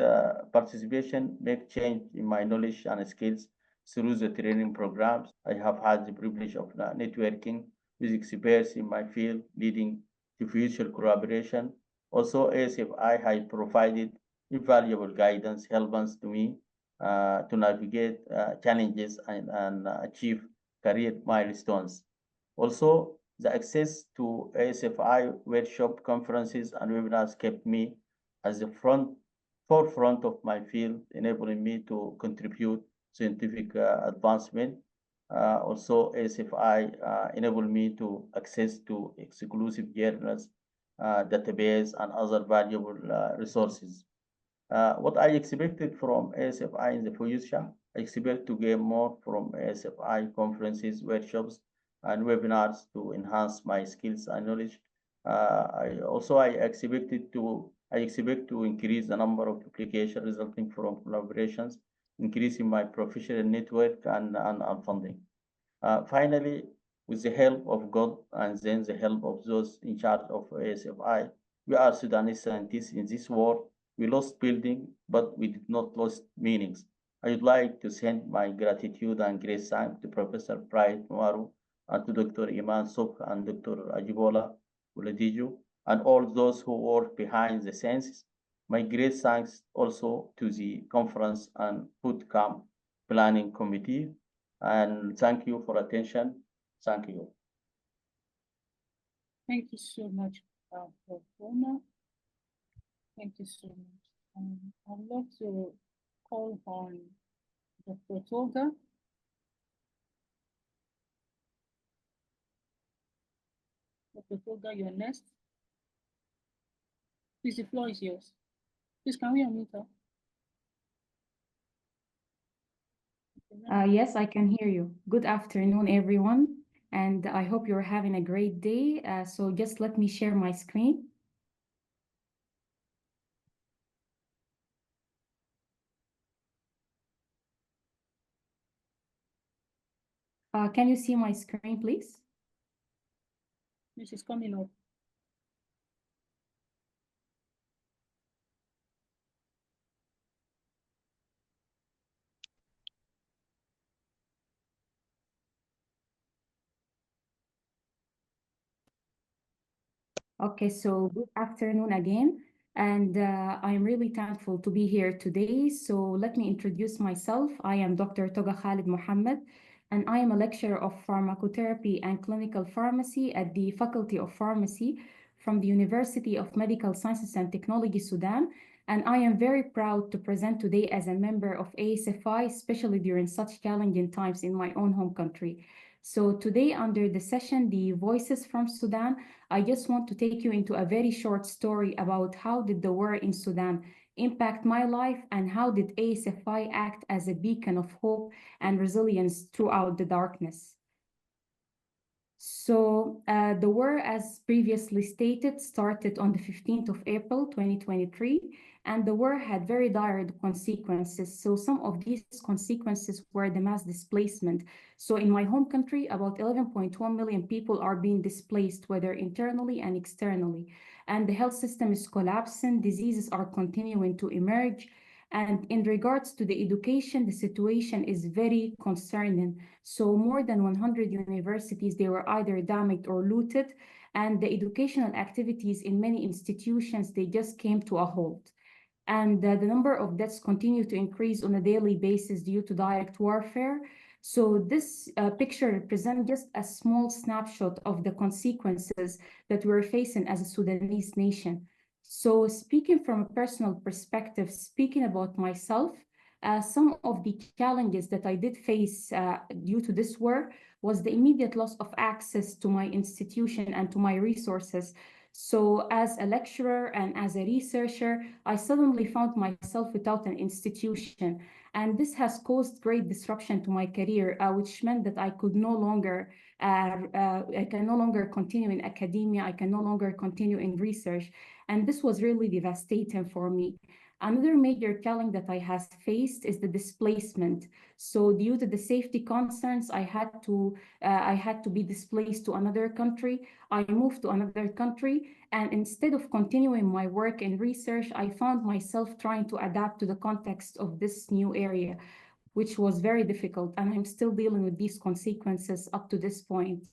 participation make change in my knowledge and skills through the training programs. I have had the privilege of networking with experts in my field, leading to future collaboration. Also, ASFI has provided invaluable guidance, helping to me to navigate challenges and achieve career milestones. Also, the access to ASFI workshop conferences and webinars kept me at the forefront of my field, enabling me to contribute scientific advancement. Also, ASFI enabled me to access to exclusive journals, database, and other valuable resources. What I expected from ASFI in the future, I expect to gain more from ASFI conferences, workshops, and webinars to enhance my skills and knowledge. I expect to increase the number of applications resulting from collaborations, increasing my professional network and funding. Finally, with the help of God and then the help of those in charge of ASFI, we are Sudanese scientists in this war. We lost building, but we did not lose meanings. I would like to send my gratitude and great thanks to Professor Bright Maru and to Dr. Iman Sok and Dr. Ajibola Uladiju and all those who work behind the scenes. My great thanks also to the conference and boot camp planning committee. And thank you for attention. Thank you.
Thank you so much, Professor. Thank you so much. I'd love to call on Dr. Tolga. Dr. Tolga, you're next. Please, the floor is yours. Please, can we unmute her?
Yes, I can hear you. Good afternoon, everyone, and I hope you're having a great day. So just let me share my screen. Can you see my screen, please?
This is coming up.
Okay, so good afternoon again, and I'm really thankful to be here today. So let me introduce myself. I am Dr. Toga Khalid Mohammed, and I am a lecturer of pharmacotherapy and clinical pharmacy at the Faculty of Pharmacy from the University of Medical Sciences and Technology, Sudan. And I am very proud to present today as a member of ASFI, especially during such challenging times in my own home country. So today, under the session, The Voices from Sudan, I just want to take you into a very short story about how did the war in Sudan impact my life and how did ASFI act as a beacon of hope and resilience throughout the darkness. So the war, as previously stated, started on the 15th of April, 2023, and the war had very dire consequences. So some of these consequences were the mass displacement. So in my home country, about 11.1 million people are being displaced, whether internally and externally. And the health system is collapsing, diseases are continuing to emerge. And in regards to the education, the situation is very concerning. So more than 100 universities, they were either damaged or looted, and the educational activities in many institutions, they just came to a halt. And the number of deaths continue to increase on a daily basis due to direct warfare. So this picture represents just a small snapshot of the consequences that we're facing as a Sudanese nation. So speaking from a personal perspective, speaking about myself, some of the challenges that I did face due to this war was the immediate loss of access to my institution and to my resources. So as a lecturer and as a researcher, I suddenly found myself without an institution. And this has caused great disruption to my career, which meant that I can no longer continue in academia. I can no longer continue in research. And this was really devastating for me. Another major challenge that I have faced is the displacement. So due to the safety concerns, I had to be displaced to another country. I moved to another country, and instead of continuing my work in research, I found myself trying to adapt to the context of this new area, which was very difficult, and I'm still dealing with these consequences up to this point.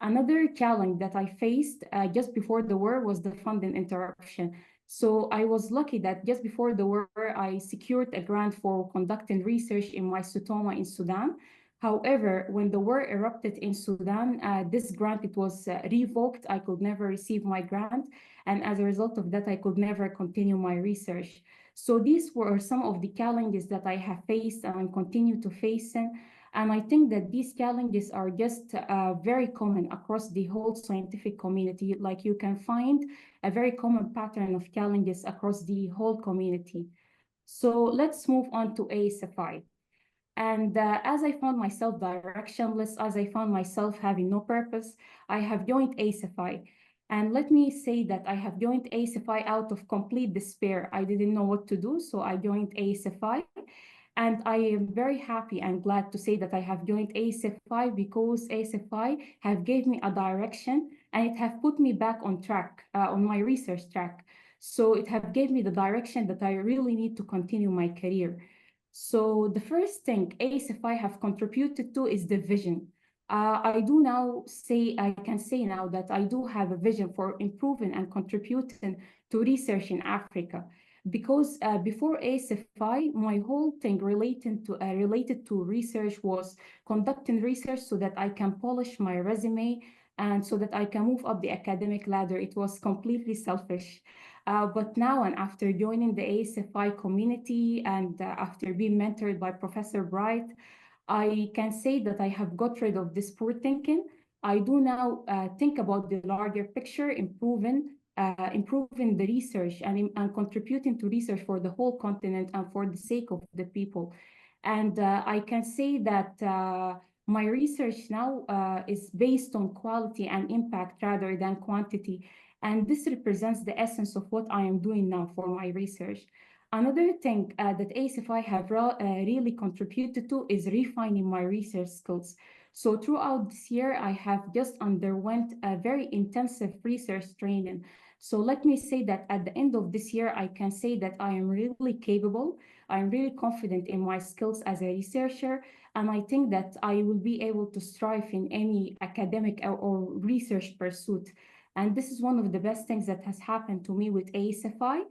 Another challenge that I faced just before the war was the funding interruption. So I was lucky that just before the war, I secured a grant for conducting research in my Sutoma in Sudan. However, when the war erupted in Sudan, this grant, it was revoked. I could never receive my grant. And as a result of that, I could never continue my research. So these were some of the challenges that I have faced and continue to face. And I think that these challenges are just very common across the whole scientific community. Like you can find a very common pattern of challenges across the whole community. So let's move on to ASFI. And as I found myself directionless, as I found myself having no purpose, I have joined ASFI. And let me say that I have joined ASFI out of complete despair. I didn't know what to do, so I joined ASFI. And I am very happy and glad to say that I have joined ASFI because ASFI have gave me a direction and it have put me back on track, on my research track. So it have gave me the direction that I really need to continue my career. So the first thing ASFI have contributed to is the vision. I can say now that I do have a vision for improving and contributing to research in Africa. Because before ASFI, my whole thing related to research was conducting research so that I can polish my resume and so that I can move up the academic ladder. It was completely selfish. But now, and after joining the ASFI community and after being mentored by Professor Bright, I can say that I have got rid of this poor thinking. I do now think about the larger picture, improving the research and contributing to research for the whole continent and for the sake of the people. And I can say that my research now is based on quality and impact rather than quantity. And this represents the essence of what I am doing now for my research. Another thing that ASFI have really contributed to is refining my research skills. So throughout this year, I have just underwent a very intensive research training. So let me say that at the end of this year, I can say that I am really capable. I'm really confident in my skills as a researcher, and I think that I will be able to strive in any academic or research pursuit. And this is one of the best things that has happened to me with ASFI.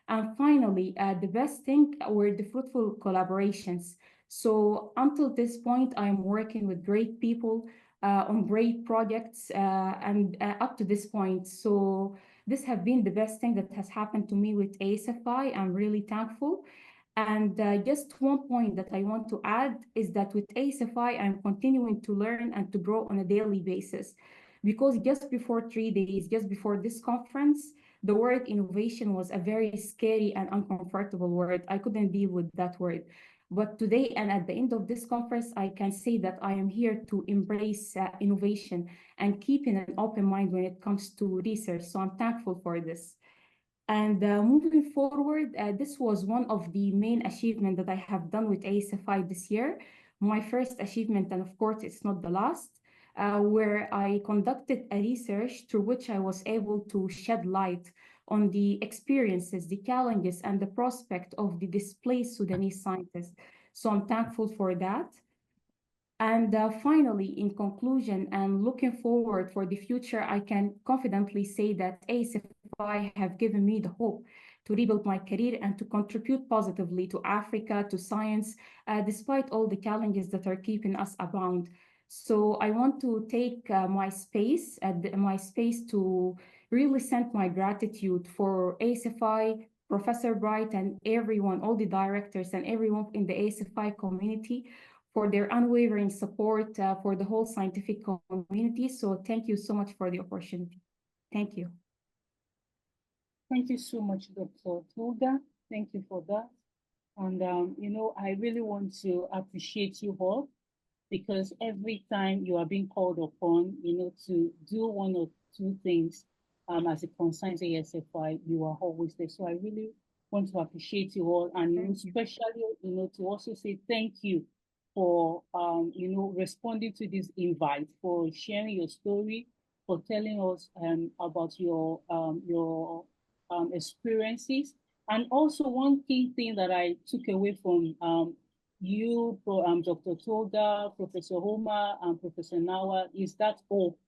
And finally, the best thing were the fruitful collaborations. So until this point, I'm working with great people on great projects and up to this point. So this has been the best thing that has happened to me with ASFI. I'm really thankful. And just one point that I want to add is that with ASFI, I'm continuing to learn and to grow on a daily basis. Because just before 3 days, just before this conference, the word innovation was a very scary and uncomfortable word. I couldn't deal with that word. But today and at the end of this conference, I can say that I am here to embrace innovation and keeping an open mind when it comes to research. So I'm thankful for this. And moving forward, this was one of the main achievements that I have done with ASFI this year. My first achievement, and of course, it's not the last, where I conducted a research through which I was able to shed light on the experiences, the challenges, and the prospect of the displaced Sudanese scientists. So I'm thankful for that. And finally, in conclusion, and looking forward for the future, I can confidently say that ASFI have given me the hope to rebuild my career and to contribute positively to Africa, to science, despite all the challenges that are keeping us abound. So I want to take my space to really send my gratitude for ASFI, Professor Bright, and everyone, all the directors and everyone in the ASFI community for their unwavering support for the whole scientific community. So thank you so much for the opportunity. Thank you.
Thank you so much, Dr. Tulga. Thank you for that. And, you know, I really want to appreciate you all because every time you are being called upon, you know, to do one or two things as it concerns ASFI, you are always there. So I really want to appreciate you all and especially, you know, to also say thank you for, you know, responding to this invite, for sharing your story, for telling us about your experiences. And also one key thing that I took away from you, Dr. Tulga, Professor Homa, and Professor Nawa is that hope.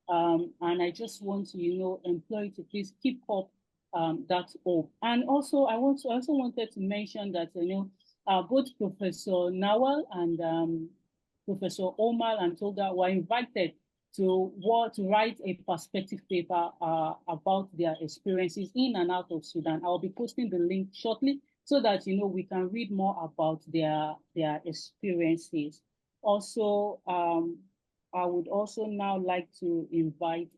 And I just want to, you know, implore you to please keep up that hope. And also, I also wanted to mention that, you know, both Professor Nawal and Professor Omar and Tulga were invited to write a perspective paper about their experiences in and out of Sudan. I'll be posting the link shortly so that, you know, we can read more about their experiences. Also, I would also now like to invite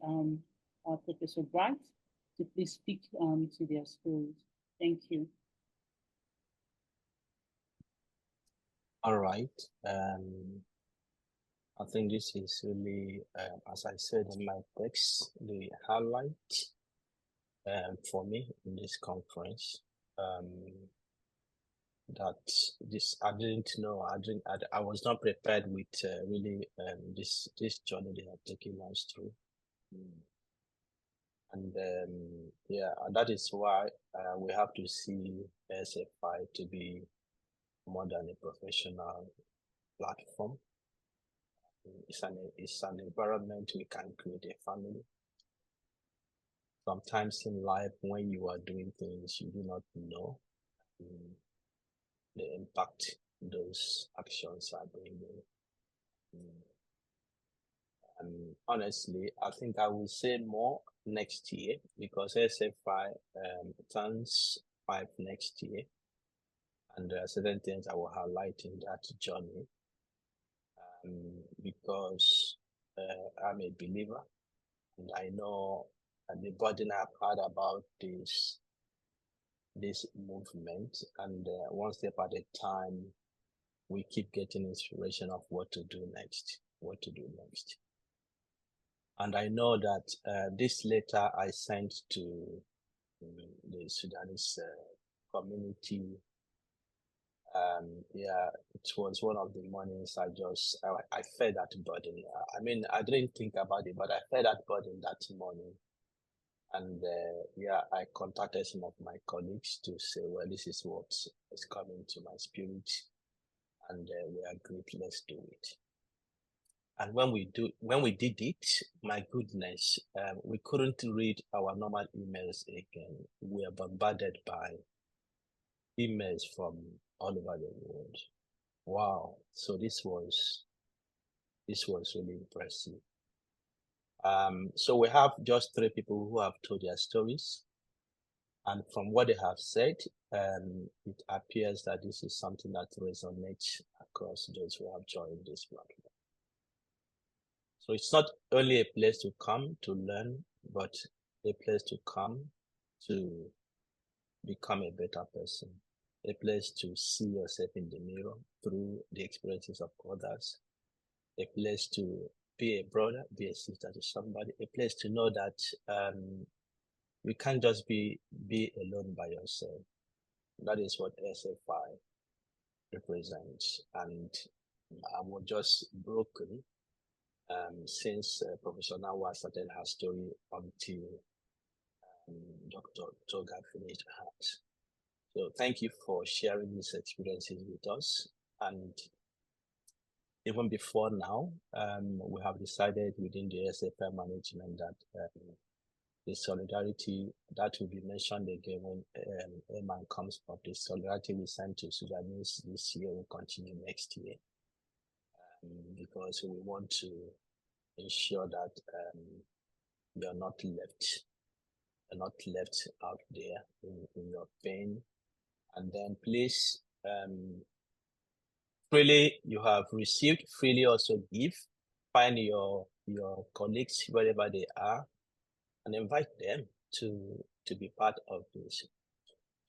Professor Bright to please speak to their stories. Thank you.
All right. I think this is really, as I said in my text, the highlight for me in this conference. That this I didn't know. I was not prepared with really this journey they have taken us through. And yeah, and that is why we have to see ASFI to be more than a professional platform. It's an environment we can create a family. Sometimes in life, when you are doing things you do not know the impact those actions are bringing. And honestly, I think I will say more next year, because ASFI turns 5 next year, and there are certain things I will highlight in that journey, because I'm a believer, and I know the burden I've had about this movement, and one step at a time, we keep getting inspiration of what to do next. And I know that this letter I sent to the Sudanese community, yeah, it was one of the mornings I felt that burden. I mean, I didn't think about it, but I felt that burden that morning. And yeah, I contacted some of my colleagues to say, well, this is what is coming to my spirit, and we agreed, let's do it. And when we did it, my goodness, we couldn't read our normal emails again. We were bombarded by emails from all over the world. Wow! So this was really impressive. So we have just 3 people who have told their stories, and from what they have said, it appears that this is something that resonates across those who have joined this platform. So it's not only a place to come to learn, but a place to come to become a better person, a place to see yourself in the mirror through the experiences of others, a place to be a brother, be a sister to somebody, a place to know that you can't just be alone by yourself. That is what ASFI represents. And I was just broken since Professor Nawa started her story until Dr. Toga finished hers. So thank you for sharing these experiences with us. And even before now, we have decided within the ASFI management that the solidarity that will be mentioned again when Eman comes up, the solidarity we sent to Sudanese this year will continue next year, because we want to ensure that you're not left out there in your pain. And then please, freely you have received, freely also give. Find your colleagues wherever they are and invite them to be part of this.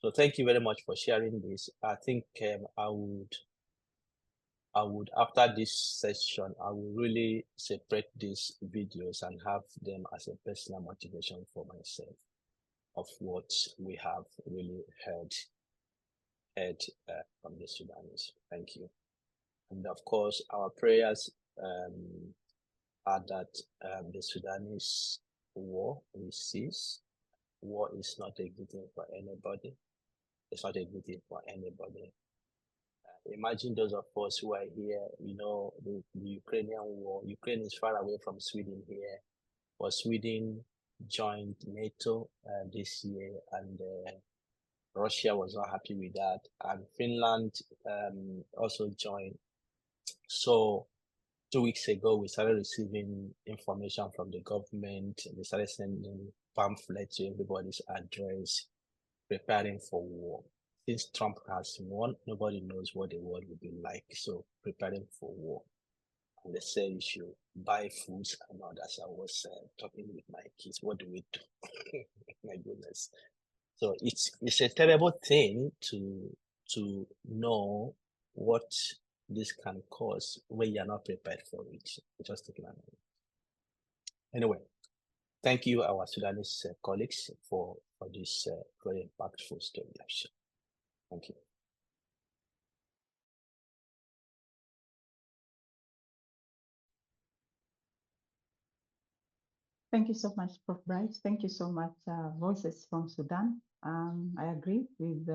So thank you very much for sharing this. I think I would, after this session, I will really separate these videos and have them as a personal motivation for myself of what we have really heard from the Sudanese. Thank you. And of course, our prayers are that the Sudanese war will cease. War is not a good thing for anybody. It's not a good thing for anybody. Imagine those of us who are here, you know, the Ukrainian war. Ukraine is far away from Sweden here, but Sweden joined NATO this year, and Russia was not happy with that, and Finland also joined. So 2 weeks ago, we started receiving information from the government. They started sending pamphlets to everybody's address, preparing for war. Since Trump has won, nobody knows what the world will be like. So preparing for war. And they say you should buy foods and others. I was talking with my kids. What do we do? My goodness. So it's a terrible thing to know what this can cause when you're not prepared for it. Just taking a minute. Anyway, thank you, our Sudanese colleagues, for this very impactful story. Thank you.
Thank you so much, Prof. Bright. Thank you so much, Voices from Sudan. I agree with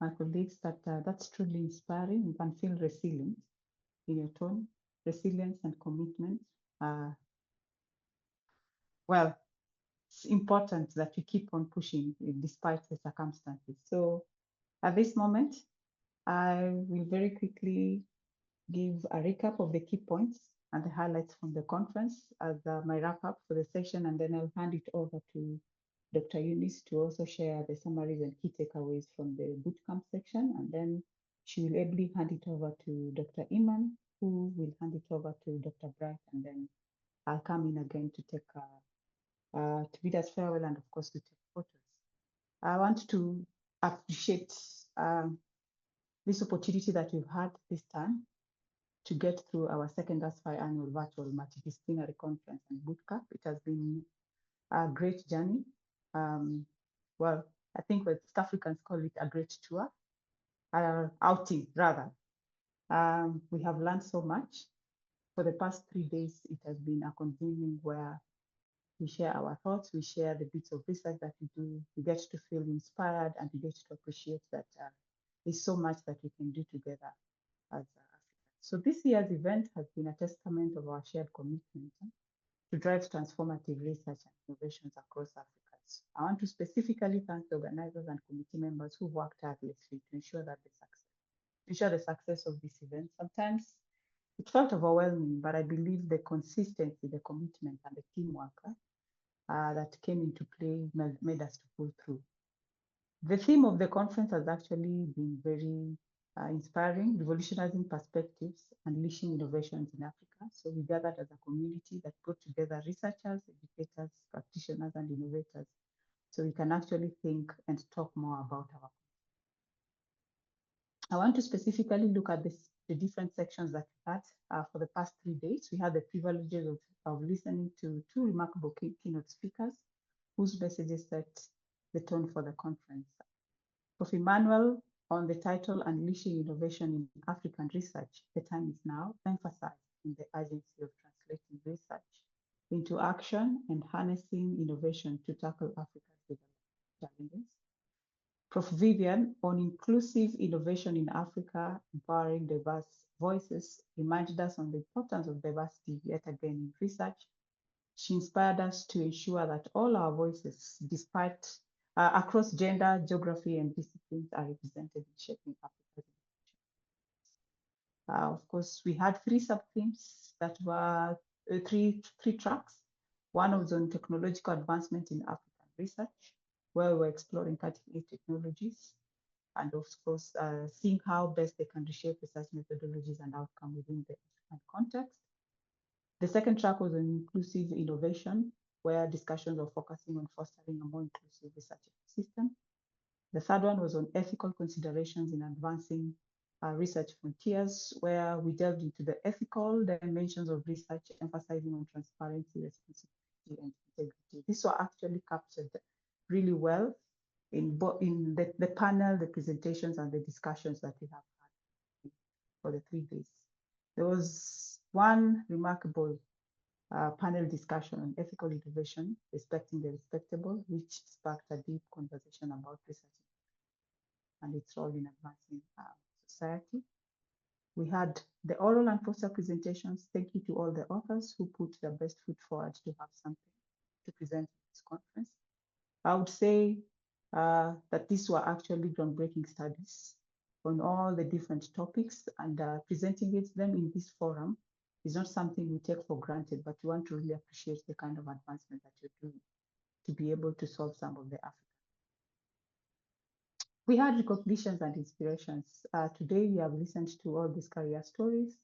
my colleagues that that's truly inspiring. You can feel resilience in your tone, resilience and commitment. Well, it's important that you keep on pushing despite the circumstances. So at this moment, I will very quickly give a recap of the key points and the highlights from the conference as my wrap-up for the session, and then I'll hand it over to Dr. Eunice to also share the summaries and key takeaways from the bootcamp section, and then she will ably hand it over to Dr. Iman, who will hand it over to Dr. Bright, and then I'll come in again to take to bid us farewell and of course to take photos. I want to appreciate this opportunity that we've had this time to get through our second ASFI annual virtual multidisciplinary conference and bootcamp. It has been a great journey. Well, I think West Africans call it a great tour, outing rather. We have learned so much. For the past 3 days, it has been a convening where we share our thoughts, we share the bits of research that we do, we get to feel inspired, and we get to appreciate that there's so much that we can do together as Africans. So this year's event has been a testament of our shared commitment to drive transformative research and innovations across Africa. I want to specifically thank the organizers and committee members who worked tirelessly to ensure the success of this event. Sometimes it felt overwhelming, but I believe the consistency, the commitment, and the teamwork that came into play made us to pull through. The theme of the conference has actually been very inspiring, revolutionizing perspectives, unleashing innovations in Africa. So we gathered as a community that brought together researchers, educators, practitioners, and innovators, so we can actually think and talk more about our. I want to specifically look at the different sections that we had for the past 3 days. We had the privileges of listening to 2 remarkable keynote speakers whose messages set the tone for the conference. Prof. Emmanuel, on the title Unleashing Innovation in African Research, The Time is Now, emphasizing the urgency of translating research into action and harnessing innovation to tackle Africa's development challenges. Prof. Vivian, on inclusive innovation in Africa, empowering diverse voices, reminded us on the importance of diversity yet again in research. She inspired us to ensure that all our voices, despite across gender, geography, and disciplines, are represented in shaping Africa's innovation. Of course, we had 3 sub-themes that were 3 tracks. One was on technological advancement in African research, where we were exploring cutting-edge technologies, and of course, seeing how best they can reshape research methodologies and outcome within the African context. The second track was on inclusive innovation, where discussions were focusing on fostering a more inclusive research ecosystem. The third one was on ethical considerations in advancing research frontiers, where we delved into the ethical dimensions of research, emphasizing on transparency, responsibility, and integrity. These were actually captured really well in the panel, the presentations, and the discussions that we have had for the 3 days. There was one remarkable panel discussion on ethical innovation, respecting the respectable, which sparked a deep conversation about research and its role in advancing society. We had the oral and poster presentations. Thank you to all the authors who put their best foot forward to have something to present at this conference. I would say that these were actually groundbreaking studies on all the different topics, and presenting them in this forum is not something we take for granted, but we want to really appreciate the kind of advancement that you're doing to be able to solve some of the African. We had recognitions and inspirations. Today, we have listened to all these career stories,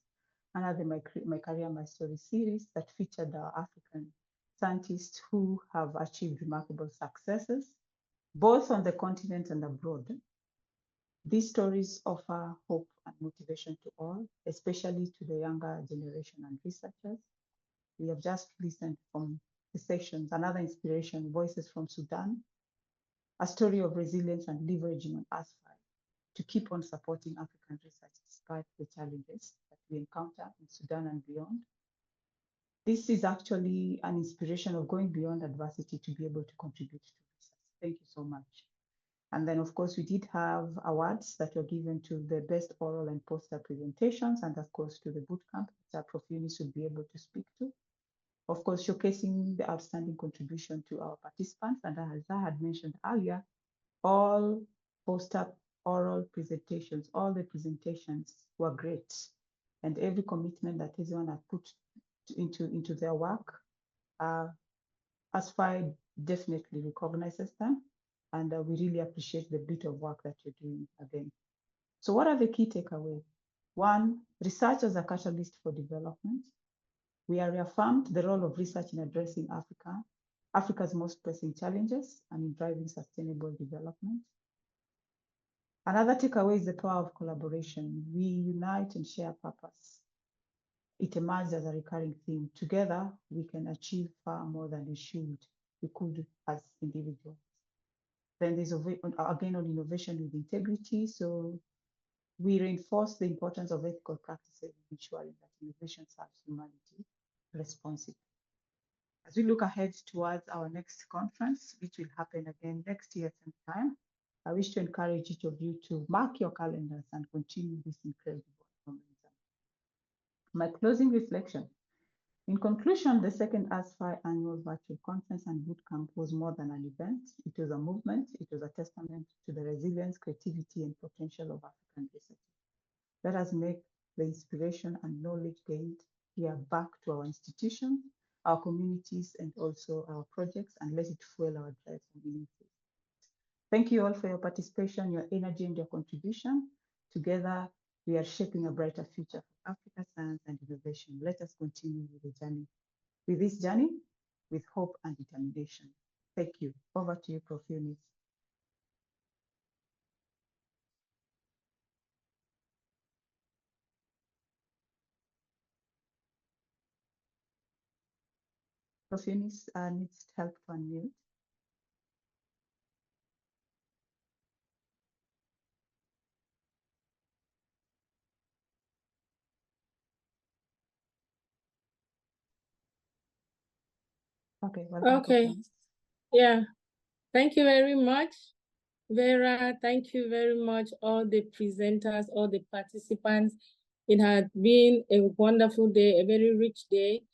another My Career, My Story series that featured our African scientists who have achieved remarkable successes, both on the continent and abroad. These stories offer hope and motivation to all, especially to the younger generation and researchers. We have just listened from the sessions, another inspiration, Voices from Sudan, a story of resilience and leveraging on ASFI to keep on supporting African research despite the challenges that we encounter in Sudan and beyond. This is actually an inspiration of going beyond adversity to be able to contribute to research. Thank you so much. And then, of course, we did have awards that were given to the best oral and poster presentations, and of course, to the bootcamp that Prof. Eunice will be able to speak to. Of course, showcasing the outstanding contribution to our participants. And as I had mentioned earlier, all poster oral presentations, all the presentations were great. and every commitment that everyone has put into their work. ASFI definitely recognizes them, and we really appreciate the bit of work that you're doing again. So what are the key takeaways? One, research as a catalyst for development. We are reaffirmed the role of research in addressing Africa's most pressing challenges and in driving sustainable development. Another takeaway is the power of collaboration. We unite and share purpose. It emerged as a recurring theme. Together, we can achieve far more than we could as individuals. Then there's again on innovation with integrity. So we reinforce the importance of ethical practices, ensuring that innovation serves humanity responsibly. As we look ahead towards our next conference, which will happen again next year sometime, I wish to encourage each of you to mark your calendars and continue this incredible momentum. My closing reflection. In conclusion, the second ASFI annual virtual conference and bootcamp was more than an event. It was a movement. It was a testament to the resilience, creativity, and potential of African research. Let us make the inspiration and knowledge gained here back to our institutions, our communities, and also our projects, and let it fuel our drive for meaningful. Thank you all for your participation, your energy, and your contribution. Together, we are shaping a brighter future for Africa, science, and innovation. Let us continue with this journey, with hope and determination. Thank you. Over to you, Prof. Eunice. Prof. Eunice needs help to unmute. Okay, welcome.
Okay. Yeah. Thank you very much, Vera. Thank you very much, all the presenters, all the participants. It has been a wonderful day, a very rich day.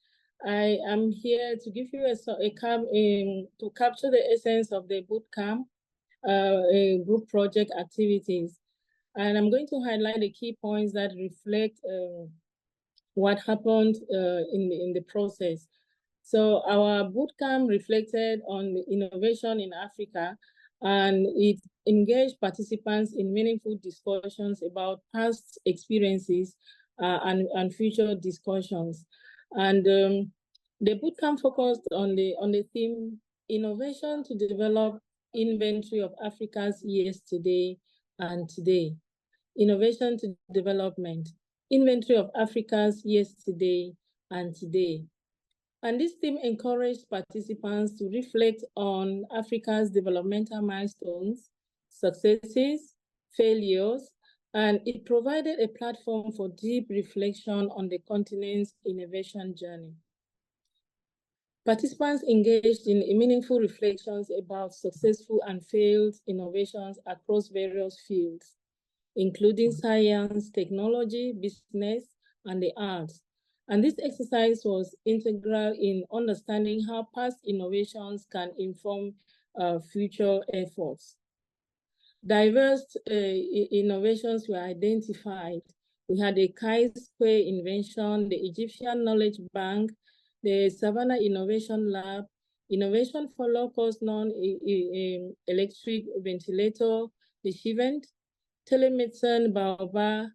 I am here to give you to capture the essence of the bootcamp, group project activities. And I'm going to highlight the key points that reflect what happened in the process. So our bootcamp reflected on the innovation in Africa, and it engaged participants in meaningful discussions about past experiences and future discussions. And the bootcamp focused on the theme, innovation to develop inventory of Africa's yesterday and today. Innovation to development, inventory of Africa's yesterday and today. And this theme encouraged participants to reflect on Africa's developmental milestones, successes, failures, and it provided a platform for deep reflection on the continent's innovation journey. Participants engaged in meaningful reflections about successful and failed innovations across various fields, including science, technology, business, and the arts. And this exercise was integral in understanding how past innovations can inform future efforts. Diverse innovations were identified. We had the Chi-Square invention, the Egyptian Knowledge Bank, the Savannah Innovation Lab, innovation for low-cost non-electric ventilator, the Shivent, telemedicine, Baobab,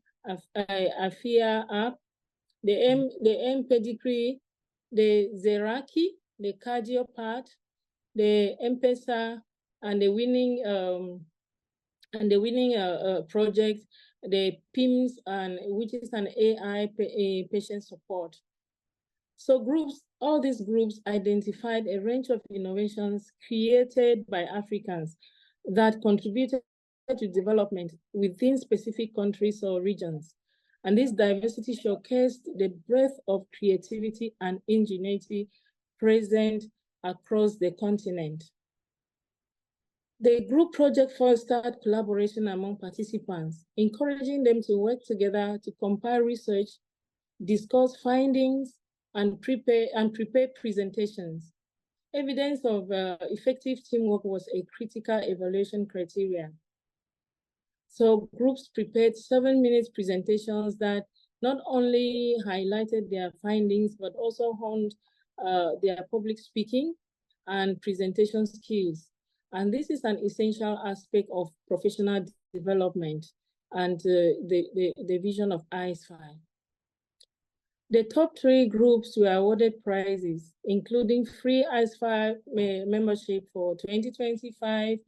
AFIA app, the M pedigree, the Zeraki, the Cardiopath, the M-Pesa, and the winning project, the PIMS, which is an AI patient support. So all these groups identified a range of innovations created by Africans that contributed to development within specific countries or regions. And this diversity showcased the breadth of creativity and ingenuity present across the continent. The group project fostered collaboration among participants, encouraging them to work together to compile research, discuss findings, and prepare presentations. Evidence of effective teamwork was a critical evaluation criteria. So groups prepared 7-minute presentations that not only highlighted their findings, but also honed their public speaking and presentation skills. And this is an essential aspect of professional development and the vision of ASFI. The top 3 groups were awarded prizes, including free ASFI membership for 2025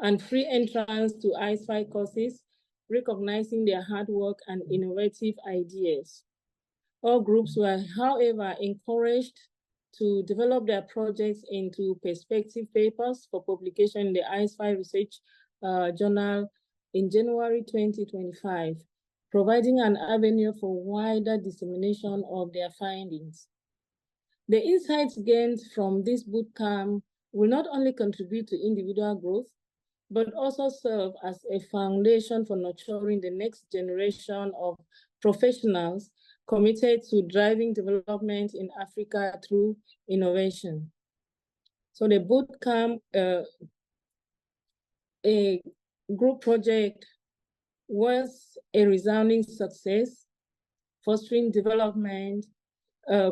and free entrance to ASFI courses, recognizing their hard work and innovative ideas. All groups were, however, encouraged to develop their projects into perspective papers for publication in the ASFI Research Journal in January 2025, providing an avenue for wider dissemination of their findings. The insights gained from this bootcamp will not only contribute to individual growth, but also serve as a foundation for nurturing the next generation of professionals committed to driving development in Africa through innovation. So the bootcamp, a group project, was a resounding success, fostering development,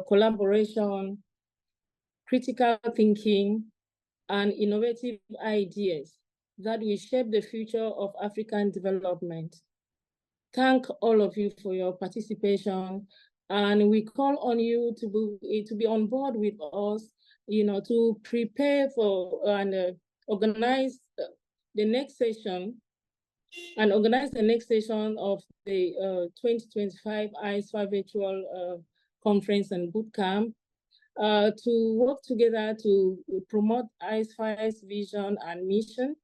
collaboration, critical thinking, and innovative ideas that will shape the future of African development. Thank all of you for your participation, and we call on you to be on board with us, to prepare for and organize the next session of the 2025 ASFI virtual conference and bootcamp, to work together to promote ASFI's vision and mission.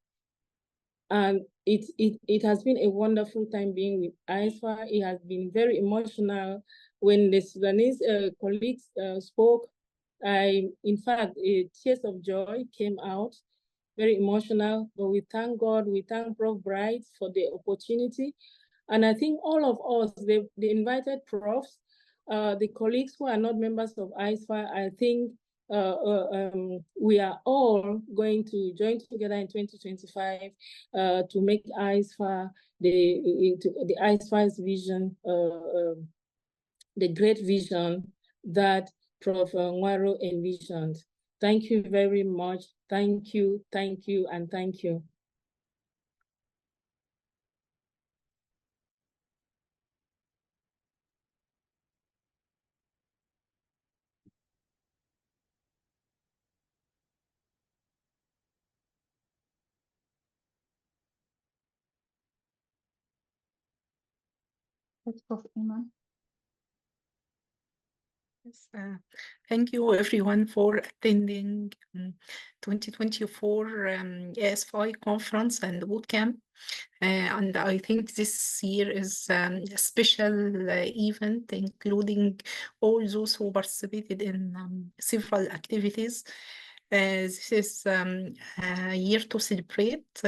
And it has been a wonderful time being with ASFI. It has been very emotional. When the Sudanese colleagues spoke, in fact, tears of joy came out, very emotional. But we thank God, we thank Prof. Bright for the opportunity. And I think all of us, the invited profs, the colleagues who are not members of ASFI, I think we are all going to join together in 2025 to make ASFI the ASFI's vision, the great vision that Prof. Nwaro envisioned. Thank you very much. Thank you, and thank you.
That's Prof. Iman.
Yes, thank you everyone for attending 2024 ASFI conference and bootcamp. And I think this year is a special event, including all those who participated in several activities. This is a year to celebrate,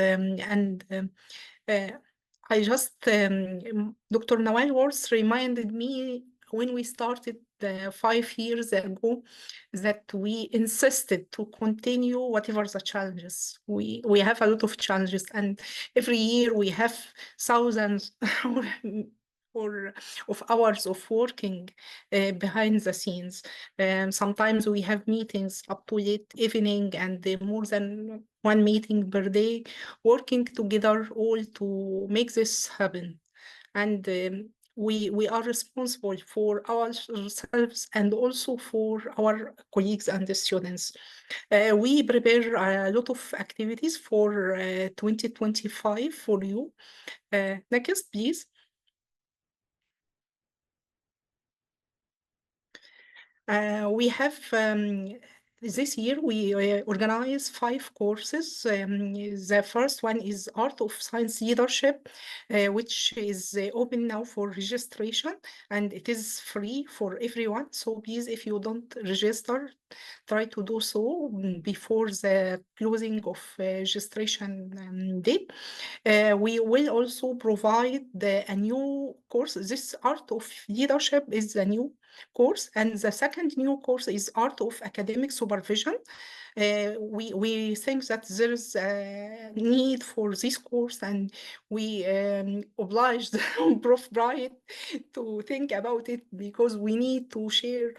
I just, Dr. Nawal Wars reminded me when we started 5 years ago that we insisted to continue whatever the challenges. We have a lot of challenges, and every year we have thousands of hours of working behind the scenes. Sometimes we have meetings up to late evening and more than one meeting per day, working together all to make this happen. And we are responsible for ourselves and also for our colleagues and the students. We prepare a lot of activities for 2025 for you. Next, please. We have this year we organize 5 courses. The first one is Art of Science Leadership, which is open now for registration, and it is free for everyone. So please, if you don't register, try to do so before the closing of registration date. We will also provide a new course. This Art of Leadership is a new course. And the second new course is Art of Academic Supervision. We think that there is a need for this course, and we obliged Prof. Bright to think about it, because we need to share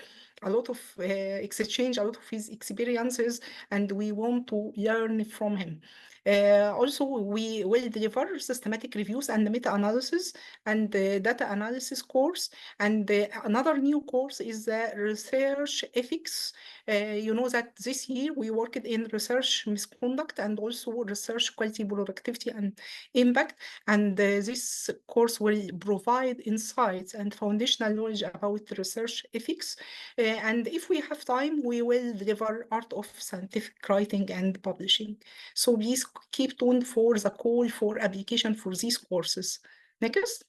a lot of exchange a lot of his experiences, and we want to learn from him. Also, we will deliver systematic reviews and meta-analysis and data analysis course. And another new course is the research ethics. You know that this year we worked in research misconduct and also research quality, productivity, and impact. And this course will provide insights and foundational knowledge about research ethics. And if we have time, we will deliver art of scientific writing and publishing. So please keep tuned for the call for application for these courses. Next.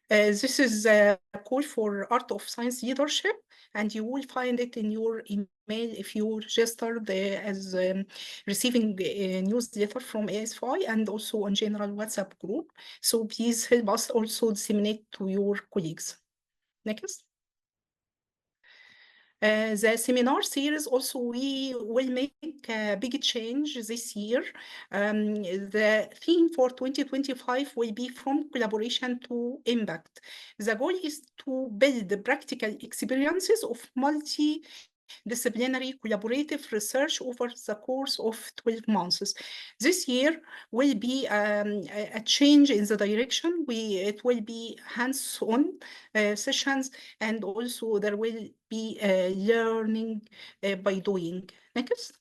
This is a call for Art of Science Leadership, and you will find it in your email if you registered as receiving a newsletter from ASFI and also on general WhatsApp group. So please help us also disseminate to your colleagues. Next. The seminar series also, we will make a big change this year. The theme for 2025 will be From Collaboration to Impact. The goal is to build the practical experiences of multidisciplinary collaborative research over the course of 12 months. This year will be a change in the direction. It will be hands-on sessions, and also there will be learning by doing. Next.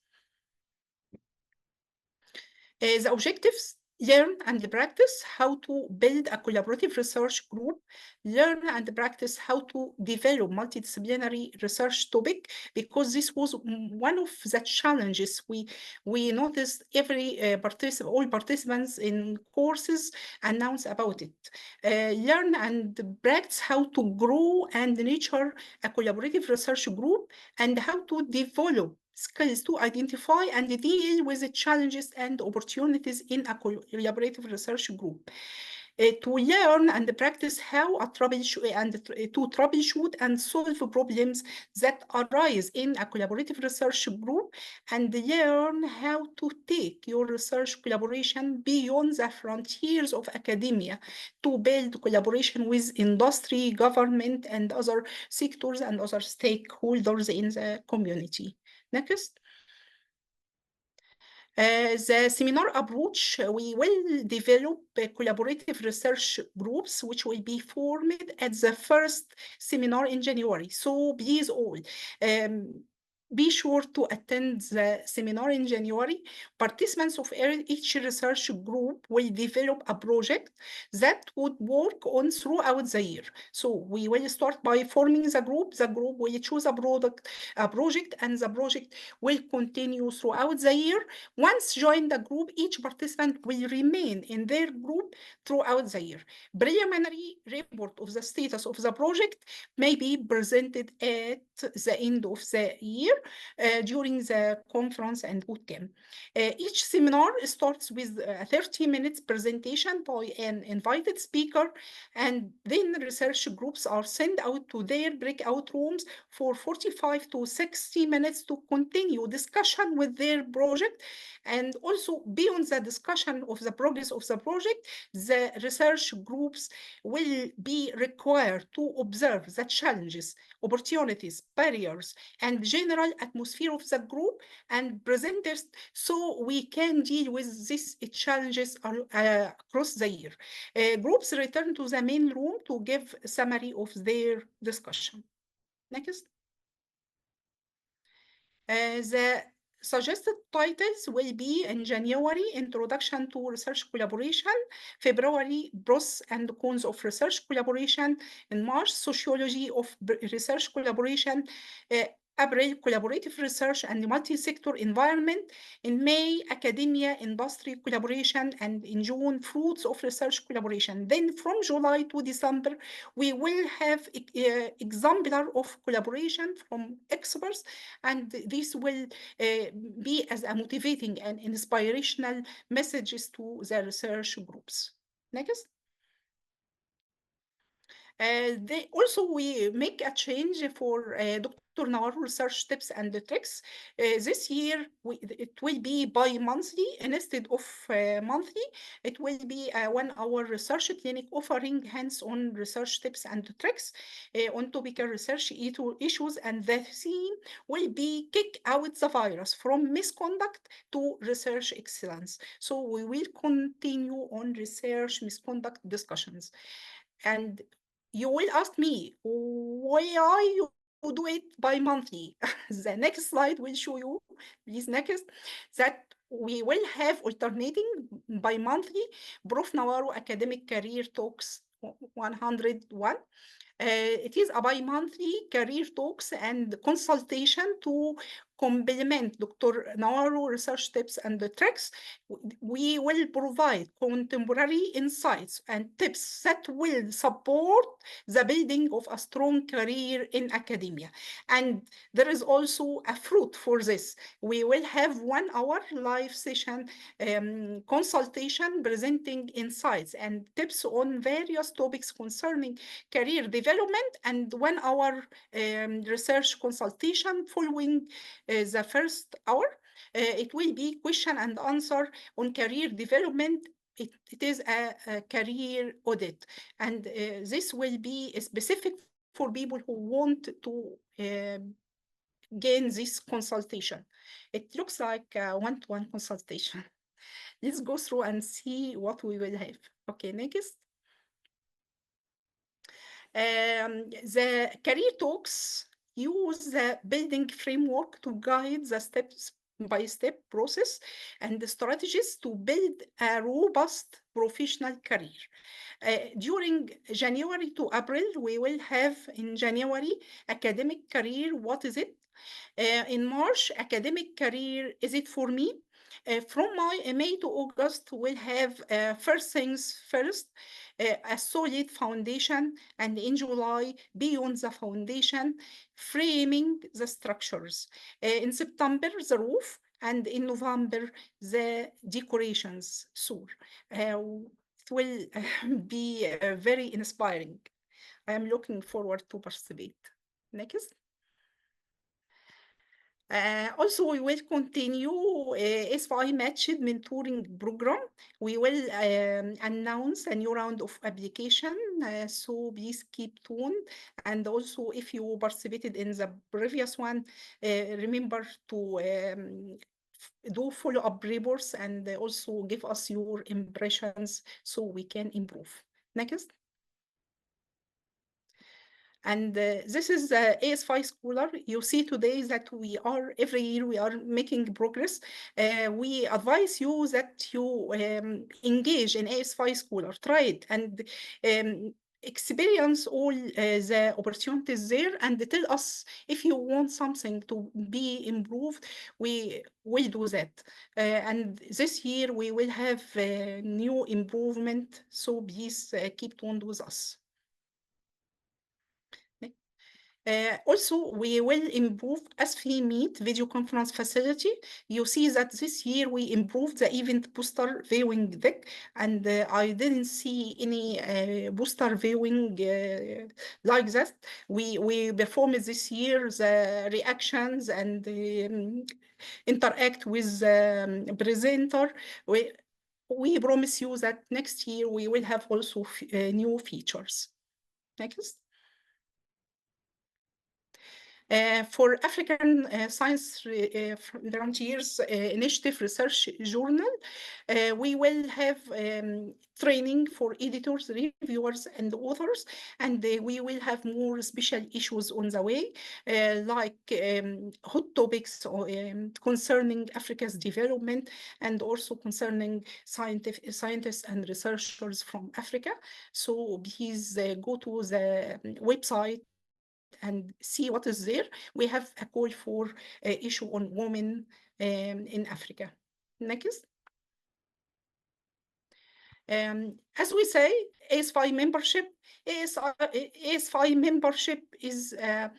The objectives: learn and practice how to build a collaborative research group, learn and practice how to develop multidisciplinary research topic, because this was one of the challenges we noticed. All participants in courses announce about it. Learn and practice how to grow and nurture a collaborative research group, and how to develop skills to identify and deal with the challenges and opportunities in a collaborative research group. To learn and practice how to troubleshoot and solve problems that arise in a collaborative research group, and learn how to take your research collaboration beyond the frontiers of academia to build collaboration with industry, government, and other sectors and other stakeholders in the community. Next. The seminar approach, we will develop collaborative research groups, which will be formed at the first seminar in January. So please all be sure to attend the seminar in January. Participants of each research group will develop a project that would work on throughout the year. So we will start by forming the group. The group will choose a project, and the project will continue throughout the year. Once joined the group, each participant will remain in their group throughout the year. Preliminary report of the status of the project may be presented at the end of the year during the conference and bootcamp. Each seminar starts with a 30 minutes presentation by an invited speaker, and then research groups are sent out to their breakout rooms for 45 to 60 minutes to continue discussion with their project. And also, beyond the discussion of the progress of the project, the research groups will be required to observe the challenges, opportunities, barriers, and general atmosphere of the group and presenters, so we can deal with these challenges across the year. Groups return to the main room to give a summary of their discussion. Next. The suggested titles will be in January, Introduction to Research Collaboration; February, Pros and Cons of Research Collaboration; in March, Sociology of Research Collaboration; April, Collaborative Research and Multi-Sector Environment; in May, Academia, Industry Collaboration; and in June, Fruits of Research Collaboration. Then from July to December, we will have exemplar of collaboration from experts, and this will be as a motivating and inspirational messages to the research groups. Next. They also we make a change for Dr. Nawaru research tips and tricks. This year it will be bi-monthly instead of monthly. It will be a 1-hour research clinic offering hands-on research tips and tricks on topical research issues, and the theme will be kick out the virus from misconduct to research excellence. So we will continue on research misconduct discussions. And you will ask me, why you do it bi-monthly? The next slide will show you, please next, that we will have alternating bi-monthly Prof. Nawaru Academic Career Talks 101. It is a bi-monthly career talks and consultation to complement Dr. Nawaru research tips and the tricks. We will provide contemporary insights and tips that will support the building of a strong career in academia. And there is also a fruit for this. We will have 1-hour live session consultation presenting insights and tips on various topics concerning career development, and 1-hour research consultation following the first hour. It will be question and answer on career development. It is a career audit, and this will be specific for people who want to gain this consultation. It looks like a one-to-one consultation. Let's go through and see what we will have. Okay, next. The career talks use the building framework to guide the step-by-step process and the strategies to build a robust professional career. During January to April, we will have in January academic career, what is it? In March, academic career, is it for me? From May to August, we'll have first things first, a solid foundation, and in July, beyond the foundation, framing the structures. In September, the roof, and in November, the decorations. So it will be very inspiring. I am looking forward to participate. Next. Also, we will continue ASFI matched mentoring program. We will announce a new round of application, so please keep tuned. And also, if you participated in the previous one, remember to do follow-up reports and also give us your impressions so we can improve. Next. And this is the ASFI Scholar. You see today that every year we are making progress. We advise you that you engage in ASFI Scholar, try it, and experience all the opportunities there, and tell us if you want something to be improved. We will do that. And this year we will have new improvement, so please keep tuned with us. Also, we will improve ASFI Meet video conference facility. You see that this year we improved the event booster viewing deck, and I didn't see any booster viewing like that. We performed this year the reactions and interact with the presenter. We promise you that next year we will have also new features. Next. For African Science Frontiers Initiative Research Journal, we will have training for editors, reviewers, and authors, and we will have more special issues on the way, like hot topics concerning Africa's development, and also concerning scientists and researchers from Africa. So please go to the website and see what is there. We have a call for issue on women in Africa. Next. As we say, ASFI membership is a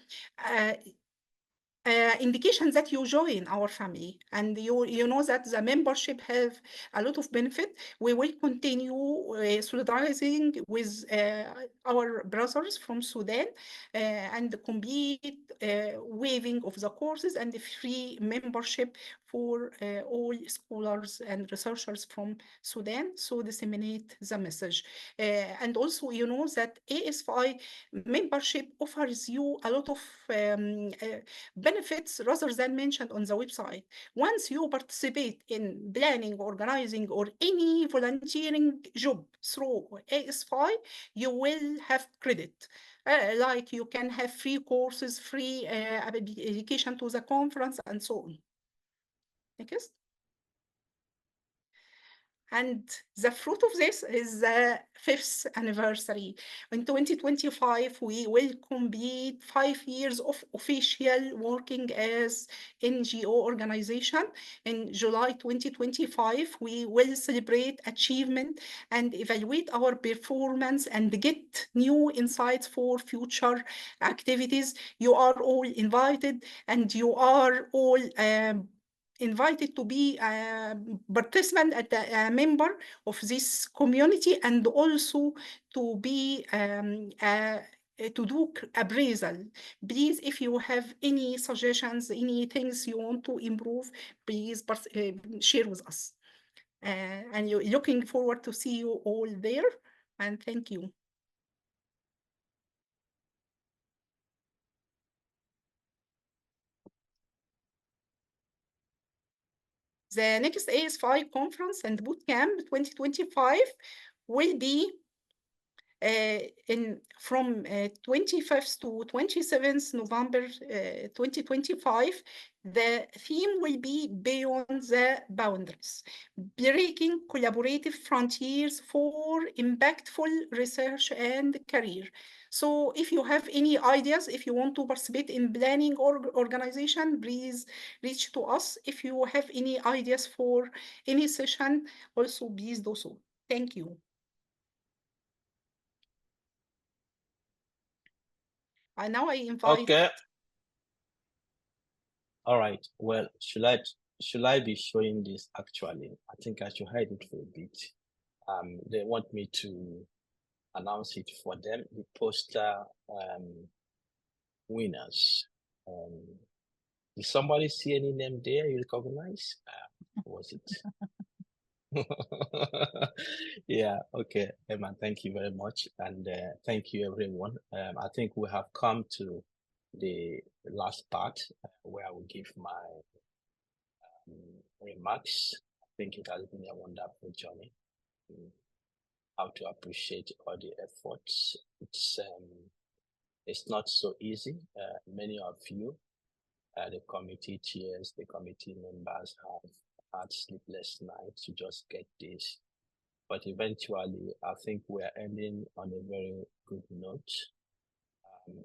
indication that you join our family, and you know that the membership have a lot of benefit. We will continue solidarizing with our brothers from Sudan and complete waiving of the courses and free membership for all scholars and researchers from Sudan, so disseminate the message. And also, you know that ASFI membership offers you a lot of benefits rather than mentioned on the website. Once you participate in planning, organizing, or any volunteering job through ASFI, you will have credit. Like you can have free courses, free education to the conference, and so on. Next. And the fruit of this is the 5th anniversary. In 2025, we will complete 5 years of official working as NGO organization. In July 2025, we will celebrate achievement and evaluate our performance and get new insights for future activities. You are all invited, and you are all invited to be a participant and a member of this community, and also to be to do appraisal. Please, if you have any suggestions, any things you want to improve, please share with us. And you're looking forward to see you all there, and thank you. The next ASFI conference and bootcamp 2025 will be from 25th to 27th November 2025. The theme will be Beyond the Boundaries, Breaking Collaborative Frontiers for Impactful Research and Career. So if you have any ideas, if you want to participate in planning or organization, please reach to us. If you have any ideas for any session, also please do so. Thank you. And now I invite.
Okay. All right. Well, should I be showing this actually? I think I should hide it for a bit. They want me to announce it for them. The poster winners. Did somebody see any name there you recognize? Was it? Yeah, okay, Emma, thank you very much. And thank you, everyone. I think we have come to the last part where I will give my remarks. I think it has been a wonderful journey. How to appreciate all the efforts. It's not so easy. Many of you, the committee chairs, the committee members have had sleepless nights to just get this. But eventually, I think we're ending on a very good note.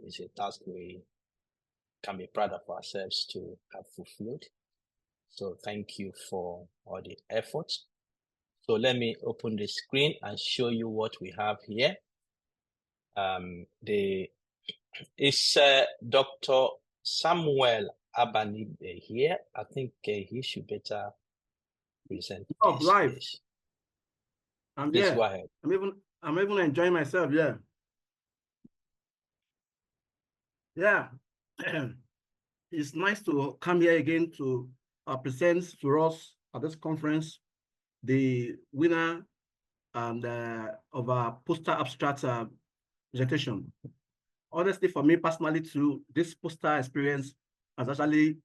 It's a task we can be proud of ourselves to have fulfilled. So thank you for all the efforts. So let me open the screen and show you what we have here. It's Dr. Samuel Abanibe here. I think he should better present.
Oh, live.
Please go ahead.
I'm even enjoying myself. Yeah. Yeah. It's nice to come here again to present to us at this conference the winner and of our poster abstract presentation. Honestly, for me personally too, this poster experience has actually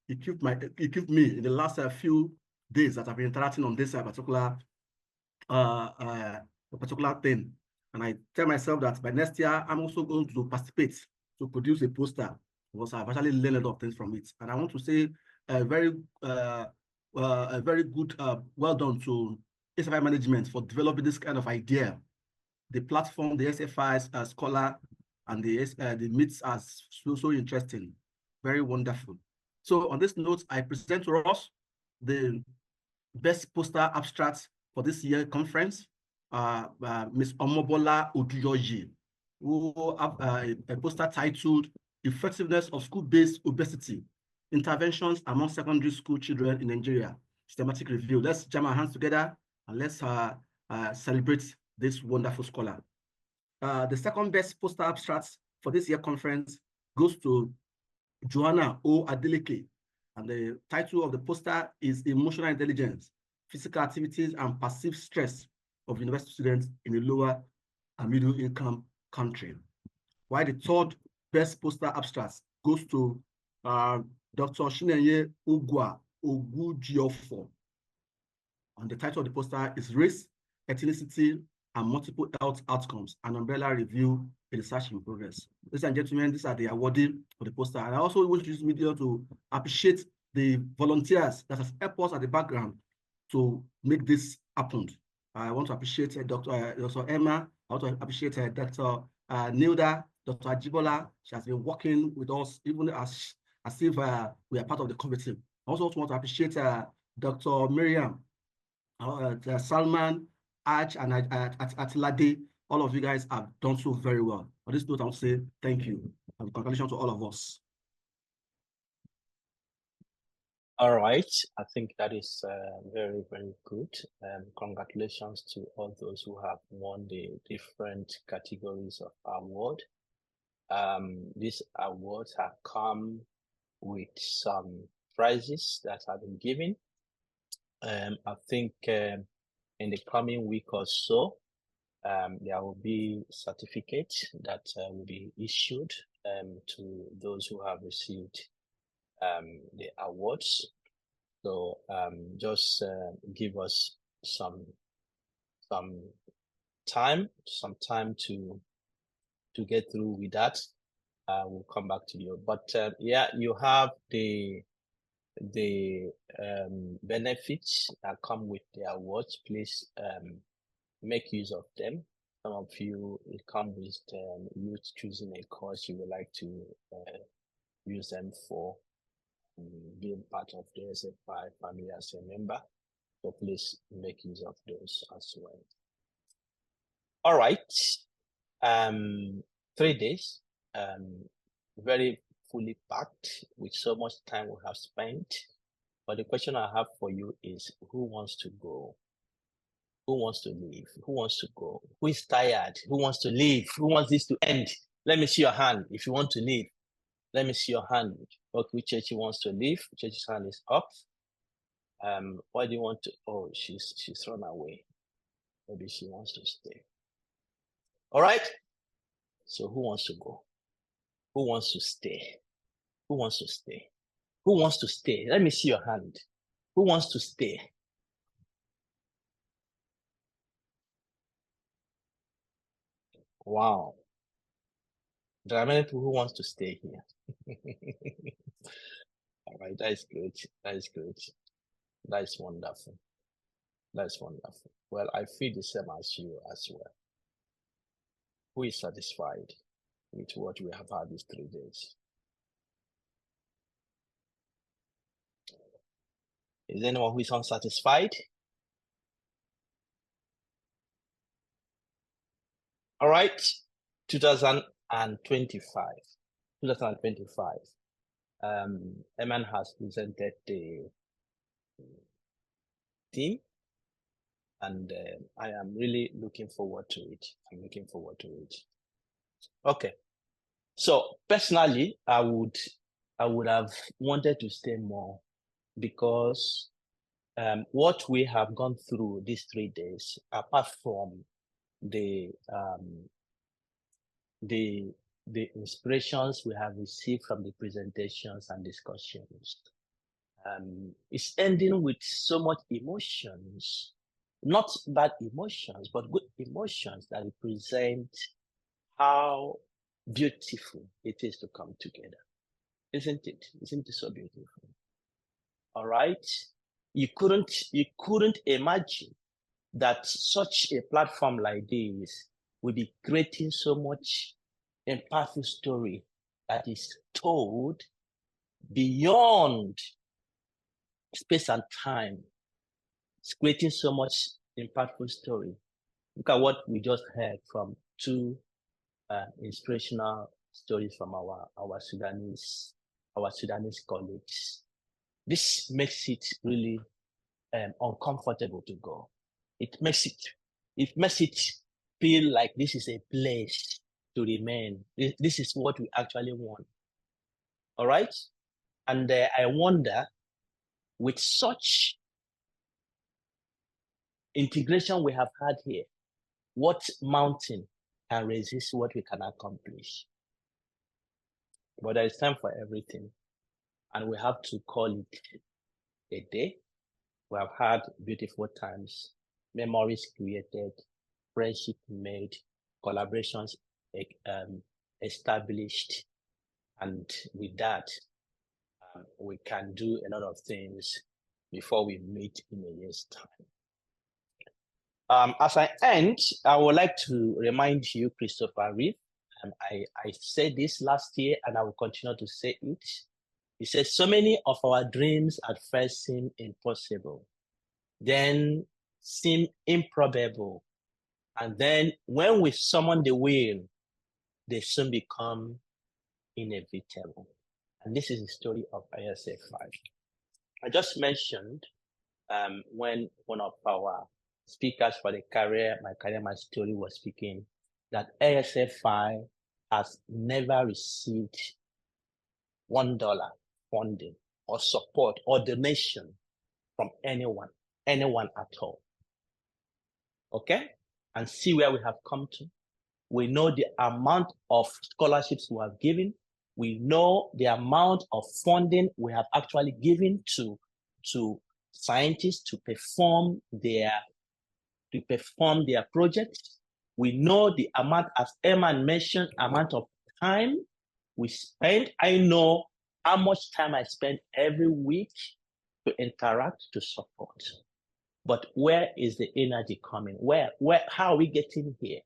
equipped me in the last few days that I've been interacting on this particular thing. And I tell myself that by next year, I'm also going to participate to produce a poster, because I've actually learned a lot of things from it. And I want to say a very good well done to ASFI management for developing this kind of idea. The platform, the ASFI scholar, and the meets are so interesting, very wonderful. So on this note, I present to us the best poster abstract for this year conference, Ms. Omobola Oduyoji, who have a poster titled effectiveness of school-based obesity, interventions among secondary school children in Nigeria, systematic review. Let's jam our hands together and let's celebrate this wonderful scholar. The second best poster abstract for this year conference goes to Joanna O. Adeleke, and the title of the poster is Emotional Intelligence, Physical Activities and Passive Stress of University Students in a Lower and Middle Income Country. While the third best poster abstract goes to Dr. Chinenye Ugwa Ogujiofo, and the title of the poster is Race, Ethnicity, and Multiple Health Outcomes, an umbrella review, a research in progress. Ladies and gentlemen, these are the awardees for the poster. And I also want to use media to appreciate the volunteers that have helped us at the background to make this happen. I want to appreciate Dr. Emma. I want to appreciate Dr. Nilda, Dr. Ajibola. She has been working with us even as if we are part of the committee. I also want to appreciate Dr. Miriam, Salman, Aj, and Atilade. All of you guys have done so very well. On this note, I want to say thank you and congratulations to all of us.
All right, I think that is very, very good. Congratulations to all those who have won the different categories of award. These awards have come with some prizes that have been given. I think in the coming week or so, there will be certificates that will be issued to those who have received the awards. So just give us some time to get through with that. We'll come back to you. But yeah, you have the benefits that come with the awards. Please make use of them. Some of you, it comes with you choosing a course you would like to use them for being part of the ASFI family as a member. So please make use of those as well. All right. 3 days, very fully packed with so much time we have spent. But the question I have for you is, who wants to go? Who wants to leave? Who wants to go? Who is tired? Who wants to leave? Who wants this to end? Let me see your hand. If you want to leave, let me see your hand. Okay, Chechi wants to leave. Chechi's hand is up. Why do you want to? Oh, she's run away. Maybe she wants to stay. All right. So who wants to go? Who wants to stay? Who wants to stay? Who wants to stay? Let me see your hand. Who wants to stay? Wow. There are many people who want to stay here. All right, that is good. That is good. That is wonderful. That's wonderful. Well, I feel the same as you as well. Who is satisfied with what we have had these 3 days? Is there anyone who is unsatisfied? All right, 2025. Eman has presented the theme, and I am really looking forward to it. I'm looking forward to it. Okay, so personally, I would have wanted to stay more, because what we have gone through these 3 days, apart from the inspirations we have received from the presentations and discussions, it's ending with so much emotions, not bad emotions, but good emotions that represent how beautiful it is to come together. Isn't it? Isn't it so beautiful? All right. You couldn't imagine that such a platform like this will be creating so much impactful story that is told beyond space and time. It's creating so much impactful story. Look at what we just heard from two inspirational stories from our Sudanese colleagues. This makes it really uncomfortable to go. It makes it feel like this is a place to remain. This is what we actually want. All right? And I wonder, with such integration we have had here, what mountain can resist what we can accomplish? But there is time for everything, and we have to call it a day. We have had beautiful times, memories created, friendship made, collaborations established, and with that, we can do a lot of things before we meet in a year's time. As I end, I would like to remind you, Christopher Reeve, I said this last year and I will continue to say it. He says, so many of our dreams at first seem impossible, then seem improbable. And then when we summon the will, they soon become inevitable. And this is the story of ASFI. I just mentioned when one of our speakers for the My Career, My Story was speaking, that ASFI has never received $1 funding or support or donation from anyone at all. Okay? And see where we have come to. We know the amount of scholarships we have given. We know the amount of funding we have actually given to scientists to perform their projects. We know the amount, as Eman mentioned, amount of time we spend. I know how much time I spend every week to interact, to support. But where is the energy coming? How are we getting here?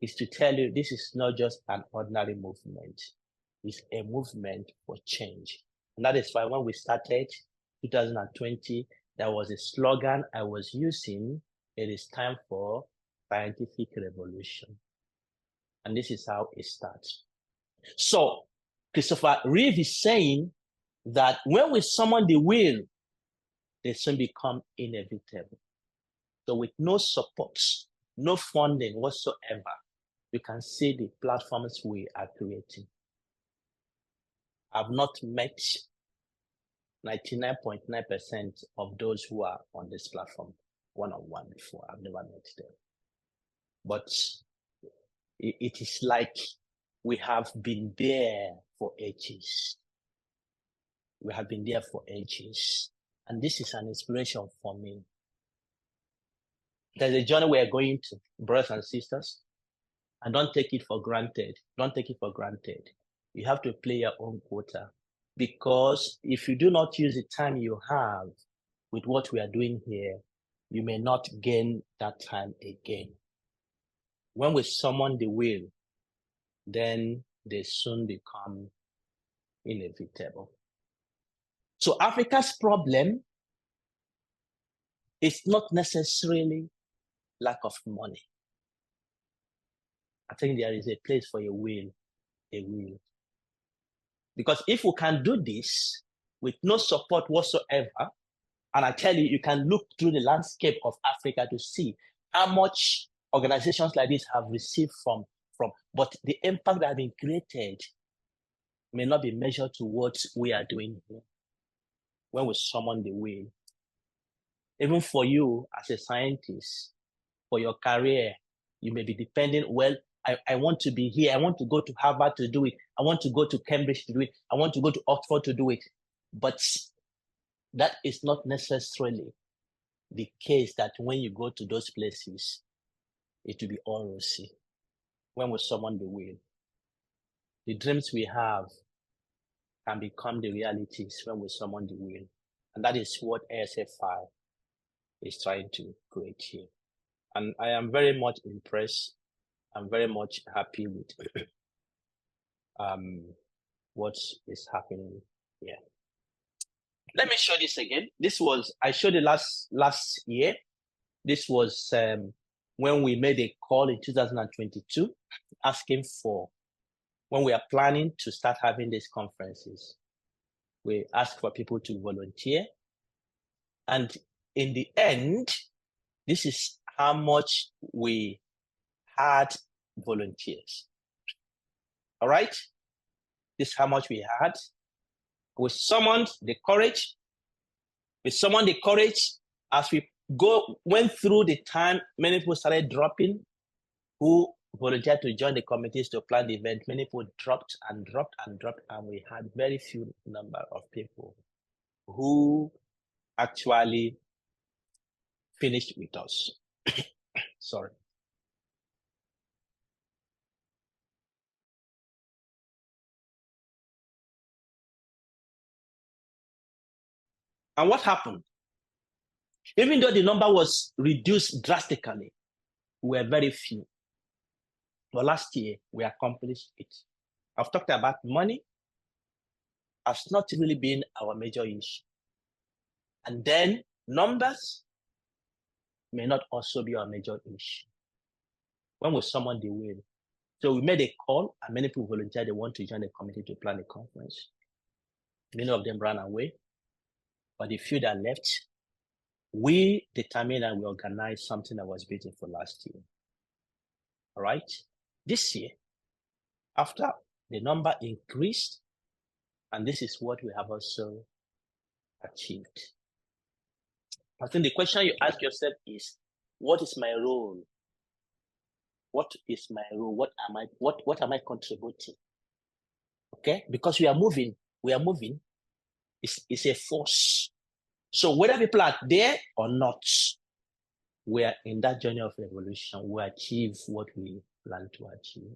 Is to tell you this is not just an ordinary movement. It's a movement for change. And that is why when we started 2020, there was a slogan I was using: it is time for scientific revolution. And this is how it starts. So Christopher Reeve is saying that when we summon the will, they soon become inevitable. So with no support, no funding whatsoever, you can see the platforms we are creating. I've not met 99.9% of those who are on this platform one-on-one before. I've never met them. But it is like we have been there for ages. We have been there for ages. And this is an inspiration for me. There's a journey we are going to, brothers and sisters, and don't take it for granted. Don't take it for granted. You have to play your own quota, because if you do not use the time you have with what we are doing here, you may not gain that time again. When we summon the will, then they soon become inevitable. So Africa's problem is not necessarily lack of money. I think there is a place for a will. Because if we can do this with no support whatsoever, and I tell you, you can look through the landscape of Africa to see how much organizations like this have received from, but the impact that has been created may not be measured to what we are doing here. When we summon the will, even for you as a scientist, for your career, you may be depending, well, I want to be here. I want to go to Harvard to do it. I want to go to Cambridge to do it. I want to go to Oxford to do it. But that is not necessarily the case that when you go to those places, it will be all rosy. When we summon the will, the dreams we have can become the realities when we summon the will. And that is what ASFI is trying to create here. And I am very much impressed. I'm very much happy with what is happening here. Let me show this again. I showed it last year. This was when we made a call in 2022 asking for when we are planning to start having these conferences, we ask for people to volunteer. And in the end, this is how much we had volunteers. All right? This is how much we had. We summoned the courage. As we went through the time, many people started dropping who volunteered to join the committees to plan the event. Many people dropped, and we had very few number of people who actually finished with us. Sorry. And what happened? Even though the number was reduced drastically, we were very few. But last year, we accomplished it. I've talked about money has not really been our major issue. And then numbers may not also be our major issue. When we summon the will. So we made a call, and many people volunteered they want to join the committee to plan a conference. Many of them ran away, but the few that left, we determined and we organized something that was beautiful last year. All right? This year, after the number increased, and this is what we have also achieved. I think the question you ask yourself is, what is my role? What is my role? What am I contributing? Okay? Because we are moving. It's a force. So whether people are there or not, we are in that journey of revolution. We achieve what we plan to achieve.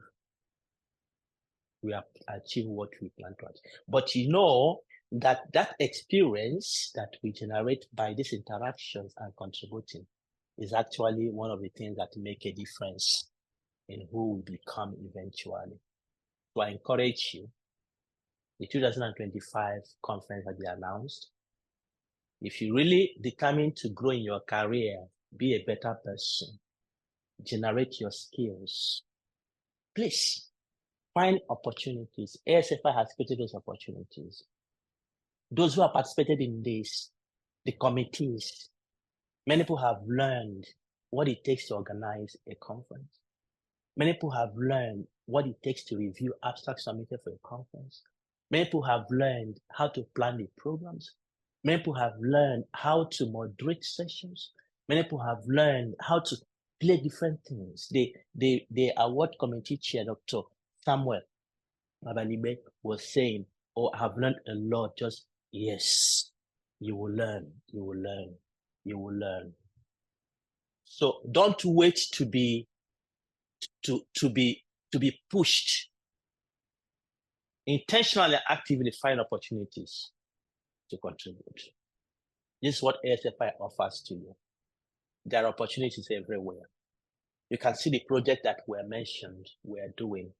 We have achieved what we plan to achieve. But you know that experience that we generate by these interactions and contributing is actually one of the things that make a difference in who we become eventually. So I encourage you, the 2025 conference that we announced, if you really determined to grow in your career, be a better person, generate your skills, please find opportunities. ASFI has created those opportunities. Those who have participated in this, the committees, many people have learned what it takes to organize a conference. Many people have learned what it takes to review abstracts submitted for a conference. Many people have learned how to plan the programs. Many people have learned how to moderate sessions. Many people have learned how to play different things. The award committee chair, Dr. Samuel Abalibe, was saying, "Oh, I have learned a lot." Just yes, you will learn. So don't wait to be pushed. Intentionally, actively find opportunities to contribute. This is what ASFI offers to you. There are opportunities everywhere. You can see the project that were mentioned, we're doing.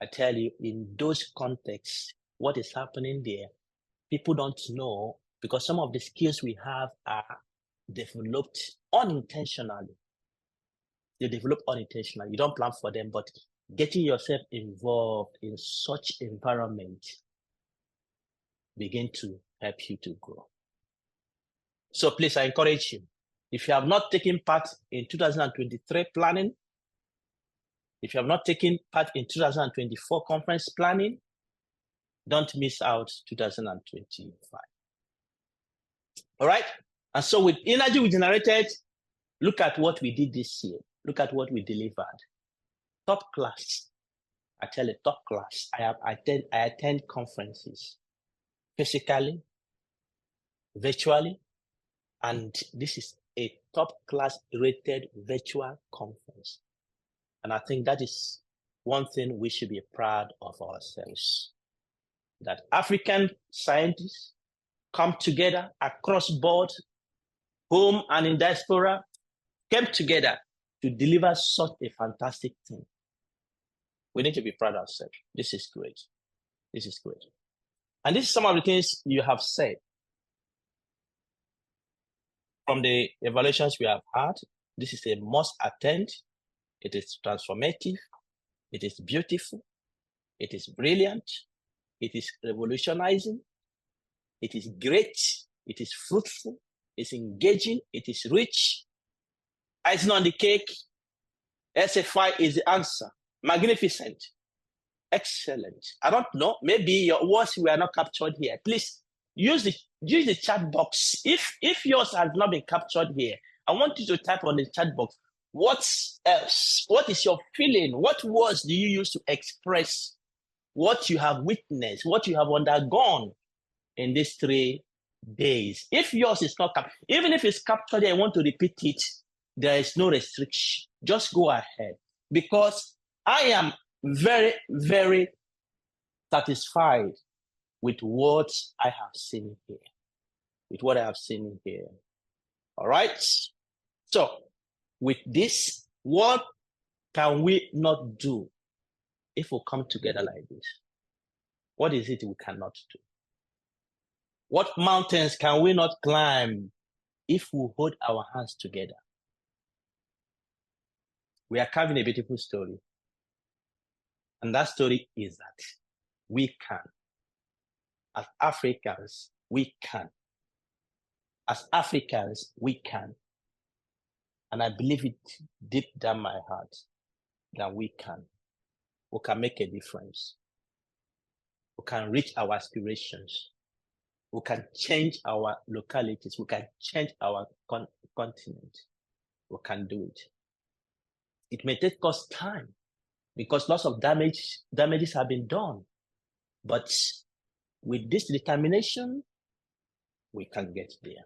I tell you, in those contexts, what is happening there, people don't know because some of the skills we have are developed unintentionally. They develop unintentionally. You don't plan for them, but getting yourself involved in such environment begin to help you to grow. So please, I encourage you, if you have not taken part in 2023 planning, if you have not taken part in 2024 conference planning, don't miss out 2025. All right? And so with energy we generated, look at what we did this year. Look at what we delivered. Top class. I tell you, top class. I attend conferences physically, virtually, and this is a top class rated virtual conference. And I think that is one thing we should be proud of ourselves. That African scientists come together across board, home and in diaspora, came together to deliver such a fantastic thing. We need to be proud of ourselves. This is great. This is great. And this is some of the things you have said. From the evaluations we have had, this is a must attend. It is transformative. It is beautiful. It is brilliant. It is revolutionizing. It is great. It is fruitful. It's engaging. It is rich. Icing on the cake. ASFI is the answer. Magnificent. Excellent. I don't know. Maybe your words were not captured here. Please use the chat box. If yours has not been captured here, I want you to type on the chat box. What else? What is your feeling? What words do you use to express what you have witnessed, what you have undergone in these 3 days? If yours is not captured, even if it's captured and I want to repeat it, there is no restriction. Just go ahead, because I am very, very satisfied with what I have seen here. With what I have seen here. All right? So, with this, what can we not do if we come together like this? What is it we cannot do? What mountains can we not climb if we hold our hands together? We are carving a beautiful story. And that story is that we can. As Africans, we can. As Africans, we can. And I believe it deep down my heart that we can. We can make a difference. We can reach our aspirations. We can change our localities. We can change our continent. We can do it. It may take us time because lots of damages have been done. But with this determination, we can get there.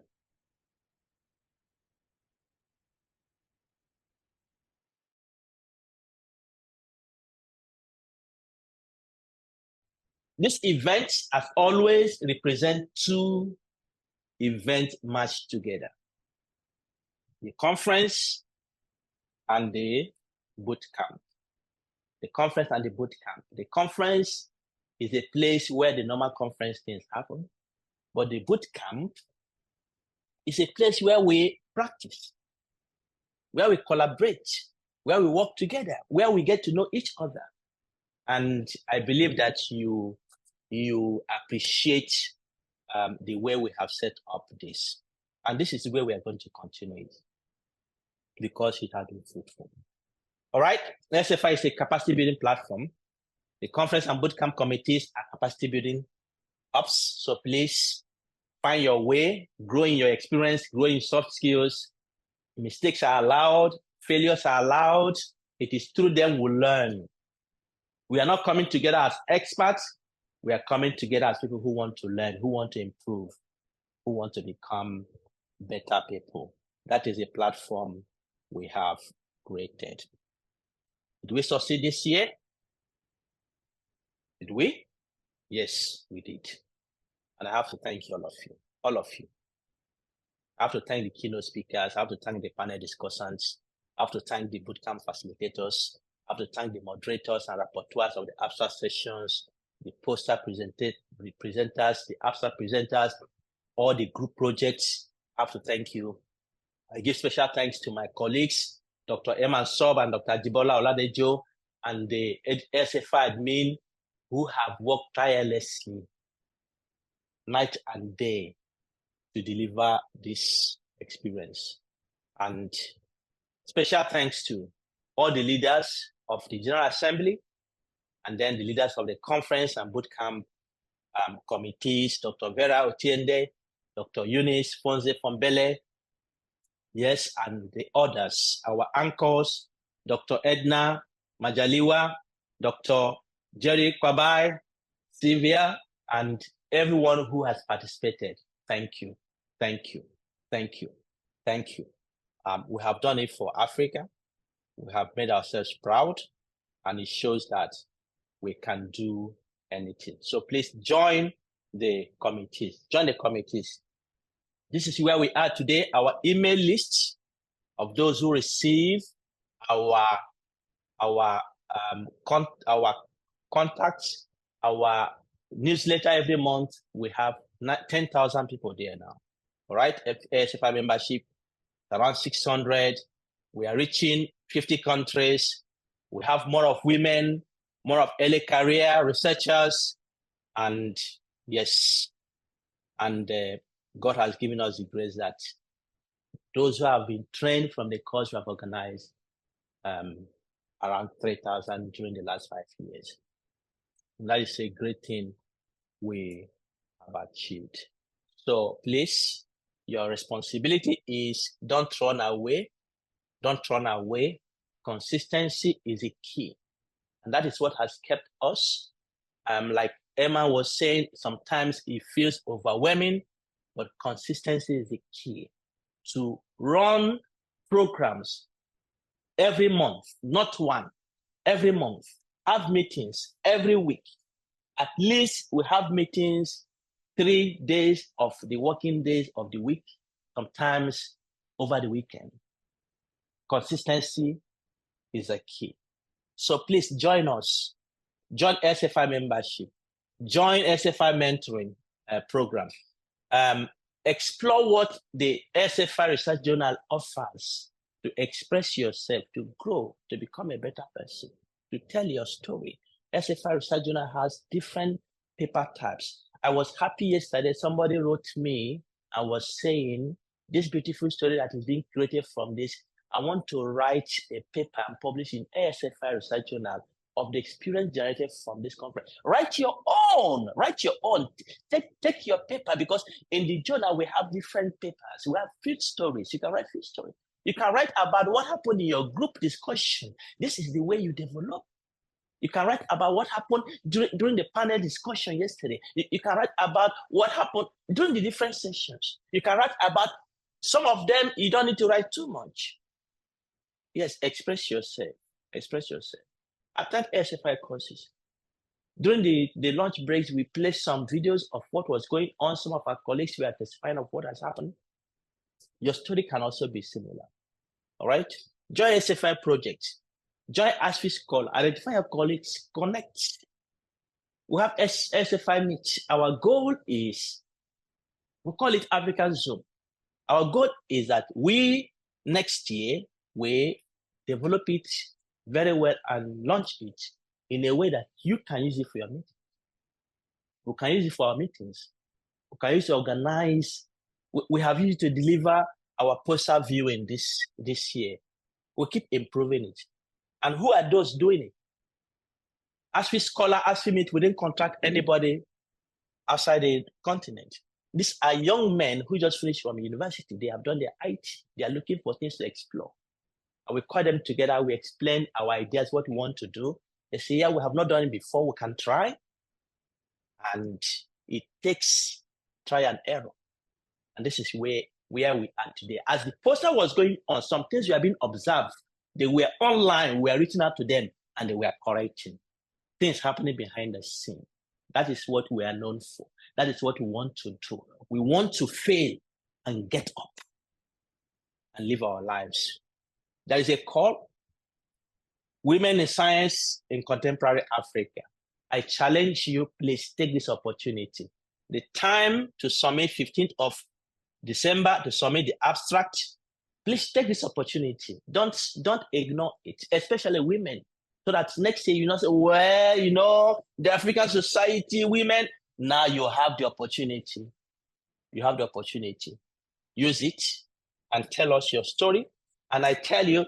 This event has always represent 2 events matched together. The conference and the boot camp. The conference and the boot camp. The conference is a place where the normal conference things happen, but the boot camp is a place where we practice, where we collaborate, where we work together, where we get to know each other. And I believe that you appreciate the way we have set up this. And this is the way we are going to continue it, because it has been fruitful. All right, ASFI is a capacity building platform. The conference and bootcamp committees are capacity building hubs. So please find your way, grow in your experience, grow in soft skills. Mistakes are allowed, failures are allowed. It is through them we learn. We are not coming together as experts. We are coming together as people who want to learn, who want to improve, who want to become better people. That is a platform we have created. Did we succeed this year? Did we? Yes, we did. And I have to thank you, all of you. I have to thank the keynote speakers. I have to thank the panel discussants. I have to thank the bootcamp facilitators. I have to thank the moderators and rapporteurs of the abstract sessions, the poster presenters, the abstract presenters, all the group projects. I have to thank you. I give special thanks to my colleagues, Dr. Eman Sob and Dr. Jibola Oladejo, and the ASFI admin who have worked tirelessly night and day to deliver this experience. And special thanks to all the leaders of the General Assembly, and then the leaders of the conference and bootcamp committees, Dr. Vera Otiende, Dr. Eunice Fonze Fombele, yes, and the others, our anchors, Dr. Edna Majaliwa, Dr. Jerry Kwabai, Sylvia, and everyone who has participated. Thank you, thank you, thank you, thank you. We have done it for Africa. We have made ourselves proud, and it shows that we can do anything. So please join the committees. Join the committees. This is where we are today. Our email list of those who receive our contacts, our newsletter every month. We have 10,000 people there now. All right, ASFI membership around 600. We are reaching 50 countries. We have more of women more of early career researchers, and yes, and God has given us the grace that those who have been trained from the course we have organized, around 3,000 during the last 5 years. And that is a great thing we have achieved. So please, your responsibility is don't run away. Don't run away. Consistency is a key. And that is what has kept us. Like Emma was saying, sometimes it feels overwhelming, but consistency is the key. To run programs every month, not one, every month, have meetings every week. At least we have meetings 3 days of the working days of the week, sometimes over the weekend. Consistency is a key. So please join us. Join ASFI membership. Join ASFI mentoring program. Explore what the ASFI Research Journal offers to express yourself, to grow, to become a better person, to tell your story. ASFI Research Journal has different paper types. I was happy yesterday, somebody wrote me and was saying, this beautiful story that is being created from this, I want to write a paper and publish in ASFI Research Journal of the experience generated from this conference. Write your own. Take your paper, because in the journal we have different papers. We have field stories. You can write field stories. You can write about what happened in your group discussion. This is the way you develop. You can write about what happened during the panel discussion yesterday. You can write about what happened during the different sessions. You can write about some of them. You don't need to write too much. Yes, express yourself. Express yourself. Attend ASFI courses. During the lunch breaks, we placed some videos of what was going on. Some of our colleagues were testifying of what has happened. Your story can also be similar. All right? Join ASFI projects. Join ASFI call. Identify your colleagues. Connect. We have ASFI Meet. Our goal is, we call it African Zoom. Our goal is that next year, we develop it very well and launch it in a way that you can use it for your meeting. We can use it for our meetings. We can use it to organize. We have used it to deliver our poster viewing this year. We keep improving it. And who are those doing it? ASFI Scholar, ASFI Meet, we didn't contract anybody outside the continent. These are young men who just finished from university. They have done their IT. They are looking for things to explore. And we call them together. We explain our ideas, what we want to do. They say, yeah, we have not done it before. We can try. And it takes try and error. And this is where we are today. As the poster was going on, some things were being observed. They were online. We were reaching out to them and they were correcting. Things happening behind the scene. That is what we are known for. That is what we want to do. We want to fail and get up and live our lives. There is a call. Women in Science in Contemporary Africa. I challenge you, please take this opportunity. The time to submit 15th of December to submit the abstract. Please take this opportunity. Don't ignore it, especially women, so that next year you not say, well, the African Society, women. Now you have the opportunity. You have the opportunity. Use it and tell us your story. And I tell you,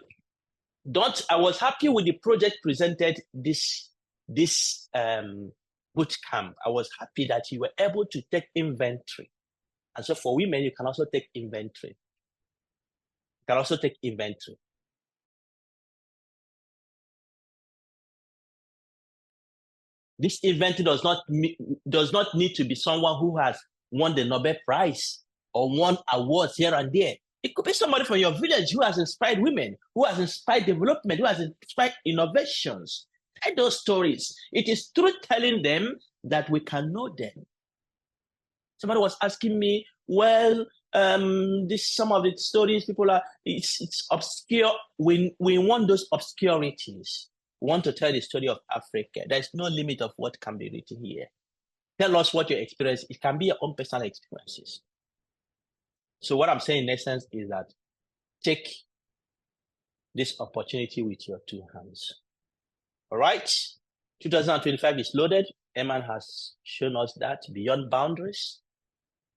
I was happy with the project presented this boot camp. I was happy that you were able to take inventory. And so for women, you can also take inventory. You can also take inventory. This inventory does not need to be someone who has won the Nobel Prize or won awards here and there. It could be somebody from your village who has inspired women, who has inspired development, who has inspired innovations. Tell those stories. It is through telling them that we can know them. Somebody was asking me, well, some of the stories it's obscure. We want those obscurities. We want to tell the story of Africa. There's no limit of what can be written here. Tell us what your experience. It can be your own personal experiences. So what I'm saying in essence is that take this opportunity with your two hands. All right? 2025 is loaded. Eman has shown us that beyond boundaries,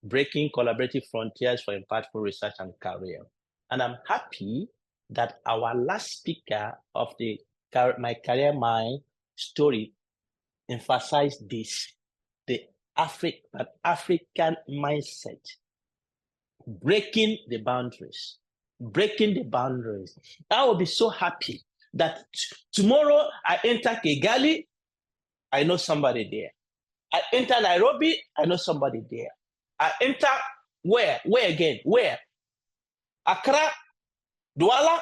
breaking collaborative frontiers for impactful research and career. And I'm happy that our last speaker of the My Career Mind story emphasized this, the African mindset, breaking the boundaries. I will be so happy that tomorrow I enter Kigali, I know somebody there. I enter Nairobi, I know somebody there. I enter where again? Where? Accra, Douala,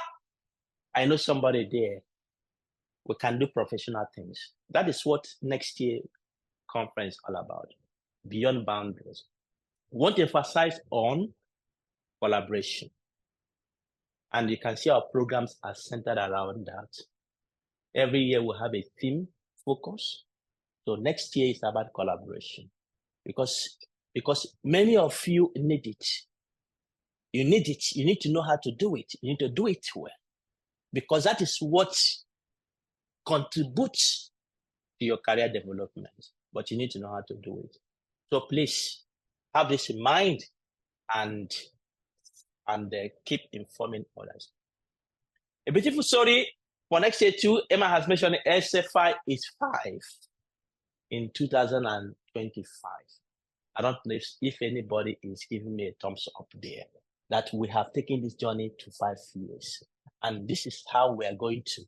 I know somebody there. We can do professional things. That is what next year conference is all about, beyond boundaries. We want to emphasize on collaboration. And you can see our programs are centered around that. Every year we have a theme focus. So next year is about collaboration because many of you need it. You need it. You need to know how to do it. You need to do it well because that is what contributes to your career development. But you need to know how to do it. So please have this in mind and keep informing others. A beautiful story for next year too. Emma has mentioned ASFI is 5 in 2025. I don't know if anybody is giving me a thumbs up there, that we have taken this journey to 5 years. And this is how we are going to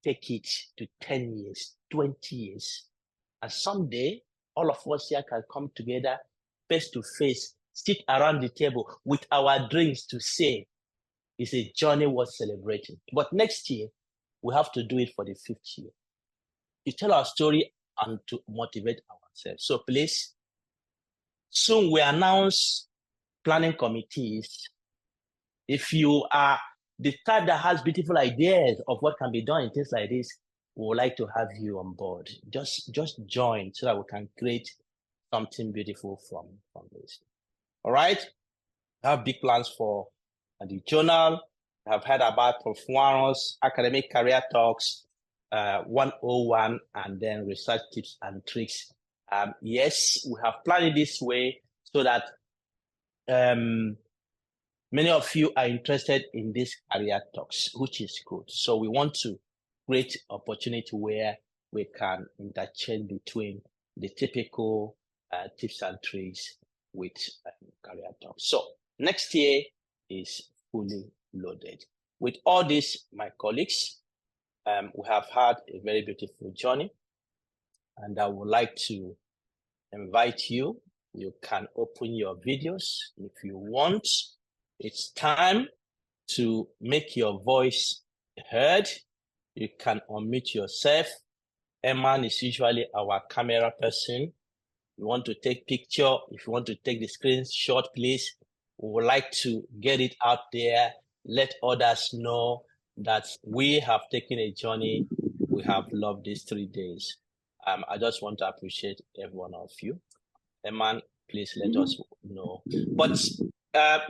take it to 10 years, 20 years. And someday, all of us here can come together face to face, sit around the table with our drinks to say, it's a journey worth celebrating. But next year, we have to do it for the 5th year. To tell our story and to motivate ourselves. So please, soon we announce planning committees. If you are the type that has beautiful ideas of what can be done in things like this, we would like to have you on board. Just join so that we can create something beautiful from this. All right? I have big plans for the journal. I have heard about Prof. Warren's academic career talks, 101, and then research tips and tricks. Yes, we have planned it this way so that many of you are interested in these career talks, which is good. So we want to create opportunity where we can interchange between the typical tips and tricks with career talks. So next year is fully loaded. With all this, my colleagues, we have had a very beautiful journey, and I would like to invite you. You can open your videos if you want. It's time to make your voice heard. You can unmute yourself. Eman is usually our camera person. You want to take picture, if you want to take the screenshot, please. We would like to get it out there, let others know that we have taken a journey. We have loved these 3 days. I just want to appreciate every one of you. Eman, please let us know. But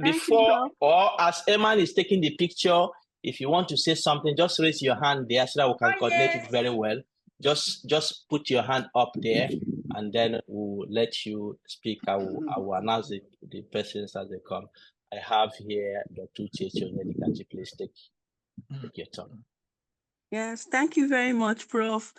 before or as Eman is taking the picture, if you want to say something, just raise your hand there so that we can coordinate it very well. Just put your hand up there, and then we'll let you speak. I will announce the persons as they come. I have here Dr. Uchechi Onyedikachi. Please take your turn.
Yes, thank you very much, Prof.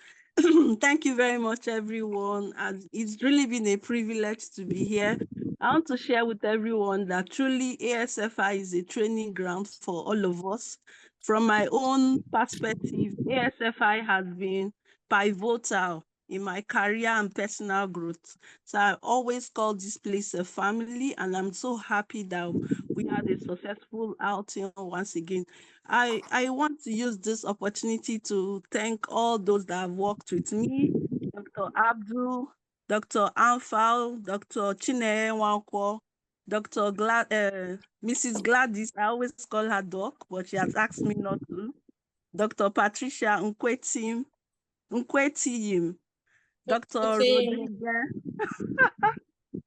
Thank you very much, everyone. And it's really been a privilege to be here. I want to share with everyone that truly ASFI is a training ground for all of us. From my own perspective, ASFI has been pivotal in my career and personal growth. So I always call this place a family, and I'm so happy that we had a successful outing once again. I want to use this opportunity to thank all those that have worked with me, Dr. Abdul, Dr. Anfal, Dr. Chineye Nwankwo, Mrs. Gladys, I always call her Doc, but she has asked me not to, Dr. Patricia Nkwetiyim, Dr. Rodriguez,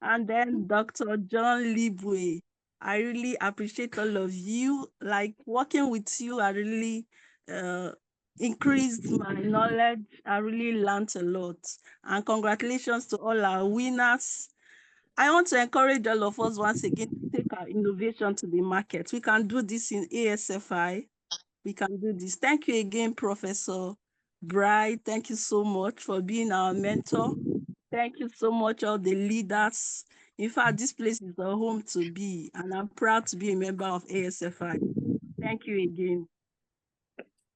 and then Dr. John Libwe. I really appreciate all of you. Like working with you, I really increased my knowledge. I really learned a lot. And congratulations to all our winners. I want to encourage all of us once again to take our innovation to the market. We can do this in ASFI. We can do this. Thank you again, Professor Bright. Thank you so much for being our mentor. Thank you so much, all the leaders. In fact, this place is a home to be, and I'm proud to be a member of ASFI. Thank you again.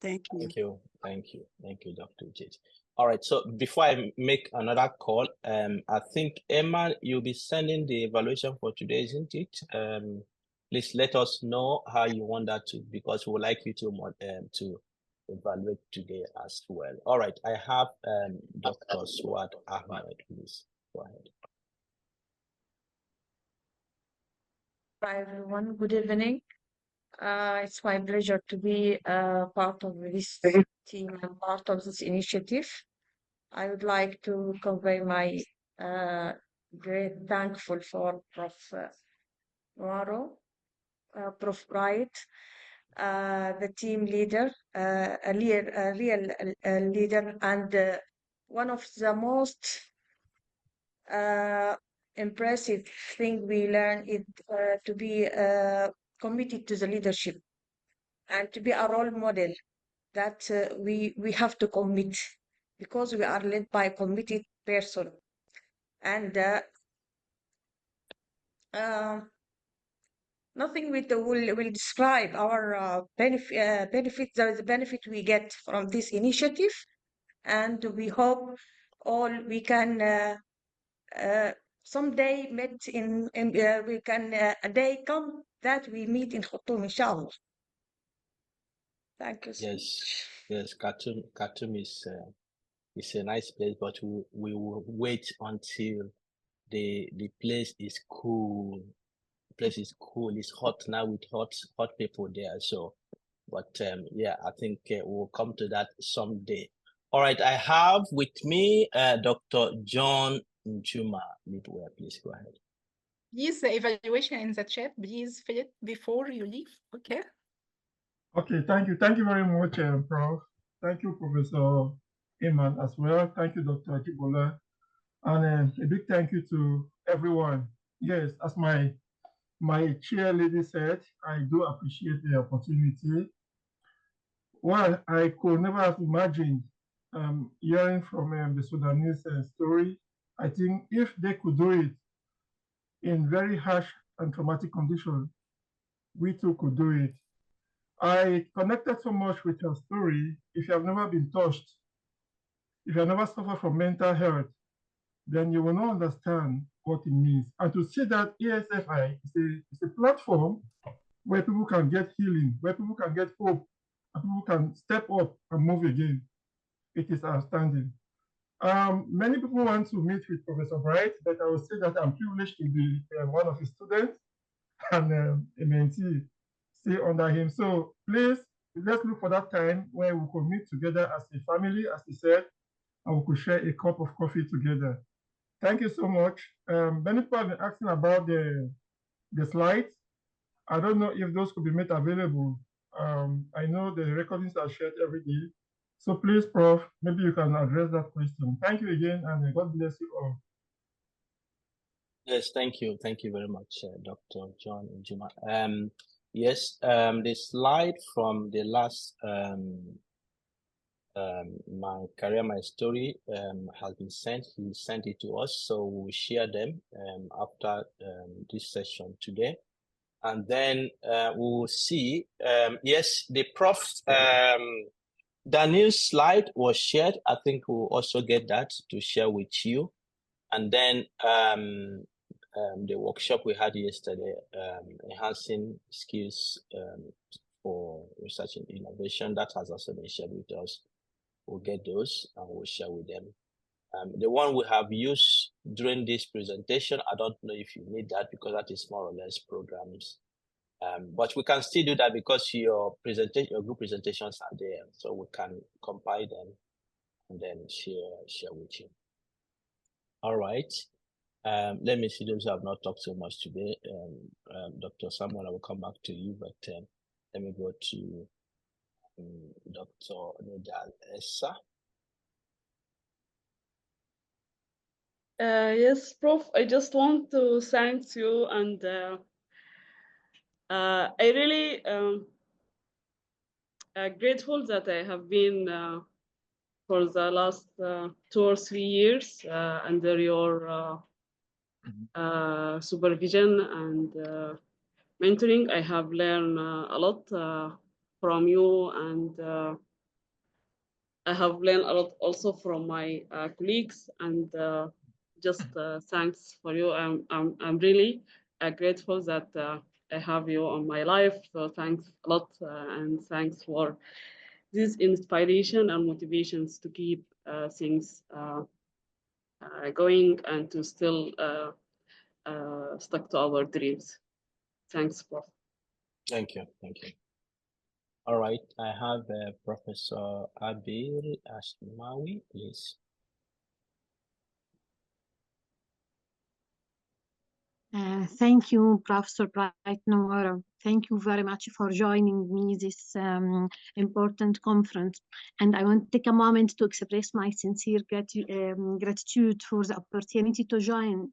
Thank you.
Thank you. Thank you. Thank you, Dr. Jade. All right. So before I make another call, I think, Emma, you'll be sending the evaluation for today, isn't it? Please let us know how you want that to, because we would like you to evaluate today as well. All right. I have Dr. Swad Ahmed, please. Go ahead.
Hi, everyone. Good evening. It's my pleasure to be part of this team and part of this initiative. I would like to convey my great thankful for Prof. Noaro, Prof. Wright, the team leader, a real leader, and one of the most impressive thing we learn is to be committed to the leadership and to be a role model that we have to commit, because we are led by a committed person. And nothing will describe our the benefit we get from this initiative. And we hope all we can someday meet we can a day come that we meet in Khartoum, inshallah. Thank you so much.
Yes, Khartoum is a nice place, but we will wait until the place is cool. The place is cool. It's hot now with hot people there. So, but yeah, I think we'll come to that someday. All right, I have with me Dr. John Njuma. Please go ahead.
Please, the evaluation in the chat, please fill it before you leave. Okay.
Okay, thank you. Thank you very much, Prof. Thank you, Professor Iman, as well. Thank you, Dr. Akibola. And a big thank you to everyone. Yes, as my chair lady said, I do appreciate the opportunity. Well, I could never have imagined hearing from the Sudanese story. I think if they could do it in very harsh and traumatic conditions, we too could do it. I connected so much with your story. If you have never been touched, if you have never suffered from mental health, then you will not understand what it means. And to see that ASFI is a platform where people can get healing, where people can get hope, and people can step up and move again. It is outstanding. Many people want to meet with Professor Bright, but I will say that I'm privileged to be one of his students and a mentee, stay under him. So please, let's look for that time where we could meet together as a family, as he said, and we could share a cup of coffee together. Thank you so much. Many people have been asking about the slides. I don't know if those could be made available. I know the recordings are shared every day. So please, Prof, maybe you can address that question. Thank you again, and God bless you all.
Yes, thank you. Thank you very much, Dr. John Njuma. Yes, the slide from the last my career, my story has been sent. He sent it to us, so we'll share them after this session today, and then we'll see. Yes, the Prof Daniel's slide was shared. I think we'll also get that to share with you, and then the workshop we had yesterday, enhancing skills for research and innovation, that has also been shared with us. We'll get those and we'll share with them. The one we have used during this presentation, I don't know if you need that because that is more or less programs. But we can still do that because your group presentations are there, so we can compile them and then share with you. All right. Let me see those who have not talked so much today. Dr. Samuel, I will come back to you, but let me go to Dr. Nidal Essa.
Yes, Prof, I just want to thank you, and I really grateful that I have been for the last 2 or 3 years under your supervision and mentoring. I have learned a lot from you, and I have learned a lot also from my colleagues, and just thanks for you. I'm really grateful that I have you on my life. So thanks a lot, and thanks for this inspiration and motivations to keep things going and to still stuck to our dreams. Thanks, Prof.
Thank you. Thank you. All right. I have Professor Abil Ashmawi, please.
Thank you, Professor Bright Noor. Thank you very much for joining me this important conference. And I want to take a moment to express my sincere gratitude for the opportunity to join.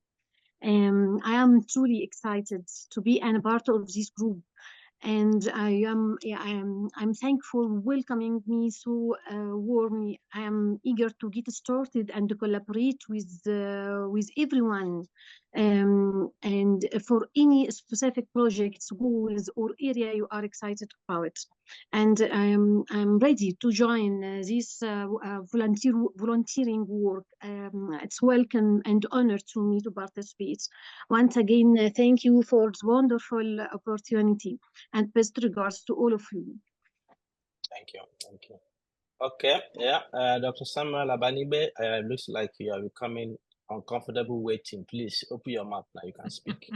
I am truly excited to be a part of this group. And I'm thankful welcoming me so warmly. I am eager to get started and to collaborate with everyone. And for any specific projects, goals, or area you are excited about. And I'm ready to join this volunteering work. It's welcome and honor to me to participate. Once again, thank you for this wonderful opportunity, and best regards to all of you.
Thank you. Thank you. Okay. Yeah. Dr. Samuel Abanibe, looks like you are becoming uncomfortable waiting. Please open your mouth now. You can speak.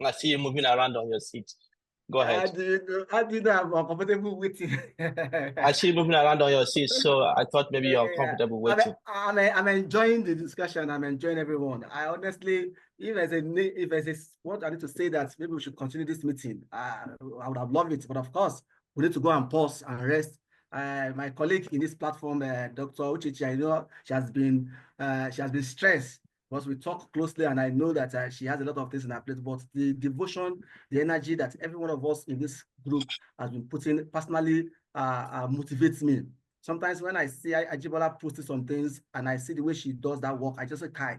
I see you moving around on your seat. Go ahead.
How do you know I'm uncomfortable waiting?
I see you moving around on your seat, so I thought maybe you're uncomfortable waiting.
I'm enjoying the discussion. I'm enjoying everyone. I honestly, if there's a what I need to say that maybe we should continue this meeting, I would have loved it. But of course, we need to go and pause and rest. My colleague in this platform, Dr. Uchichi, I know she has been stressed because we talk closely, and I know that she has a lot of things in her plate. But the devotion, the energy that every one of us in this group has been putting personally motivates me. Sometimes when I see Ajibola posting some things and I see the way she does that work, I just say, Kai,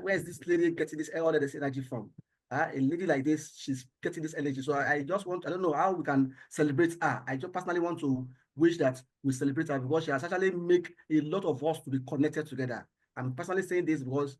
where is this lady getting all of this energy from? A lady like this, she's getting this energy. So I just want, I don't know how we can celebrate her. I just personally want to wish that we celebrate her because she has actually made a lot of us to be connected together. I'm personally saying this because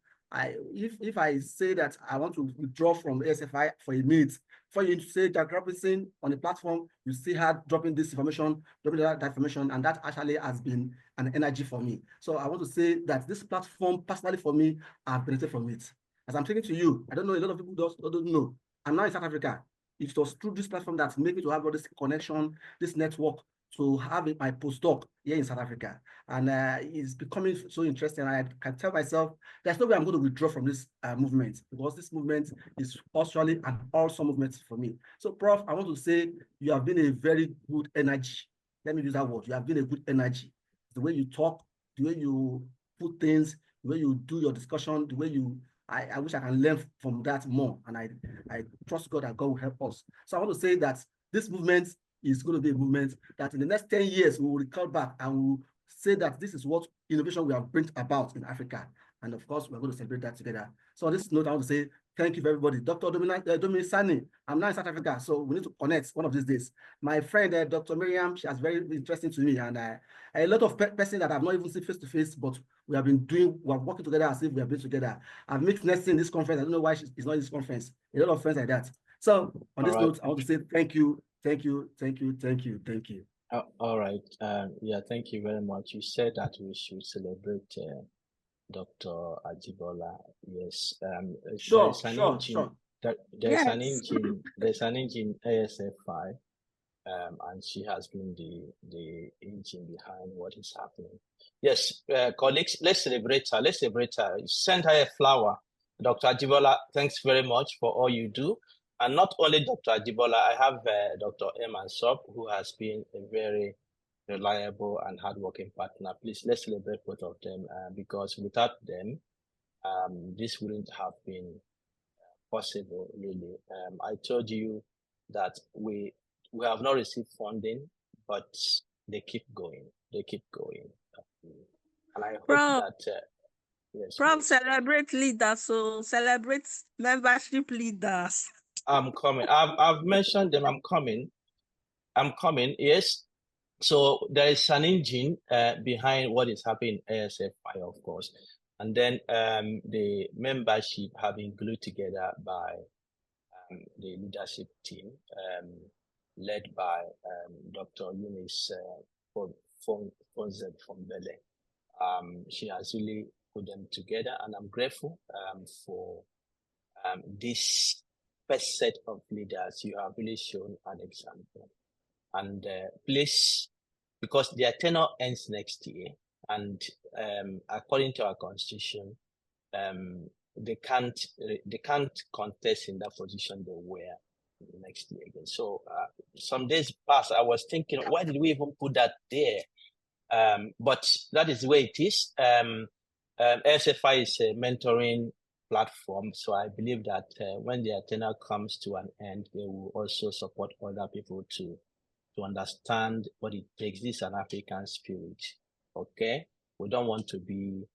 if I say that I want to withdraw from ASFI for a minute, for you to say Jack Robinson on the platform, you see her dropping this information, dropping that information, and that actually has been an energy for me. So I want to say that this platform, personally for me, I've benefited from it. As I'm talking to you, I don't know, a lot of people don't know. I'm now in South Africa. It was through this platform that made me to have all this connection, this network, to have my postdoc here in South Africa. And it's becoming so interesting. I can tell myself there's no way I'm going to withdraw from this movement because this movement is actually an awesome movement for me. So, Prof, I want to say you have been a very good energy. Let me use that word. You have been a good energy. The way you talk, the way you put things, the way you do your discussion, the way you, I wish I can learn from that more. And I trust God that God will help us. So I want to say that this movement is going to be a movement that in the next 10 years, we will recall back and we will say that this is what innovation we have brought about in Africa. And of course, we're going to celebrate that together. So on this note, I want to say thank you for everybody. Dr. Dominic Sani, I'm now in South Africa, so we need to connect one of these days. My friend, Dr. Miriam, she has very interesting to me. And a lot of persons that I've not even seen face-to-face, but we have been working together as if we have been together. I've met Nessie in this conference. I don't know why she's not in this conference. A lot of friends like that. So on this note, I want to say thank you. Thank you.
All right. Yeah, thank you very much. You said that we should celebrate Dr. Ajibola. Yes.
Sure.
There's an engine ASFI, and she has been the engine behind what is happening. Yes, colleagues, let's celebrate her. Send her a flower. Dr. Ajibola, thanks very much for all you do. And not only Dr. Ajibola, I have Dr. Eman Sop, who has been a very reliable and hardworking partner. Please, let's celebrate both of them because without them, this wouldn't have been possible, really. I told you that we have not received funding, but they keep going. They keep going. And I hope that, yes.
Prof, celebrate leaders, so celebrate membership leaders.
I'm coming. I've mentioned them. I'm coming. Yes. So there is an engine behind what is happening in ASFI, of course. And then the membership have been glued together by the leadership team led by Dr. Eunice Fonzed from Bele. She has really put them together, and I'm grateful for this first set of leaders. You have really shown an example. And please, because their tenure ends next year, and according to our constitution, they can't contest in that position they were next year again. So some days past, I was thinking, why did we even put that there? But that is the way it is. ASFI is a mentoring platform, so I believe that when their tenure comes to an end, they will also support other people to understand what it takes. This is an African spirit, okay? We don't want to be,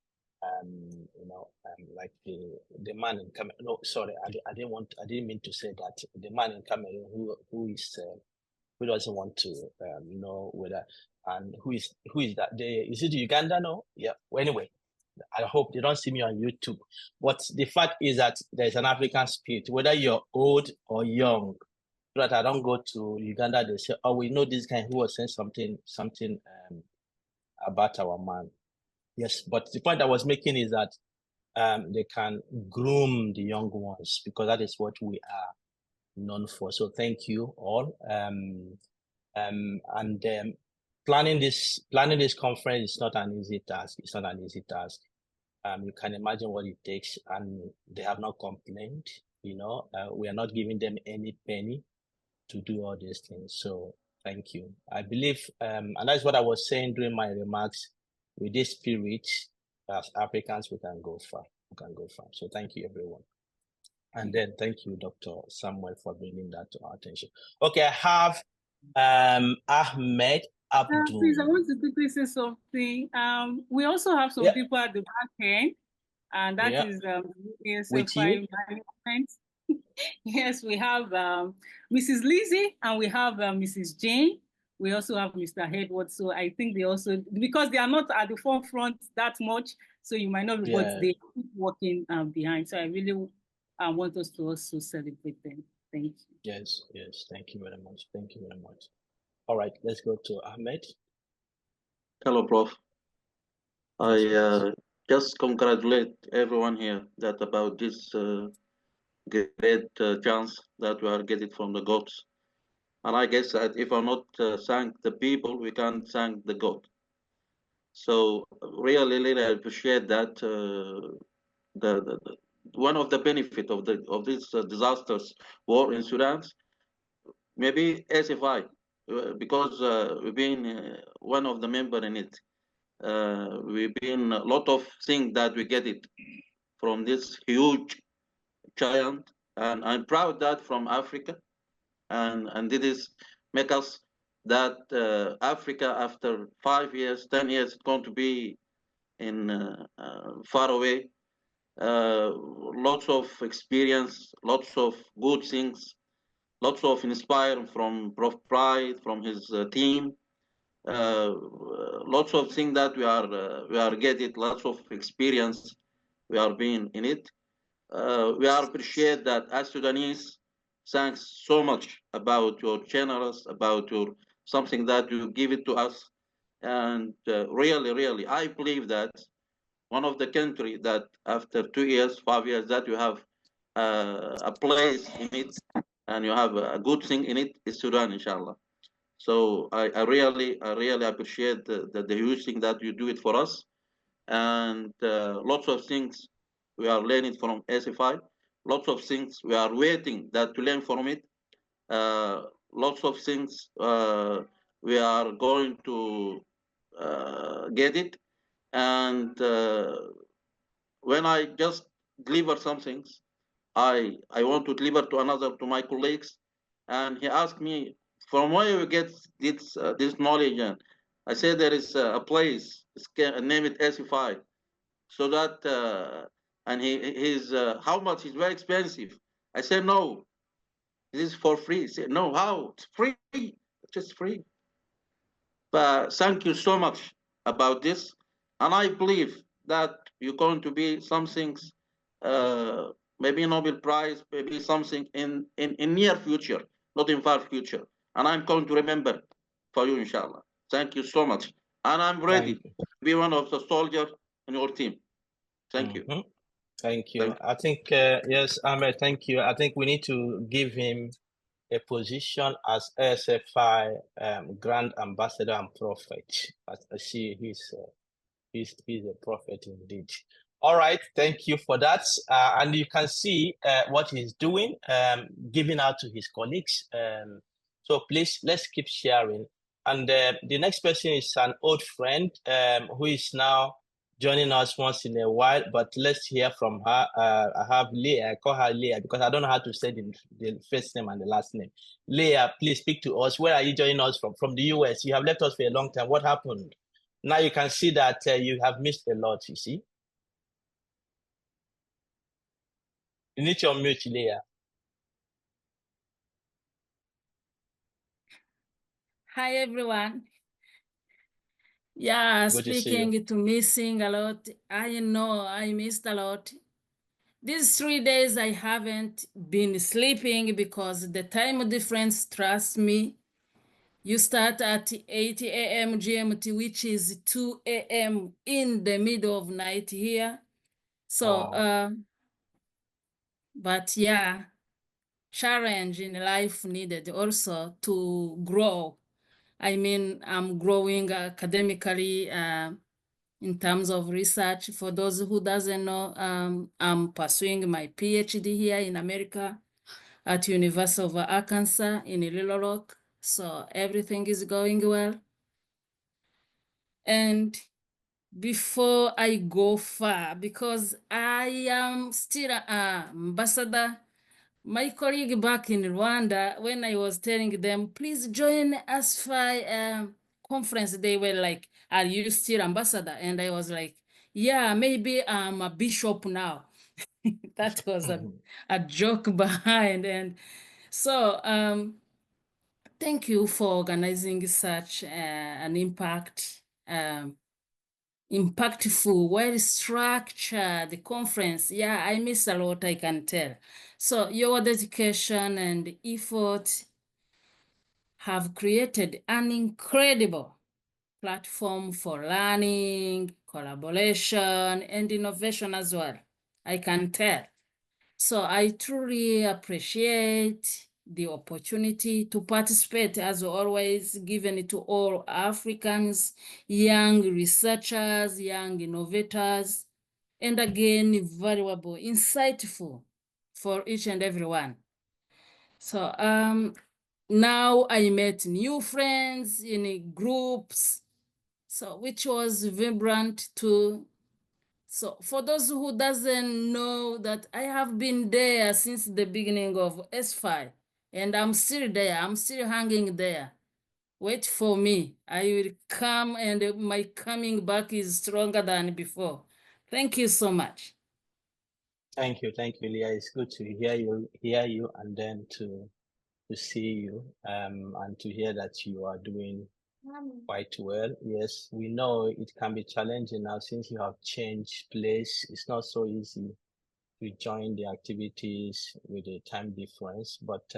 like the man in Cameroon. No, sorry, I didn't mean to say that. The man in Cameroon who doesn't want to know whether, and who is that? Is it Uganda? No, yeah. Well, anyway, I hope they don't see me on YouTube. But the fact is that there's an African spirit, whether you're old or young. So that I don't go to Uganda, they say, oh, we know this guy who was saying something about our man. Yes, but the point I was making is that they can groom the young ones because that is what we are known for. So thank you all. Planning this conference is not an easy task. It's not an easy task. You can imagine what it takes, and they have not complained. We are not giving them any penny to do all these things. So thank you. I believe, and that's what I was saying during my remarks, with this spirit, as Africans, we can go far. We can go far. So thank you, everyone. And then thank you, Dr. Samuel, for bringing that to our attention. Okay, I have Ahmed Abdul.
Please, I want to quickly say something. We also have some people at the back end, and that is ASFI management. Yes, we have Mrs. Lizzie and we have Mrs. Jane. We also have Mr. Edward. So I think they also, because they are not at the forefront that much, so you might not, but they keep working behind. So I really want us to also celebrate them. Thank you.
Yes, thank you very much. Thank you very much. All right, let's go to Ahmed.
Hello, Prof. I just congratulate everyone here that about this great chance that we are getting from the gods. And I guess that if I not thank the people, we can't thank the God. So really, I appreciate that. One of the benefit of this disasters war in Sudan, maybe ASFI, because we've been one of the member in it. We've been a lot of things that we get it from this huge giant, and I'm proud that from Africa, and this is make us that Africa after 5 years, 10 years, it's going to be in far away. Lots of experience, lots of good things, lots of inspiring from Prof. Pride, from his team. Lots of things that we are getting, lots of experience we are being in it. We are appreciate that as Sudanese, thanks so much about your channels, about your something that you give it to us. And really, I believe that one of the country that after 2 years, 5 years, that you have a place in it and you have a good thing in it is Sudan, inshallah. So I really appreciate the huge thing that you do it for us, and lots of things we are learning from ASFI.
lots of things we are waiting that to learn from it. Lots of things we are going to get it. And when I just deliver some things, I want to deliver to my colleagues, and he asked me, from where you get this knowledge? And I said there is a place, name it ASFI, so that and his how much is very expensive. I said no, this is for free. He said no, how? It's free, it's just free. But thank you so much about this, and I believe that you're going to be some things, maybe Nobel Prize, maybe something in near future, not in far future. And I'm going to remember for you, inshallah. Thank you so much. And I'm ready to be one of the soldiers in your team. Thank you.
Thank you. I think, yes, Ahmed, thank you. I think we need to give him a position as ASFI Grand Ambassador and Prophet. I see he's a prophet indeed. All right, thank you for that. And you can see what he's doing, giving out to his colleagues. So please, let's keep sharing. And the next person is an old friend who is now joining us once in a while, but let's hear from her. I have Leah. I call her Leah because I don't know how to say the first name and the last name. Leah, please speak to us. Where are you joining us from? From the US. You have left us for a long time. What happened? Now you can see that you have missed a lot, you see. You need to unmute, Leah.
Hi, everyone. Yeah,
Good to see
speaking to missing a lot. I know I missed a lot. These 3 days I haven't been sleeping because the time difference, trust me, you start at 8 a.m. GMT, which is 2 a.m. in the middle of night here. So, but yeah, challenge in life needed also to grow. I mean, I'm growing academically in terms of research. For those who doesn't know, I'm pursuing my PhD here in America at University of Arkansas in Little Rock. So everything is going well. And before I go far, because I am still an ambassador, my colleague back in Rwanda, when I was telling them, please join ASFI conference, they were like, are you still ambassador? And I was like, yeah, maybe I'm a bishop now. That was a joke behind. And so thank you for organizing such an impactful, well-structured conference. Yeah, I miss a lot, I can tell. So your dedication and effort have created an incredible platform for learning, collaboration, and innovation as well, I can tell. So I truly appreciate the opportunity to participate, as always, given to all Africans, young researchers, young innovators, and again, valuable, insightful for each and every one. So now I met new friends in groups, so which was vibrant too. So for those who doesn't know that I have been there since the beginning of ASFI, and I'm still there, I'm still hanging there. Wait for me, I will come, and my coming back is stronger than before. Thank you so much.
Thank you, Leah. It's good to hear you, and then to see you, and to hear that you are doing quite well. Yes, we know it can be challenging now since you have changed place. It's not so easy to join the activities with the time difference, but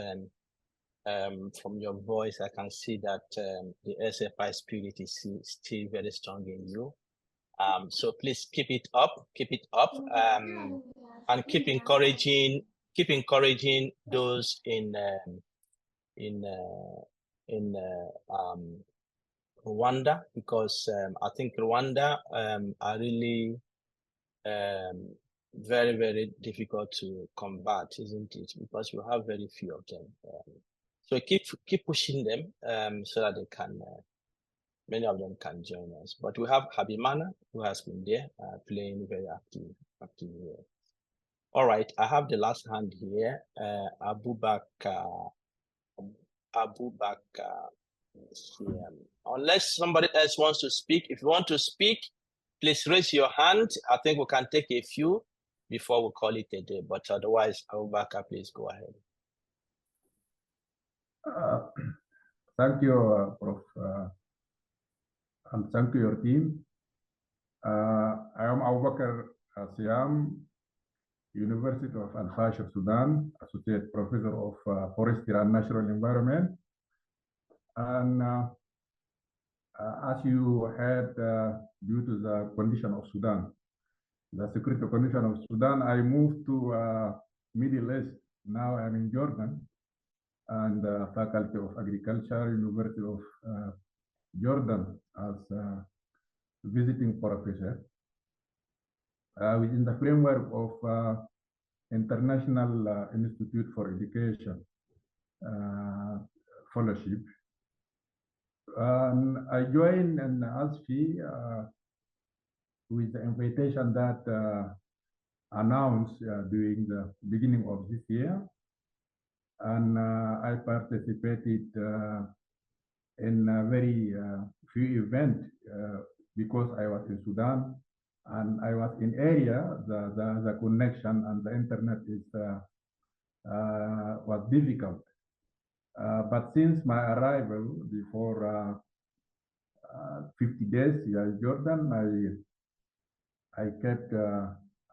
from your voice, I can see that the ASFI spirit is still very strong in you. So please keep it up, and keep encouraging those in Rwanda, because I think Rwanda are really very, very difficult to combat, isn't it? Because we have very few of them. So keep pushing them so that they can, many of them can join us. But we have Habimana, who has been there playing very active role. All right, I have the last hand here, Abubakar. Unless somebody else wants to speak. If you want to speak, please raise your hand. I think we can take a few before we call it a day. But otherwise, Abubakar, please go ahead.
Thank you, Prof. And thank you, your team. I am Abubakar Siam, University of Al-Fashir, Sudan, Associate Professor of Forestry and Natural Environment. And as you heard, due to the condition of Sudan, the security condition of Sudan, I moved to Middle East. Now I'm in Jordan and Faculty of Agriculture, University of Jordan as visiting professor within the framework of International Institute for Education Fellowship. I joined an ASFI with the invitation that announced during the beginning of this year. And I participated in a very few events because I was in Sudan and I was in area, the connection and the internet is was difficult. But since my arrival before 50 days here in Jordan, I kept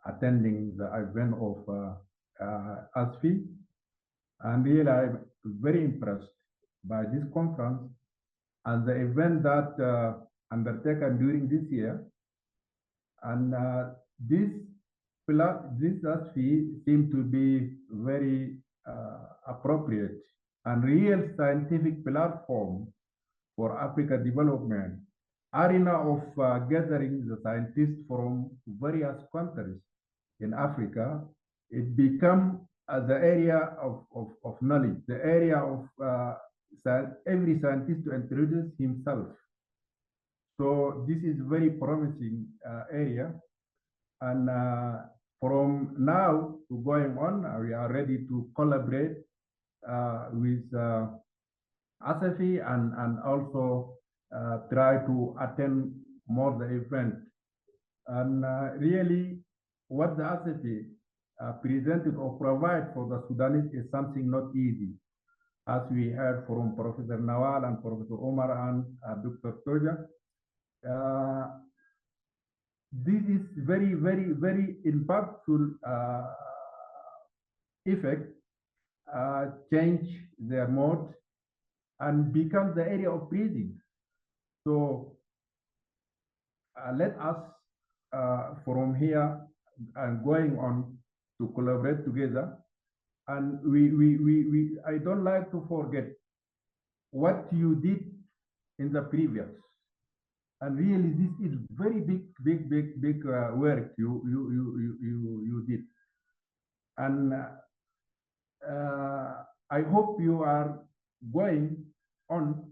attending the event of ASFI, and really I'm very impressed by this conference and the event that undertaken during this year. And this ASFI seemed to be very appropriate and real scientific platform for Africa development, arena of gathering the scientists from various countries in Africa. It become the area of knowledge, the area of every scientist to introduce himself. So this is very promising area. And from now to going on, we are ready to collaborate with ASFI and also try to attend more the event. And really what the ASFI presented or provide for the Sudanese is something not easy. As we heard from Professor Nawal and Professor Omar and Dr. Toja, this is very, very, very impactful effect, change their mode and become the area of breathing. So let us from here and going on to collaborate together. And I don't like to forget what you did in the previous. And really, this is very big work you did. And I hope you are going on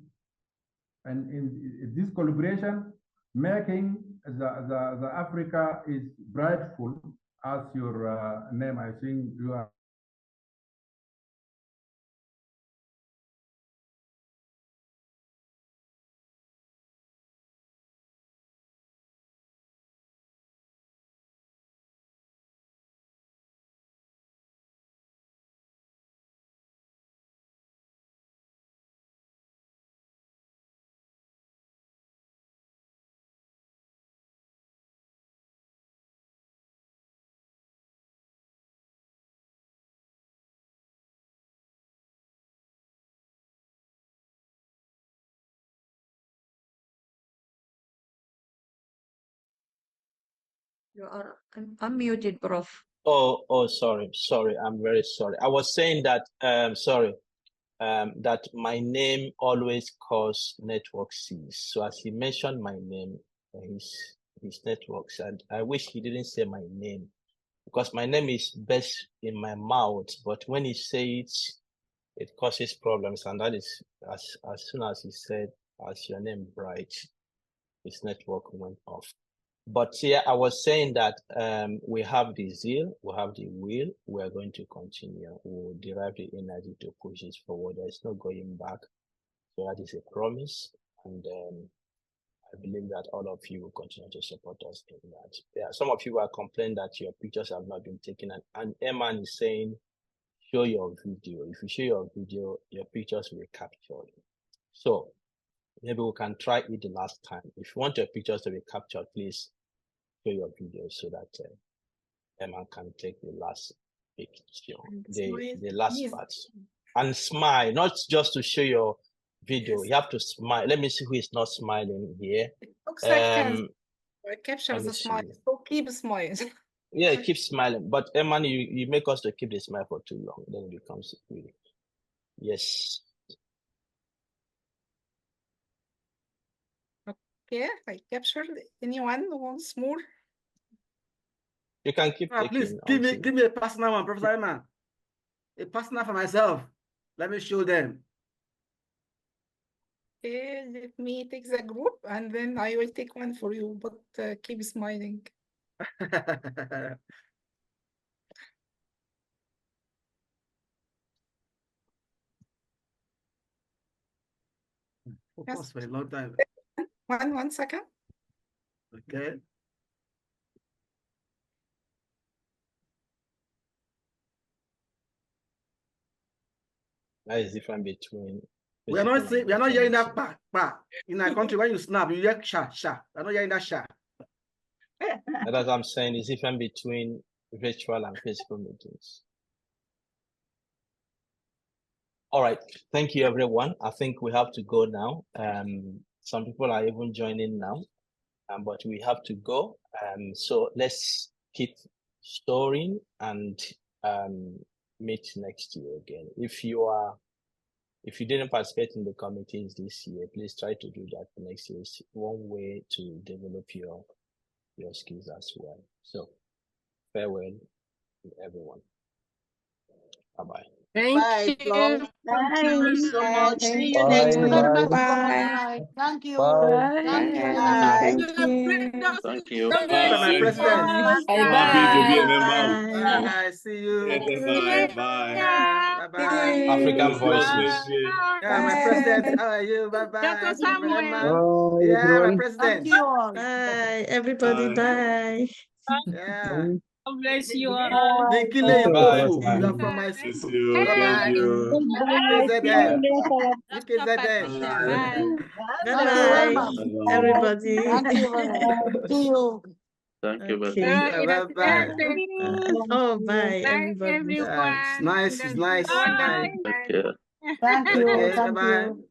and in this collaboration, making the Africa is brightful as your name. I think you are.
You are unmuted, Prof.
Oh, sorry. I'm very sorry. I was saying that, that my name always cause network seize. So as he mentioned my name, his networks, and I wish he didn't say my name because my name is best in my mouth, but when he says it causes problems, and that is as soon as he said, as your name bright, his network went off. But yeah, I was saying that we have the zeal, we have the will, we're going to continue. We'll derive the energy to push this forward. There's no going back. So that is a promise. And I believe that all of you will continue to support us in that. Yeah, some of you are complaining that your pictures have not been taken. And Eman is saying, show your video. If you show your video, your pictures will be captured. So maybe we can try it the last time. If you want your pictures to be captured, please show your video so that Emma can take the last picture, the last part. And smile, not just to show your video. Yes. You have to smile. Let me see who is not smiling here.
It looks like captures the smile, so keep smiling.
Yeah, keep smiling. But Emma, you make us to keep the smile for too long, then it becomes really. Yes.
Okay, I captured. Anyone wants more?
You can keep taking.
Please give me a personal one, Professor Emma. A personal for myself. Let me show them.
Okay, let me take the group and then I will take one for you, but keep smiling.
Focus for a long time.
One second.
Okay.
That is different between.
We are not hearing that back. In our country, when you snap, you hear sha. We are not hearing that sha.
That's what I'm saying. It's different between virtual and physical meetings. All right. Thank you, everyone. I think we have to go now. Some people are even joining now, but we have to go. So let's keep storing and meet next year again. If you didn't participate in the committees this year, please try to do that next year. It's one way to develop your skills as well. So farewell to everyone. Bye-bye.
Thank you.
Thank you so much. See you
Bye.
next week.
Bye.
Thank you.
Bye.
Thank you.
Thank you.
My president.
Bye-bye.
to be a member. Bye. See you.
Bye.
Bye. Bye.
African voices.
Yeah, my president. How are you? Bye.
Dr. Samuel.
Bye,
Yeah, my
everyone.
president.
Thank you all.
Bye, everybody. Bye.
Yeah.
God bless you all.
Nikile
Bye.
Yokofu. You are from my school. Bye-bye. UKZN.
Thank you very much.
Everybody.
Thank you. See you.
Thank you.
Okay.
Bye-bye.
Oh, bye, everybody.
It's nice.
Bye.
Thank you.
Thank you.
Okay,
Thank
bye-bye.
you.